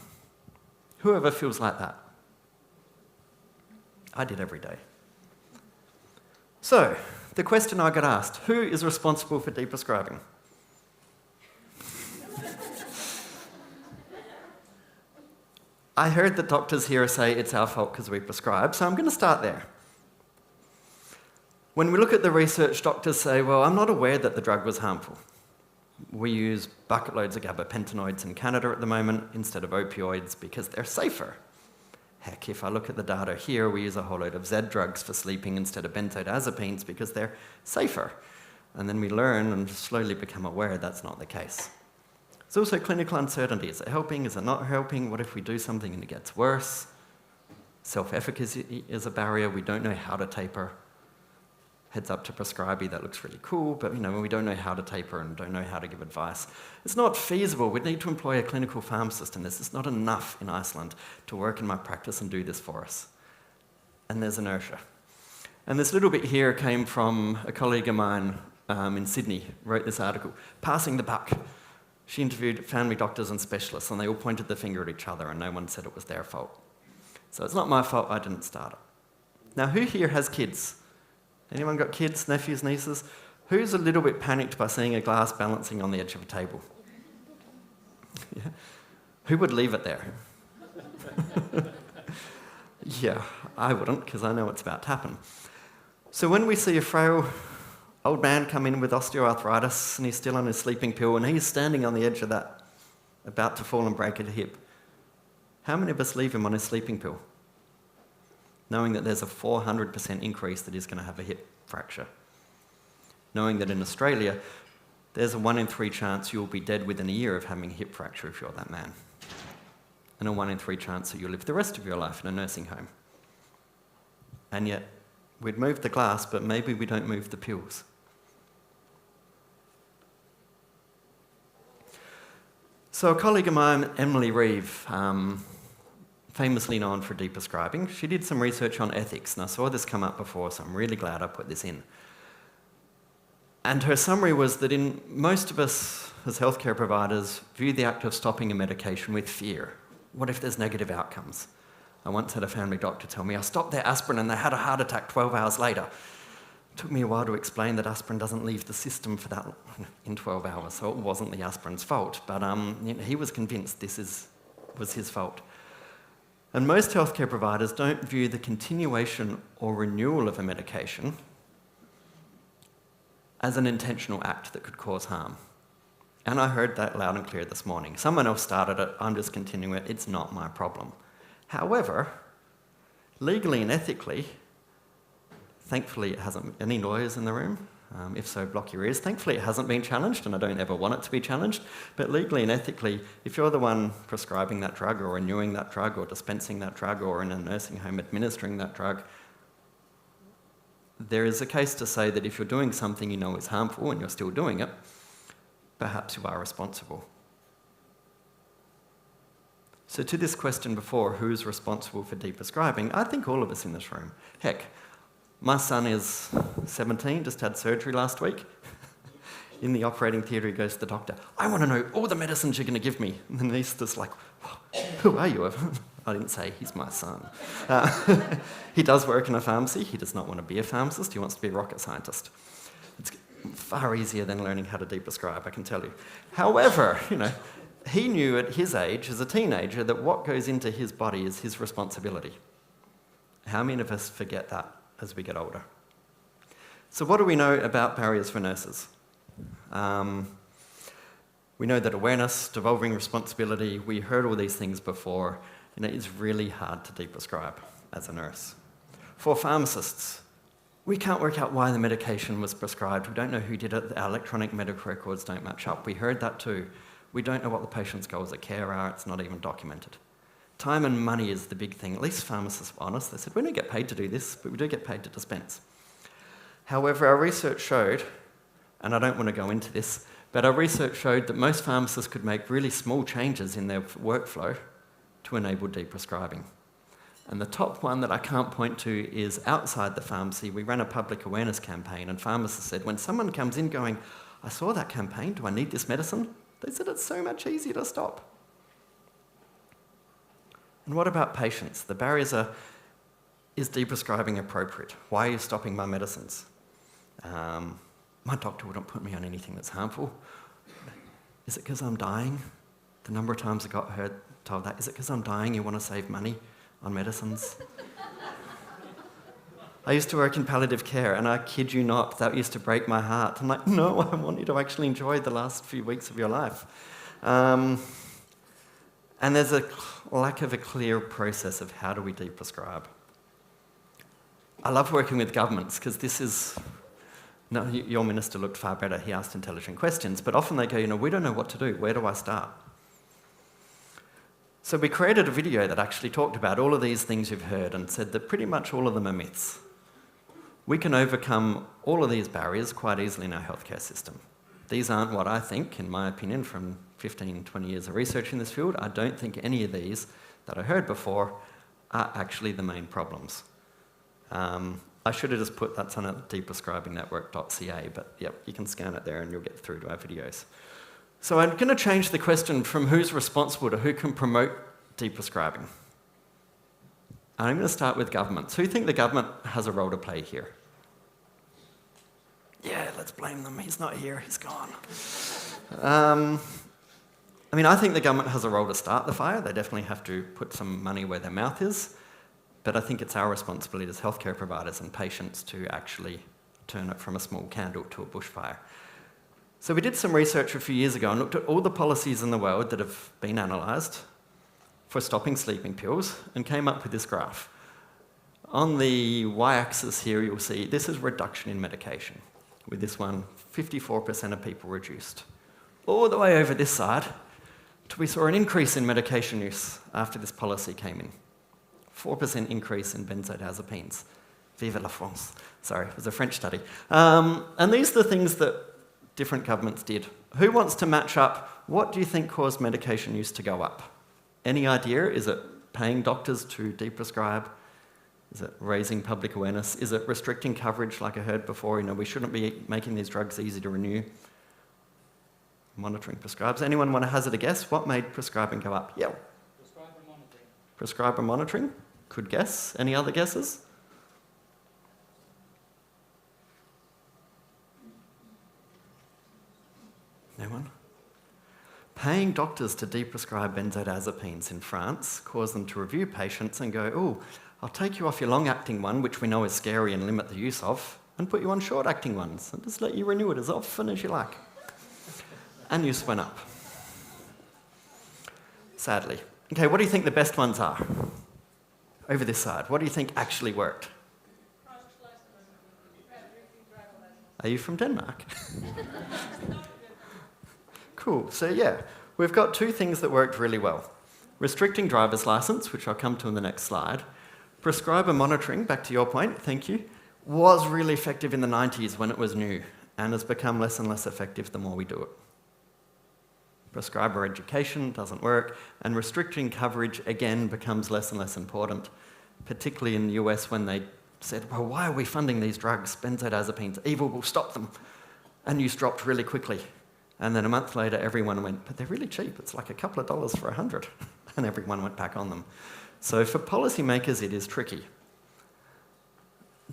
E: Whoever feels like that? I did every day. So, the question I got asked, who is responsible for deprescribing? I heard the doctors here say it's our fault because we prescribe, so I'm going to start there. When we look at the research, doctors say, well, I'm not aware that the drug was harmful. We use bucket loads of gabapentinoids in Canada at the moment instead of opioids because they're safer. Heck, if I look at the data here, we use a whole load of Z drugs for sleeping instead of benzodiazepines because they're safer. And then we learn and slowly become aware that's not the case. There's also clinical uncertainty. Is it helping? Is it not helping? What if we do something and it gets worse? Self-efficacy is a barrier. We don't know how to taper. Heads up to Prescribey, that looks really cool, but when we don't know how to taper and don't know how to give advice, it's not feasible. We need to employ a clinical pharmacist, and this is not enough in Iceland to work in my practice and do this for us. And there's inertia. And this little bit here came from a colleague of mine in Sydney, wrote this article, Passing the Buck. She interviewed family doctors and specialists, and they all pointed the finger at each other, and no one said it was their fault. So it's not my fault I didn't start it. Now, who here has kids? Anyone got kids, nephews, nieces? Who's a little bit panicked by seeing a glass balancing on the edge of a table? Yeah. Who would leave it there? Yeah, I wouldn't, because I know what's about to happen. So when we see a frail old man come in with osteoarthritis and he's still on his sleeping pill and he's standing on the edge of that, about to fall and break a hip, how many of us leave him on his sleeping pill, knowing that there's a 400% increase that he's going to have a hip fracture? Knowing that in Australia, there's a 1 in 3 chance you'll be dead within a year of having a hip fracture if you're that man. And a 1 in 3 chance that you'll live the rest of your life in a nursing home. And yet, we'd move the glass, but maybe we don't move the pills. So a colleague of mine, Emily Reeve, famously known for deprescribing, she did some research on ethics, and I saw this come up before, so I'm really glad I put this in. And her summary was that most of us as healthcare providers view the act of stopping a medication with fear. What if there's negative outcomes? I once had a family doctor tell me, I stopped their aspirin and they had a heart attack 12 hours later. It took me a while to explain that aspirin doesn't leave the system for that in 12 hours, so it wasn't the aspirin's fault. But he was convinced this was his fault. And most healthcare providers don't view the continuation or renewal of a medication as an intentional act that could cause harm. And I heard that loud and clear this morning. Someone else started it, I'm just continuing it, it's not my problem. However, legally and ethically, thankfully it hasn't, any lawyers in the room? If so, block your ears. Thankfully it hasn't been challenged, and I don't ever want it to be challenged, but legally and ethically, if you're the one prescribing that drug or renewing that drug or dispensing that drug or in a nursing home administering that drug, there is a case to say that if you're doing something you know is harmful and you're still doing it, perhaps you are responsible. So to this question before, who's responsible for deprescribing, I think all of us in this room. Heck, my son is 17, just had surgery last week. In the operating theatre, he goes to the doctor, I want to know all the medicines you're going to give me. And then he's just like, who are you? I didn't say he's my son. He does work in a pharmacy. He does not want to be a pharmacist. He wants to be a rocket scientist. It's far easier than learning how to deprescribe, I can tell you. However, he knew at his age, as a teenager, that what goes into his body is his responsibility. How many of us forget that as we get older? So what do we know about barriers for nurses? We know that awareness, devolving responsibility, we heard all these things before, and it is really hard to deprescribe as a nurse. For pharmacists, we can't work out why the medication was prescribed. We don't know who did it. Our electronic medical records don't match up. We heard that too. We don't know what the patient's goals of care are. It's not even documented. Time and money is the big thing. At least pharmacists were honest. They said, we don't get paid to do this, but we do get paid to dispense. However, our research showed, and I don't want to go into this, but our research showed that most pharmacists could make really small changes in their workflow to enable deprescribing. And the top one that I can't point to is outside the pharmacy. We ran a public awareness campaign, and pharmacists said, when someone comes in going, I saw that campaign, do I need this medicine? They said it's so much easier to stop. And what about patients? The barriers are, is deprescribing appropriate? Why are you stopping my medicines? My doctor wouldn't put me on anything that's harmful. Is it because I'm dying? The number of times I got told that. Is it because I'm dying you want to save money on medicines? I used to work in palliative care, and I kid you not, that used to break my heart. I'm like, no, I want you to actually enjoy the last few weeks of your life. And there's a lack of a clear process of how do we deprescribe. I love working with governments because this is, no, your minister looked far better, he asked intelligent questions, but often they go, we don't know what to do, where do I start? So we created a video that actually talked about all of these things you've heard and said that pretty much all of them are myths. We can overcome all of these barriers quite easily in our healthcare system. These aren't what I think, in my opinion, from 15, 20 years of research in this field. I don't think any of these that I heard before are actually the main problems. I should have just put that's on at deprescribingnetwork.ca, but yep, you can scan it there and you'll get through to our videos. So I'm going to change the question from who's responsible to who can promote deprescribing. I'm going to start with governments. Who think the government has a role to play here? Yeah, let's blame them. He's not here, he's gone. I think the government has a role to start the fire. They definitely have to put some money where their mouth is. but I think it's our responsibility as healthcare providers and patients to actually turn it from a small candle to a bushfire. So we did some research a few years ago and looked at all the policies in the world that have been analysed for stopping sleeping pills and came up with this graph. On the y-axis here, you'll see this is reduction in medication. With this one, 54% of people reduced. All the way over this side, we saw an increase in medication use after this policy came in. 4% increase in benzodiazepines. Vive la France. Sorry, it was a French study. And these are the things that different governments did. Who wants to match up? What do you think caused medication use to go up? Any idea? Is it paying doctors to deprescribe? Is it raising public awareness? Is it restricting coverage, like I heard before? You know, we shouldn't be making these drugs easy to renew. Monitoring prescribes. Anyone want to hazard a guess? What made prescribing go up? Yeah.
U: Prescriber monitoring.
E: Prescriber monitoring? Could guess. Any other guesses? No one? Paying doctors to deprescribe benzodiazepines in France caused them to review patients and go, oh, I'll take you off your long-acting one, which we know is scary and limit the use of, and put you on short-acting ones and just let you renew it as often as you like. And use went up. Sadly. Okay, what do you think the best ones are? Over this side. What do you think actually worked? Are you from Denmark? Cool. So yeah, we've got two things that worked really well. Restricting driver's license, which I'll come to in the next slide. Prescriber monitoring, back to your point, thank you, was really effective in the 90s when it was new and has become less and less effective the more we do it. Prescriber education doesn't work, and restricting coverage, again, becomes less and less important, particularly in the US when they said, well, why are we funding these drugs? Benzodiazepines, evil will stop them. And use dropped really quickly. And then a month later, everyone went, but they're really cheap. It's like a couple of dollars for 100. And everyone went back on them. So for policymakers, it is tricky.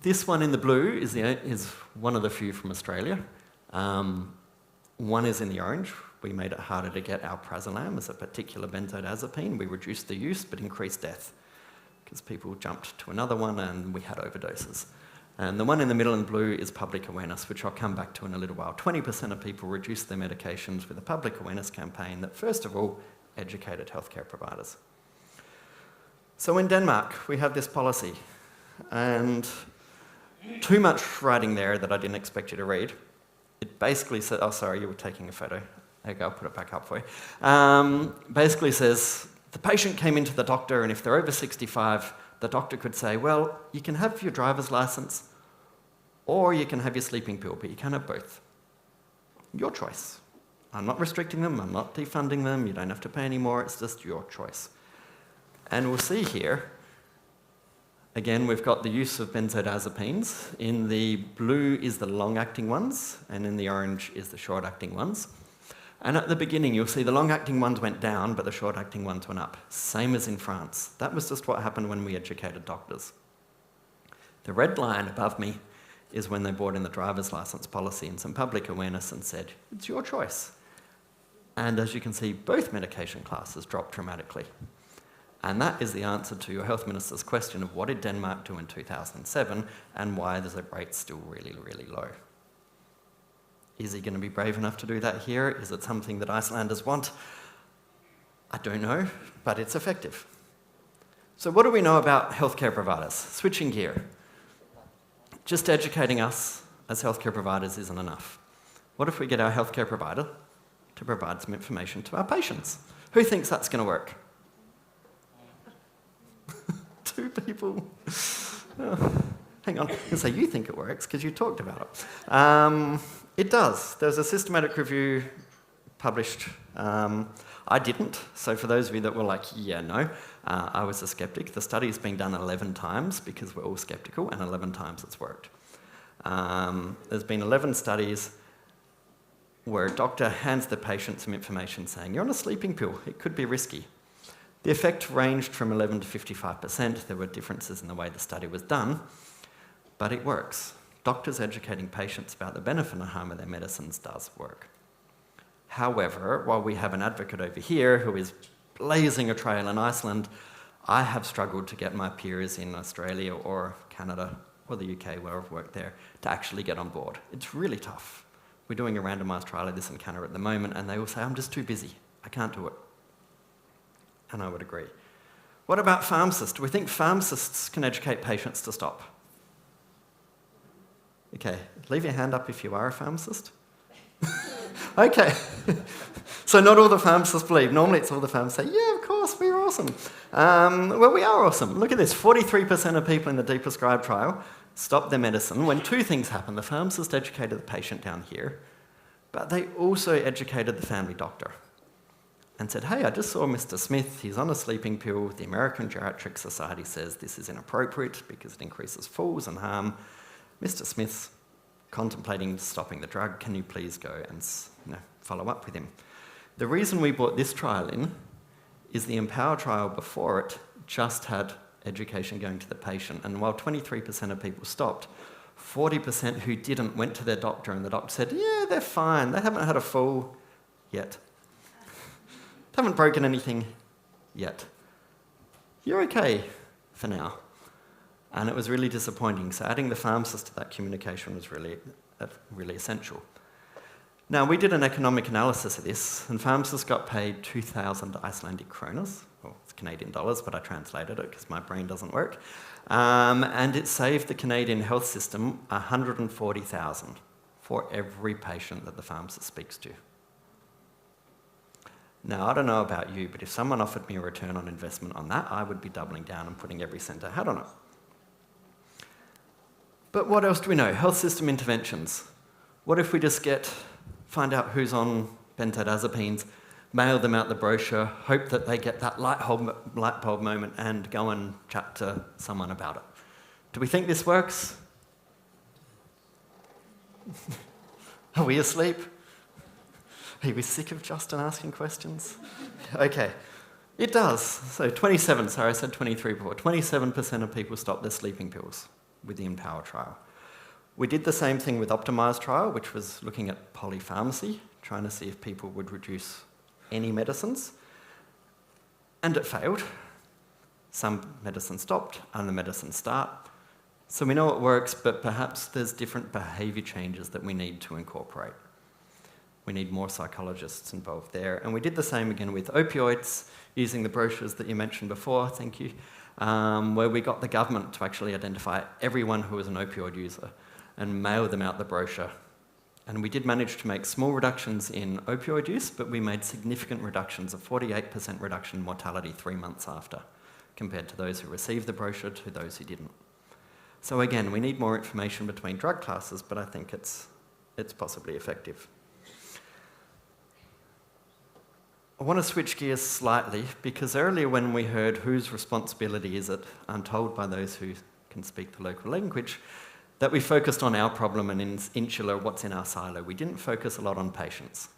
E: This one in the blue is one of the few from Australia. One is in the orange. We made it harder to get alprazolam as a particular benzodiazepine. We reduced the use but increased death because people jumped to another one and we had overdoses. And the one in the middle in blue is public awareness, which I'll come back to in a little while. 20% of people reduced their medications with a public awareness campaign that, first of all, educated healthcare providers. So in Denmark, we have this policy, and too much writing there that I didn't expect you to read. It basically said, oh, sorry, you were taking a photo. Okay, I'll put it back up for you. Basically says, the patient came into the doctor, and if they're over 65, the doctor could say, well, you can have your driver's license, or you can have your sleeping pill, but you can't have both. Your choice. I'm not restricting them, I'm not defunding them, you don't have to pay any more, it's just your choice. And we'll see here, again, we've got the use of benzodiazepines. In the blue is the long-acting ones, and in the orange is the short-acting ones. And at the beginning, you'll see the long-acting ones went down, but the short-acting ones went up. Same as in France. That was just what happened when we educated doctors. The red line above me is when they brought in the driver's license policy and some public awareness and said, it's your choice. And as you can see, both medication classes dropped dramatically. And that is the answer to your health minister's question of what did Denmark do in 2007 and why is the rate still really, really low. Is he going to be brave enough to do that here? Is it something that Icelanders want? I don't know, but it's effective. So what do we know about healthcare providers? Switching gear. Just educating us as healthcare providers isn't enough. What if we get our healthcare provider to provide some information to our patients? Who thinks that's going to work? 2 people. Oh, hang on, I say you think it works because you talked about it. It does. There's a systematic review published. I didn't, so for those of you that were like, yeah, no, I was a skeptic. The study's been done 11 times because we're all skeptical, and 11 times it's worked. There's been 11 studies where a doctor hands the patient some information saying, you're on a sleeping pill, it could be risky. The effect ranged from 11 to 55%. There were differences in the way the study was done, but it works. Doctors educating patients about the benefit and harm of their medicines does work. However, while we have an advocate over here who is blazing a trail in Iceland, I have struggled to get my peers in Australia or Canada or the UK, where I've worked there, to actually get on board. It's really tough. We're doing a randomised trial of this in Canada at the moment, and they all say, I'm just too busy. I can't do it. And I would agree. What about pharmacists? Do we think pharmacists can educate patients to stop? Okay, leave your hand up if you are a pharmacist. Okay. So not all the pharmacists believe. Normally it's all the pharmacists say, yeah, of course, we're awesome. Well, we are awesome. Look at this. 43% of people in the deprescribed trial stopped their medicine when two things happened. The pharmacist educated the patient down here, but they also educated the family doctor and said, hey, I just saw Mr. Smith. He's on a sleeping pill. The American Geriatric Society says this is inappropriate because it increases falls and harm. Mr. Smith's contemplating stopping the drug. Can you please go and follow up with him? The reason we brought this trial in is the Empower trial before it just had education going to the patient. And while 23% of people stopped, 40% who didn't went to their doctor and the doctor said, yeah, they're fine. They haven't had a fall yet. They haven't broken anything yet. You're okay for now. And it was really disappointing. So adding the pharmacist to that communication was really essential. Now, we did an economic analysis of this, and pharmacists got paid 2,000 Icelandic kronas. Well, it's Canadian dollars, but I translated it because my brain doesn't work. And it saved the Canadian health system 140,000 for every patient that the pharmacist speaks to. Now, I don't know about you, but if someone offered me a return on investment on that, I would be doubling down and putting every cent I had on it. But what else do we know? Health system interventions. What if we just find out who's on benzodiazepines, mail them out the brochure, hope that they get that light bulb moment and go and chat to someone about it? Do we think this works? Are we asleep? Are we sick of Justin asking questions? Okay, it does. So 27, sorry, I said 23 before. 27% of people stopped their sleeping pills with the Empower trial. We did the same thing with Optimise trial, which was looking at polypharmacy, trying to see if people would reduce any medicines. And it failed. Some medicines stopped, other medicines start. So we know it works, but perhaps there's different behaviour changes that we need to incorporate. We need more psychologists involved there. And we did the same again with opioids, using the brochures that you mentioned before, thank you, where we got the government to actually identify everyone who was an opioid user and mail them out the brochure. And we did manage to make small reductions in opioid use, but we made significant reductions, a 48% reduction in mortality 3 months after, compared to those who received the brochure to those who didn't. So again, we need more information between drug classes, but I think it's possibly effective. I want to switch gears slightly, because earlier when we heard whose responsibility is it, I'm told by those who can speak the local language, that we focused on our problem and insular, what's in our silo. We didn't focus a lot on patients.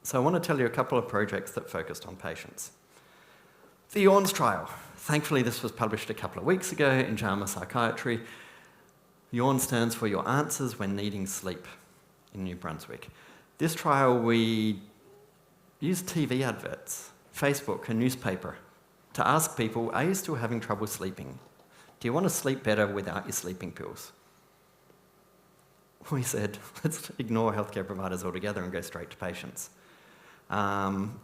E: So I want to tell you a couple of projects that focused on patients. The YAWNS trial. Thankfully, this was published a couple of weeks ago in JAMA Psychiatry. YAWN stands for Your Answers When Needing Sleep in New Brunswick. This trial, we used TV adverts, Facebook, a newspaper, to ask people, are you still having trouble sleeping? Do you want to sleep better without your sleeping pills? We said, let's ignore healthcare providers altogether and go straight to patients.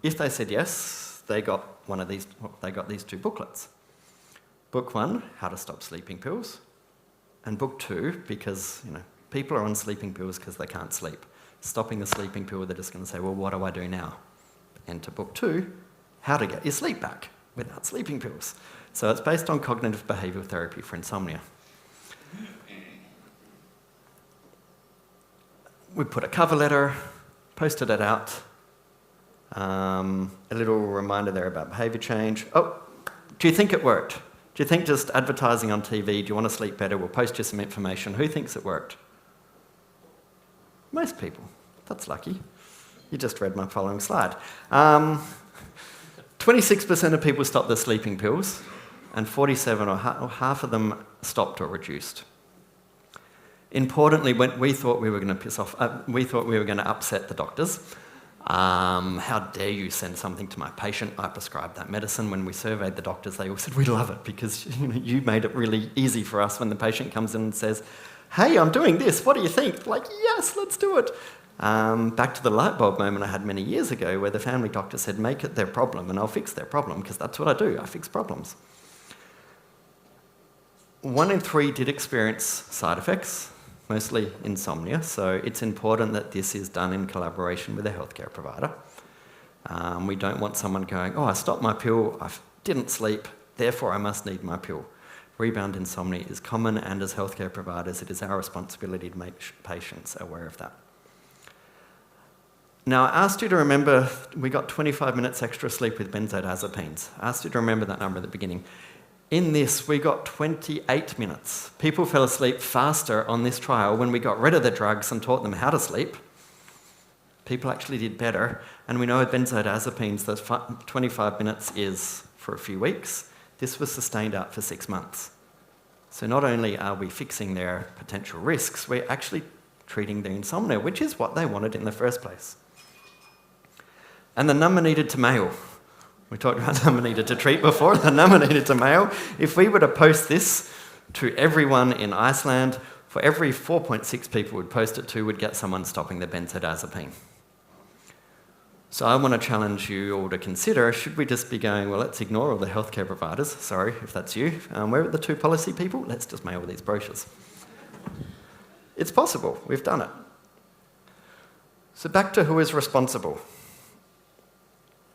E: If they said yes, they got these two booklets. Book 1, How to Stop Sleeping Pills, and Book 2, because people are on sleeping pills because they can't sleep. Stopping the sleeping pill, they're just going to say, well, what do I do now? Enter Book 2, How to Get Your Sleep Back Without Sleeping Pills. So it's based on cognitive behavioural therapy for insomnia. We put a cover letter, posted it out, a little reminder there about behaviour change. Oh, do you think it worked? Do you think just advertising on TV, do you want to sleep better, we'll post you some information, who thinks it worked? Most people. That's lucky. You just read my following slide. 26% of people stopped their sleeping pills, and 47 or half of them stopped or reduced. Importantly, when we thought we were going to we thought we were going to upset the doctors. How dare you send something to my patient? I prescribed that medicine. When we surveyed the doctors, they all said, we love it because you made it really easy for us when the patient comes in and says, hey, I'm doing this, what do you think? Like, yes, let's do it. Back to the light bulb moment I had many years ago where the family doctor said, make it their problem and I'll fix their problem, because that's what I do, I fix problems. 1 in 3 did experience side effects, mostly insomnia, so it's important that this is done in collaboration with a healthcare provider. We don't want someone going, oh, I stopped my pill, I didn't sleep, therefore I must need my pill. Rebound insomnia is common, and as healthcare providers, it is our responsibility to make patients aware of that. Now, I asked you to remember, we got 25 minutes extra sleep with benzodiazepines. I asked you to remember that number at the beginning. In this, we got 28 minutes. People fell asleep faster on this trial when we got rid of the drugs and taught them how to sleep. People actually did better, and we know with benzodiazepines that 25 minutes is for a few weeks. This was sustained out for 6 months. So not only are we fixing their potential risks, we're actually treating their insomnia, which is what they wanted in the first place. And the number needed to mail. We talked about the number needed to treat before, the number needed to mail. If we were to post this to everyone in Iceland, for every 4.6 people we'd post it to, we'd get someone stopping their benzodiazepine. So I want to challenge you all to consider, should we just be going, well, let's ignore all the healthcare providers, sorry if that's you, where are the 2 policy people? Let's just mail these brochures. It's possible, we've done it. So back to who is responsible.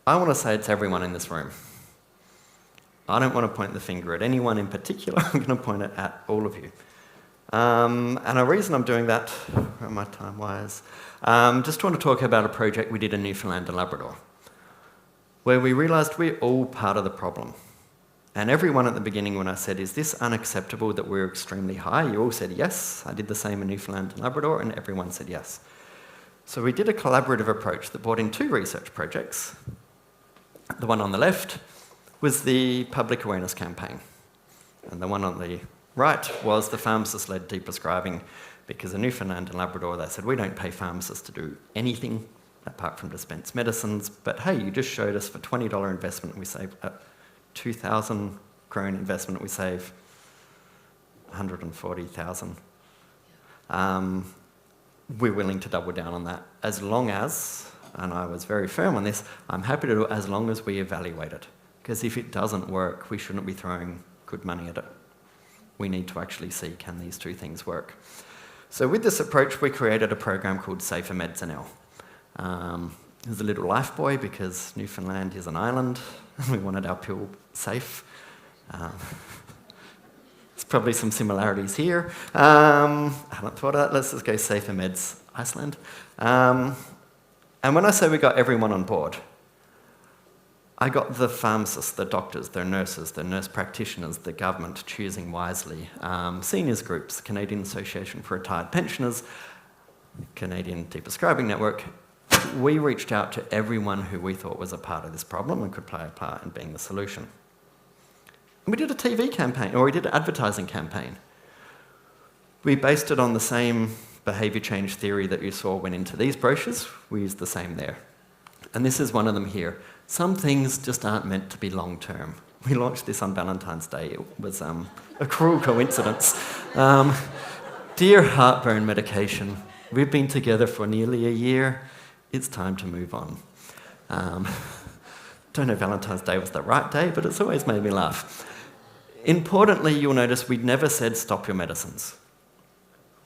E: I want to say it's everyone in this room. I don't want to point the finger at anyone in particular, I'm going to point it at all of you. And a reason I'm doing that, where are my time wires? Just want to talk about a project we did in Newfoundland and Labrador, where we realised we're all part of the problem. And everyone at the beginning when I said, is this unacceptable that we're extremely high? You all said yes. I did the same in Newfoundland and Labrador, and everyone said yes. So we did a collaborative approach that brought in 2 research projects. The one on the left was the public awareness campaign, and the one on the right was the pharmacist-led deprescribing, because in Newfoundland and Labrador they said, we don't pay pharmacists to do anything apart from dispense medicines, but hey, you just showed us for $20 investment we save, 2,000 krone investment we save 140,000. We're willing to double down on that as long as, and I was very firm on this, I'm happy to do it as long as we evaluate it. Because if it doesn't work, we shouldn't be throwing good money at it. We need to actually see, can these 2 things work? So with this approach, we created a program called Safer Meds NL. There's a little life buoy because Newfoundland is an island and we wanted our pill safe. There's probably some similarities here. I haven't thought of that. Let's just go Safer Meds Iceland. And when I say we got everyone on board, I got the pharmacists, the doctors, the nurses, the nurse practitioners, the government choosing wisely, seniors groups, Canadian Association for Retired Pensioners, Canadian Deprescribing Network. We reached out to everyone who we thought was a part of this problem and could play a part in being the solution. And we did a TV campaign, or we did an advertising campaign. We based it on the same behaviour change theory that you saw went into these brochures. We used the same there. And this is one of them here. Some things just aren't meant to be long-term. We launched this on Valentine's Day. It was a cruel coincidence. Dear heartburn medication, we've been together for nearly a year. It's time to move on. Don't know if Valentine's Day was the right day, but it's always made me laugh. Importantly, you'll notice we never said stop your medicines.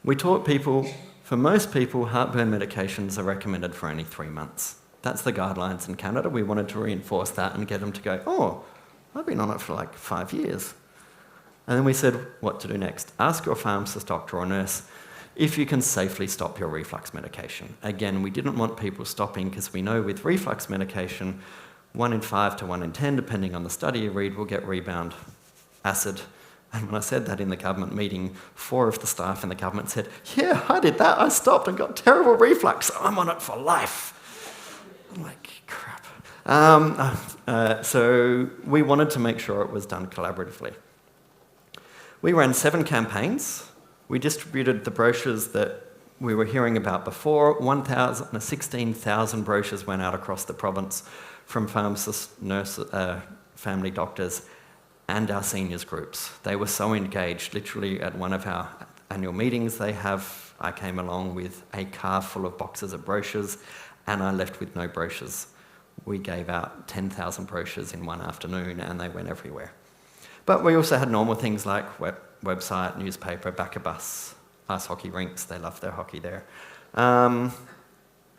E: We taught people, for most people, heartburn medications are recommended for only 3 months. That's the guidelines in Canada. We wanted to reinforce that and get them to go, oh, I've been on it for like 5 years. And then we said what to do next. Ask your pharmacist, doctor or nurse if you can safely stop your reflux medication. Again, we didn't want people stopping because we know with reflux medication, 1 in 5 to 1 in 10, depending on the study you read, will get rebound acid. And when I said that in the government meeting, 4 of the staff in the government said, yeah, I did that. I stopped and got terrible reflux. I'm on it for life. I'm like, crap. So we wanted to make sure it was done collaboratively. We ran 7 campaigns. We distributed the brochures that we were hearing about before, 16,000 brochures went out across the province from pharmacists, nurses, family doctors, and our seniors groups. They were so engaged. Literally at one of our annual meetings I came along with a car full of boxes of brochures, and I left with no brochures. We gave out 10,000 brochures in one afternoon, and they went everywhere. But we also had normal things like website, newspaper, back a bus, ice hockey rinks. They love their hockey there. And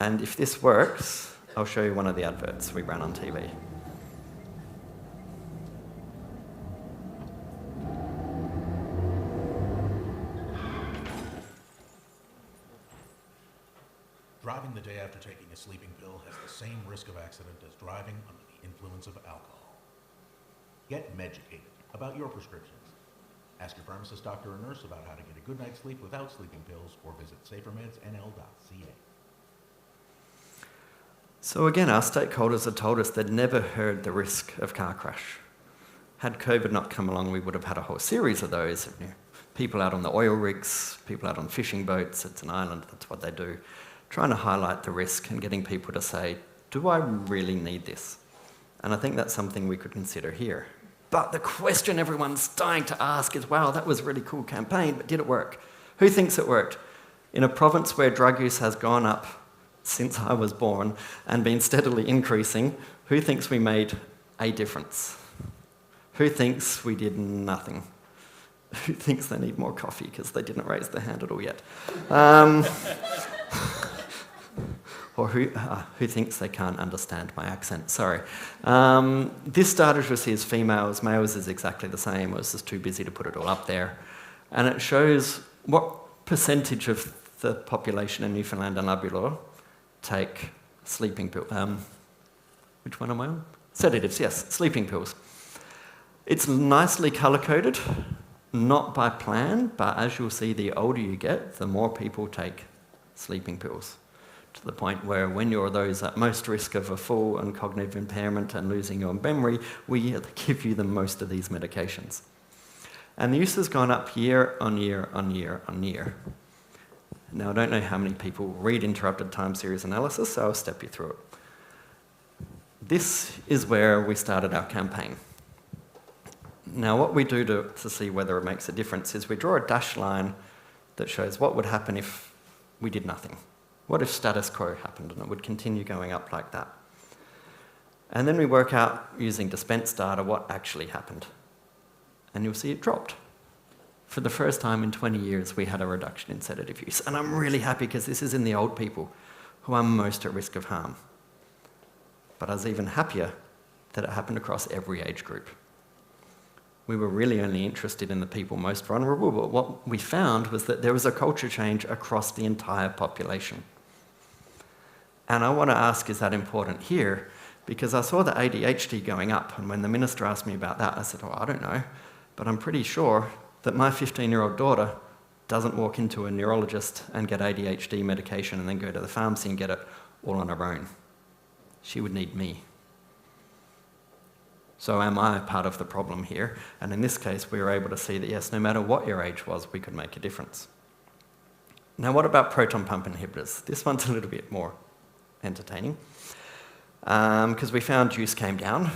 E: if this works, I'll show you one of the adverts we ran on TV.
I: Driving the day after taking a sleeping pill has the same risk of accident as driving under the influence of alcohol. Get Meducated about your prescriptions. Ask your pharmacist, doctor, or nurse about how to get a good night's sleep without sleeping pills, or visit safermedsnl.ca.
E: So again, our stakeholders had told us they'd never heard the risk of car crash. Had COVID not come along, we would have had a whole series of those. You know, people out on the oil rigs, people out on fishing boats. It's an island, that's what they do. Trying to highlight the risk and getting people to say, do I really need this? And I think that's something we could consider here. But the question everyone's dying to ask is, wow, that was a really cool campaign, but did it work? Who thinks it worked? In a province where drug use has gone up since I was born and been steadily increasing, who thinks we made a difference? Who thinks we did nothing? Who thinks they need more coffee because they didn't raise their hand at all yet? Or who thinks they can't understand my accent? Sorry. This data just says females. Males is exactly the same. I was just too busy to put it all up there. And it shows what percentage of the population in Newfoundland and Labrador take sleeping pills. Which one am I on? Sedatives, yes, sleeping pills. It's nicely colour-coded, not by plan, but as you'll see, the older you get, the more people take sleeping pills. To the point where when you're those at most risk of a full and cognitive impairment and losing your memory, we give you the most of these medications. And the use has gone up year on year on year on year. Now, I don't know how many people read interrupted time series analysis, so I'll step you through it. This is where we started our campaign. Now, what we do to see whether it makes a difference is we draw a dashed line that shows what would happen if we did nothing. What if status quo happened and it would continue going up like that? And then we work out, using dispense data, what actually happened. And you'll see it dropped. For the first time in 20 years, we had a reduction in sedative use. And I'm really happy because this is in the old people who are most at risk of harm. But I was even happier that it happened across every age group. We were really only interested in the people most vulnerable, but what we found was that there was a culture change across the entire population. And I want to ask, is that important here? Because I saw the ADHD going up, and when the minister asked me about that, I said, oh, I don't know, but I'm pretty sure that my 15-year-old daughter doesn't walk into a neurologist and get ADHD medication and then go to the pharmacy and get it all on her own. She would need me. So am I part of the problem here? And in this case, we were able to see that, yes, no matter what your age was, we could make a difference. Now, what about proton pump inhibitors? This one's a little bit more entertaining, because we found use came down.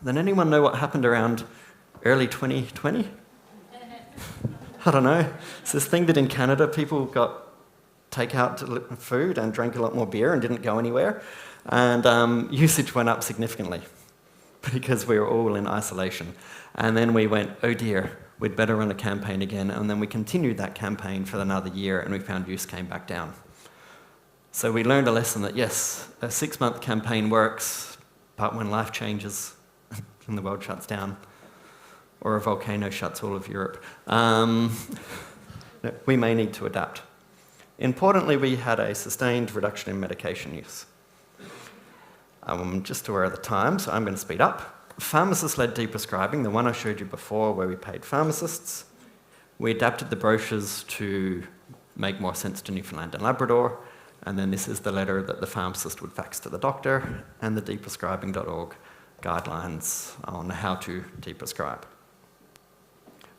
E: Then anyone know what happened around early 2020? I don't know. It's this thing that in Canada, people got takeout food and drank a lot more beer and didn't go anywhere. And usage went up significantly because we were all in isolation. And then we went, oh dear, we'd better run a campaign again. And then we continued that campaign for another year, and we found use came back down. So we learned a lesson that, yes, a 6-month campaign works, but when life changes and the world shuts down, or a volcano shuts all of Europe, we may need to adapt. Importantly, we had a sustained reduction in medication use. I'm just aware of the time, so I'm going to speed up. Pharmacist-led deprescribing, the one I showed you before where we paid pharmacists. We adapted the brochures to make more sense to Newfoundland and Labrador, and then this is the letter that the pharmacist would fax to the doctor, and the deprescribing.org guidelines on how to deprescribe.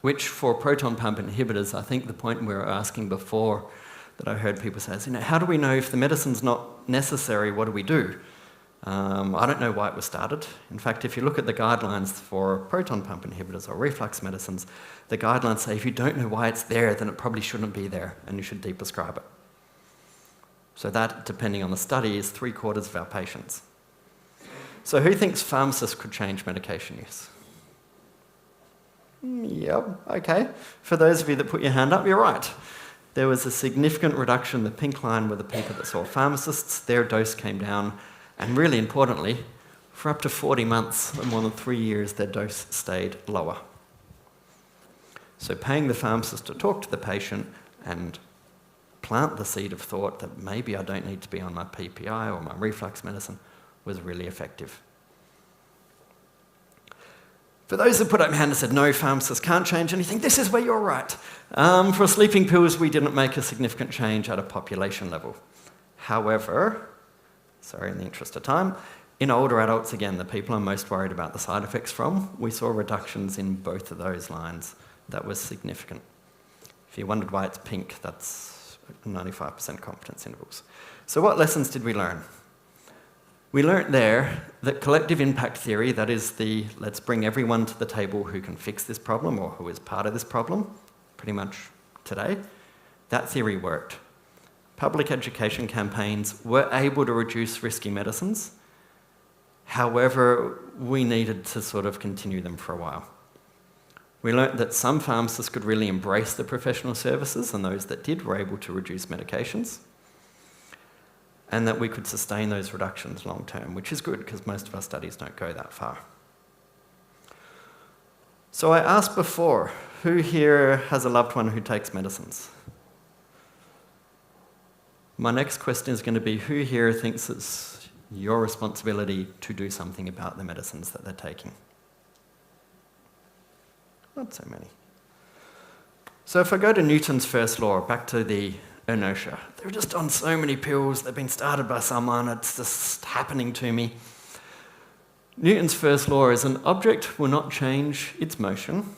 E: Which, for proton pump inhibitors, I think the point we were asking before, that I heard people say is, how do we know if the medicine's not necessary, what do we do? I don't know why it was started. In fact, if you look at the guidelines for proton pump inhibitors or reflux medicines, the guidelines say if you don't know why it's there, then it probably shouldn't be there and you should deprescribe it. So that, depending on the study, is 3/4 of our patients. So who thinks pharmacists could change medication use? Yep, okay. For those of you that put your hand up, you're right. There was a significant reduction. The pink line were the people that saw pharmacists. Their dose came down. And really importantly, for up to 40 months, or more than 3 years, their dose stayed lower. So paying the pharmacist to talk to the patient and plant the seed of thought that maybe I don't need to be on my PPI or my reflux medicine was really effective. For those that put up their hand and said, no, pharmacists can't change anything, this is where you're right. For sleeping pills, we didn't make a significant change at a population level. However, sorry, in the interest of time, in older adults, again, the people I'm most worried about the side effects from, we saw reductions in both of those lines that was significant. If you wondered why it's pink, that's 95% confidence intervals. So what lessons did we learn? We learnt there that collective impact theory, that is the let's bring everyone to the table who can fix this problem or who is part of this problem, pretty much today, that theory worked. Public education campaigns were able to reduce risky medicines. However, we needed to sort of continue them for a while. We learnt that some pharmacists could really embrace the professional services, and those that did were able to reduce medications, and that we could sustain those reductions long term, which is good because most of our studies don't go that far. So I asked before, who here has a loved one who takes medicines? My next question is going to be, who here thinks it's your responsibility to do something about the medicines that they're taking? Not so many. So if I go to Newton's first law, back to the inertia, they're just on so many pills, they've been started by someone, it's just happening to me. Newton's first law is an object will not change its motion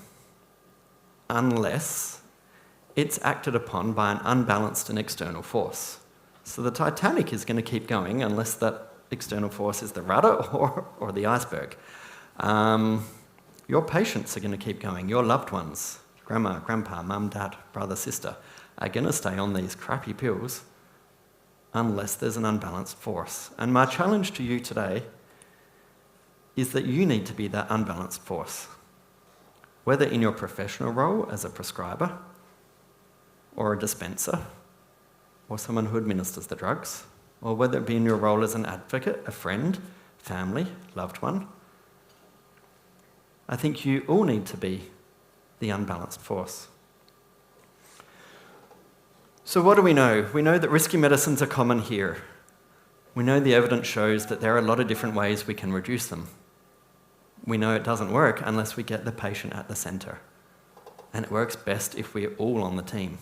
E: unless it's acted upon by an unbalanced and external force. So the Titanic is going to keep going unless that external force is the rudder or the iceberg. Your patients are going to keep going. Your loved ones, grandma, grandpa, mum, dad, brother, sister, are going to stay on these crappy pills unless there's an unbalanced force. And my challenge to you today is that you need to be that unbalanced force, whether in your professional role as a prescriber or a dispenser or someone who administers the drugs, or whether it be in your role as an advocate, a friend, family, loved one. I think you all need to be the unbalanced force. So what do we know? We know that risky medicines are common here. We know the evidence shows that there are a lot of different ways we can reduce them. We know it doesn't work unless we get the patient at the centre. And it works best if we're all on the team.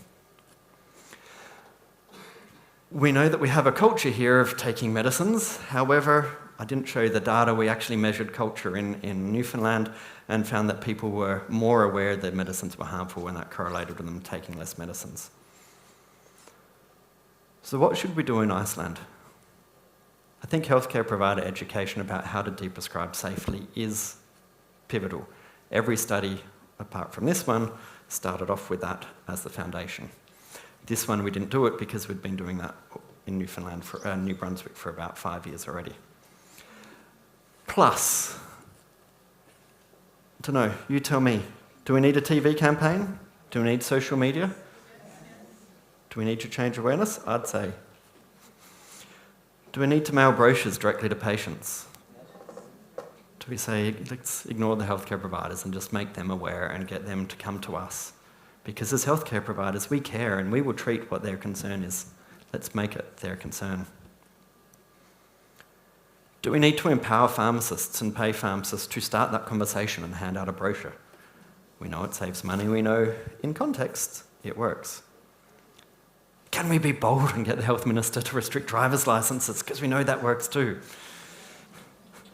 E: We know that we have a culture here of taking medicines. However, I didn't show you the data. We actually measured culture in Newfoundland and found that people were more aware that medicines were harmful, and that correlated with them taking less medicines. So what should we do in Iceland? I think healthcare provider education about how to deprescribe safely is pivotal. Every study, apart from this one, started off with that as the foundation. This one we didn't do it because we'd been doing that in Newfoundland, New Brunswick for about 5 years already. Plus, I don't know, you tell me, do we need a TV campaign? Do we need social media? Do we need to change awareness? I'd say. Do we need to mail brochures directly to patients? Do we say, let's ignore the healthcare providers and just make them aware and get them to come to us? Because as healthcare providers, we care and we will treat what their concern is. Let's make it their concern. Do we need to empower pharmacists and pay pharmacists to start that conversation and hand out a brochure? We know it saves money. We know in context it works. Can we be bold and get the health minister to restrict driver's licenses? Because we know that works too.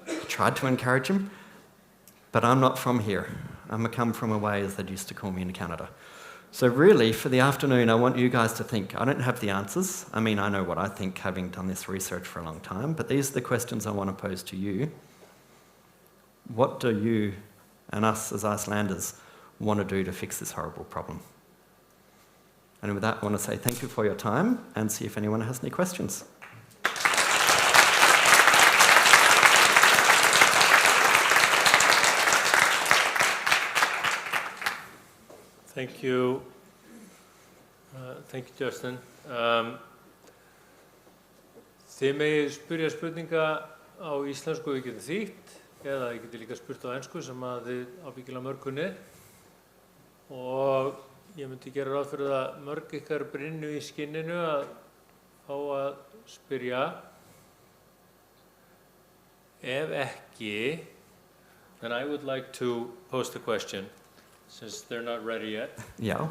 E: I tried to encourage him, but I'm not from here. I come from a way, as they used to call me in Canada. So really, for the afternoon, I want you guys to think. I don't have the answers. I mean, I know what I think, having done this research for a long time, but these are the questions I want to pose to you. What do you and us as Icelanders want to do to fix this horrible problem? And with that, I want to say thank you for your time and see if anyone has any questions.
B: Thank you. Thank you, Justin. Þið megið spyrja spurninga á íslensku við getum þýtt, eða ég geti líka spurt á ensku sem að þið ábyggilega mörg kunnið. Og ég myndi gera ráð fyrir að mörg ykkar brynnu í skinninu að fá að spyrja. Ef ekki, then I would like to pose the question, since they're not ready yet.
E: Yeah.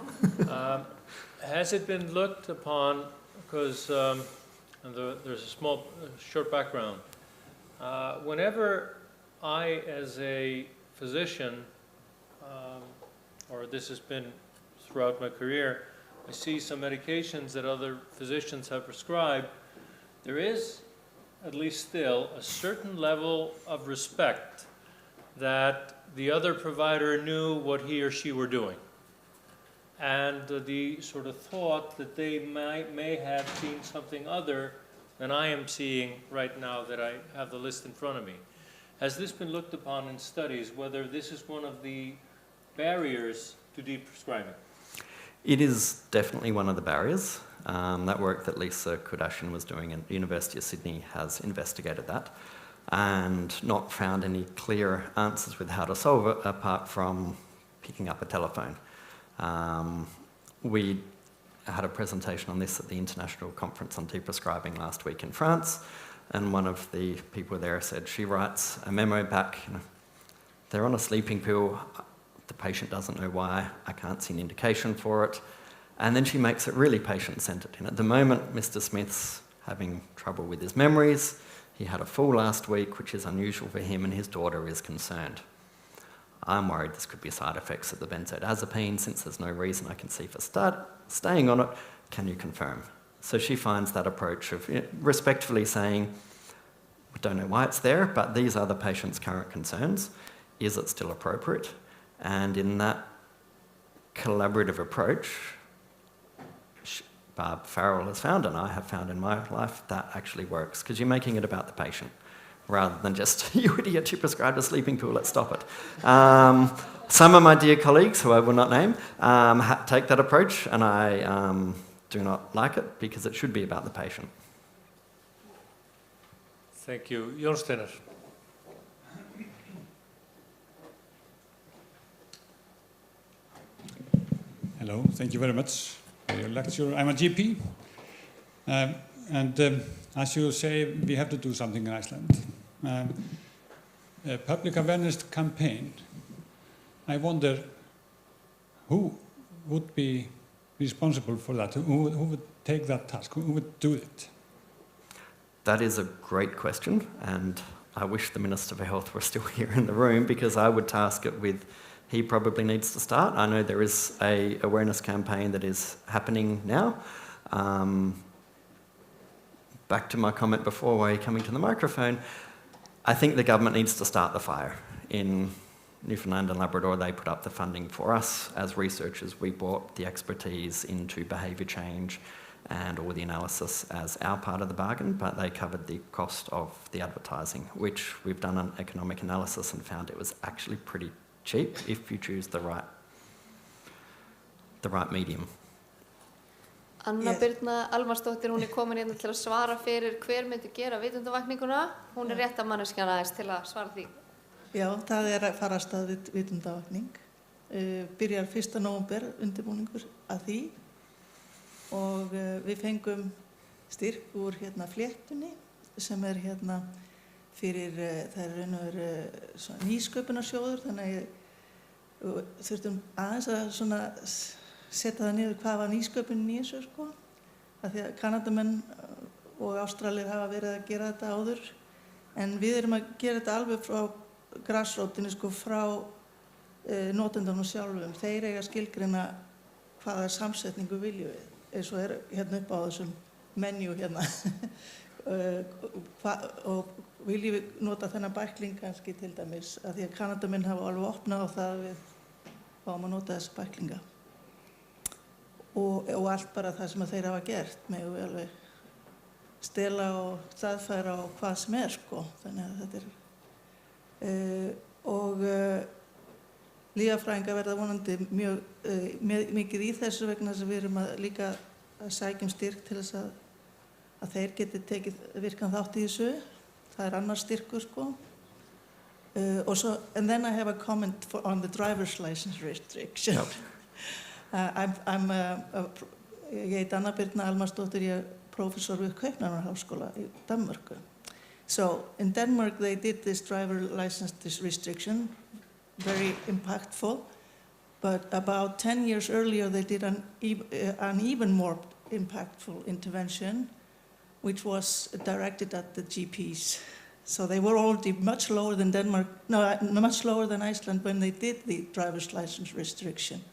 B: Has it been looked upon, because there's a small, short background. Whenever I, as a physician, or this has been throughout my career, I see some medications that other physicians have prescribed, there is, at least still, a certain level of respect that the other provider knew what he or she were doing. And the sort of thought that they may have seen something other than I am seeing right now that I have the list in front of me. Has this been looked upon in studies, whether this is one of the barriers to deep prescribing?
E: It is definitely one of the barriers. That work that Lisa Kudashian was doing at the University of Sydney has investigated that and not found any clear answers with how to solve it apart from picking up a telephone. We had a presentation on this at the International Conference on Deep Prescribing last week in France, and one of the people there said she writes a memo back, they're on a sleeping pill, the patient doesn't know why, I can't see an indication for it, and then she makes it really patient-centred. And at the moment, Mr. Smith's having trouble with his memories, he had a fall last week, which is unusual for him, and his daughter is concerned. I'm worried this could be side effects of the benzodiazepine. Since there's no reason I can see for staying on it, can you confirm? So she finds that approach of respectfully saying, we don't know why it's there, but these are the patient's current concerns. Is it still appropriate? And in that collaborative approach, Barb Farrell has found, and I have found in my life, that actually works, because you're making it about the patient, rather than just, you idiot, you prescribed a sleeping pill, let's stop it. Some of my dear colleagues, who I will not name, take that approach, and I do not like it, because it should be about the patient.
B: Thank you. Jón Steinar.
K: Hello, thank you very much for your lecture. I'm a GP, and as you say, we have to do something in Iceland. A public awareness campaign. I wonder who would be responsible for that? Who would take that task? Who would do it?
E: That is a great question, and I wish the Minister for Health were still here in the room, because I would task it with, he probably needs to start. I know there is an awareness campaign that is happening now. Back to my comment before while you're coming to the microphone, I think the government needs to start the fire. In Newfoundland and Labrador, they put up the funding for us. As researchers, we brought the expertise into behaviour change and all the analysis as our part of the bargain, but they covered the cost of the advertising, which we've done an economic analysis and found it was actually pretty cheap if you choose the right medium.
A: Anna Birna Almarsdóttir, hún komin hérna til að svara fyrir hver myndi gera vitundavakninguna. Hún rétta manneskjan aðeins til að svara því.
C: Já, það að fara af stað vitundavakning. Byrjar 1. nóvember undirbúningur að því og við fengum styrk úr fléttunni sem fyrir það raun og nýsköpunarsjóður, þannig að þurftum aðeins að setja það niður hvað var nýsköpunin í þessu, sko. Af því að Kanadamenn og Ástralir hafa verið að gera þetta áður, en við erum að gera þetta alveg frá grassrótinni, sko, frá notendunum sjálfum. Þeir eiga að skilgreina hvaða samsetningu viljum við, eins og hérna upp á þessum menju hérna. Og viljum við nota þennan bækling kannski til dæmis, að því að Kanadamenn hafa alveg opnað á það við fáum að nota þessa bæklinga. Og allt bara það sem þeir hafa gert, megum við alveg stela og staðfæra og hvað sem sko. Þannig að þetta lyfjafræðingar verða vonandi mjög mikið í þessu vegna þess að við erum líka að sækjum styrk til þess að þeir geti tekið virkan þátt í þessu. Það annar styrkur sko. And then I have a comment on the driver's license restriction. Yep. Ég heit Anna Birna Almarsdóttir, ég professor við Kaupmannahafskóla í Danmörku. So in Denmark they did this driver license restriction, very impactful, but about 10 years earlier they did an even more impactful intervention, which was directed at the GPs. So they were already much lower than Denmark, no, much lower than Iceland when they did the driver's license restriction.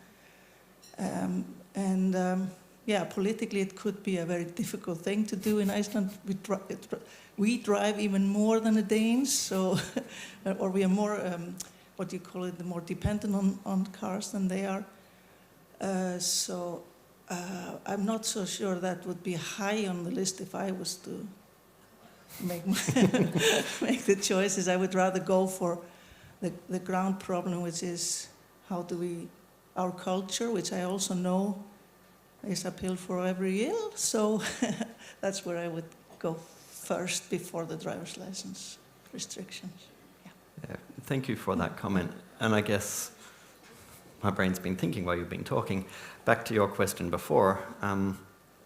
C: Yeah, politically it could be a very difficult thing to do in Iceland. We drive even more than the Danes, so, or we are more, what do you call it, more dependent on cars than they are. So I'm not so sure that would be high on the list if I was to make the choices. I would rather go for the ground problem, which is how do we, our culture, which I also know is a pill for every ill, so that's where I would go first before the driver's license restrictions.
E: Yeah, thank you for that comment. And I guess my brain's been thinking while you've been talking. Back to your question before,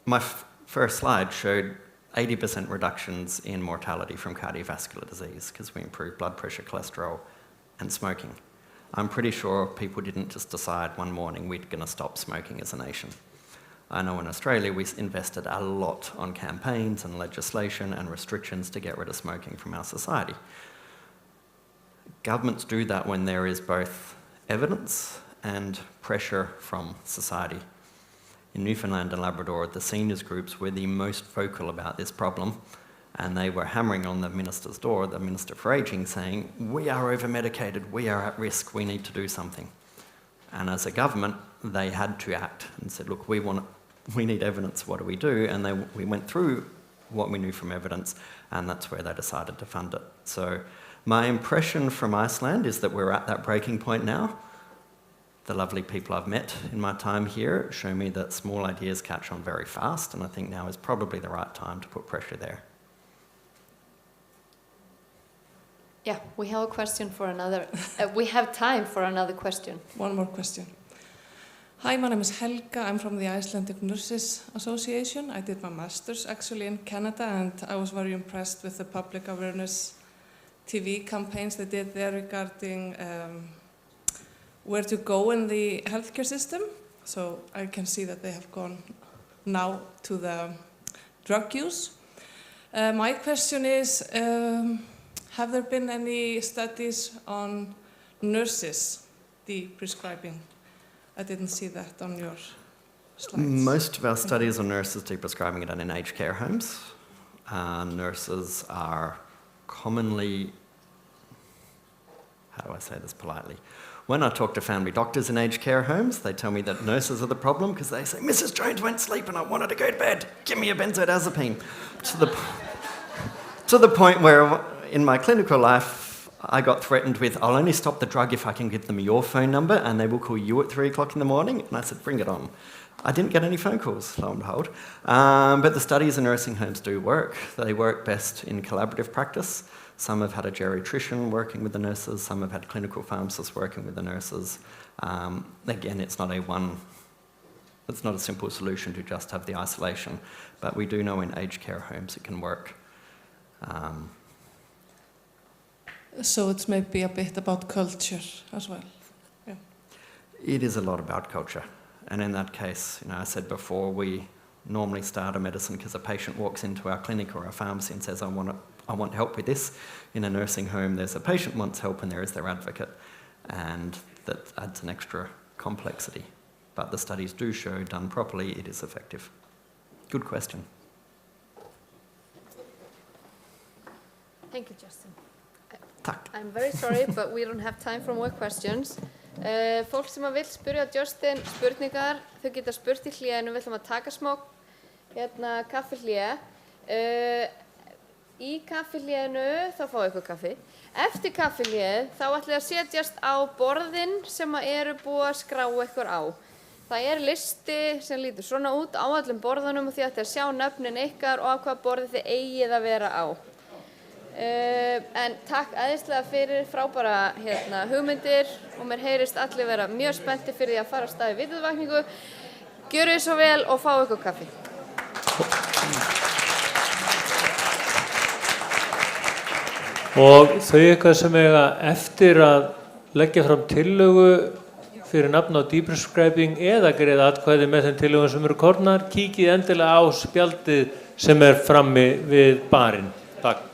E: my first slide showed 80% reductions in mortality from cardiovascular disease because we improved blood pressure, cholesterol, and smoking. I'm pretty sure people didn't just decide one morning we're going to stop smoking as a nation. I know in Australia we invested a lot on campaigns and legislation and restrictions to get rid of smoking from our society. Governments do that when there is both evidence and pressure from society. In Newfoundland and Labrador, the seniors groups were the most vocal about this problem, and they were hammering on the minister's door, the Minister for Ageing, saying, we are over-medicated, we are at risk, we need to do something. And as a government, they had to act and said, look, we need evidence, what do we do? And we went through what we knew from evidence, and that's where they decided to fund it. So my impression from Iceland is that we're at that breaking point now. The lovely people I've met in my time here show me that small ideas catch on very fast, and I think now is probably the right time to put pressure there.
A: Yeah, we have a question for another, we have time for another question.
M: One more question. Hi, my name is Helga. I'm from the Icelandic Nurses Association. I did my master's actually in Canada, and I was very impressed with the public awareness TV campaigns they did there regarding where to go in the healthcare system. So I can see that they have gone now to the drug use. My question is, have there been any studies on nurses, the prescribing? I didn't see that on your slides.
E: Most of our studies on nurses deprescribing are done in aged care homes. Nurses are commonly, how do I say this politely? When I talk to family doctors in aged care homes, they tell me that nurses are the problem because they say, Mrs. Jones won't sleep and I want her to go to bed. Give me a benzodiazepine. To the point where in my clinical life, I got threatened with, I'll only stop the drug if I can give them your phone number and they will call you at 3 o'clock in the morning. And I said, bring it on. I didn't get any phone calls, lo and behold. But the studies in nursing homes do work. They work best in collaborative practice. Some have had a geriatrician working with the nurses. Some have had clinical pharmacists working with the nurses. Again, it's not a simple solution to just have the isolation. But we do know in aged care homes it can work.
M: So it's maybe a bit about culture as well. Yeah.
E: It is a lot about culture. And in that case, I said before, we normally start a medicine because a patient walks into our clinic or our pharmacy and says, I want help with this. In a nursing home, there's a patient wants help and there is their advocate. And that adds an extra complexity. but the studies do show, done properly, it is effective. Good question.
A: Thank you, Justin.
E: Takk.
A: I'm very sorry, but we don't have time for more questions. Fólk sem vill spyrja Justin spurningar, þau geta spurt í hléinu, við ætlum að taka smá kaffihlé. Í kaffihléinu þá fáið ykkur kaffi. Eftir kaffihléð þá ætlum við að setjast á borðin sem eru búið að skrá ykkur á. Það listi sem lítur svona út á öllum borðunum og þið ætlið að sjá nöfnin ykkar og á hvaða borði þið eigið að vera á. En takk æðislega fyrir frábæra hugmyndir og mér heyrist allir vera mjög spenntir fyrir því að fara af stað í vitundarvakningu. Gjörið svo vel og fáið ykkur kaffi.
B: Og þau eitthvað sem eiga eftir að leggja fram tillögu fyrir nafn á deprescribing eða greiða atkvæði með þeim tillögum sem eru kornar, kíkið endilega á spjaldið sem frammi við barinn. Takk.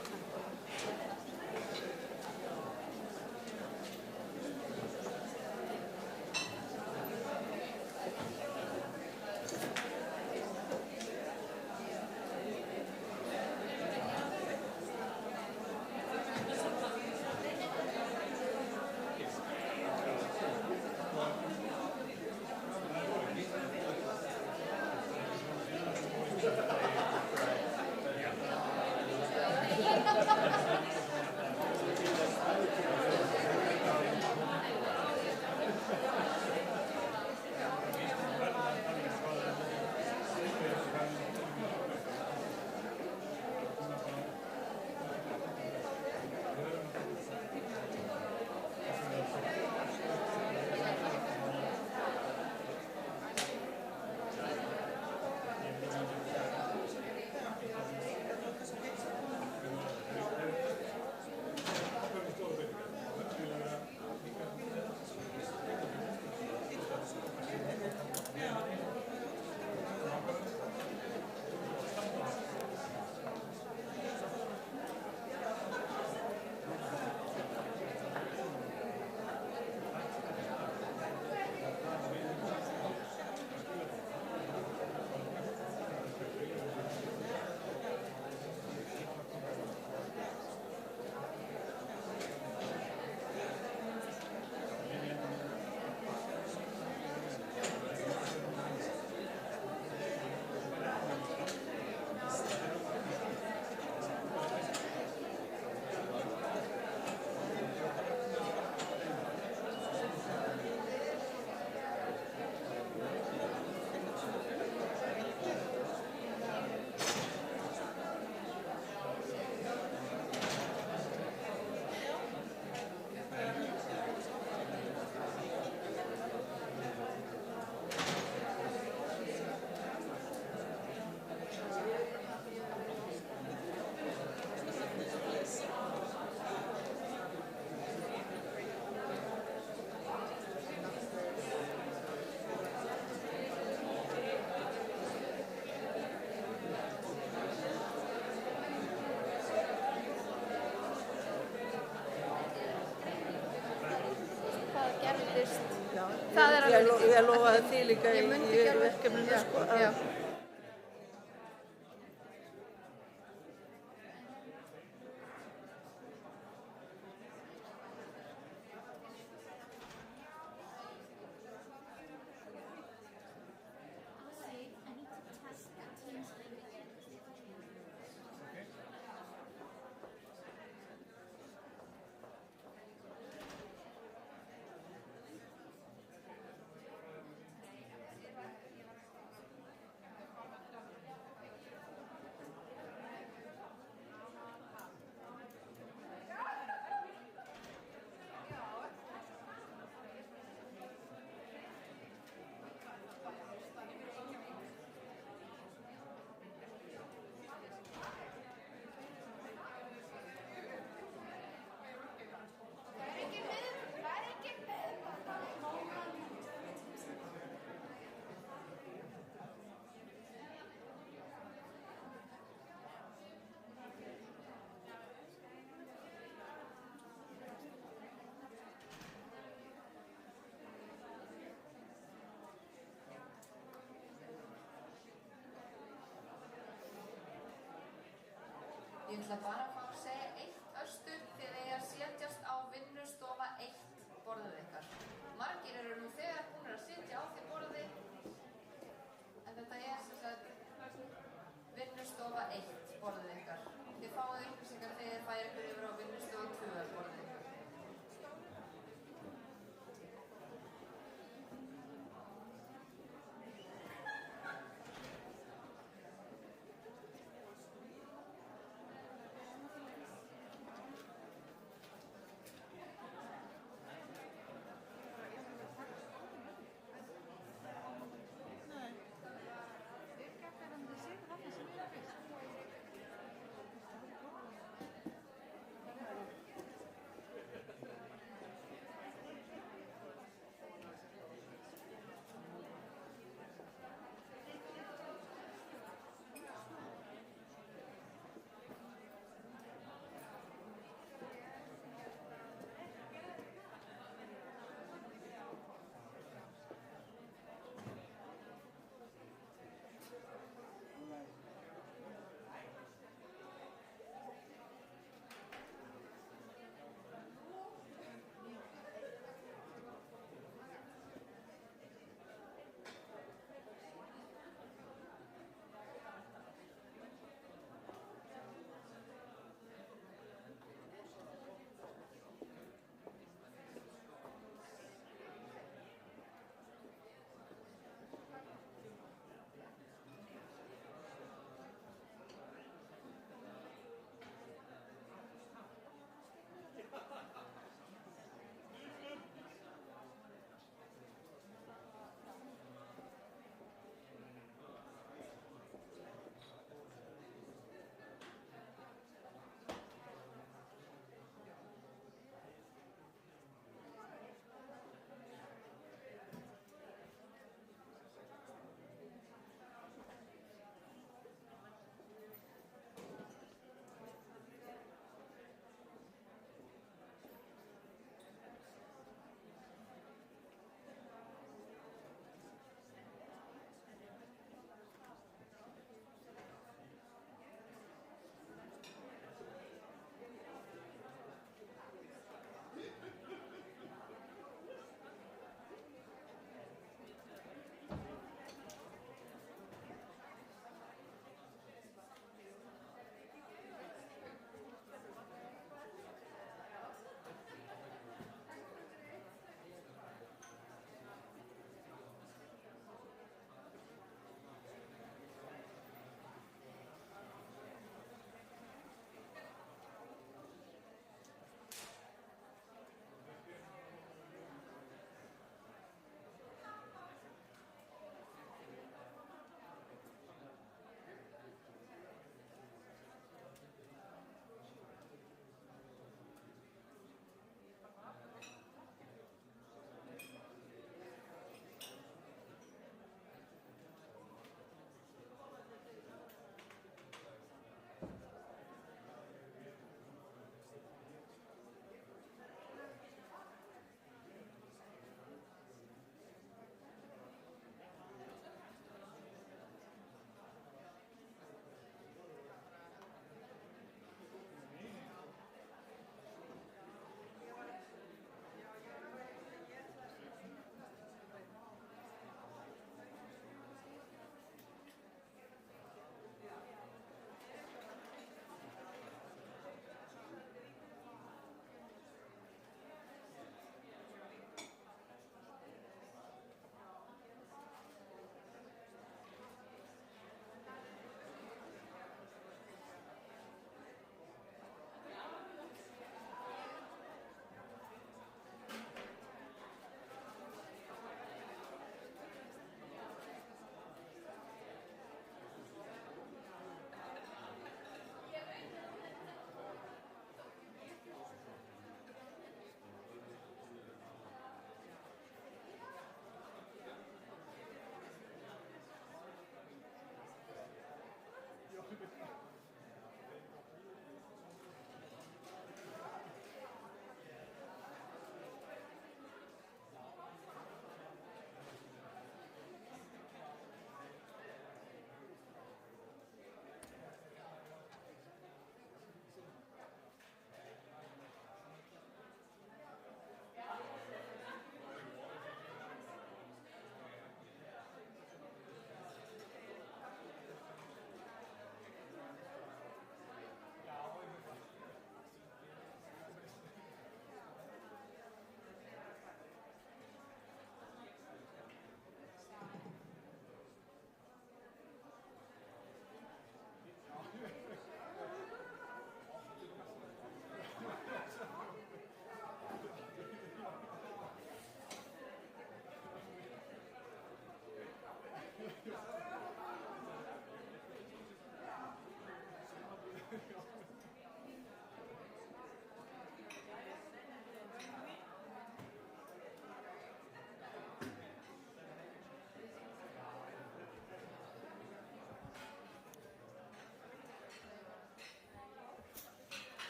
A: Það alveg ekki.
C: Ég lofaði því líka
A: í
C: verkefninu, sko.
A: Já. ætla bara að fá að segja eitt östur þegar ég að setjast á vinnustofa 1 borðið ykkar. Margir eru nú þegar búinir að sitja á því borði, en þetta sem sagt vinnustofa 1 borðið ykkar. Þið fáið upplýsingar þegar þið færi ykkur yfir á vinnustofa 2 borðið ykkar.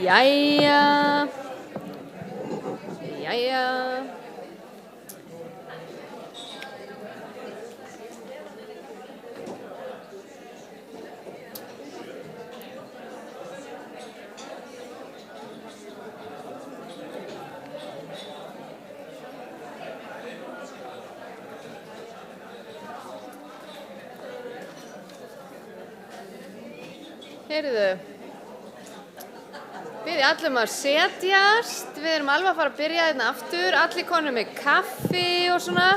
A: Jæja. Heyrðu, við ætlum að setjast, við erum alveg að fara að byrja hérna aftur, allir konur með kaffi og svona.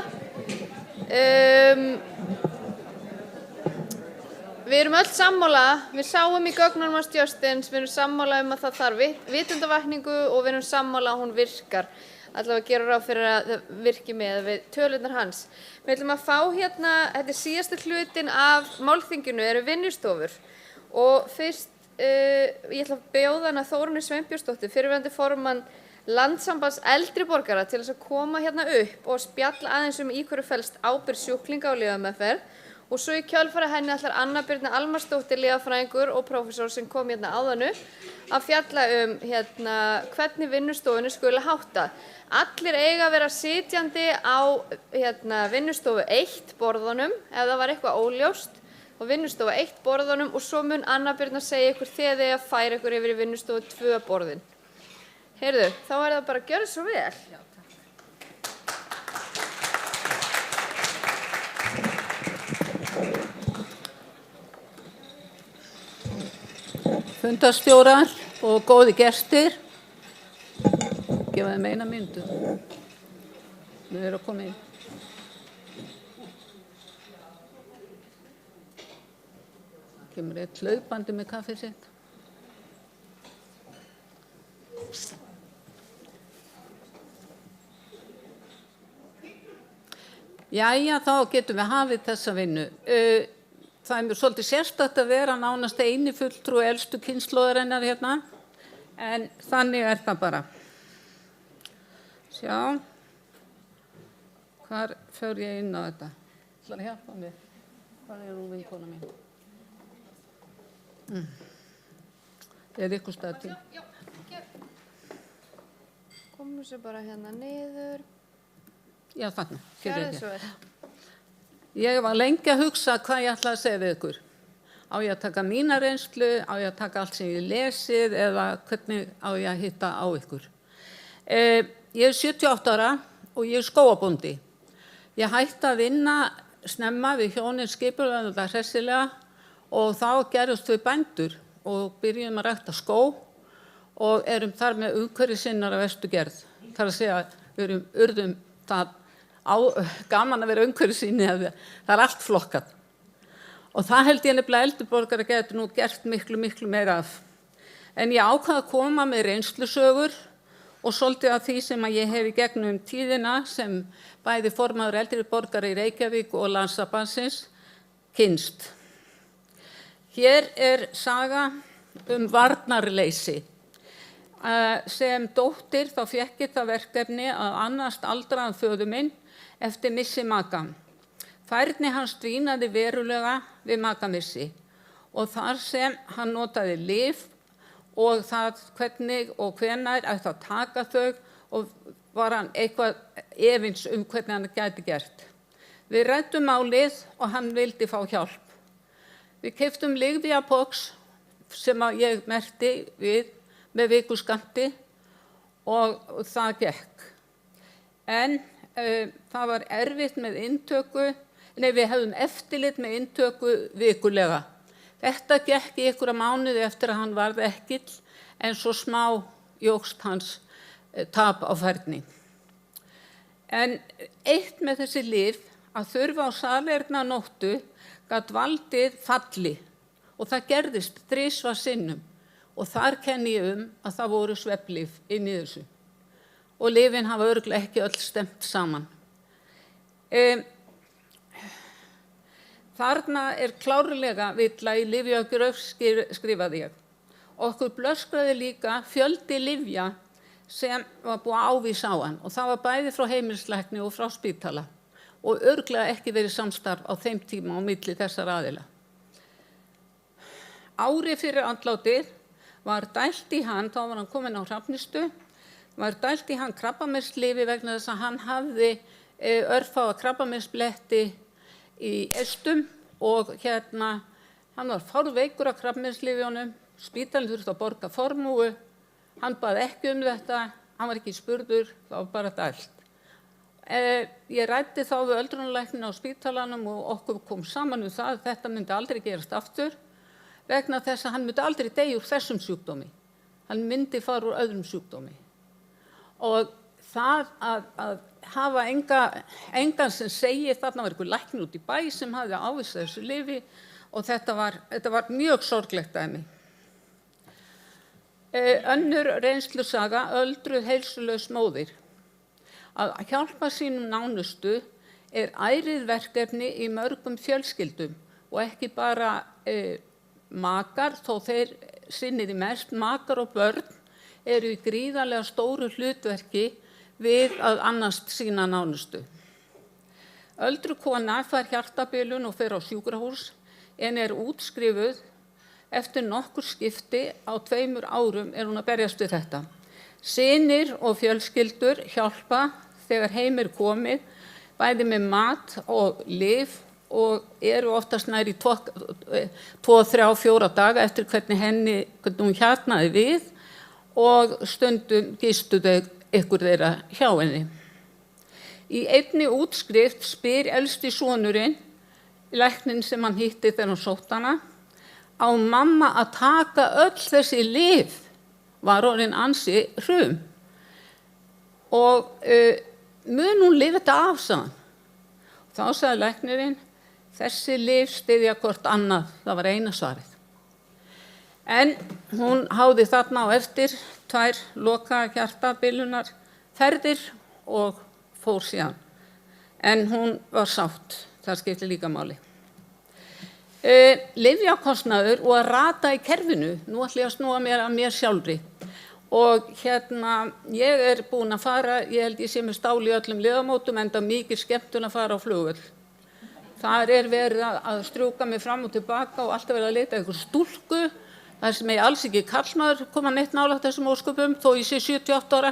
A: Við erum öll sammála, við sáum í gögnunum hans Justins, við erum sammála að það þarf vitundavakningu og við erum sammála að hún virkar. Allavega að gera ráð fyrir að það virki með við tölurnar hans. Við ætlum að fá hérna, þetta er síðasti hlutin af málþinginu, eru vinnustofur. Og fyrst, ég ætla að bjóða hana Þórunni Sveinbjörnsdóttur, fyrrverandi formann Landssambands eldri borgara til þess að koma hérna upp og spjalla aðeins í hverju felst ábyrgð sjúklinga á lyfjameðferð. Og svo í kjölfari henni ætlar Anna Birna Almarsdóttir, lyfjafræðingur og prófessor sem kom hérna áðan upp að fjalla hvernig vinnustofunni skuli háttað. Allir eiga að vera sitjandi á vinnustofu 1 borðunum ef það var eitthvað óljóst. Og vinnustofa 1 borðunum og svo mun Anna Birna segja ykkur þegar þið að færa ykkur yfir í vinnustofu 2 borðin. Heyrðu, þá er það bara að gjöra svo vel. Já,
N: Fundarstjórar og góði gestir. Gefa þeim eina myndu. Við erum að koma inn. Kemur eitt hlaupandi með kaffið sitt. Jæja, þá getum við hafið þessa vinnu. Það er mjög svolítið sérstakt að vera nánast eini fulltrúi elstu kynslóðarinnar hérna, en þannig er það bara. Sjá, hvar fer ég inn á þetta? Ætlar að hjálpa mér? Hvar er vinkona mín? Er ykkur stað til?
A: Já, komum sér bara hérna niður.
N: Já, þarna.
A: Gjörðu svo vel.
N: Ég var lengi að hugsa hvað ég ætla að segja við ykkur. Á ég að taka mína reynslu, á ég að taka allt sem ég lesið eða hvernig á ég að hitta á ykkur. Ég er 78 ára og ég er skógabóndi. Ég hætti að vinna snemma við hjónin skipulega og hressilega og þá gerðust við bændur og byrjum að rækta skó og erum þar með umhverfisinnar af verstu gerð. Það er að segja, við urðum það gaman að vera umhverfisinni, það er allt flokkað. Og það held ég nefnilega eldri borgara getur nú gert miklu meira af. En ég ákvað að koma með reynslusögur og svolítið af því sem ég hef í gegnum tíðina sem bæði formaður eldri borgara í Reykjavík og Landssambandsins kynnst. Hér er saga varnarleysi. Sem dóttir þá fékk ég það verkefni að annast aldraðan föður minn eftir missi maka. Færni hans dvínaði verulega við makamissi og þar sem hann notaði lyf og það hvernig og hvenær ætti að taka þau og var hann eitthvað efins hvernig hann gæti gert. Við ræddum málið og hann vildi fá hjálp. Við keyptum lyfjapox sem ég merkti við með vikuskammti og það gekk. En það var erfitt með inntöku, við hefðum eftirlit með inntöku vikulega. Þetta gekk í einhverja mánuði eftir að hann varð ekkill en svo smá jókst hans tap á færni. En eitt með þessi lyf að þurfa á salerna nóttu gat valdið falli og það gerðist 3 sinnum og þar kenni ég að það voru svefnlyf inn í þessu og lyfin hafa örugglega ekki öll stemt saman. Þarna er klárlega villa í lyfjagröf skrifaði ég. Okkur blöskraði líka fjöldi lyfja sem var búið að ávísa á hann og það var bæði frá heimilislækni og frá spítala og örugglega ekki verið samstarf á þeim tíma á milli þessar aðila. Ári fyrir andlátið var dælt í hann, þá var hann kominn á Hrafnistu, var dælt í hann krabbameinslyfi vegna þess að hann hafði örfáa krabbameinsbletti í eistum og hann var fárveikur af krabbameinslyfjunum, spítalinn þurfti að borga formúu, hann bað ekki þetta, hann var ekki spurður, það var bara dælt. Ég ræddi þá við öldrunarlækninn á spítalanum og okkur kom saman það að þetta myndi aldrei gerast aftur vegna þess að hann myndi aldrei deyja úr þessum sjúkdómi. Hann myndi fara úr öðrum sjúkdómi. Og það að hafa engan sem segir, þarna var einhver læknir út í bæ sem hafði ávísað þessu lyfi og þetta var mjög sorglegt dæmi. Önnur reynslusaga, öldruð heilsulaus móðir. Að hjálpa sínum nánustu ærið verkefni í mörgum fjölskyldum og ekki bara makar, þó þeir sinniði mest, makar og börn eru í gríðarlega stóru hlutverki við að annast sína nánustu. Öldruð kona fær hjartabilun og fer á sjúkrahús en útskrifuð eftir nokkur skipti á 2 árum hún að berjast við þetta. Synir og fjölskyldur hjálpa þegar heim komið, bæði með mat og lyf og eru oftast nær í 2, 3, 4 daga eftir hvernig hún hjarnaði við og stundum gistu ykkur þeirra hjá henni. Í einni útskrift spyr elsti sonurinn, lækninn sem hann hitti þegar hann sótti hana, á mamma að taka öll þessi lyf, var orðin ansi hrum. Og mun hún lifa þetta af, sagði hann. Þá sagði læknirinn, þessi lyf styðja hvort annað, það var eina svarið. En hún háði þarna á eftir 2 lokaðar hjartabilunar ferðir og fór síðan. En hún var sátt, það skipti líka máli. Lyfjakostnaður og að rata í kerfinu, nú ætla ég að snúa mér að mér sjálfri. Og ég búin að fara, ég held ég sé með stál í öllum liðamótum, enda mikið skemmtun að fara á flugvöll. Þar verið að strjúka mig fram og tilbaka og alltaf verið að leita einhver stúlku, þar sem ég alls ekki karlmaður koma neitt nálægt þessum ósköpum, þó ég sé 78 ára.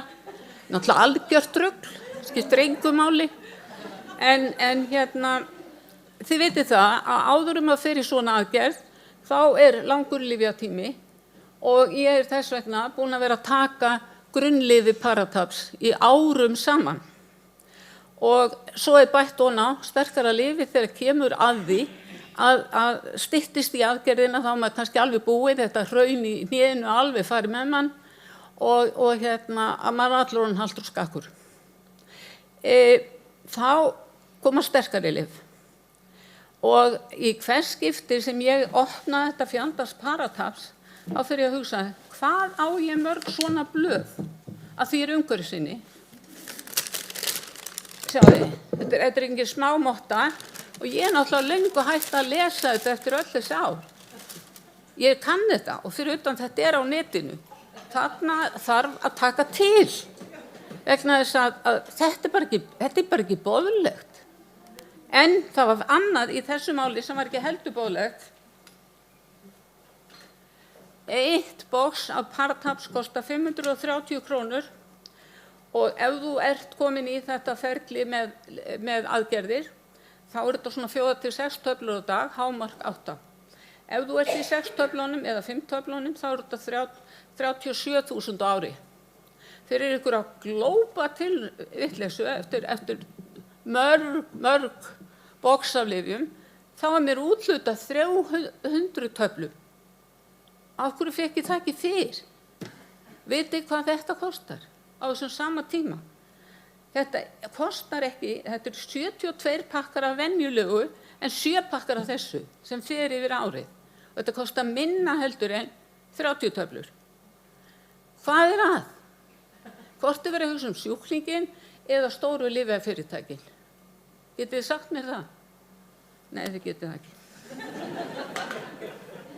N: Náttúrulega algjört rugl, skiptir engu máli. En þið vitið það að áður að fyrir svona aðgerð, þá langur lyfjatími og ég þess vegna búin að vera að taka grunnlyfi Parataps í árum saman. Og svo bætt á sterkara lyfi þegar kemur að því að styttist í aðgerðina, þá maður kannski alveg búið, þetta hraun í hnénu alveg farið með mann og að maður allur hann haldur skakkur. Þá koma sterkari lyf. Og í hvers skipti sem ég opnaði þetta fjandans Parataps, þá fyrir ég að hugsa, hvað á ég mörg svona blöð að því umhverfissinni? Sjáðu, þetta engin smámotta og ég náttúrulega löngu hægt að lesa þetta eftir öll þessi ár. Ég kann þetta og fyrir utan þetta á netinu. Þarna þarf að taka til. Vegna þess að þetta bara ekki boðlegt. En það var annað í þessu máli sem var ekki heldur boðlegt. 1 box af Parataps kostar 530 krónur og ef þú komin í þetta ferli með aðgerðir, þá þetta svona 4 til 6 töflur á dag, hámark 8. Ef þú í 6 töflunum eða 5 töflunum, þá þetta 37.000 á ári. Fyrir ykkur að glópa til vitleysu eftir mörg box af lyfjum, þá mér úthlutað 300 töflum. Af hverju fékk ég það ekki fyrr? Vitið hvað þetta kostar á þessum sama tíma? Þetta kostar ekki, þetta 72 pakkar af venjulegu en 7 pakkar af þessu sem fer yfir árið. Og þetta kostar minna heldur en 30 töflur. Hvað að? Hvort verið að hugsa sjúklinginn eða stóru lyfjafyrirtækin? Getið þið sagt mér það? Nei, þið getið það ekki.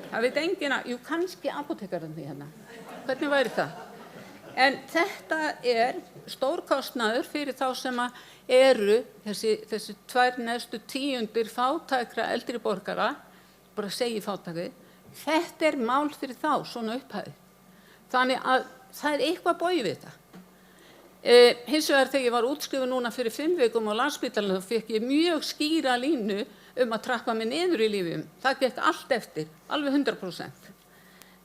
N: Það veit enginn kannski apótekararnir hérna. Hvernig væri það? En þetta stórkostnaður fyrir þá sem eru þessi 2 neðstu tíundir fátækra eldri borgara, bara segi fátækri, þetta mál fyrir þá, svona upphæði. Þannig að það eitthvað bogið við þetta. Hins vegar þegar ég var útskrifuð núna fyrir 5 vikum á Landspítalanum þá fékk ég mjög skýra línu að trappa mig niður í lífum. Það gekk allt eftir, alveg 100%.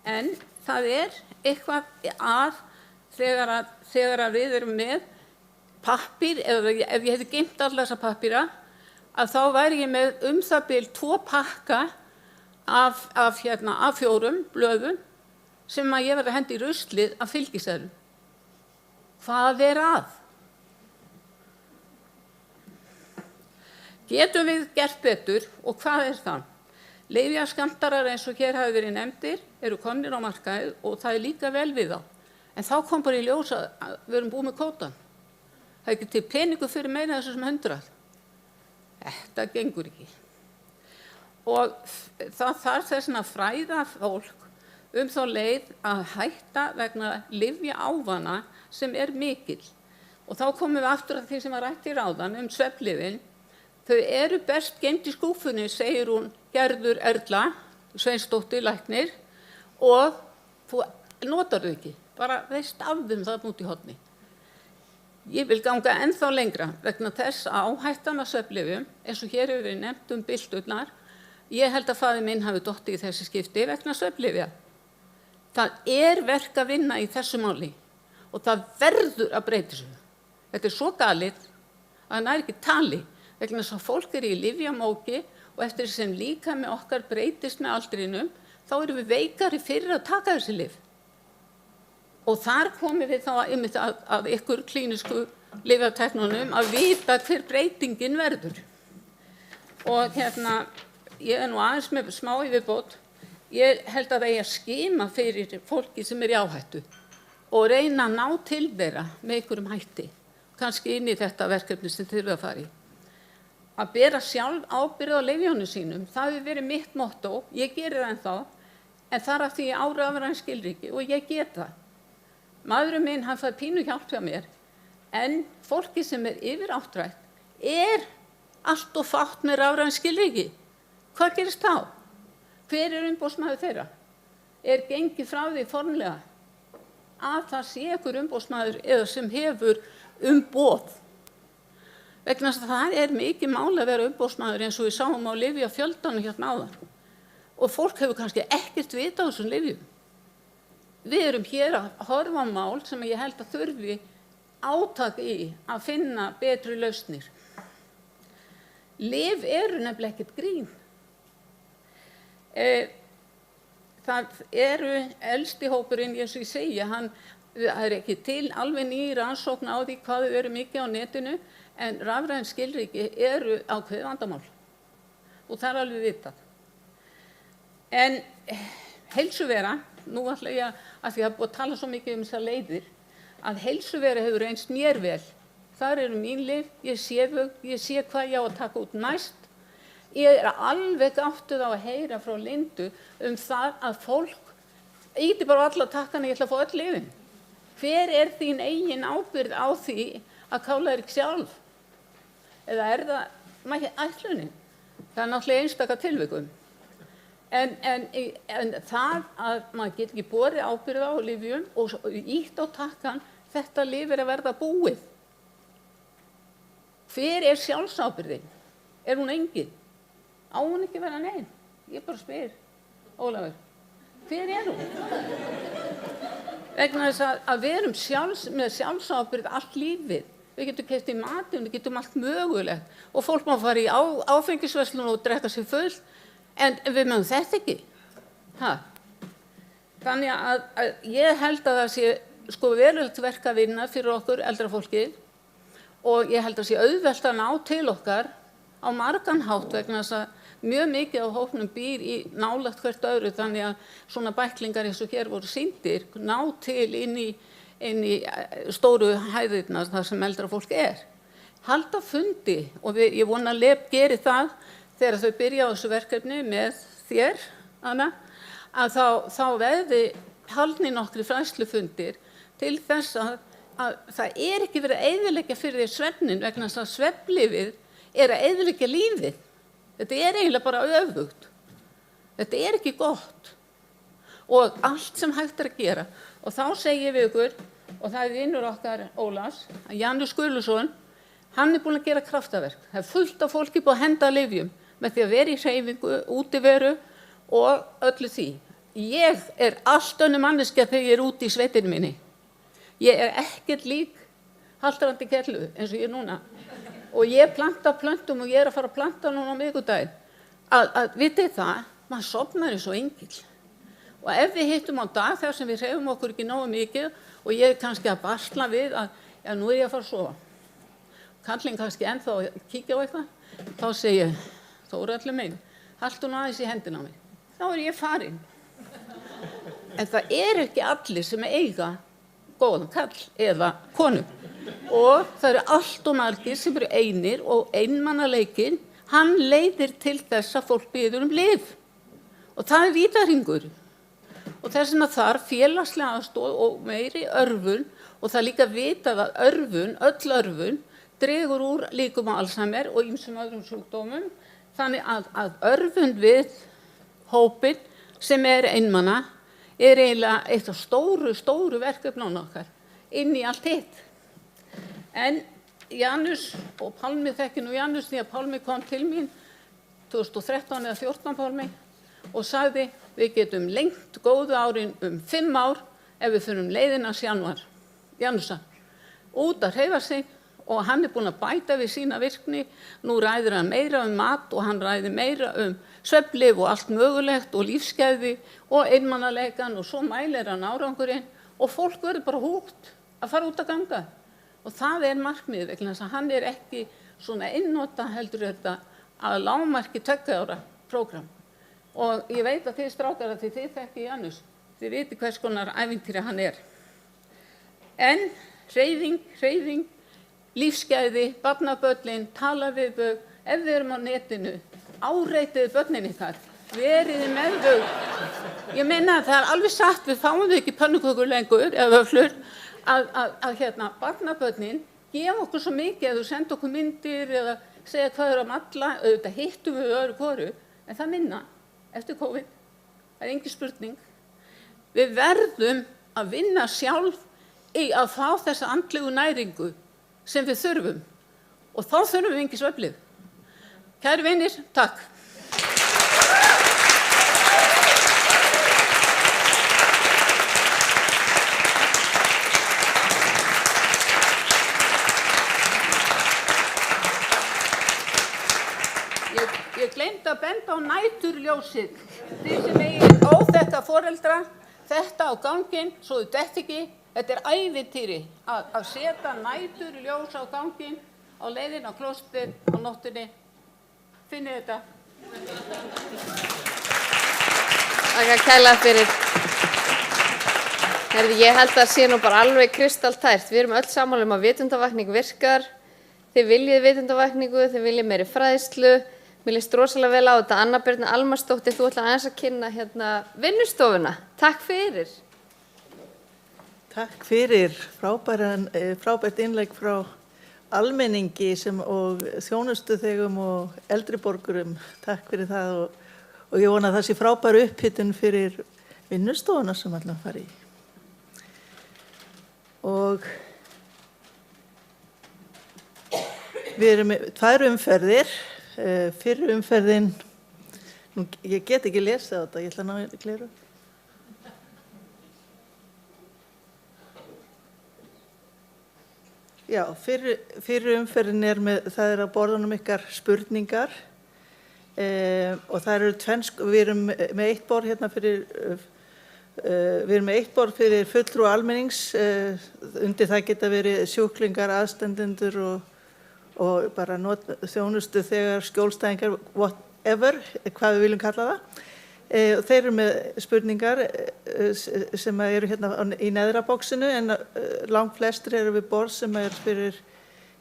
N: En það eitthvað að þegar við erum með pappír, eða ef ég hefði geymt alla þessa pappíra, að þá væri ég með það bil 2 pakka af 4 blöðum sem að ég verði að henda í ruslið af fylgiseðlum. Hvað að? Getum við gert betur og hvað það? Lyfjaskammtarar eins og hér hafi verið nefndir eru komnir á markaði og það líka vel við þá. En þá kom bara í ljós að við erum búið með kvótann. Það ekki til peningu fyrir meira þessu sem 100. Þetta gengur ekki. Og það þarf þess að fræða fólk þá leið að hætta vegna lyfjaávana sem mikil. Og þá komum við aftur að því sem var rætt í ráðan svefnlyfin. Þau eru best geymt í skúfunni, segir hún Gerður Erla, Sveinsdóttir læknir, og þú notar þau ekki, bara veist af þeim þarna út í horni. Ég vil ganga ennþá lengra vegna þess að áhættan af svefnlyfjum, eins og hér hefur verið nefnt bylturnar, ég held að faðir minn hafi dottið í þessi skipti vegna svefnlyfja. Það verk að vinna í þessu máli og það verður að breyta þessu. Þetta svo galið að það ekki tali vegna þess að fólk í lyfjamóki og eftir sem líkami okkar breytist með aldrinum, þá erum við veikari fyrir að taka þessi lyf. Og þar komum við þá að ykkur klínisku lyfjateknunum að vita hver breytingin verður. Og ég nú aðeins með smá yfirbót. Ég held að það eigi að skima fyrir fólki sem í áhættu og reyna að ná til þeirra með einhverjum hætti, kannski inn í þetta verkefni sem þið að fara í. Að bera sjálf ábyrgð á lyfjunum sínum, það hefur verið mitt mottó, ég geri það ennþá, en það af því ég á rafræn skilríki og ég get það. Maðurinn minn, hann fær pínu hjálp hjá mér, en fólki sem yfir áttrætt allt og fátt með rafræn skilríki. Hvað gerist þá? Hver umboðsmaður þeirra? Gengið frá því formlega að það sé einhver umboðsmaður eða sem hefur umboð? Vegna þess að það mikið mál að vera umboðsmaður eins og við sáum á lyfjafjöldanum hérna áðan. Og fólk hefur kannski ekkert vita á þessum lyfjum. Við erum hér að horfa á mál sem ég held að þurfi átak í að finna betri lausnir. Lyf nefnilega ekkert grín. Það elsti hópurinn, eins og ég segi, það ekki til alveg ný rannsókn á því hvað þau mikið á netinu, en rafræn skilríki ákveðið vandamál. Og það alveg vitað. En heilsuvera, nú ætla ég að því að búið að tala svo mikið þessar leiðir, að heilsuvera hefur reynst mér vel. Þar mín lyf, ég sé hvað ég á að taka út næst. Ég alveg áttuð á að heyra frá Lindu það að fólk íti bara alla takkana, ég ætla að fá öll lyfin. Hver þín eigin ábyrgð á því að kála ekki sjálf? Eða það ætlunin? Það náttúrulega einstaka tilvikum. En það að maður getur ekki borið ábyrgð á lyfjum og ítt á takkan, þetta lyf að verða búið. Hver sjálfsábyrgðin? Hún engin? Á hún ekki vera nein? Ég bara spyr, Ólafur, hver hún? Vegna þess að við erum með sjálfsábyrgð allt lífið. Við getum keypt í matinn, við getum allt mögulegt. Og fólk má fara í áfengisverslun og drekka sig full, en við mögum þetta ekki. Þannig að ég held að það sé verulegt verk að vinna fyrir okkur eldra fólkið og ég held að sé auðvelt að ná til okkar á margan hátt vegna þess að mjög mikið á hópnum býr í nálægt hvert öðru, þannig að svona bæklingar eins og hér voru sýndir ná til inn í stóru hæðirnar þar sem eldra fólk Halda fundi og ég vona að LEB geri það þegar þau byrja á þessu verkefni með þér, Anna, að þá verði haldnir nokkrir fræðslufundir til þess að það ekki verið að eyðileggja fyrir þér svefnin vegna þess að svefnlyfið að eyðileggja lífið. Þetta eiginlega bara öfugt. Þetta ekki gott. og allt sem hægt að gera. Og þá segi ég við ykkur, og það vinur okkar Ólafs, Janus Guðlusson, hann búinn að gera kraftaverk. Það fullt af fólki búið að henda lyfjum með því að vera í hreyfingu, útiveru og öllu því. Ég allt önnur manneskja þegar ég úti í sveitinu minni. Ég ekkert lík haltrandi kellu eins og ég núna. Og ég planta plöntum og ég að fara að planta núna á miðvikudaginn. Að vitið það, maður sofnar eins og engill. Og ef við hittum á dag þar sem við hreyfum okkur ekki nógu mikið og ég kannski að basla við að já, nú ég að fara að sofa. Kallinn kannski ennþá að kíkja á eitthvað, þá segi ég, Þórhallur minn, haltu nú aðeins í hendina á mig. Þá ég farin. En það ekki allir sem eiga góðan kall eða konu. Og það allt og margir sem einir og einmannaleikinn, hann leiðir til þess að fólk biður lyf. Og það vítahringur. Og þess vegna þarf félagslega aðstoð og meiri örvun og það líka vitað að örvun, öll örvun, dregur úr líkum á Alzheimer og ýmsum öðrum sjúkdómum. Þannig að örvun við hópinn sem einmana eiginlega eitt af stóru verkefnum okkar inn í allt hitt. En Janus og Pálmi þekki nú Janus því að Pálmi kom til mín 2013 eða 14 Pálmi og sagði við getum lengt góðu árin 5 ár ef við förum leiðinans Janusar út að hreyfa sig og hann búinn að bæta við sína virkni. Nú ræðir hann meira mat og hann ræðir meira svefnlyf og allt mögulegt og lífsgæði og einmanaleikann og svo mælir hann árangurinn og fólk verður bara húgt að fara út að ganga. Og það markmiðið vegna þess að hann ekki svona einnota heldur þetta að lágmarki 2 ára prógram. Og ég veit að þið strákar að þið þekki Janus, þið viti hvers konar ævintýri hann En hreyfing, lífsgæði, barnabörnin, tala við þau, ef við erum á netinu, áreitið börnin ykkar, veriði með þau. Ég meina að það alveg satt, við fáum þau ekki pönnukökur lengur eða vöflur, að barnabörnin gefa okkur svo mikið að þau senda okkur myndir eða segja hvað alla, auðvitað hittum við öðru hvoru, en það minna eftir COVID, það engin spurning. Við verðum að vinna sjálf í að fá þessa andlegu næringu sem við þurfum og þá þurfum við engin svefnlyf. Kæru vinir, takk. Ég gleymdi að benda á næturljósið. Þið sem eigið óþekka foreldra, þetta á ganginn, svo þið dett ekki. Þetta ævintýri að setja næturljós á ganginn, á leiðin á klóstið, á nóttunni. Finnið þetta.
A: Takk kærlega fyrir. Ég held að sé nú bara alveg kristaltært. Við erum öll sammála að vitundavakning virkar. Þið viljið vitundavakningu, þið viljið meiri fræðslu. Mér líst rosalega vel á þetta. Anna Birna Almarsdóttir, þú ætlar aðeins að kynna vinnustofuna. Takk fyrir.
O: Takk fyrir frábært innlegg frá almenningi og þjónustuþegum og eldri borgurum. Takk fyrir það og ég vona að það sé frábær upphitun fyrir vinnustofuna sem allan fari í. Og við erum með 2 umferðir. Fyrri umferðin, ég get ekki lesið á þetta, ég ætla að ná að gleru. Já, fyrri umferðin það á borðunum ykkar spurningar og það eru við erum með 1 borð hérna við erum með 1 borð fyrir fulltrúa almennings, undir það geta verið sjúklingar, aðstandendur og bara þjónustu þegar skjólstæðingar, whatever, hvað við viljum kalla það. Þeir eru með spurningar sem eru hérna í neðra bóksinu en langflestir eru við borð sem fyrir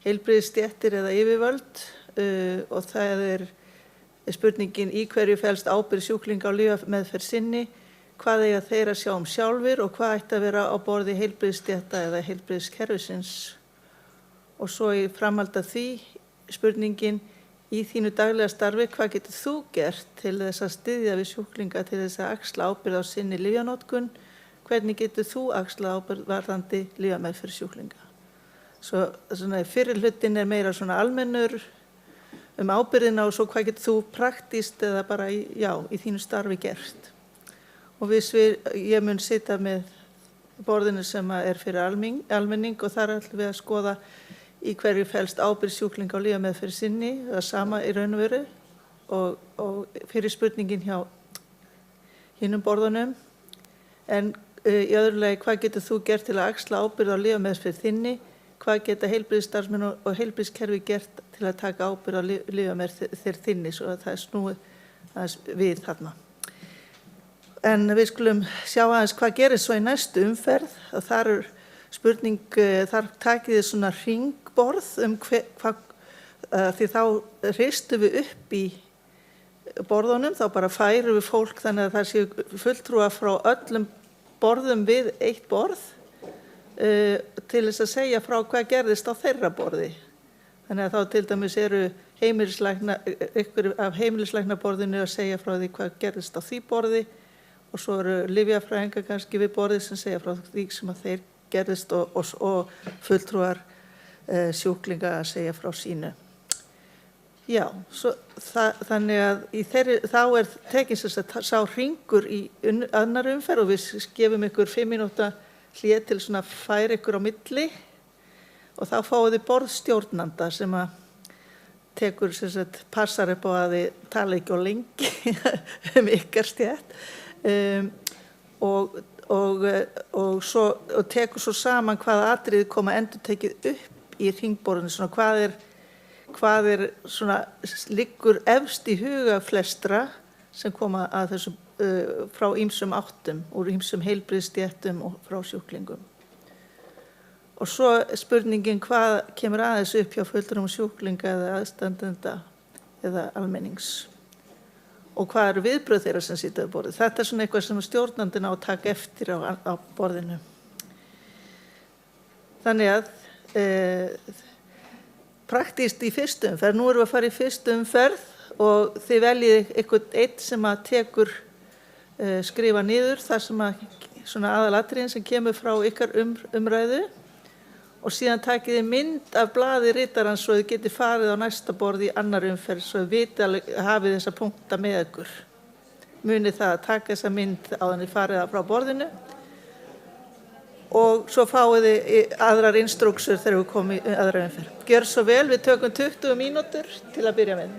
O: heilbrigðisstéttir eða yfirvöld og það spurningin í hverju felst ábyrgð sjúklinga á lyfjameðferð sinni, hvað eiga þeir að sjá sjálfir og hvað ætti að vera á borði heilbrigðisstétta eða heilbrigðiskerfisins. Og svo í framhald af því spurningin í þínu daglega starfi, hvað getur þú gert til þess að styðja við sjúklinga til þess að axla ábyrgð á sinni lyfjanotkun? Hvernig getur þú axla ábyrgð varðandi lyfjameðferð sjúklinga? Svo svona fyrri hlutin meira svona almennur ábyrgðina og svo hvað getur þú praktískt eða bara í þínu starfi gert. Og ég mun sitja með borðinu sem fyrir almenning og þar ætlum við að skoða í hverju felst ábyrgð sjúklinga á lyfjameðferð sinni, það sama í raun og veru og fyrir spurningin hjá hinum borðunum. En í öðru lagi, hvað getur þú gert til að axla ábyrgð á lyfjameðferð þinni? Hvað geta heilbrigðisstarfsmenn og heilbrigðiskerfi gert til að taka ábyrgð á lyfjameðferð þinni svo að það snúið aðeins við þarna. En við skulum sjá aðeins hvað gerist svo í næstu umferð. Þar spurning, þar takið þið svona hringborð því þá hristum við upp í borðunum, þá bara færum við fólk þannig að það séu fulltrúa frá öllum borðum við eitt borð til þess að segja frá hvað gerðist á þeirra borði. Þannig að þá til dæmis eru ykkur af heimilislæknaborðinu að segja frá því hvað gerðist á því borði og svo eru lyfjafræðingar kannski við borðið sem segja frá því sem að þeir gerðist og fulltrúar sjúklinga að segja frá sínu. Já, þannig að þá tekin sá hringur í annar umferð og við gefum ykkur 5 mínúta hlé til svona færa ykkur á milli og þá fáið þið borðstjórnanda sem að tekur passar upp á að þið tala ekki á lengi ykkar stétt og tekur svo saman hvaða atriði koma endurtekið upp í hringborðinu, svona hvað svona liggur efst í huga flestra sem koma að þessum frá ýmsum áttum, úr ýmsum heilbrigðisstéttum og frá sjúklingum. Og svo spurningin hvað kemur aðeins upp hjá fulltrúum sjúklinga eða aðstandenda eða almennings og hvað eru viðbrögð þeirra sem sitja á borðið. Þetta svona eitthvað sem stjórnandinn á að taka eftir á borðinu. Þannig að praktískt í fyrstu umferð, nú erum við að fara í fyrstu umferð og þið veljið eitt sem að tekur skrifa niður þar sem að svona aðalatriðin sem kemur frá ykkar umræðu og síðan takið þið mynd af blaði ritarans svo þið getið farið á næsta borð í annar umferð svo þið hafið þessa punkta með ykkur. Munið það að taka þessa mynd áður en þið farið frá borðinu og svo fáið þið aðrar instruksur þegar við komum í aðra umferð. Gjör svo vel, við tökum 20 mínútur til að byrja með.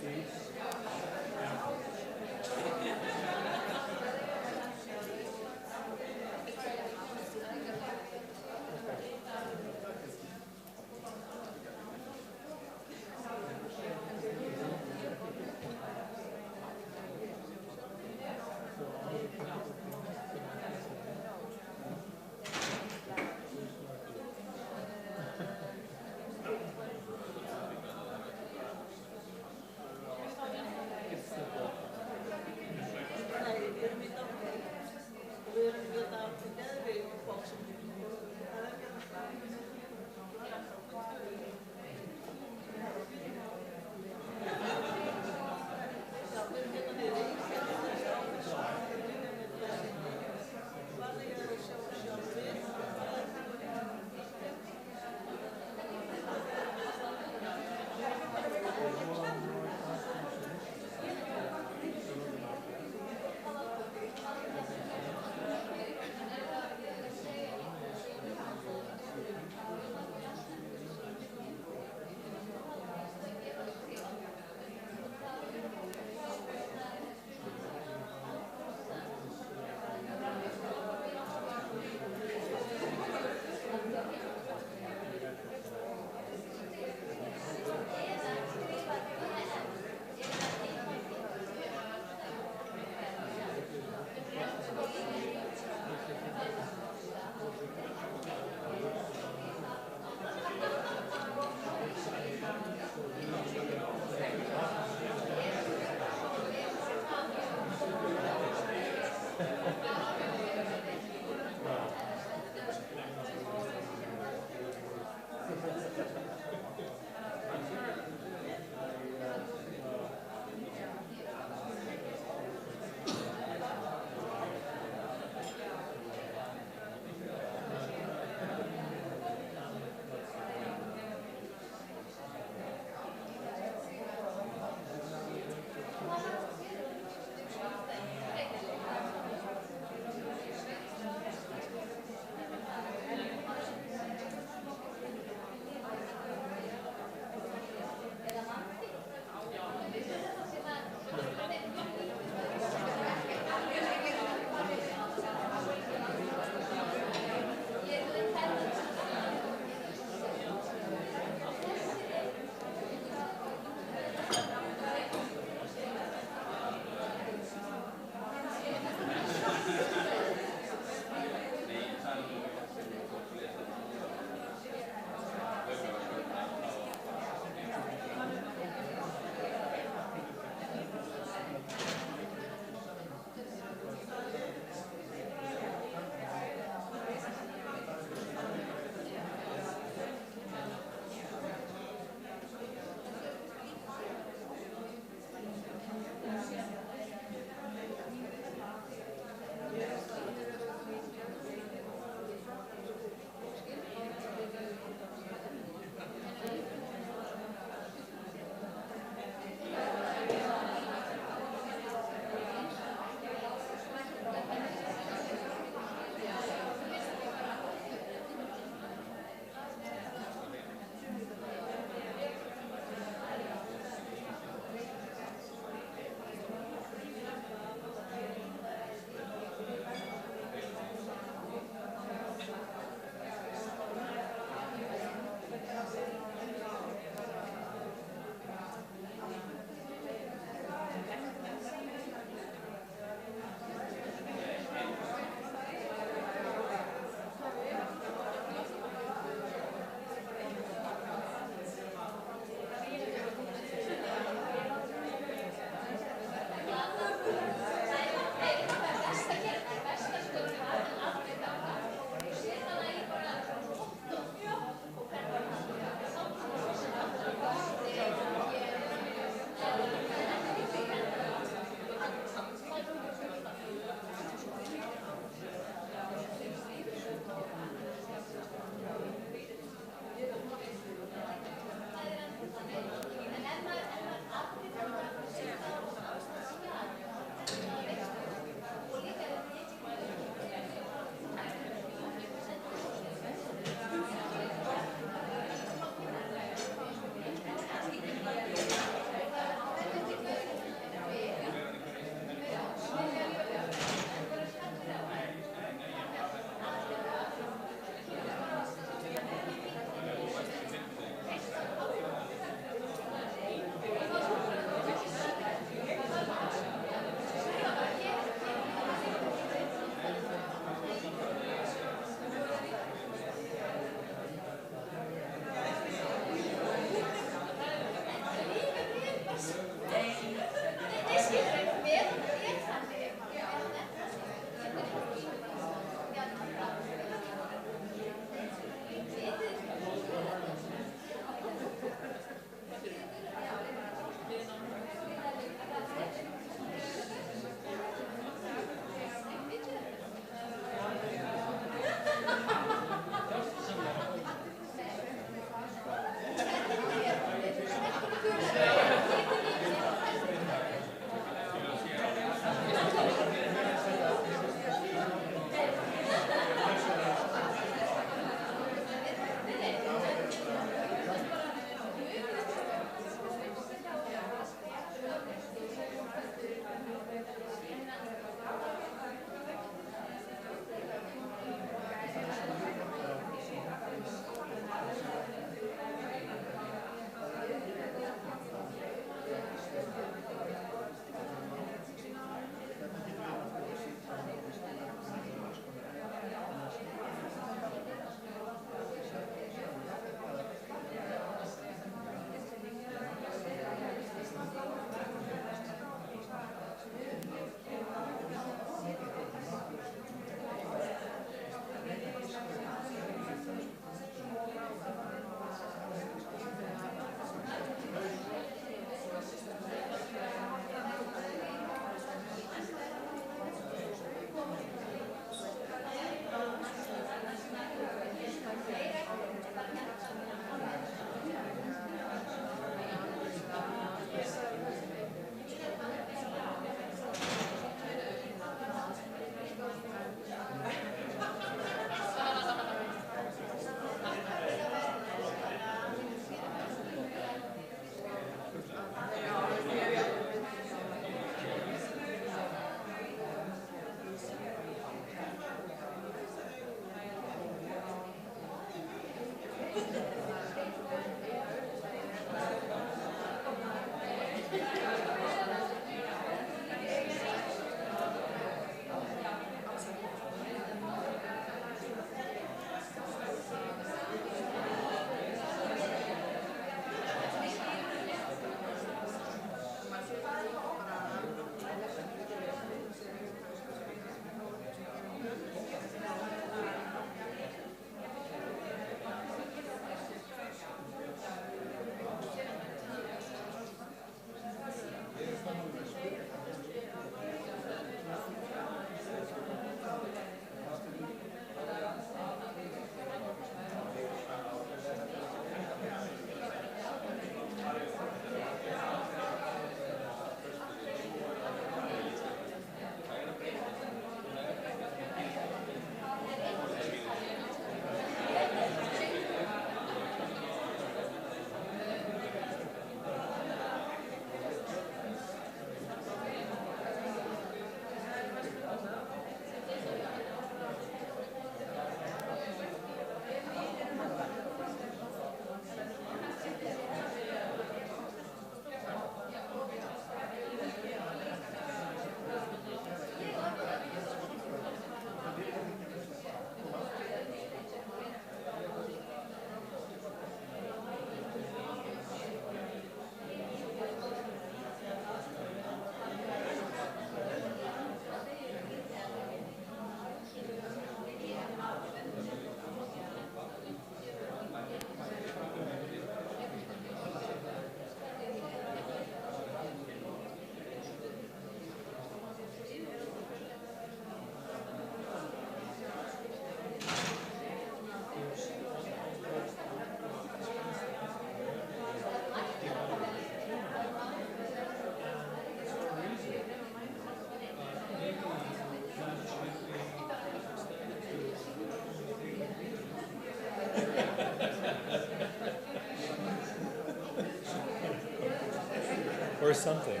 B: is something.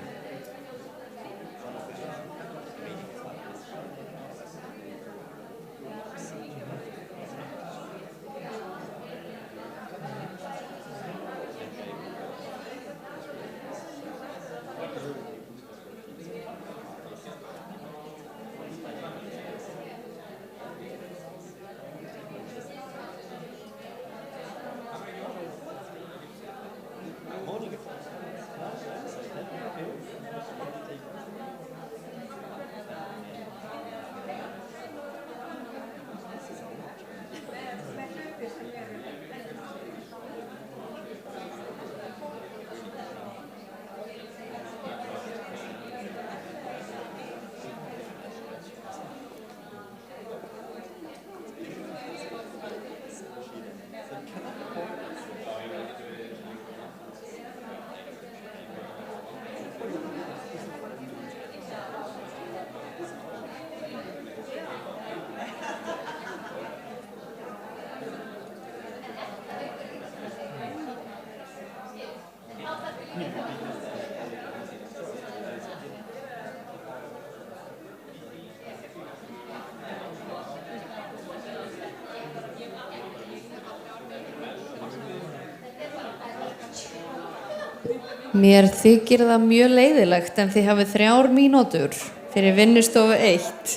P: Mér þykir það mjög leiðilegt en þið hafið 3 mínútur fyrir vinnustofu 1.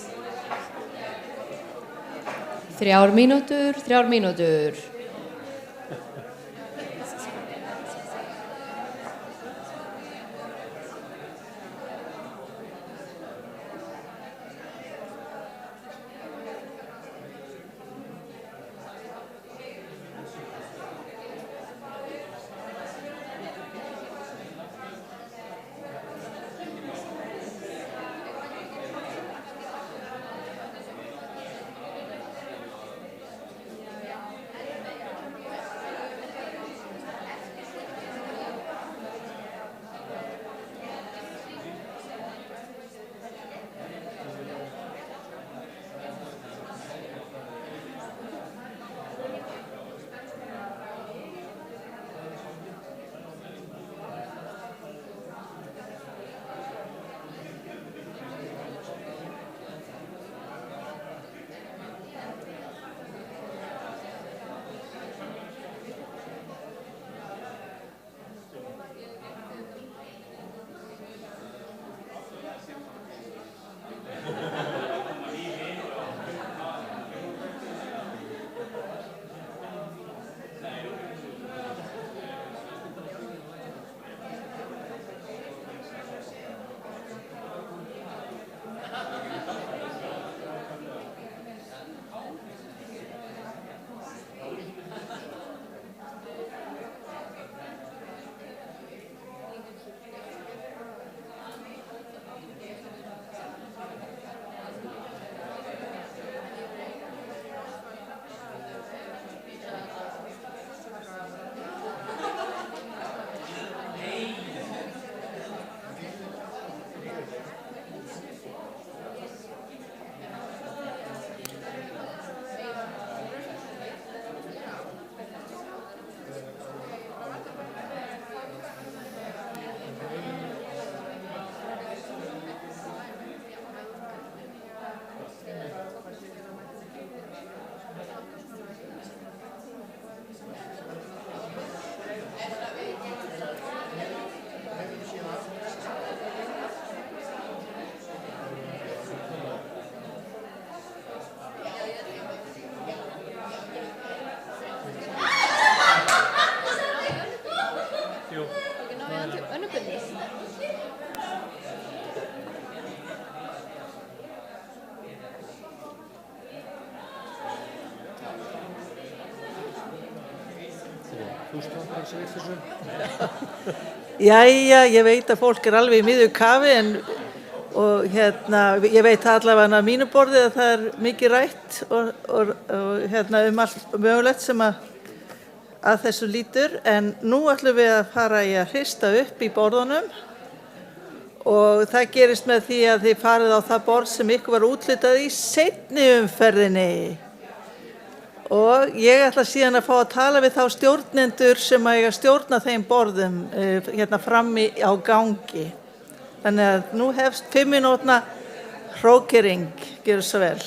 P: 3 mínútur, 3 mínútur.
O: Jæja, ég veit að fólk alveg í miðju kafi og ég veit allavega að mínu borði að það mikið rætt og allt mögulegt sem að þessu lítur, en nú ætlum við að fara í að hrista upp í borðunum og það gerist með því að þið farið á það borð sem ykkur var úthlutað í seinni umferðinni. Og ég ætla síðan að fá að tala við þá stjórnendur sem eiga að stjórna þeim borðum hérna frammi á gangi. Þannig að nú hefst 5 mínútna hrókering, gjörðu svo vel.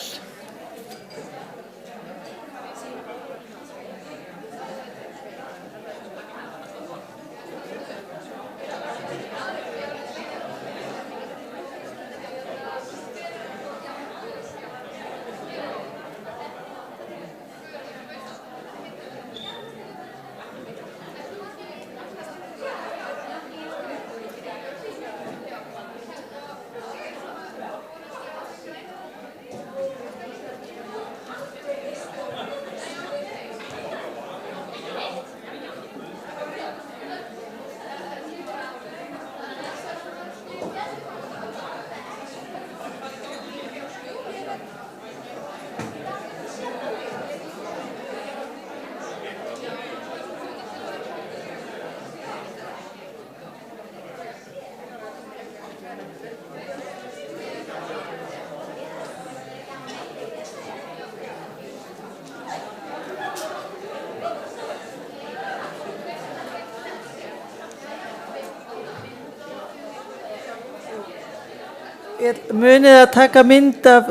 O: Munið að taka mynd af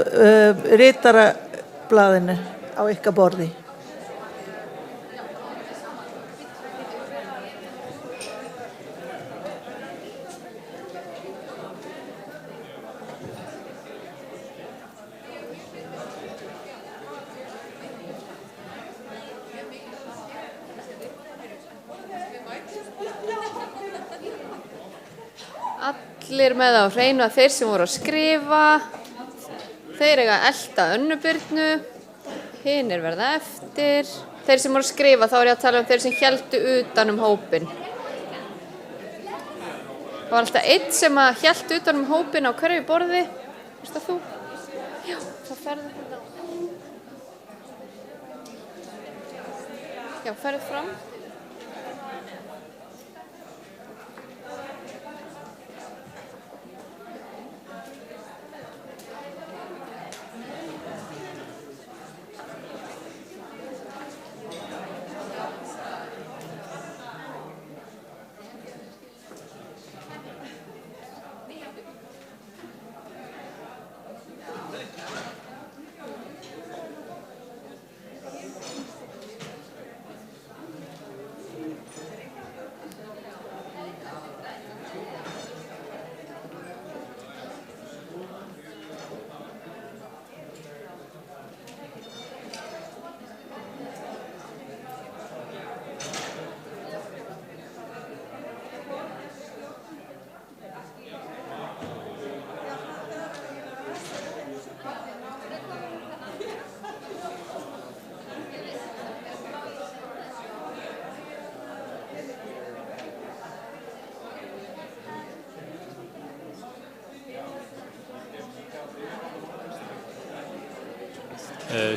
O: ritarablaðinu á ykkar borði.
A: Allir með á hreinu að þeir sem voru að skrifa, þeir eiga að elta Önnu Birnu, hinir verða eftir. Þeir sem voru að skrifa, þá er ég að tala um þeir sem héldu utan um hópinn. Það var alltaf einn sem hélt utan um hópinn á hverju borði. Veist það þú? Já, það ferði þetta. Já, ferði fram.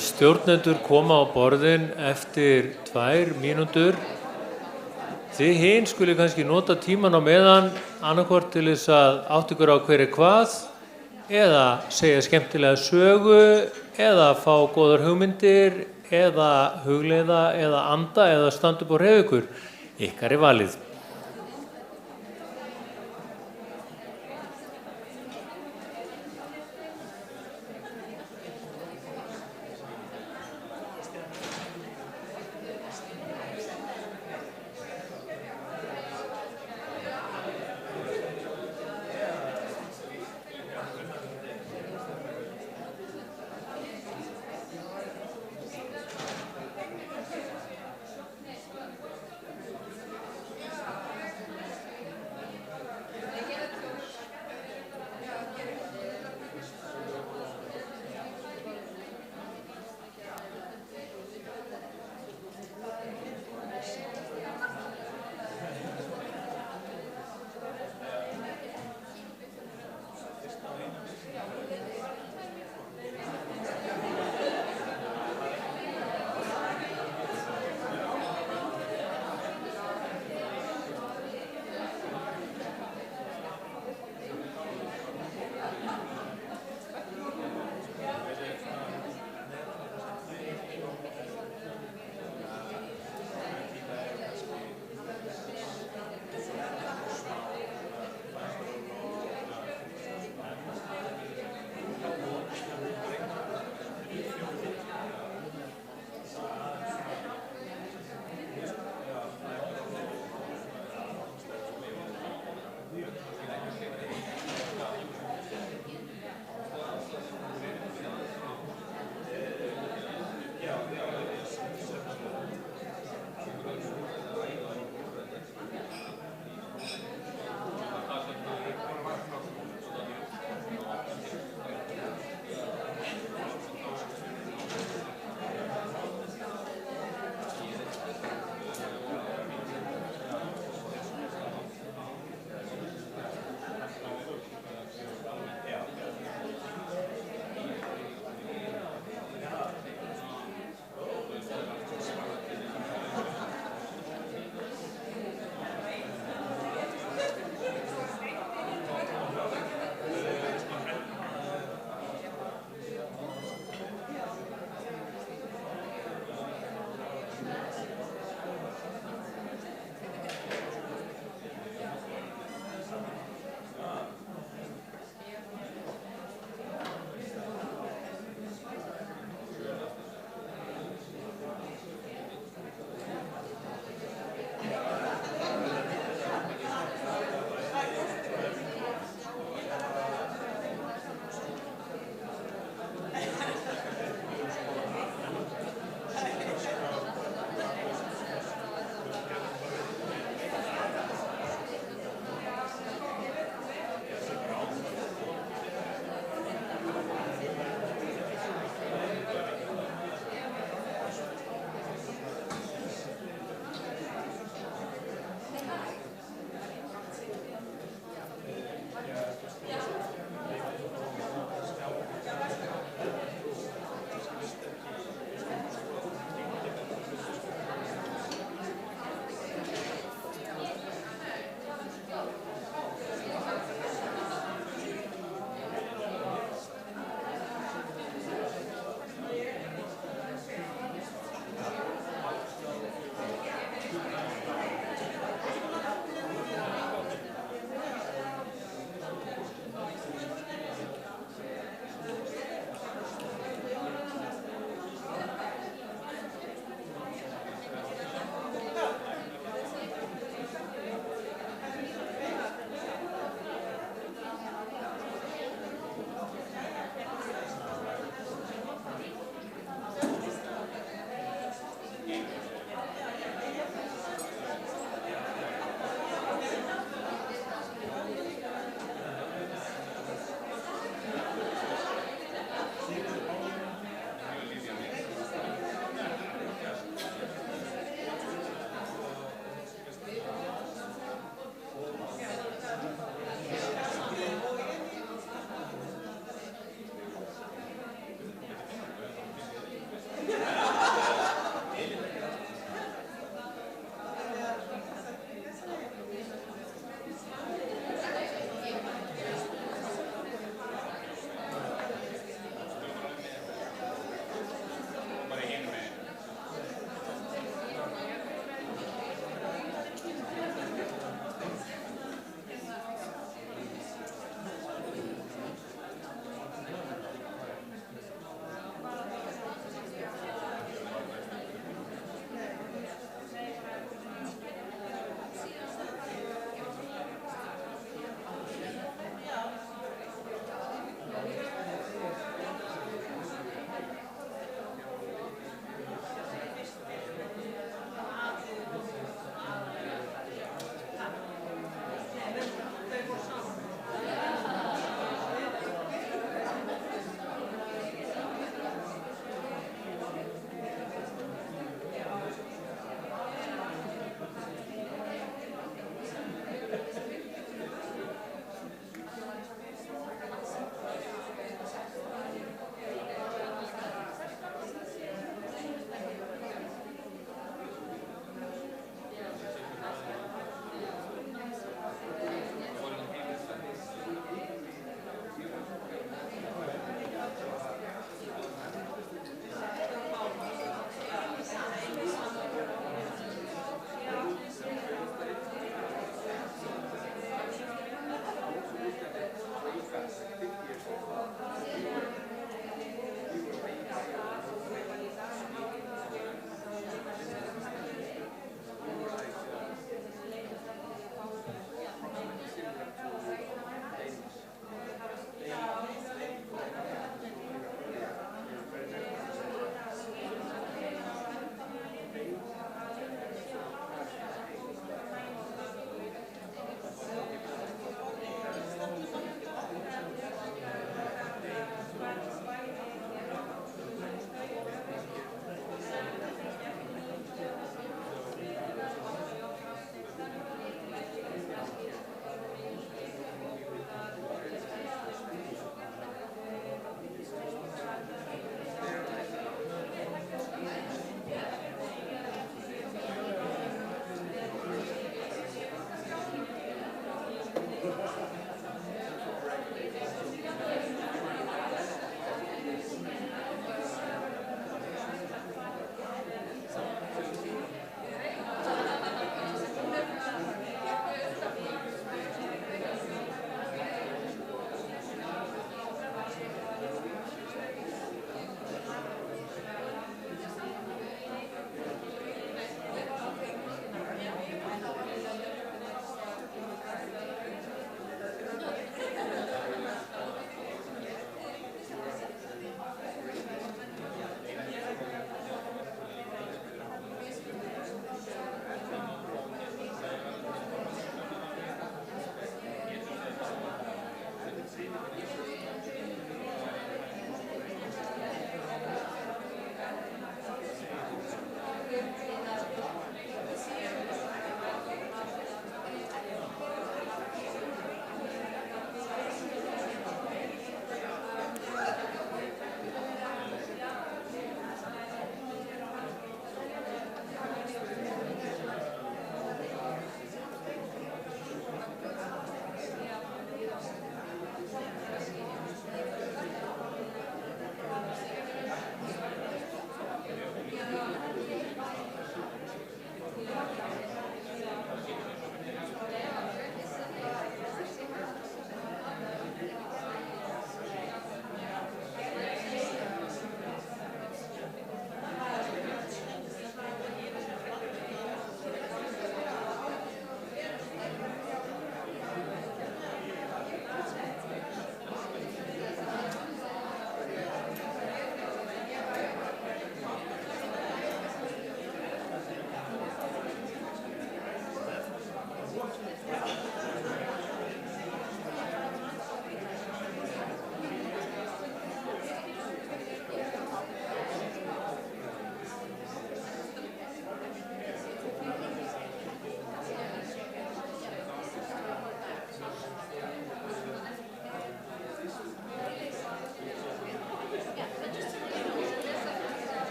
B: Stjórnendur koma á borðin eftir 2 mínútur. Þið hin skuli kannski nota tíman á meðan annarkvort til þess að átta ykkur á hver hvað eða segja skemmtilega sögu eða fá góðar hugmyndir eða hugleiða eða anda eða standa upp og hreyfa ykkur. Ykkar er valið.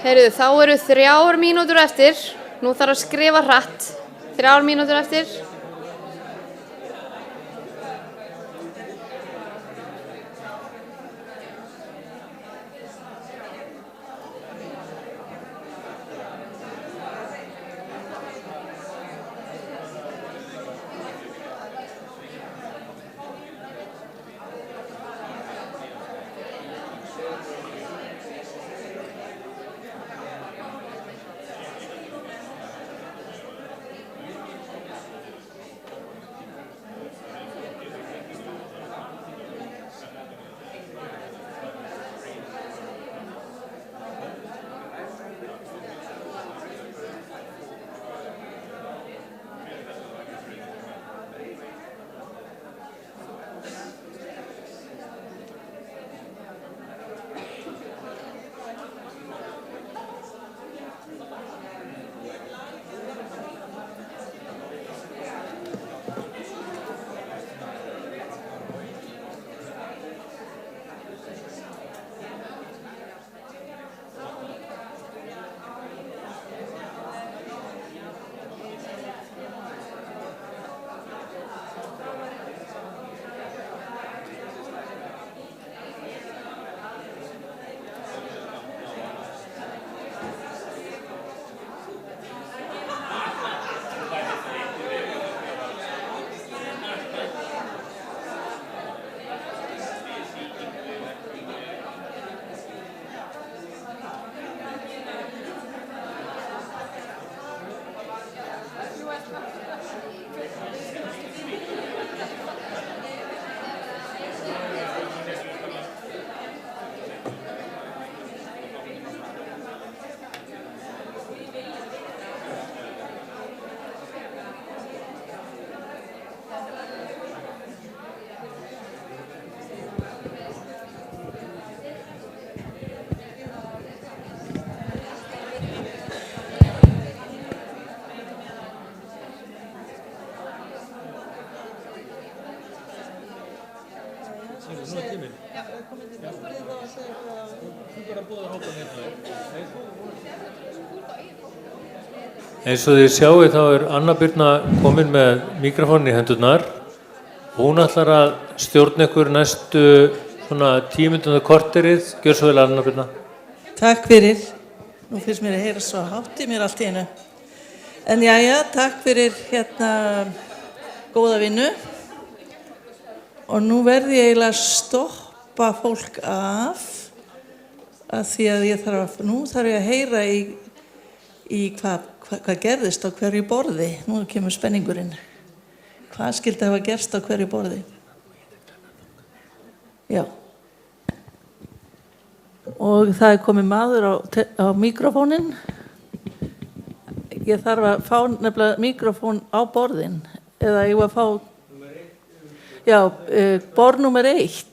A: Heyrðu, þá eru 3 mínútur eftir. Nú þarf að skrifa hratt. 3 mínútur eftir.
B: Eins og þið sjáu þá Anna Birna komin með mikrofónin í hendurnar. Hún ætlar að stjórna ykkur næstu svona 10 mínútur korterið. Gjör svo vel, Anna Birna.
O: Takk fyrir. Nú finnst mér að heyra svo hátt í mér allt í einu. En jæja, takk fyrir góða vinnu. Og nú verði ég eiginlega að stoppa fólk af því að nú þarf ég að heyra í hvað gerðist á hverju borði. Nú kemur spenningurinn. Hvað skyldi hafa gerst á hverju borði? Já. Og það komið maður á mikrofónin. Ég þarf að fá nefnilega mikrofón á borðin. Eða ég var að fá... Já, borð númer 1.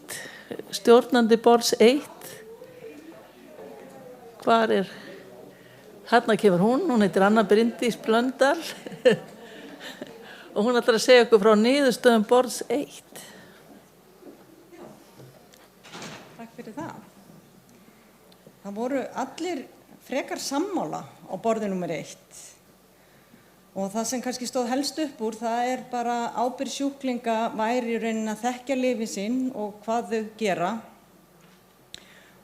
O: Stjórnandi borðs 1. Hvar Þarna kemur hún heitir Anna Bryndís Blöndal og hún ætlar að segja okkur frá niðurstöðum borðs 1.
F: Takk fyrir það. Það voru allir frekar sammála á borði númer 1. Og það sem kannski stóð helst upp úr, það bara ábyrgð sjúklinga væri í rauninni að þekkja lyfin sín og hvað þau gera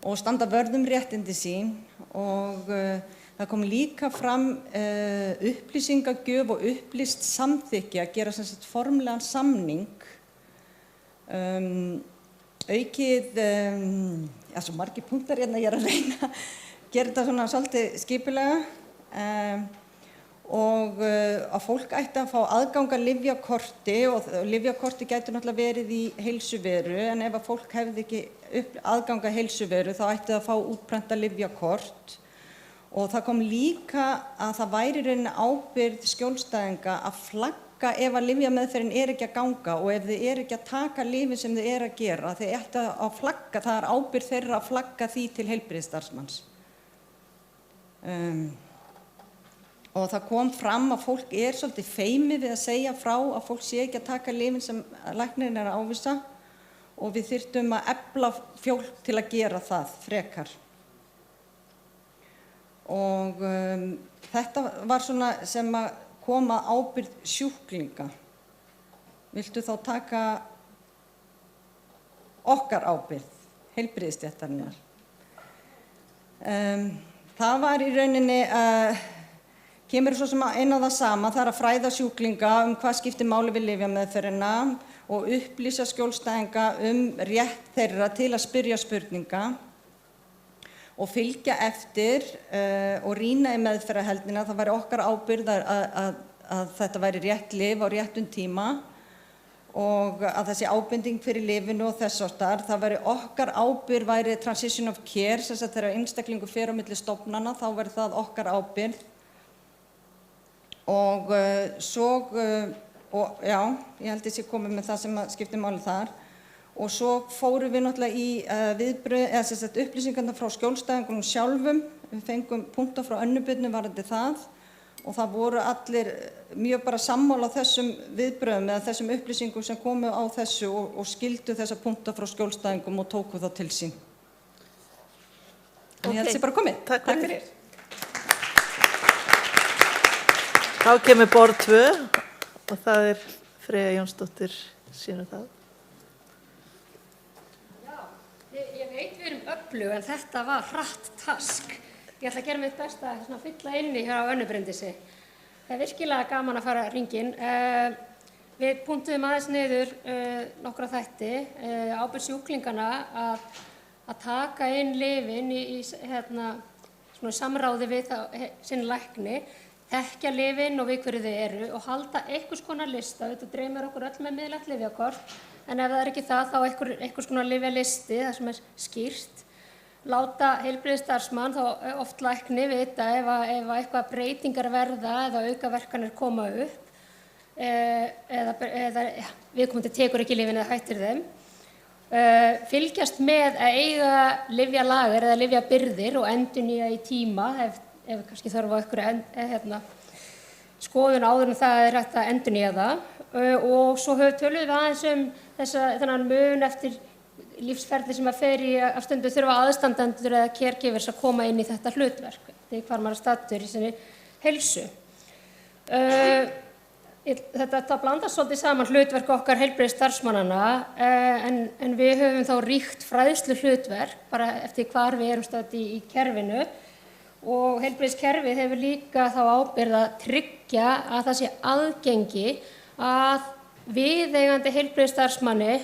F: og standa vörð um réttindi sín og það kom líka fram upplýsingagjöf og upplýst samþykki að gera sem sagt formlegan samning. Aukið, svo margir punktar hérna, ég að reyna að gera þetta svona svolítið skipulega og að fólk ætti að fá aðgang að lyfjakorti og lyfjakorti gæti náttúrulega verið í heilsuveru en ef að fólk hefði ekki aðgang að heilsuveru þá ætti það að fá útprenta lyfjakort. Og það kom líka að það væri rauninni ábyrgð skjólstæðinga að flagga ef að lyfjameðferðin ekki að ganga og ef þið ekki að taka lyfin sem þið að gera. Þið ættu að flagga, það ábyrgð þeirra að flagga því til heilbrigðisstarfsmanns. Og það kom fram að fólk svolítið feimið við að segja frá að fólk sé ekki að taka lyfin sem læknirinn að ávísa og við þyrftum að efla fólk til að gera það frekar. og þetta var svona sem að koma ábyrgð sjúklinga. Viltu þá taka okkar ábyrgð, heilbrigðisstéttarinnar? Það var í rauninni, kemur svo sem inn á það sama, það að fræða sjúklinga hvað skiptir máli við lyfjameðferðina og upplýsa skjólstæðinga rétt þeirra til að spyrja spurninga og fylgja eftir og rýna í meðferðarheldina. Það væri okkar ábyrgð að þetta væri rétt lyf á réttum tíma og að þessi ábending fyrir lyfinu og þess áttar. Það væri okkar ábyrgð væri transition of care, þess að þegar einstaklingur fer á milli stofnana þá væri það okkar ábyrgð. Og og já, ég held ég sé komið með það sem skiptir máli þar. Og svo fórum við náttúrulega í upplýsingarna frá skjólstæðingunum sjálfum. Við fengum punkta frá önnubirnu varðandi það og það voru allir mjög bara sammála þessum viðbrögðum eða þessum upplýsingum sem komu á þessu og skildu þessa punkta frá skjólstæðingum og tóku þá til sín. En ég held ég bara komið. Takk fyrir.
O: Þá kemur borð 2 og það Freyja Jónsdóttir sýnir það.
Q: Ég veit við erum öflug en þetta var hratt task. Ég ætla að gera mitt besta að fylla inni hér á Önnu Bryndísi. Það er virkilega gaman að fara hringinn. Við punktuðum aðeins niður nokkra þætti, ábyrgð sjúklingana að taka inn lyfin í samráði við sinn lækni, þekkja lyfin og við hverju þau eru og halda einhvers konar lista. Þetta dreymir okkur öll með miðlægt lyfjakort, en ef það er ekki það, þá einhvers konar lyfjalisti, það sem er skýrt. Láta heilbrigðisstarfsmann, þá oft lækni, vita ef eitthvað breytingar verða eða aukaverkanir koma upp eða viðkomandi tekur ekki lyfin eða hættir þeim. Fylgjast með að eiga lyfjalager eða lyfjabirgðir og endurnýja í tíma ef kannski þarf á einhverju skoðun áður en það er hægt að endurnýja það. Og svo töluðum við aðeins þennan mun eftir lífsferli sem að fer í að stundu þurfa aðstandendur eða caregivers að koma inn í þetta hlutverk, því hvar maður er staddur í sinni heilsu. Þetta blandast svolítið saman hlutverk okkar heilbrigðisstarfsmannanna en við höfum þá ríkt fræðslu hlutverk bara eftir hvar við erum stadd í kerfinu og heilbrigðiskerfið hefur líka þá ábyrgð að tryggja að það sé aðgengi að viðeigandi heilbrigðisstarfsmanni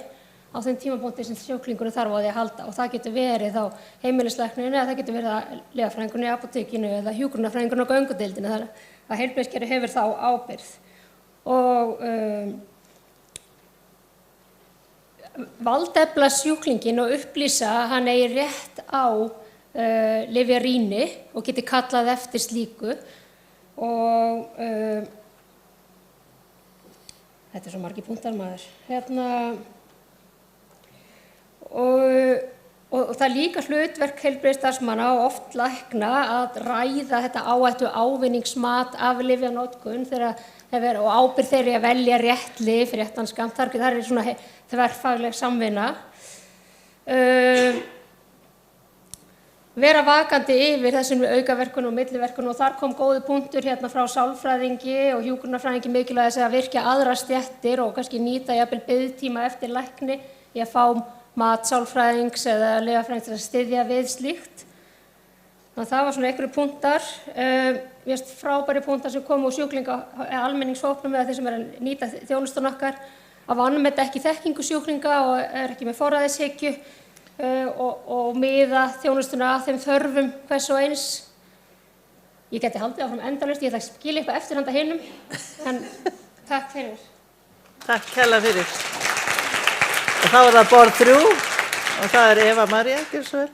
Q: á þeim tímapunkti sem sjúklingurinn þarf á því að halda og það getur verið þá heimilislæknirinn eða það getur verið lyfjafræðingurinn í apótekinu eða hjúkrunarfræðingurinn á göngudeildinni, þannig að heilbrigðiskerfið hefur þá ábyrgð. Og valdefla sjúklinginn og upplýsa að hann eigi rétt á lyfjarýni og geti kallað eftir slíku og þetta er svo margir punktar maður. Og það er líka hlutverk heilbrigðisstarfsmanna og oft lækna að ræða þetta áhættu ávinningsmat af lyfjanotkun og ábyrgð þeirri að velja rétt lyf, réttan skammt. Það er svona þverfagleg samvinna. Vera vakandi yfir þessum aukaverkunum og milliverkunum og þar kom góður punktur frá sálfræðingi og hjúkrunarfræðingi mikilvægt þess að virkja aðrar stéttir og kannski nýta jafnvel biðtíma eftir lækni í að fá mat sálfræðings eða lyfjafræðings til að styðja við slíkt. Þannig að það var svona einhverju punktar. Mér finnst frábæri punktar sem komu úr sjúklinga almenningshópnum eða þeir sem að nýta þjónustuna okkar að vanmeta ekki þekkingu sjúklinga og ekki með forræðishyggju og miða þjónustuna að þeim þörfum hvers og eins. Ég geti haldið áfram endalaust, ég ætla að skilja eitthvað eftir handa hinum, en takk fyrir.
O: Takk kærlega fyrir. Og þá er það borð 3 og það er Eva María, gjörðu svo vel.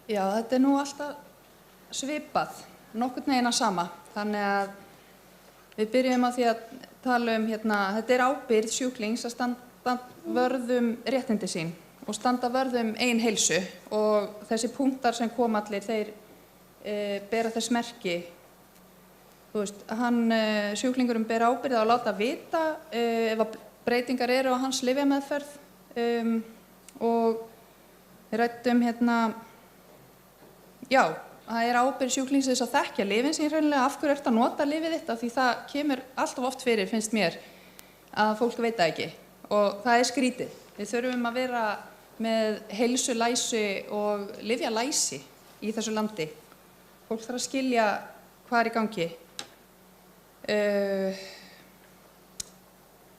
R: Já, þetta er nú alltaf svipað, nokkurn veginn að sama. Þannig að við byrjum á því að tala þetta er ábyrgð sjúklings að standa vörð réttindi sín og standa vörð eigin heilsu og þessi punktar sem kom allir, þeir bera þess merki. Þú veist, sjúklingurinn ber ábyrgð á að láta vita ef breytingar eru á hans lyfjameðferð og við ræddum já, það ábyrgð sjúklingsins að þekkja lyfin sín hreinlega, af hverju ertu að nota lyfið þitt, af því það kemur alltaf oft fyrir, finnst mér, að fólk veit það ekki og það skrítið. Við þurfum að vera með heilsulæsi og lyfjalæsi í þessu landi. Fólk þarf að skilja hvað í gangi.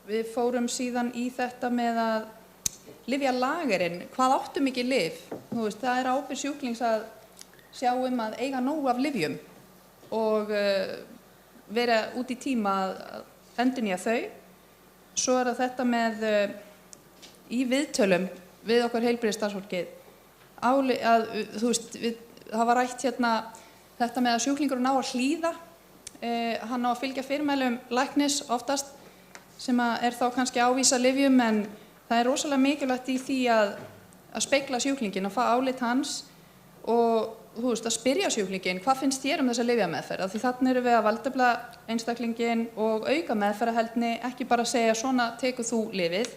R: Við fórum síðan í þetta með að lyfjalagerinn, hvað áttu mikið lyf? Þú veist, það ábyrgð sjúklings að sjá að eiga nóg af lyfjum og vera út í tíma að endurnýja þau. Svo það þetta með í viðtölum við okkar heilbrigðisstarfsfólkið þú veist, það var rætt þetta með að sjúklingur ná að hlýða, hann á að fylgja fyrirmælum læknis oftast sem þá kannski ávísa lyfjum, en það rosalega mikilvægt í því að spegla sjúklingin og fá álit hans og þú veist, að spyrja sjúklingin hvað finnst þér þessa lyfjameðferð, því þarna erum við að valdefla einstaklingin og auka meðferðarhæfni, ekki bara segja svona tekur þú lyfið.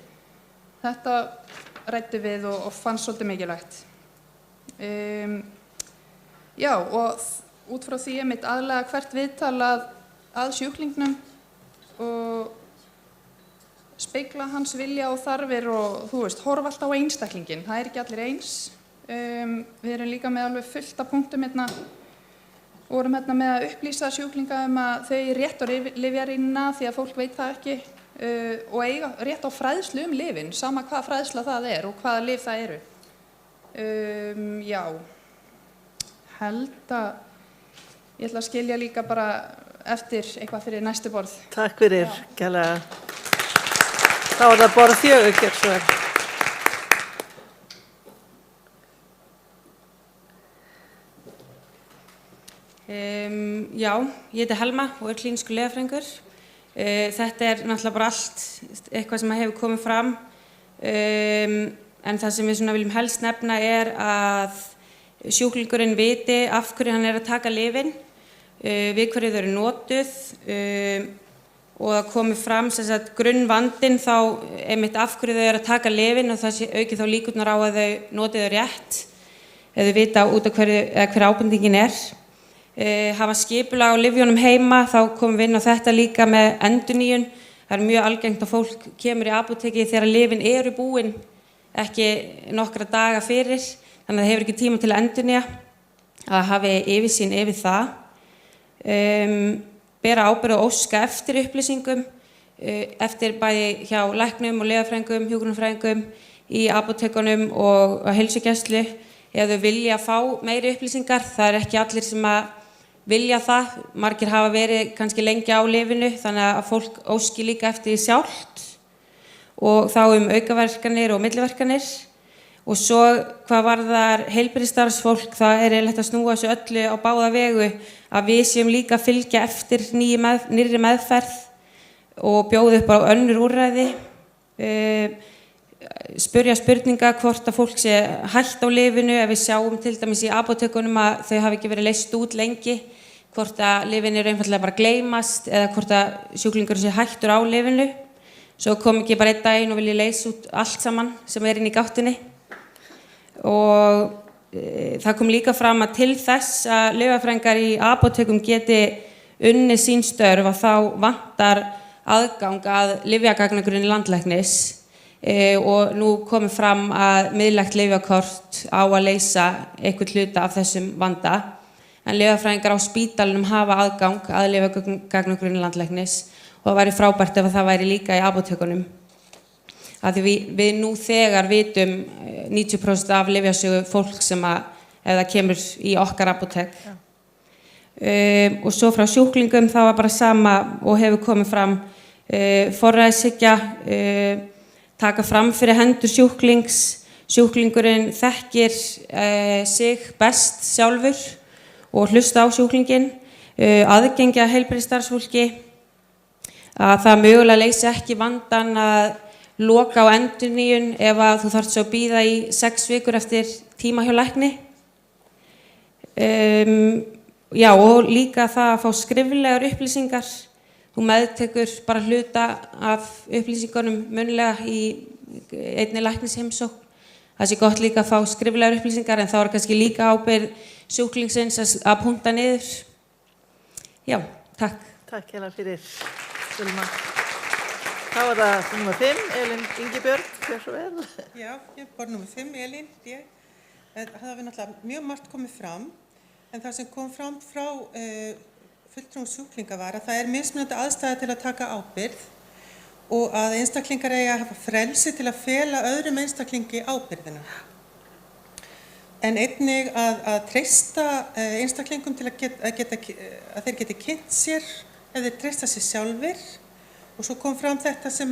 R: Þetta ræddu við og fannst svolítið mikilvægt. Já, og út frá því aðlaga hvert viðtal að sjúklingnum og spegla hans vilja og þarfir og þú veist, horfa alltaf á einstaklingin, það ekki allir eins. Við erum líka með alveg fullt af punktum vorum með að upplýsa sjúklinga að þau rétt á lyfjarýnina því að fólk veit það ekki og eiga rétt á fræðslu lyfin, sama hvað fræðsla það og hvaða lyf það eru. Já, held að ég ætla að skilja líka bara eftir eitthvað fyrir næstu borð.
O: Takk fyrir, kærlega. Þá það borð 4, gjör svo vel.
T: Já, ég heiti Helma og klínískur lyfjafræðingur. Þetta náttúrulega bara allt eitthvað sem hefur komið fram, en það sem við viljum helst nefna að sjúklingurinn viti af hverju hann að taka lyfin, við hverju þau eru notuð og það komið fram grunnvandinn þá af hverju þau eru að taka lyfin og það auki þá líkurnar á að þau noti þau rétt eða þau vita út af hver ábendingin hafa skipulag á lyfjunum heima, þá komum við inn á þetta líka með endurnýjun. Það mjög algengt að fólk kemur í apóteki þegar lyfin eru búin, ekki nokkra daga fyrir, þannig að það hefur ekki tíma til að endurnýja, að hafi yfirsýn yfir það. Bera ábyrgð og óska eftir upplýsingum, eftir bæði hjá læknum og lyfjafræðingum, hjúkrunarfræðingum, í apótekunum og á heilsugæslu, ef þau vilja fá meiri upplýsingar. Það ekki allir sem að vilja það, margir hafa verið kannski lengi á lyfinu, þannig að fólk óski líka eftir því sjálft og þá aukaverkanir og milliverkanir. Og svo hvað varðar heilbrigðisstarfsfólk, það eiginlega að snúa þessu öllu á báða vegu, að við séum líka að fylgja eftir nýrri meðferð og bjóða upp á önnur úrræði, spyrja spurninga hvort að fólk sé hætt á lyfinu, ef við sjáum til dæmis í apótekunum að þau hafi ekki verið leyst út lengi, hvort að lyfin eru einfaldlega bara gleymast eða hvort að sjúklingur sé hættur á lyfinu. Svo kom ekki bara einn daginn og vilja leysa út allt saman sem inn í gáttinni. Og það kom líka fram að til þess að lyfjafræðingar í apótekum geti unnið sín störf að þá vantar aðgang að lyfjagagnagrunni landlæknis og nú komið fram að miðlægt lyfjakort á að leysa einhvern hluta af þessum vanda, en lyfjafræðingar á spítalanum hafa aðgang að lyfjagagnagrunni landlæknis og það væri frábært ef það væri líka í apótekunum. Því við nú þegar vitum 90% af lyfjasögu fólk sem ef það kemur í okkar apótek. Og svo frá sjúklingum það var bara sama og hefur komið fram forræðishyggja, taka fram fyrir hendur sjúklings. Sjúklingurinn þekkir sig best sjálfur og hlusta á sjúklinginn, aðgengi að heilbrigðisstarfsfólki, að það mögulega leysi ekki vandann að loka á endurnýjun ef að þú þarft svo að bíða í 6 vikur eftir tíma hjá lækni. Já, og líka það að fá skriflegar upplýsingar. þú meðtekur bara hluta af upplýsingunum munnlega í einni læknisheimsókn. Það sé gott líka að fá skriflegar upplýsingar en þá er kannski líka ábyrgð sjúklingsins að punkta niður. Já, takk.
O: Takk hérna fyrir, Vilma. Þá er það nummer 5, Elín Ingibjörg, gjör svo vel.
S: Já, ég er bara nummer 5, Elín. Það hafi náttúrulega mjög margt komið fram, en það sem kom fram frá fulltrúum sjúklinga var að það er mismunandi aðstæða til að taka ábyrgð og að einstaklingar eiga að hafa frelsi til að fela öðrum einstaklingi ábyrgðina. En einnig að treysta einstaklingum til að þeir geti kynnt sér ef þeir treysta sér sjálfir. Og svo kom fram þetta sem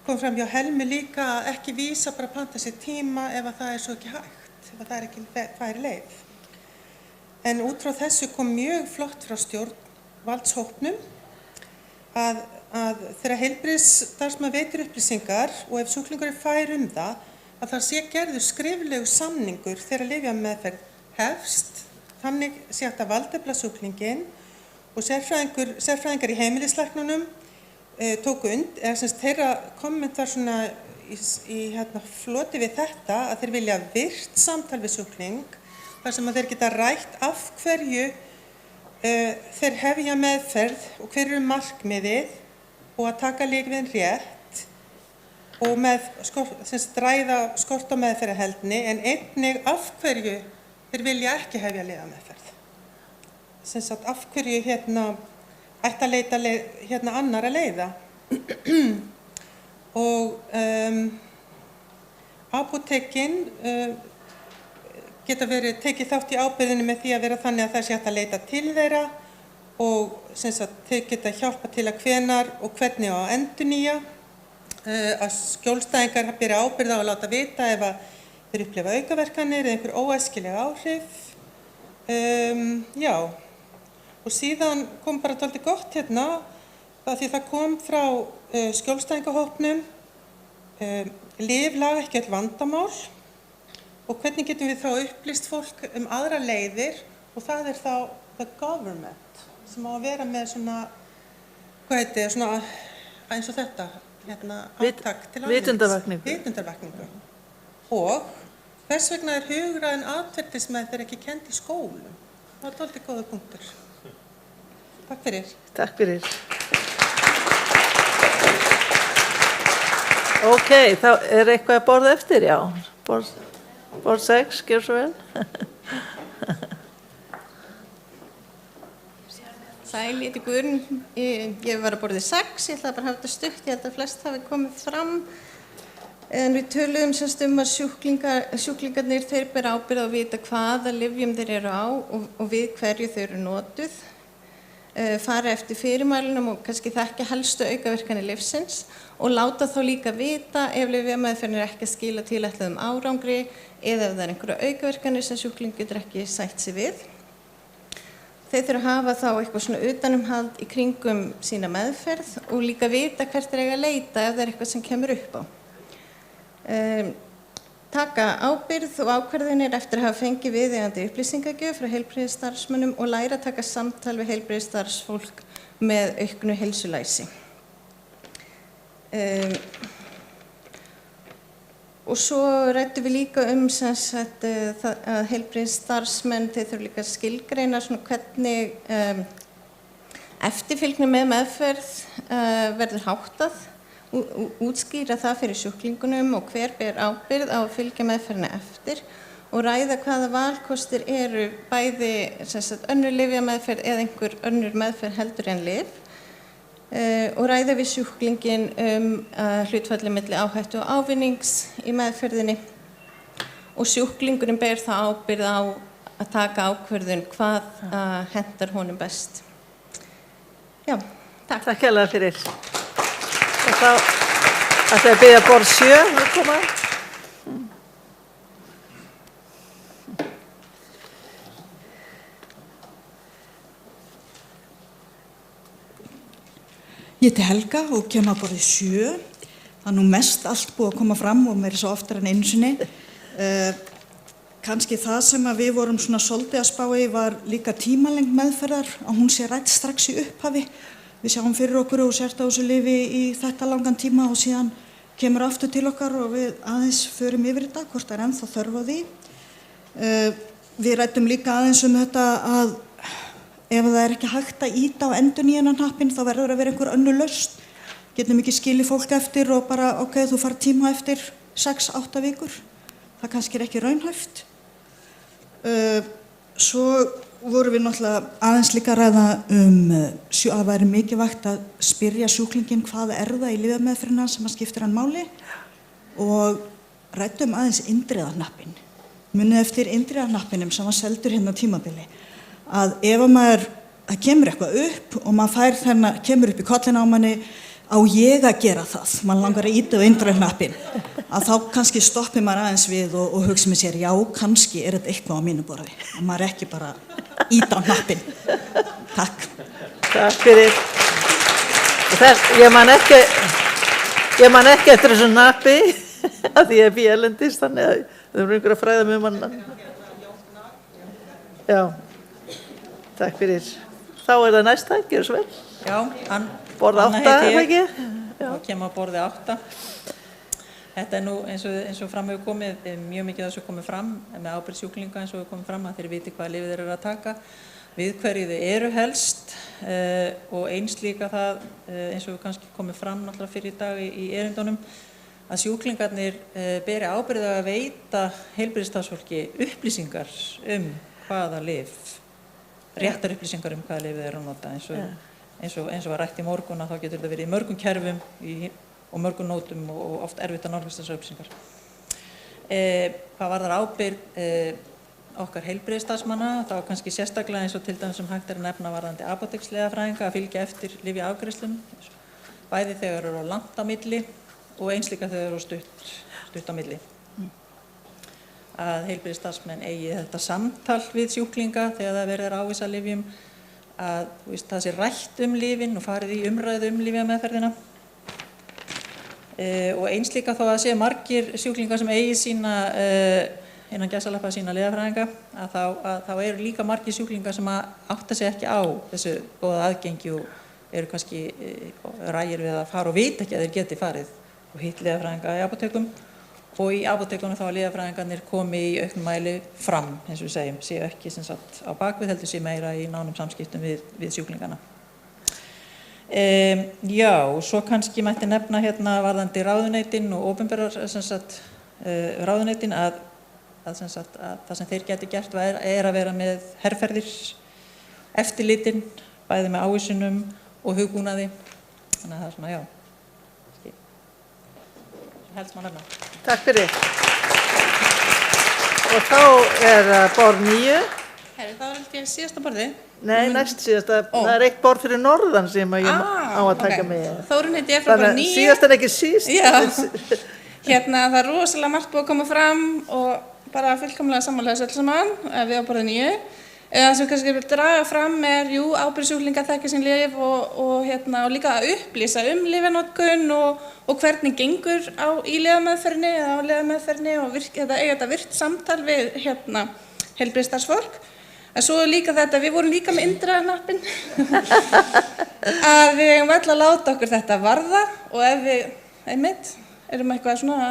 S: kom fram hjá Helmi líka að ekki vísa bara að panta sér tíma ef það er svo ekki hægt, ef það er ekki færi leið. En út frá þessu kom mjög flott frá stjórnvaldshópnum að þegar heilbrigðisstarfsmaður veitir upplýsingar og ef sjúklingur er fær það, að það sé gerður skriflegu samningur þegar lyfjameðferð hefst, þannig sé hægt að valdefla sjúklinginn og sérfræðingar í heimilislæknunum tóku þeirra komment var svona í floti við þetta að þeir vilja virt samtal við sjúkling þar sem að þeir geta rætt af hverju þeir hefja meðferð og hver eru markmiðið og að taka lyfin rétt og ræða skort á meðferðarheldni en einnig af hverju þeir vilja ekki hefja lyfjameðferð. Af hverju ætti að leita annarra leiða. Og apótekin geta tekið þátt í ábyrgðinni með því að vera þannig að það sé hægt að leita til þeirra og þeir geta hjálpa til að hvenær og hvernig á að endurnýja. Að skjólstæðingar bera ábyrgð á að láta vita ef þeir upplifa aukaverkanir eða einhver óæskileg áhrif. Já, og síðan kom bara dálítið gott því það kom frá skjólstæðingahópnum lyf laga ekki öll vandamál og hvernig getum við þá upplýst fólk aðra leiðir og það er þá the government sem á að vera með svona, svona eins og þetta. Átak til vitundarvakningu. Og þess vegna er hugræðin atferlismeðferð ekki kennd í skólum. Það var dálítið góða punktur. Takk fyrir.
O: Takk fyrir. Ok, þá er eitthvað að borða eftir, já. Borð 6, gjör svo vel.
F: Sæl, ég heiti Guðrún, ég var að borðið 6, ég ætlaði bara að hafa þetta stutt, ég held að flest hafi komið fram. En við töluðum að sjúklingarnir þeir bera ábyrgð á að vita hvaða lyfjum þeir eru á og við hverju þau eru notuð. Fara eftir fyrirmælunum og kannski þekkja helstu aukaverkanir lyfsins og láta þá líka vita ef lyfjameðferðin er ekki að skila tilætluðum árangri eða ef það er einhverja aukaverkanir sem sjúkling getur ekki sætt sig við. Þeir þurfa að hafa þá eitthvað svona utanumhald í kringum sína meðferð og líka vita hvert þeir eiga að leita ef það er eitthvað sem kemur upp á. Taka ábyrgð og ákvarðanir eftir að hafa fengið viðeigandi upplýsingagjöf frá heilbrigðisstarfsmönnum og læra að taka samtal við heilbrigðisstarfsfólk með auknu heilsulæsi. Og svo ræddum við líka að heilbrigðisstarfsmenn þeir þurfa líka að skilgreina svona hvernig eftirfylgni með meðferð verður háttað, útskýra það fyrir sjúklingunum og hver ber ábyrgð á að fylgja meðferðina eftir og ræða hvaða valkostir eru bæði önnur lyfjameðferð eða einhver önnur meðferð heldur en lyf. Og ræða við sjúklingin hlutfalli milli áhættu og ávinnings í meðferðinni og sjúklingurinn ber það ábyrgð á að taka ákvörðun hvað hentar honum best. Já, takk.
O: Takk hérlega fyrir. Og þá ætla ég að biðja borð 7 að koma.
V: Ég heiti Helga og kem að borðið 7. Það er nú mest allt búið að koma fram og mér er svo oftar en einu sinni. Kannski það sem að við vorum svona svolítið að spá í var líka tímalengd meðferðar, að hún sé rædd strax í upphafi. við sjáum fyrir okkur og sért á þessu lyfi í þetta langan tíma og síðan kemur aftur til okkar og við aðeins förum yfir þetta, hvort það ennþá þörf á því. Við ræddum líka aðeins þetta að ef það ekki hægt að ýta á endurnýjunarhnappinn þá verður að vera einhver önnur lausn. Getum ekki skilið fólk eftir og bara ok, þú fær tíma eftir 6-8 vikur. Það kannski ekki raunhæft. Svo vorum við náttúrulega aðeins líka að ræða að það væri mikilvægt að spyrja sjúklinginn hvað það í lyfjameðferðina sem að skiptir hann máli og ræddum aðeins indriðahnappinn. Munið eftir indriðahnappinum sem var seldur hérna á tímabili að ef það kemur eitthvað upp og maður kemur upp í kollina á manni á ég að gera það, mann langar að ýta á indriðahnappinn, að þá kannski stoppi maður aðeins við og hugsi með sér, já, kannski þetta eitthvað á mínu borði, að maður ekki bara ýta á hnappinn. Takk.
O: Takk fyrir. Ég man ekki eftir þessu hnappi að ég bý erlendis, þannig að þau eru einhver að fræða mig mann. Já, takk fyrir. Þá það næsta, gjör svo vel.
J: Já,
O: borð 8, ekki?
J: Já, kemur á borði 8. Þetta nú eins og fram hefur komið, mjög mikið þessu komið fram með ábyrgð sjúklinga eins og hefur komið fram að þeir viti hvaða lyf þeir eru að taka, við hverju þeir eru helst og eins líka það eins og við kannski komið fram náttúrulega fyrir í dag í erindunum að sjúklingarnir beri ábyrgð að veita heilbrigðisstarfsfólki upplýsingar hvaða lyf, réttar upplýsingar hvaða lyf þeir eru að nota eins og var rætt í morgun að þá getur þetta verið í mörgum kerfum og mörgum nótum og oft erfitt að nálgast þessar upplýsingar. Hvað varðar ábyrgð okkar heilbrigðisstarfsmanna, þá kannski sérstaklega eins og til dæmis sem hægt að nefna varðandi apótekslyfjafræðinga að fylgja eftir lyfjaafgreiðslum, bæði þegar eru á langt á milli og eins líka þegar eru stutt á milli. Að heilbrigðisstarfsmenn eigi þetta samtal við sjúklinga þegar það verður ávísa lyfjum, að það sé rætt lyfin og farið í umræðu lyfjameðferðina. Og eins líka þó að séu margir sjúklingar sem eigi sína innan gæsalappa sína lyfjafræðinga að þá eru líka margir sjúklingar sem átta sig ekki á þessu góða aðgengi og eru kannski rægir við að fara og vita ekki að þeir geti farið og hitt lyfjafræðinga í apótekum og í apótekunum þá að lyfjafræðingarnir komi í auknum mæli fram, eins og við segjum, séu ekki sem sagt á bakvið heldur séu meira í nánum samskiptum við sjúklingana. Já, svo kannski mætti nefna hérna varðandi ráðuneytin og opinberar ráðuneytin að það sem þeir geti gert er að vera með herferðir, eftirlitin, bæði með ávísunum og hugbúnaði. Þannig að það er svona, já, helst maður nefna.
O: Takk fyrir. Og þá borð 9.
M: Herri, þá held ég síðasta borðið.
O: Nei, næst síðasta. Það er eitt borð fyrir norðan sem ég á að taka með.
M: Þórunn heiti ég frá borð 9.
O: Þannig síðast en ekki síst.
M: Já. Hérna, það er rosalega margt búið að koma fram og bara fullkomlega sammála þessu öll saman við á borð 9. Það sem kannski vil draga fram ábyrgð sjúklinga þekkja sín lyf og líka að upplýsa lyfjanotkun og hvernig gengur í lyfjameðferðinni eða á lyfjameðferðinni og eiga þetta virkt samtal við heilbrigðisstarfsfólk. En svo líka þetta, við vorum líka með indriðahnappinn að við eigum öll að láta okkur þetta varða og ef við erum eitthvað svona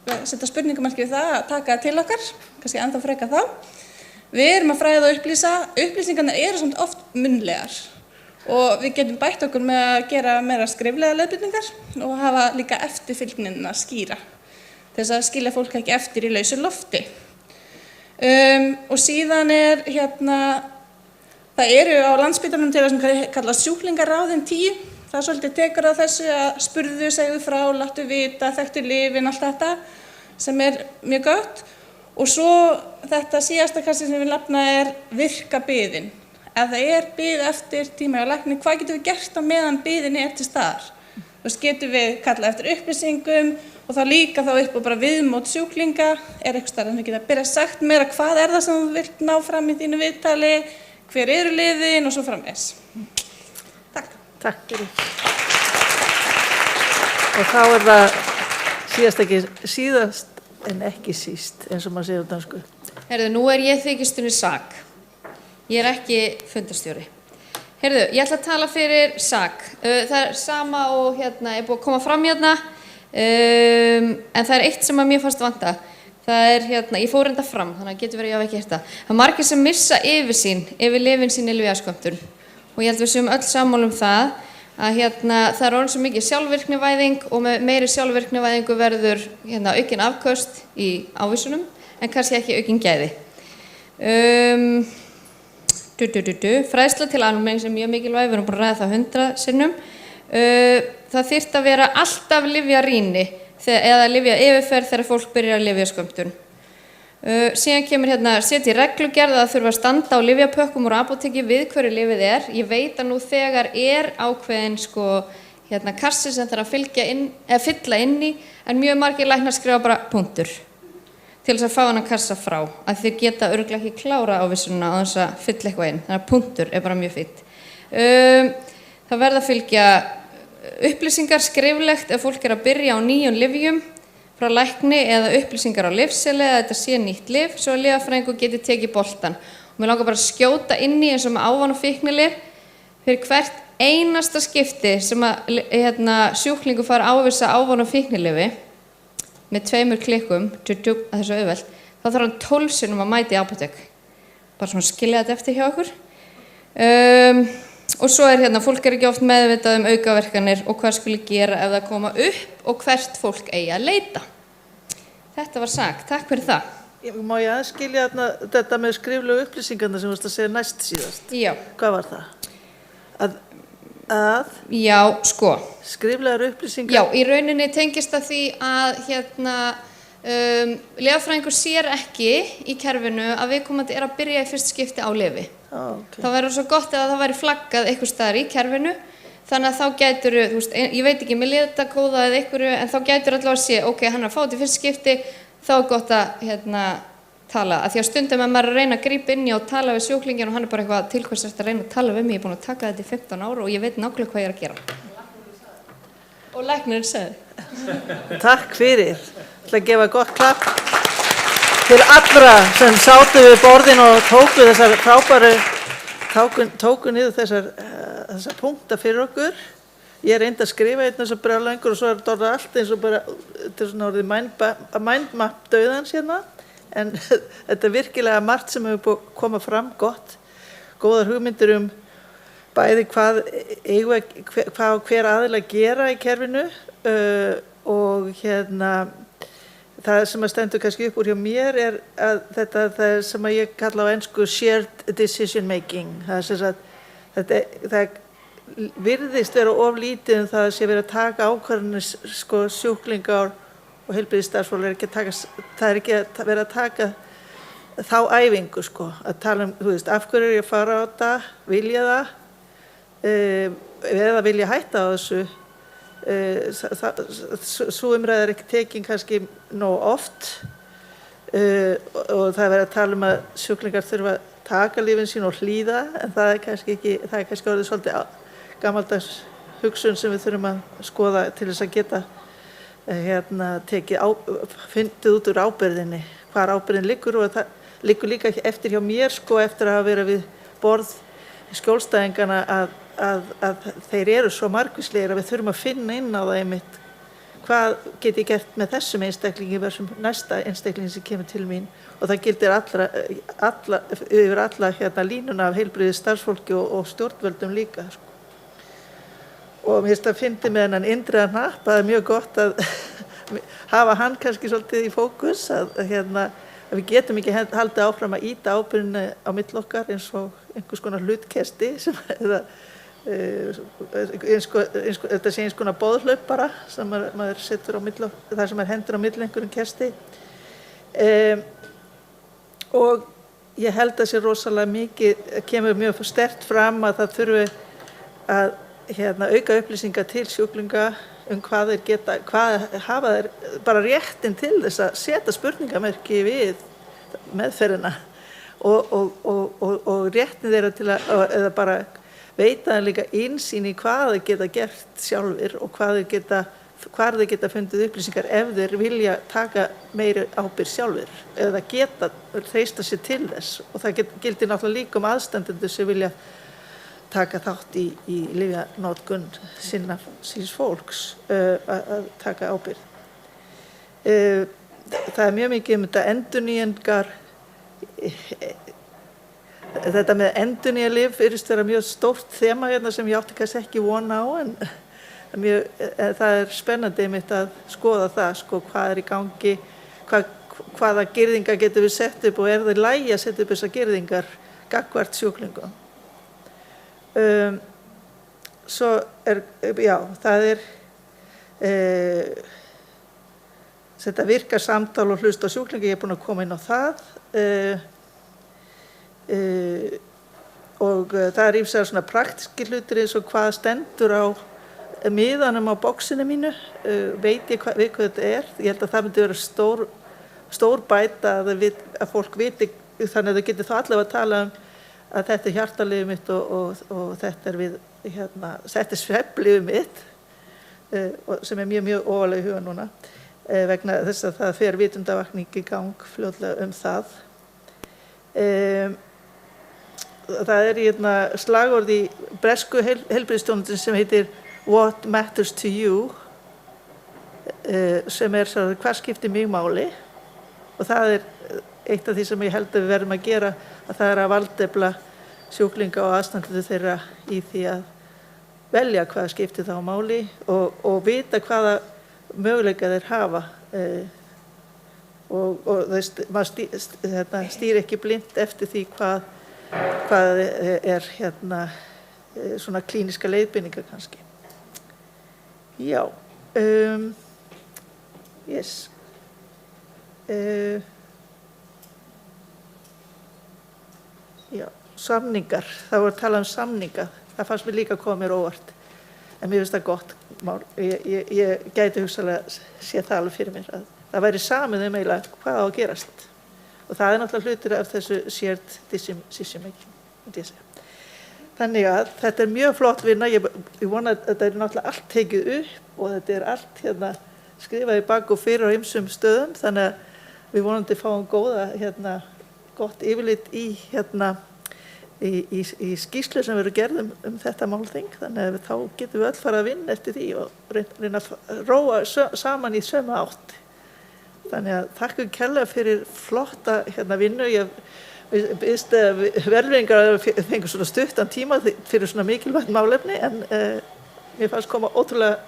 M: að setja spurningamarki við það að taka það til okkar, kannski ennþá freka þá. Við erum að fræða og upplýsa, upplýsingarnir eru samt oft munnlegar og við getum bætt okkur með að gera meira skriflega leiðbeiningar og hafa líka eftirfylgnina skýra til þess að skilja fólk ekki eftir í lausu lofti. Og síðan það eru á Landspítalanum til það sem kallast sjúklingaráðin 10. Það svolítið tekur á þessu að spurðu, segðu frá, láttu vita, þekktu lyfin, allt þetta sem er mjög gott. Og svo þetta síðasta kannski sem við nefna virka biðin. Ef það bið eftir tíma hjá lækni, hvað getum við gert á meðan biðin til staðar? Getum við kallað eftir upplýsingum og þá líka upp og bara viðmót sjúklinga, eitthvað staðar en við getum að byrja sagt meira hvað það sem þú vilt ná fram í þínu viðtali, hver eru lyfin og svo framvegis. Takk.
O: Takk fyrir. Og þá það síðast en ekki síst, eins og maður segir á dansku.
A: Nú ég þykistunni sak. Ég ekki fundarstjóri. Heyrðu, ég ætla að tala fyrir SAK. Það er sama og hérna er búið að koma fram hérna, en það er eitt sem að mér fannst vanta. Það er hérna, ég fór enda fram, þannig að getur verið ég hafi ekki heyrt það. Það er margir sem missa yfirsýn yfir lyfin sín í lyfjaskömmtun og ég held við séum öll sammála það að hérna, það er orðin svo mikið sjálfvirknivæðing og með meiri sjálfvirknivæðingu verður hérna, aukin afköst í ávísunum en kannski ekki aukin gæði. Fræðsla til almennings er mjög mikilvæg, við erum búin að ræða það 100 sinnum. Það þyrfti að vera alltaf lyfjarýni eða lyfjayfirferð þegar fólk byrjar lyfjaskömmtun. Síðan kemur hérna setja í reglugerð að það þurfa að standa á lyfjapökkum úr apóteki við hverju lyfið er. Ég veit að nú þegar er ákveðin hérna, kassi sem þarf að fylla inn í, en mjög margir læknar skrifa bara punktur til þess að fá hana kassa frá, að þeir geta örugglega ekki klára ávísununa á þess að fylla eitthvað inn. Þannig að punktur er bara mjög fínt. Það verða að fylgja upplýsingar skriflegt ef fólk er að byrja á nýjum lyfjum frá lækni eða upplýsingar á lyfseðli eða þetta sé nýtt lyf svo að lyfjafræðingur geti tekið boltann. Og mér langar bara að skjóta inn í eins og með ávana- og fíknilyf fyrir hvert einasta skipti sem að sjúklingur fær ávisa ávana- og fíknilyfi með 2 klikkum, að þessu auðvelt, þá þarf hann 12 sinnum að mæta í apótek. Bara svona skilja þetta eftir hjá okkur. Og svo er hérna, fólk er ekki oft meðvitað aukaverkanir og hvað skuli gera ef það koma upp og hvert fólk eigi að leita. Þetta var SAK, takk fyrir það.
O: Má ég aðskilja þetta með skriflegu upplýsingarna sem þú varst að segja næst síðast?
A: Já.
O: Hvað var það?
A: Já, sko.
O: Skriflegar upplýsingar?
A: Já, í rauninni tengist það því að lyfjafræðingur sér ekki í kerfinu að viðkomandi er að byrja í fyrsta skipti á lyfi.
O: Okay.
A: Það verður svo gott ef það væri flaggað einhvers staðar í kerfinu, þannig að þá gætur, ég veit ekki með litakóða eða einhverju, en þá gætur allavega að sé, ok, hann er að fá þetta í fyrsta skipti, þá er gott að tala. Að því að stundum að maður er að reyna að grípa inn í og tala við sjúklingin og hann er bara eitthvað til hvers að reyna að tala við mig, ég er búin að taka þetta í 15 ára og ég veit nákvæmlega hvað ég er að gera. Og læknirinn sagði.
O: Takk fyrir. Ég ætla að gefa gott klapp til allra sem sátu við borðin og tóku þessar frábæru, tóku niður þessar punkta fyrir okkur. Ég reyndi að skrifa einn þessar brjálæðingur og svo er þetta allt eins og bara, þetta er svona orðið mindmap dauðans hérna. En þetta er virkilega margt sem hefur búið að koma fram gott. Góðar hugmyndir bæði hvað hver aðila gera í kerfinu og það sem að stendur kannski upp úr hjá mér er að það sem að ég kalla á ensku shared decision making. Það virðist vera of lítið það að sé verið að taka ákvarðanir sjúklingar og heilbrigðisstarfsfólk það er ekki að vera að taka þá æfingu að tala af hverju er ég að fara á þetta, vilja það, eða vilja hætta á þessu. Sú umræða er ekki tekin kannski nóg oft og það er verið að tala að sjúklingar þurfa að taka lífin sín og hlýða en það er kannski orðið svolítið gamaldags hugsun sem við þurfum að skoða til þess að geta fundið út úr ábyrgðinni, hvar ábyrgðin liggur og það liggur líka eftir hjá mér eftir að hafa verið við borð skjólstæðingana að þeir eru svo margvíslegir að við þurfum að finna inn á það einmitt hvað get ég gert með þessum einstaklingi versus næsta einstaklingi sem kemur til mín og það gildir yfir alla línuna af heilbrigðisstarfsfólki og stjórnvöldum líka. Og mér finnst að fyndi með hennan Indriða Hnapp að það er mjög gott að hafa hann kannski svolítið í fókus að við getum ekki haldið áfram að ýta ábyrgðinni á milli okkar eins og einhvers konar hlutkesti þetta sé eins konar boðhlaup bara sem maður setur á milli þar sem maður hendur á milli einhverjum kesti og ég held að sé rosalega mikið kemur mjög sterkt fram að það þurfi að auka upplýsingar til sjúklinga hvað þeir geta, hvað hafa þeir bara réttinn til þess að setja spurningamerki við meðferðina og réttinn þeirra til að eða bara veita þeim líka innsýn í hvað þeir geta gert sjálfir og hvar þeir geta fundið upplýsingar ef þeir vilja taka meiri ábyrgð sjálfir eða geta treysta sér til þess og það gildir náttúrulega líka aðstandendur sem vilja taka þátt í lyfjanótkun síns fólks að taka ábyrgð. Það mjög mikið þetta endurnýjangar. Þetta með endurnýja lyf virðist vera mjög stórt þema hérna sem ég átti kannski ekki von á en það spennandi einmitt að skoða það, hvað í gangi, hvaða girðingar getum við sett upp og það í lagi að setja upp þessar girðingar gagnvart sjúklingum. Svo það þetta virkar samtal og hlusta á sjúklinga, ég búin að koma inn á það. Og það ýmsar svona praktískir hlutir eins og hvað stendur á miðanum á boxinu mínu, veit ég við hvað þetta er. Ég held að það myndi vera stór bæta að fólk viti, þannig að þau geti þá allavega að tala að þetta er hjartalyfið mitt og þetta er svefnlyfið mitt, sem er mjög ofarlega í huga núna, vegna þess að það fer vitundavakning í gang fljótlega það. Það er slagorð í bresku heilbrigðisþjónustunni sem heitir What Matters to You, sem er hvað skiptir mig máli, og það er eitt af því sem ég held að við verðum að gera, að það er að valdefla sjúklinga og aðstandendur þeirra í því að velja hvað skiptir þá máli og vita hvaða möguleika þeir hafa og maður stýr ekki blind eftir því hvað er svona klíniska leiðbeiningar kannski. Já, yes. Já, samningar, það voru að tala samninga, það fannst mér líka koma mér óvart, en mér finnst það gott mál, ég gæti hugsanlega sé það alveg fyrir mér að það væri samið eiginlega hvað á að gerast og það er náttúrulega hlutur af þessu shared decision making, myndi ég segja. Þannig að þetta er mjög flott vinna, ég vona að þetta er náttúrulega allt tekið upp og þetta er allt skrifað í bak og fyrir á ýmsum stöðum, þannig að við vonandi fáum gott yfirlit í skýrslu sem verður gerð þetta málþing, þannig að þá getum við öll fara að vinna eftir því og reyna að róa saman í sömu átt. Þannig að þakka kærlega fyrir flotta vinnu. Ég biðst velvirðingar að fengu svona stuttan tíma fyrir svona mikilvægt málefni, en mér fannst koma ótrúlega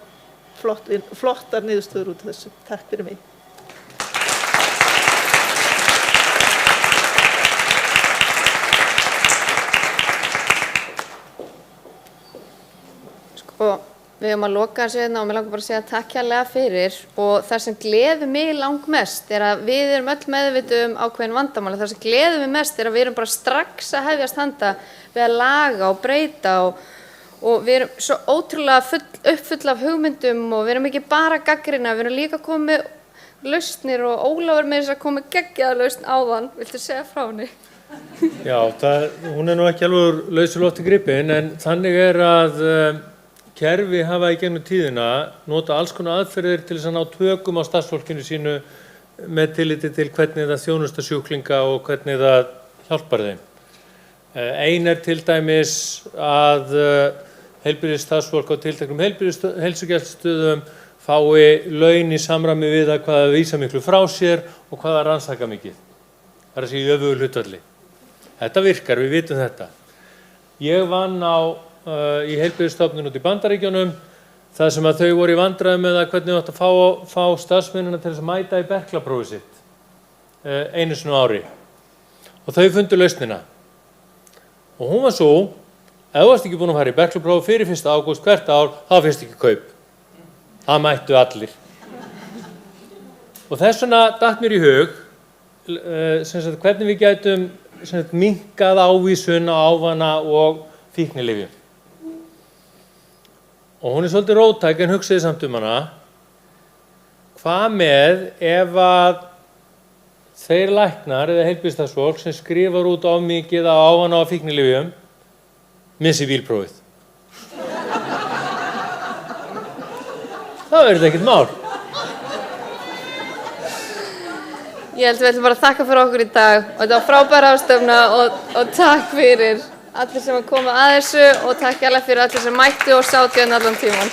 O: flottar niðurstöður út af þessu. Takk fyrir mig.
A: Við höfum að loka þessu og mér langar bara að segja takk hérlega fyrir, og það sem gleður mig langmest er að við erum öll meðvituð ákveðin vandamáli. Það sem gleður mig mest er að við erum bara strax að hefjast handa við að laga og breyta og við erum svo ótrúlega uppfull af hugmyndum og við erum ekki bara að gagnrýna, við erum líka komið lausnir og Ólafur með þess að komið geggjaða lausn áðan. Viltu segja frá henni?
B: Já, hún er nú ekki alveg lausu lofti gripin, en þannig er að kerfi hafa í gegnum tíðina nota alls konar aðferðir til þess að ná tökum á starfsfólkinu sínu með tilliti til hvernig það þjónustar sjúklinga og hvernig það hjálpar þeim. Ein er til dæmis að heilbrigðisstarfsfólk á tilteknum heilsugæslustöðvum fái laun í samræmi við hvað það vísa miklu frá sér og hvað það rannsaka mikið. Það er að segja í öfugu hlutfalli. Þetta virkar, við vitum þetta. Ég vann í heilbrigðisstofnun út í Bandaríkjunum, þar sem að þau voru í vandræðum með hvernig þau áttu að fá starfsmennina til þess að mæta í berklaprófið sitt einu sinni á ári. Og þau fundu lausnina. Og hún var svo, ef þú varst ekki búin að fara í berklaprófið fyrir 1. ágúst hvert ár, þá fyrst ekki kaup. Það mættu allir. Og þess vegna datt mér í hug, hvernig við gætum minnkað ávísun á ávana og fíknilyfjum. Og hún er svolítið róttæk, en hugsaði samt hana. Hvað með ef að þeir læknar eða heilbrigðisstarfsfólk sem skrifar út of mikið á ávana og fíknilyfjum missi bílprófið? Það verður ekkert mál.
A: Ég held við ætlum bara að þakka fyrir okkur í dag og þetta var frábær ráðstefna og takk fyrir. allir sem komu að þessu og takk hérlega fyrir allir sem mættu og sátu hérna allan tímann.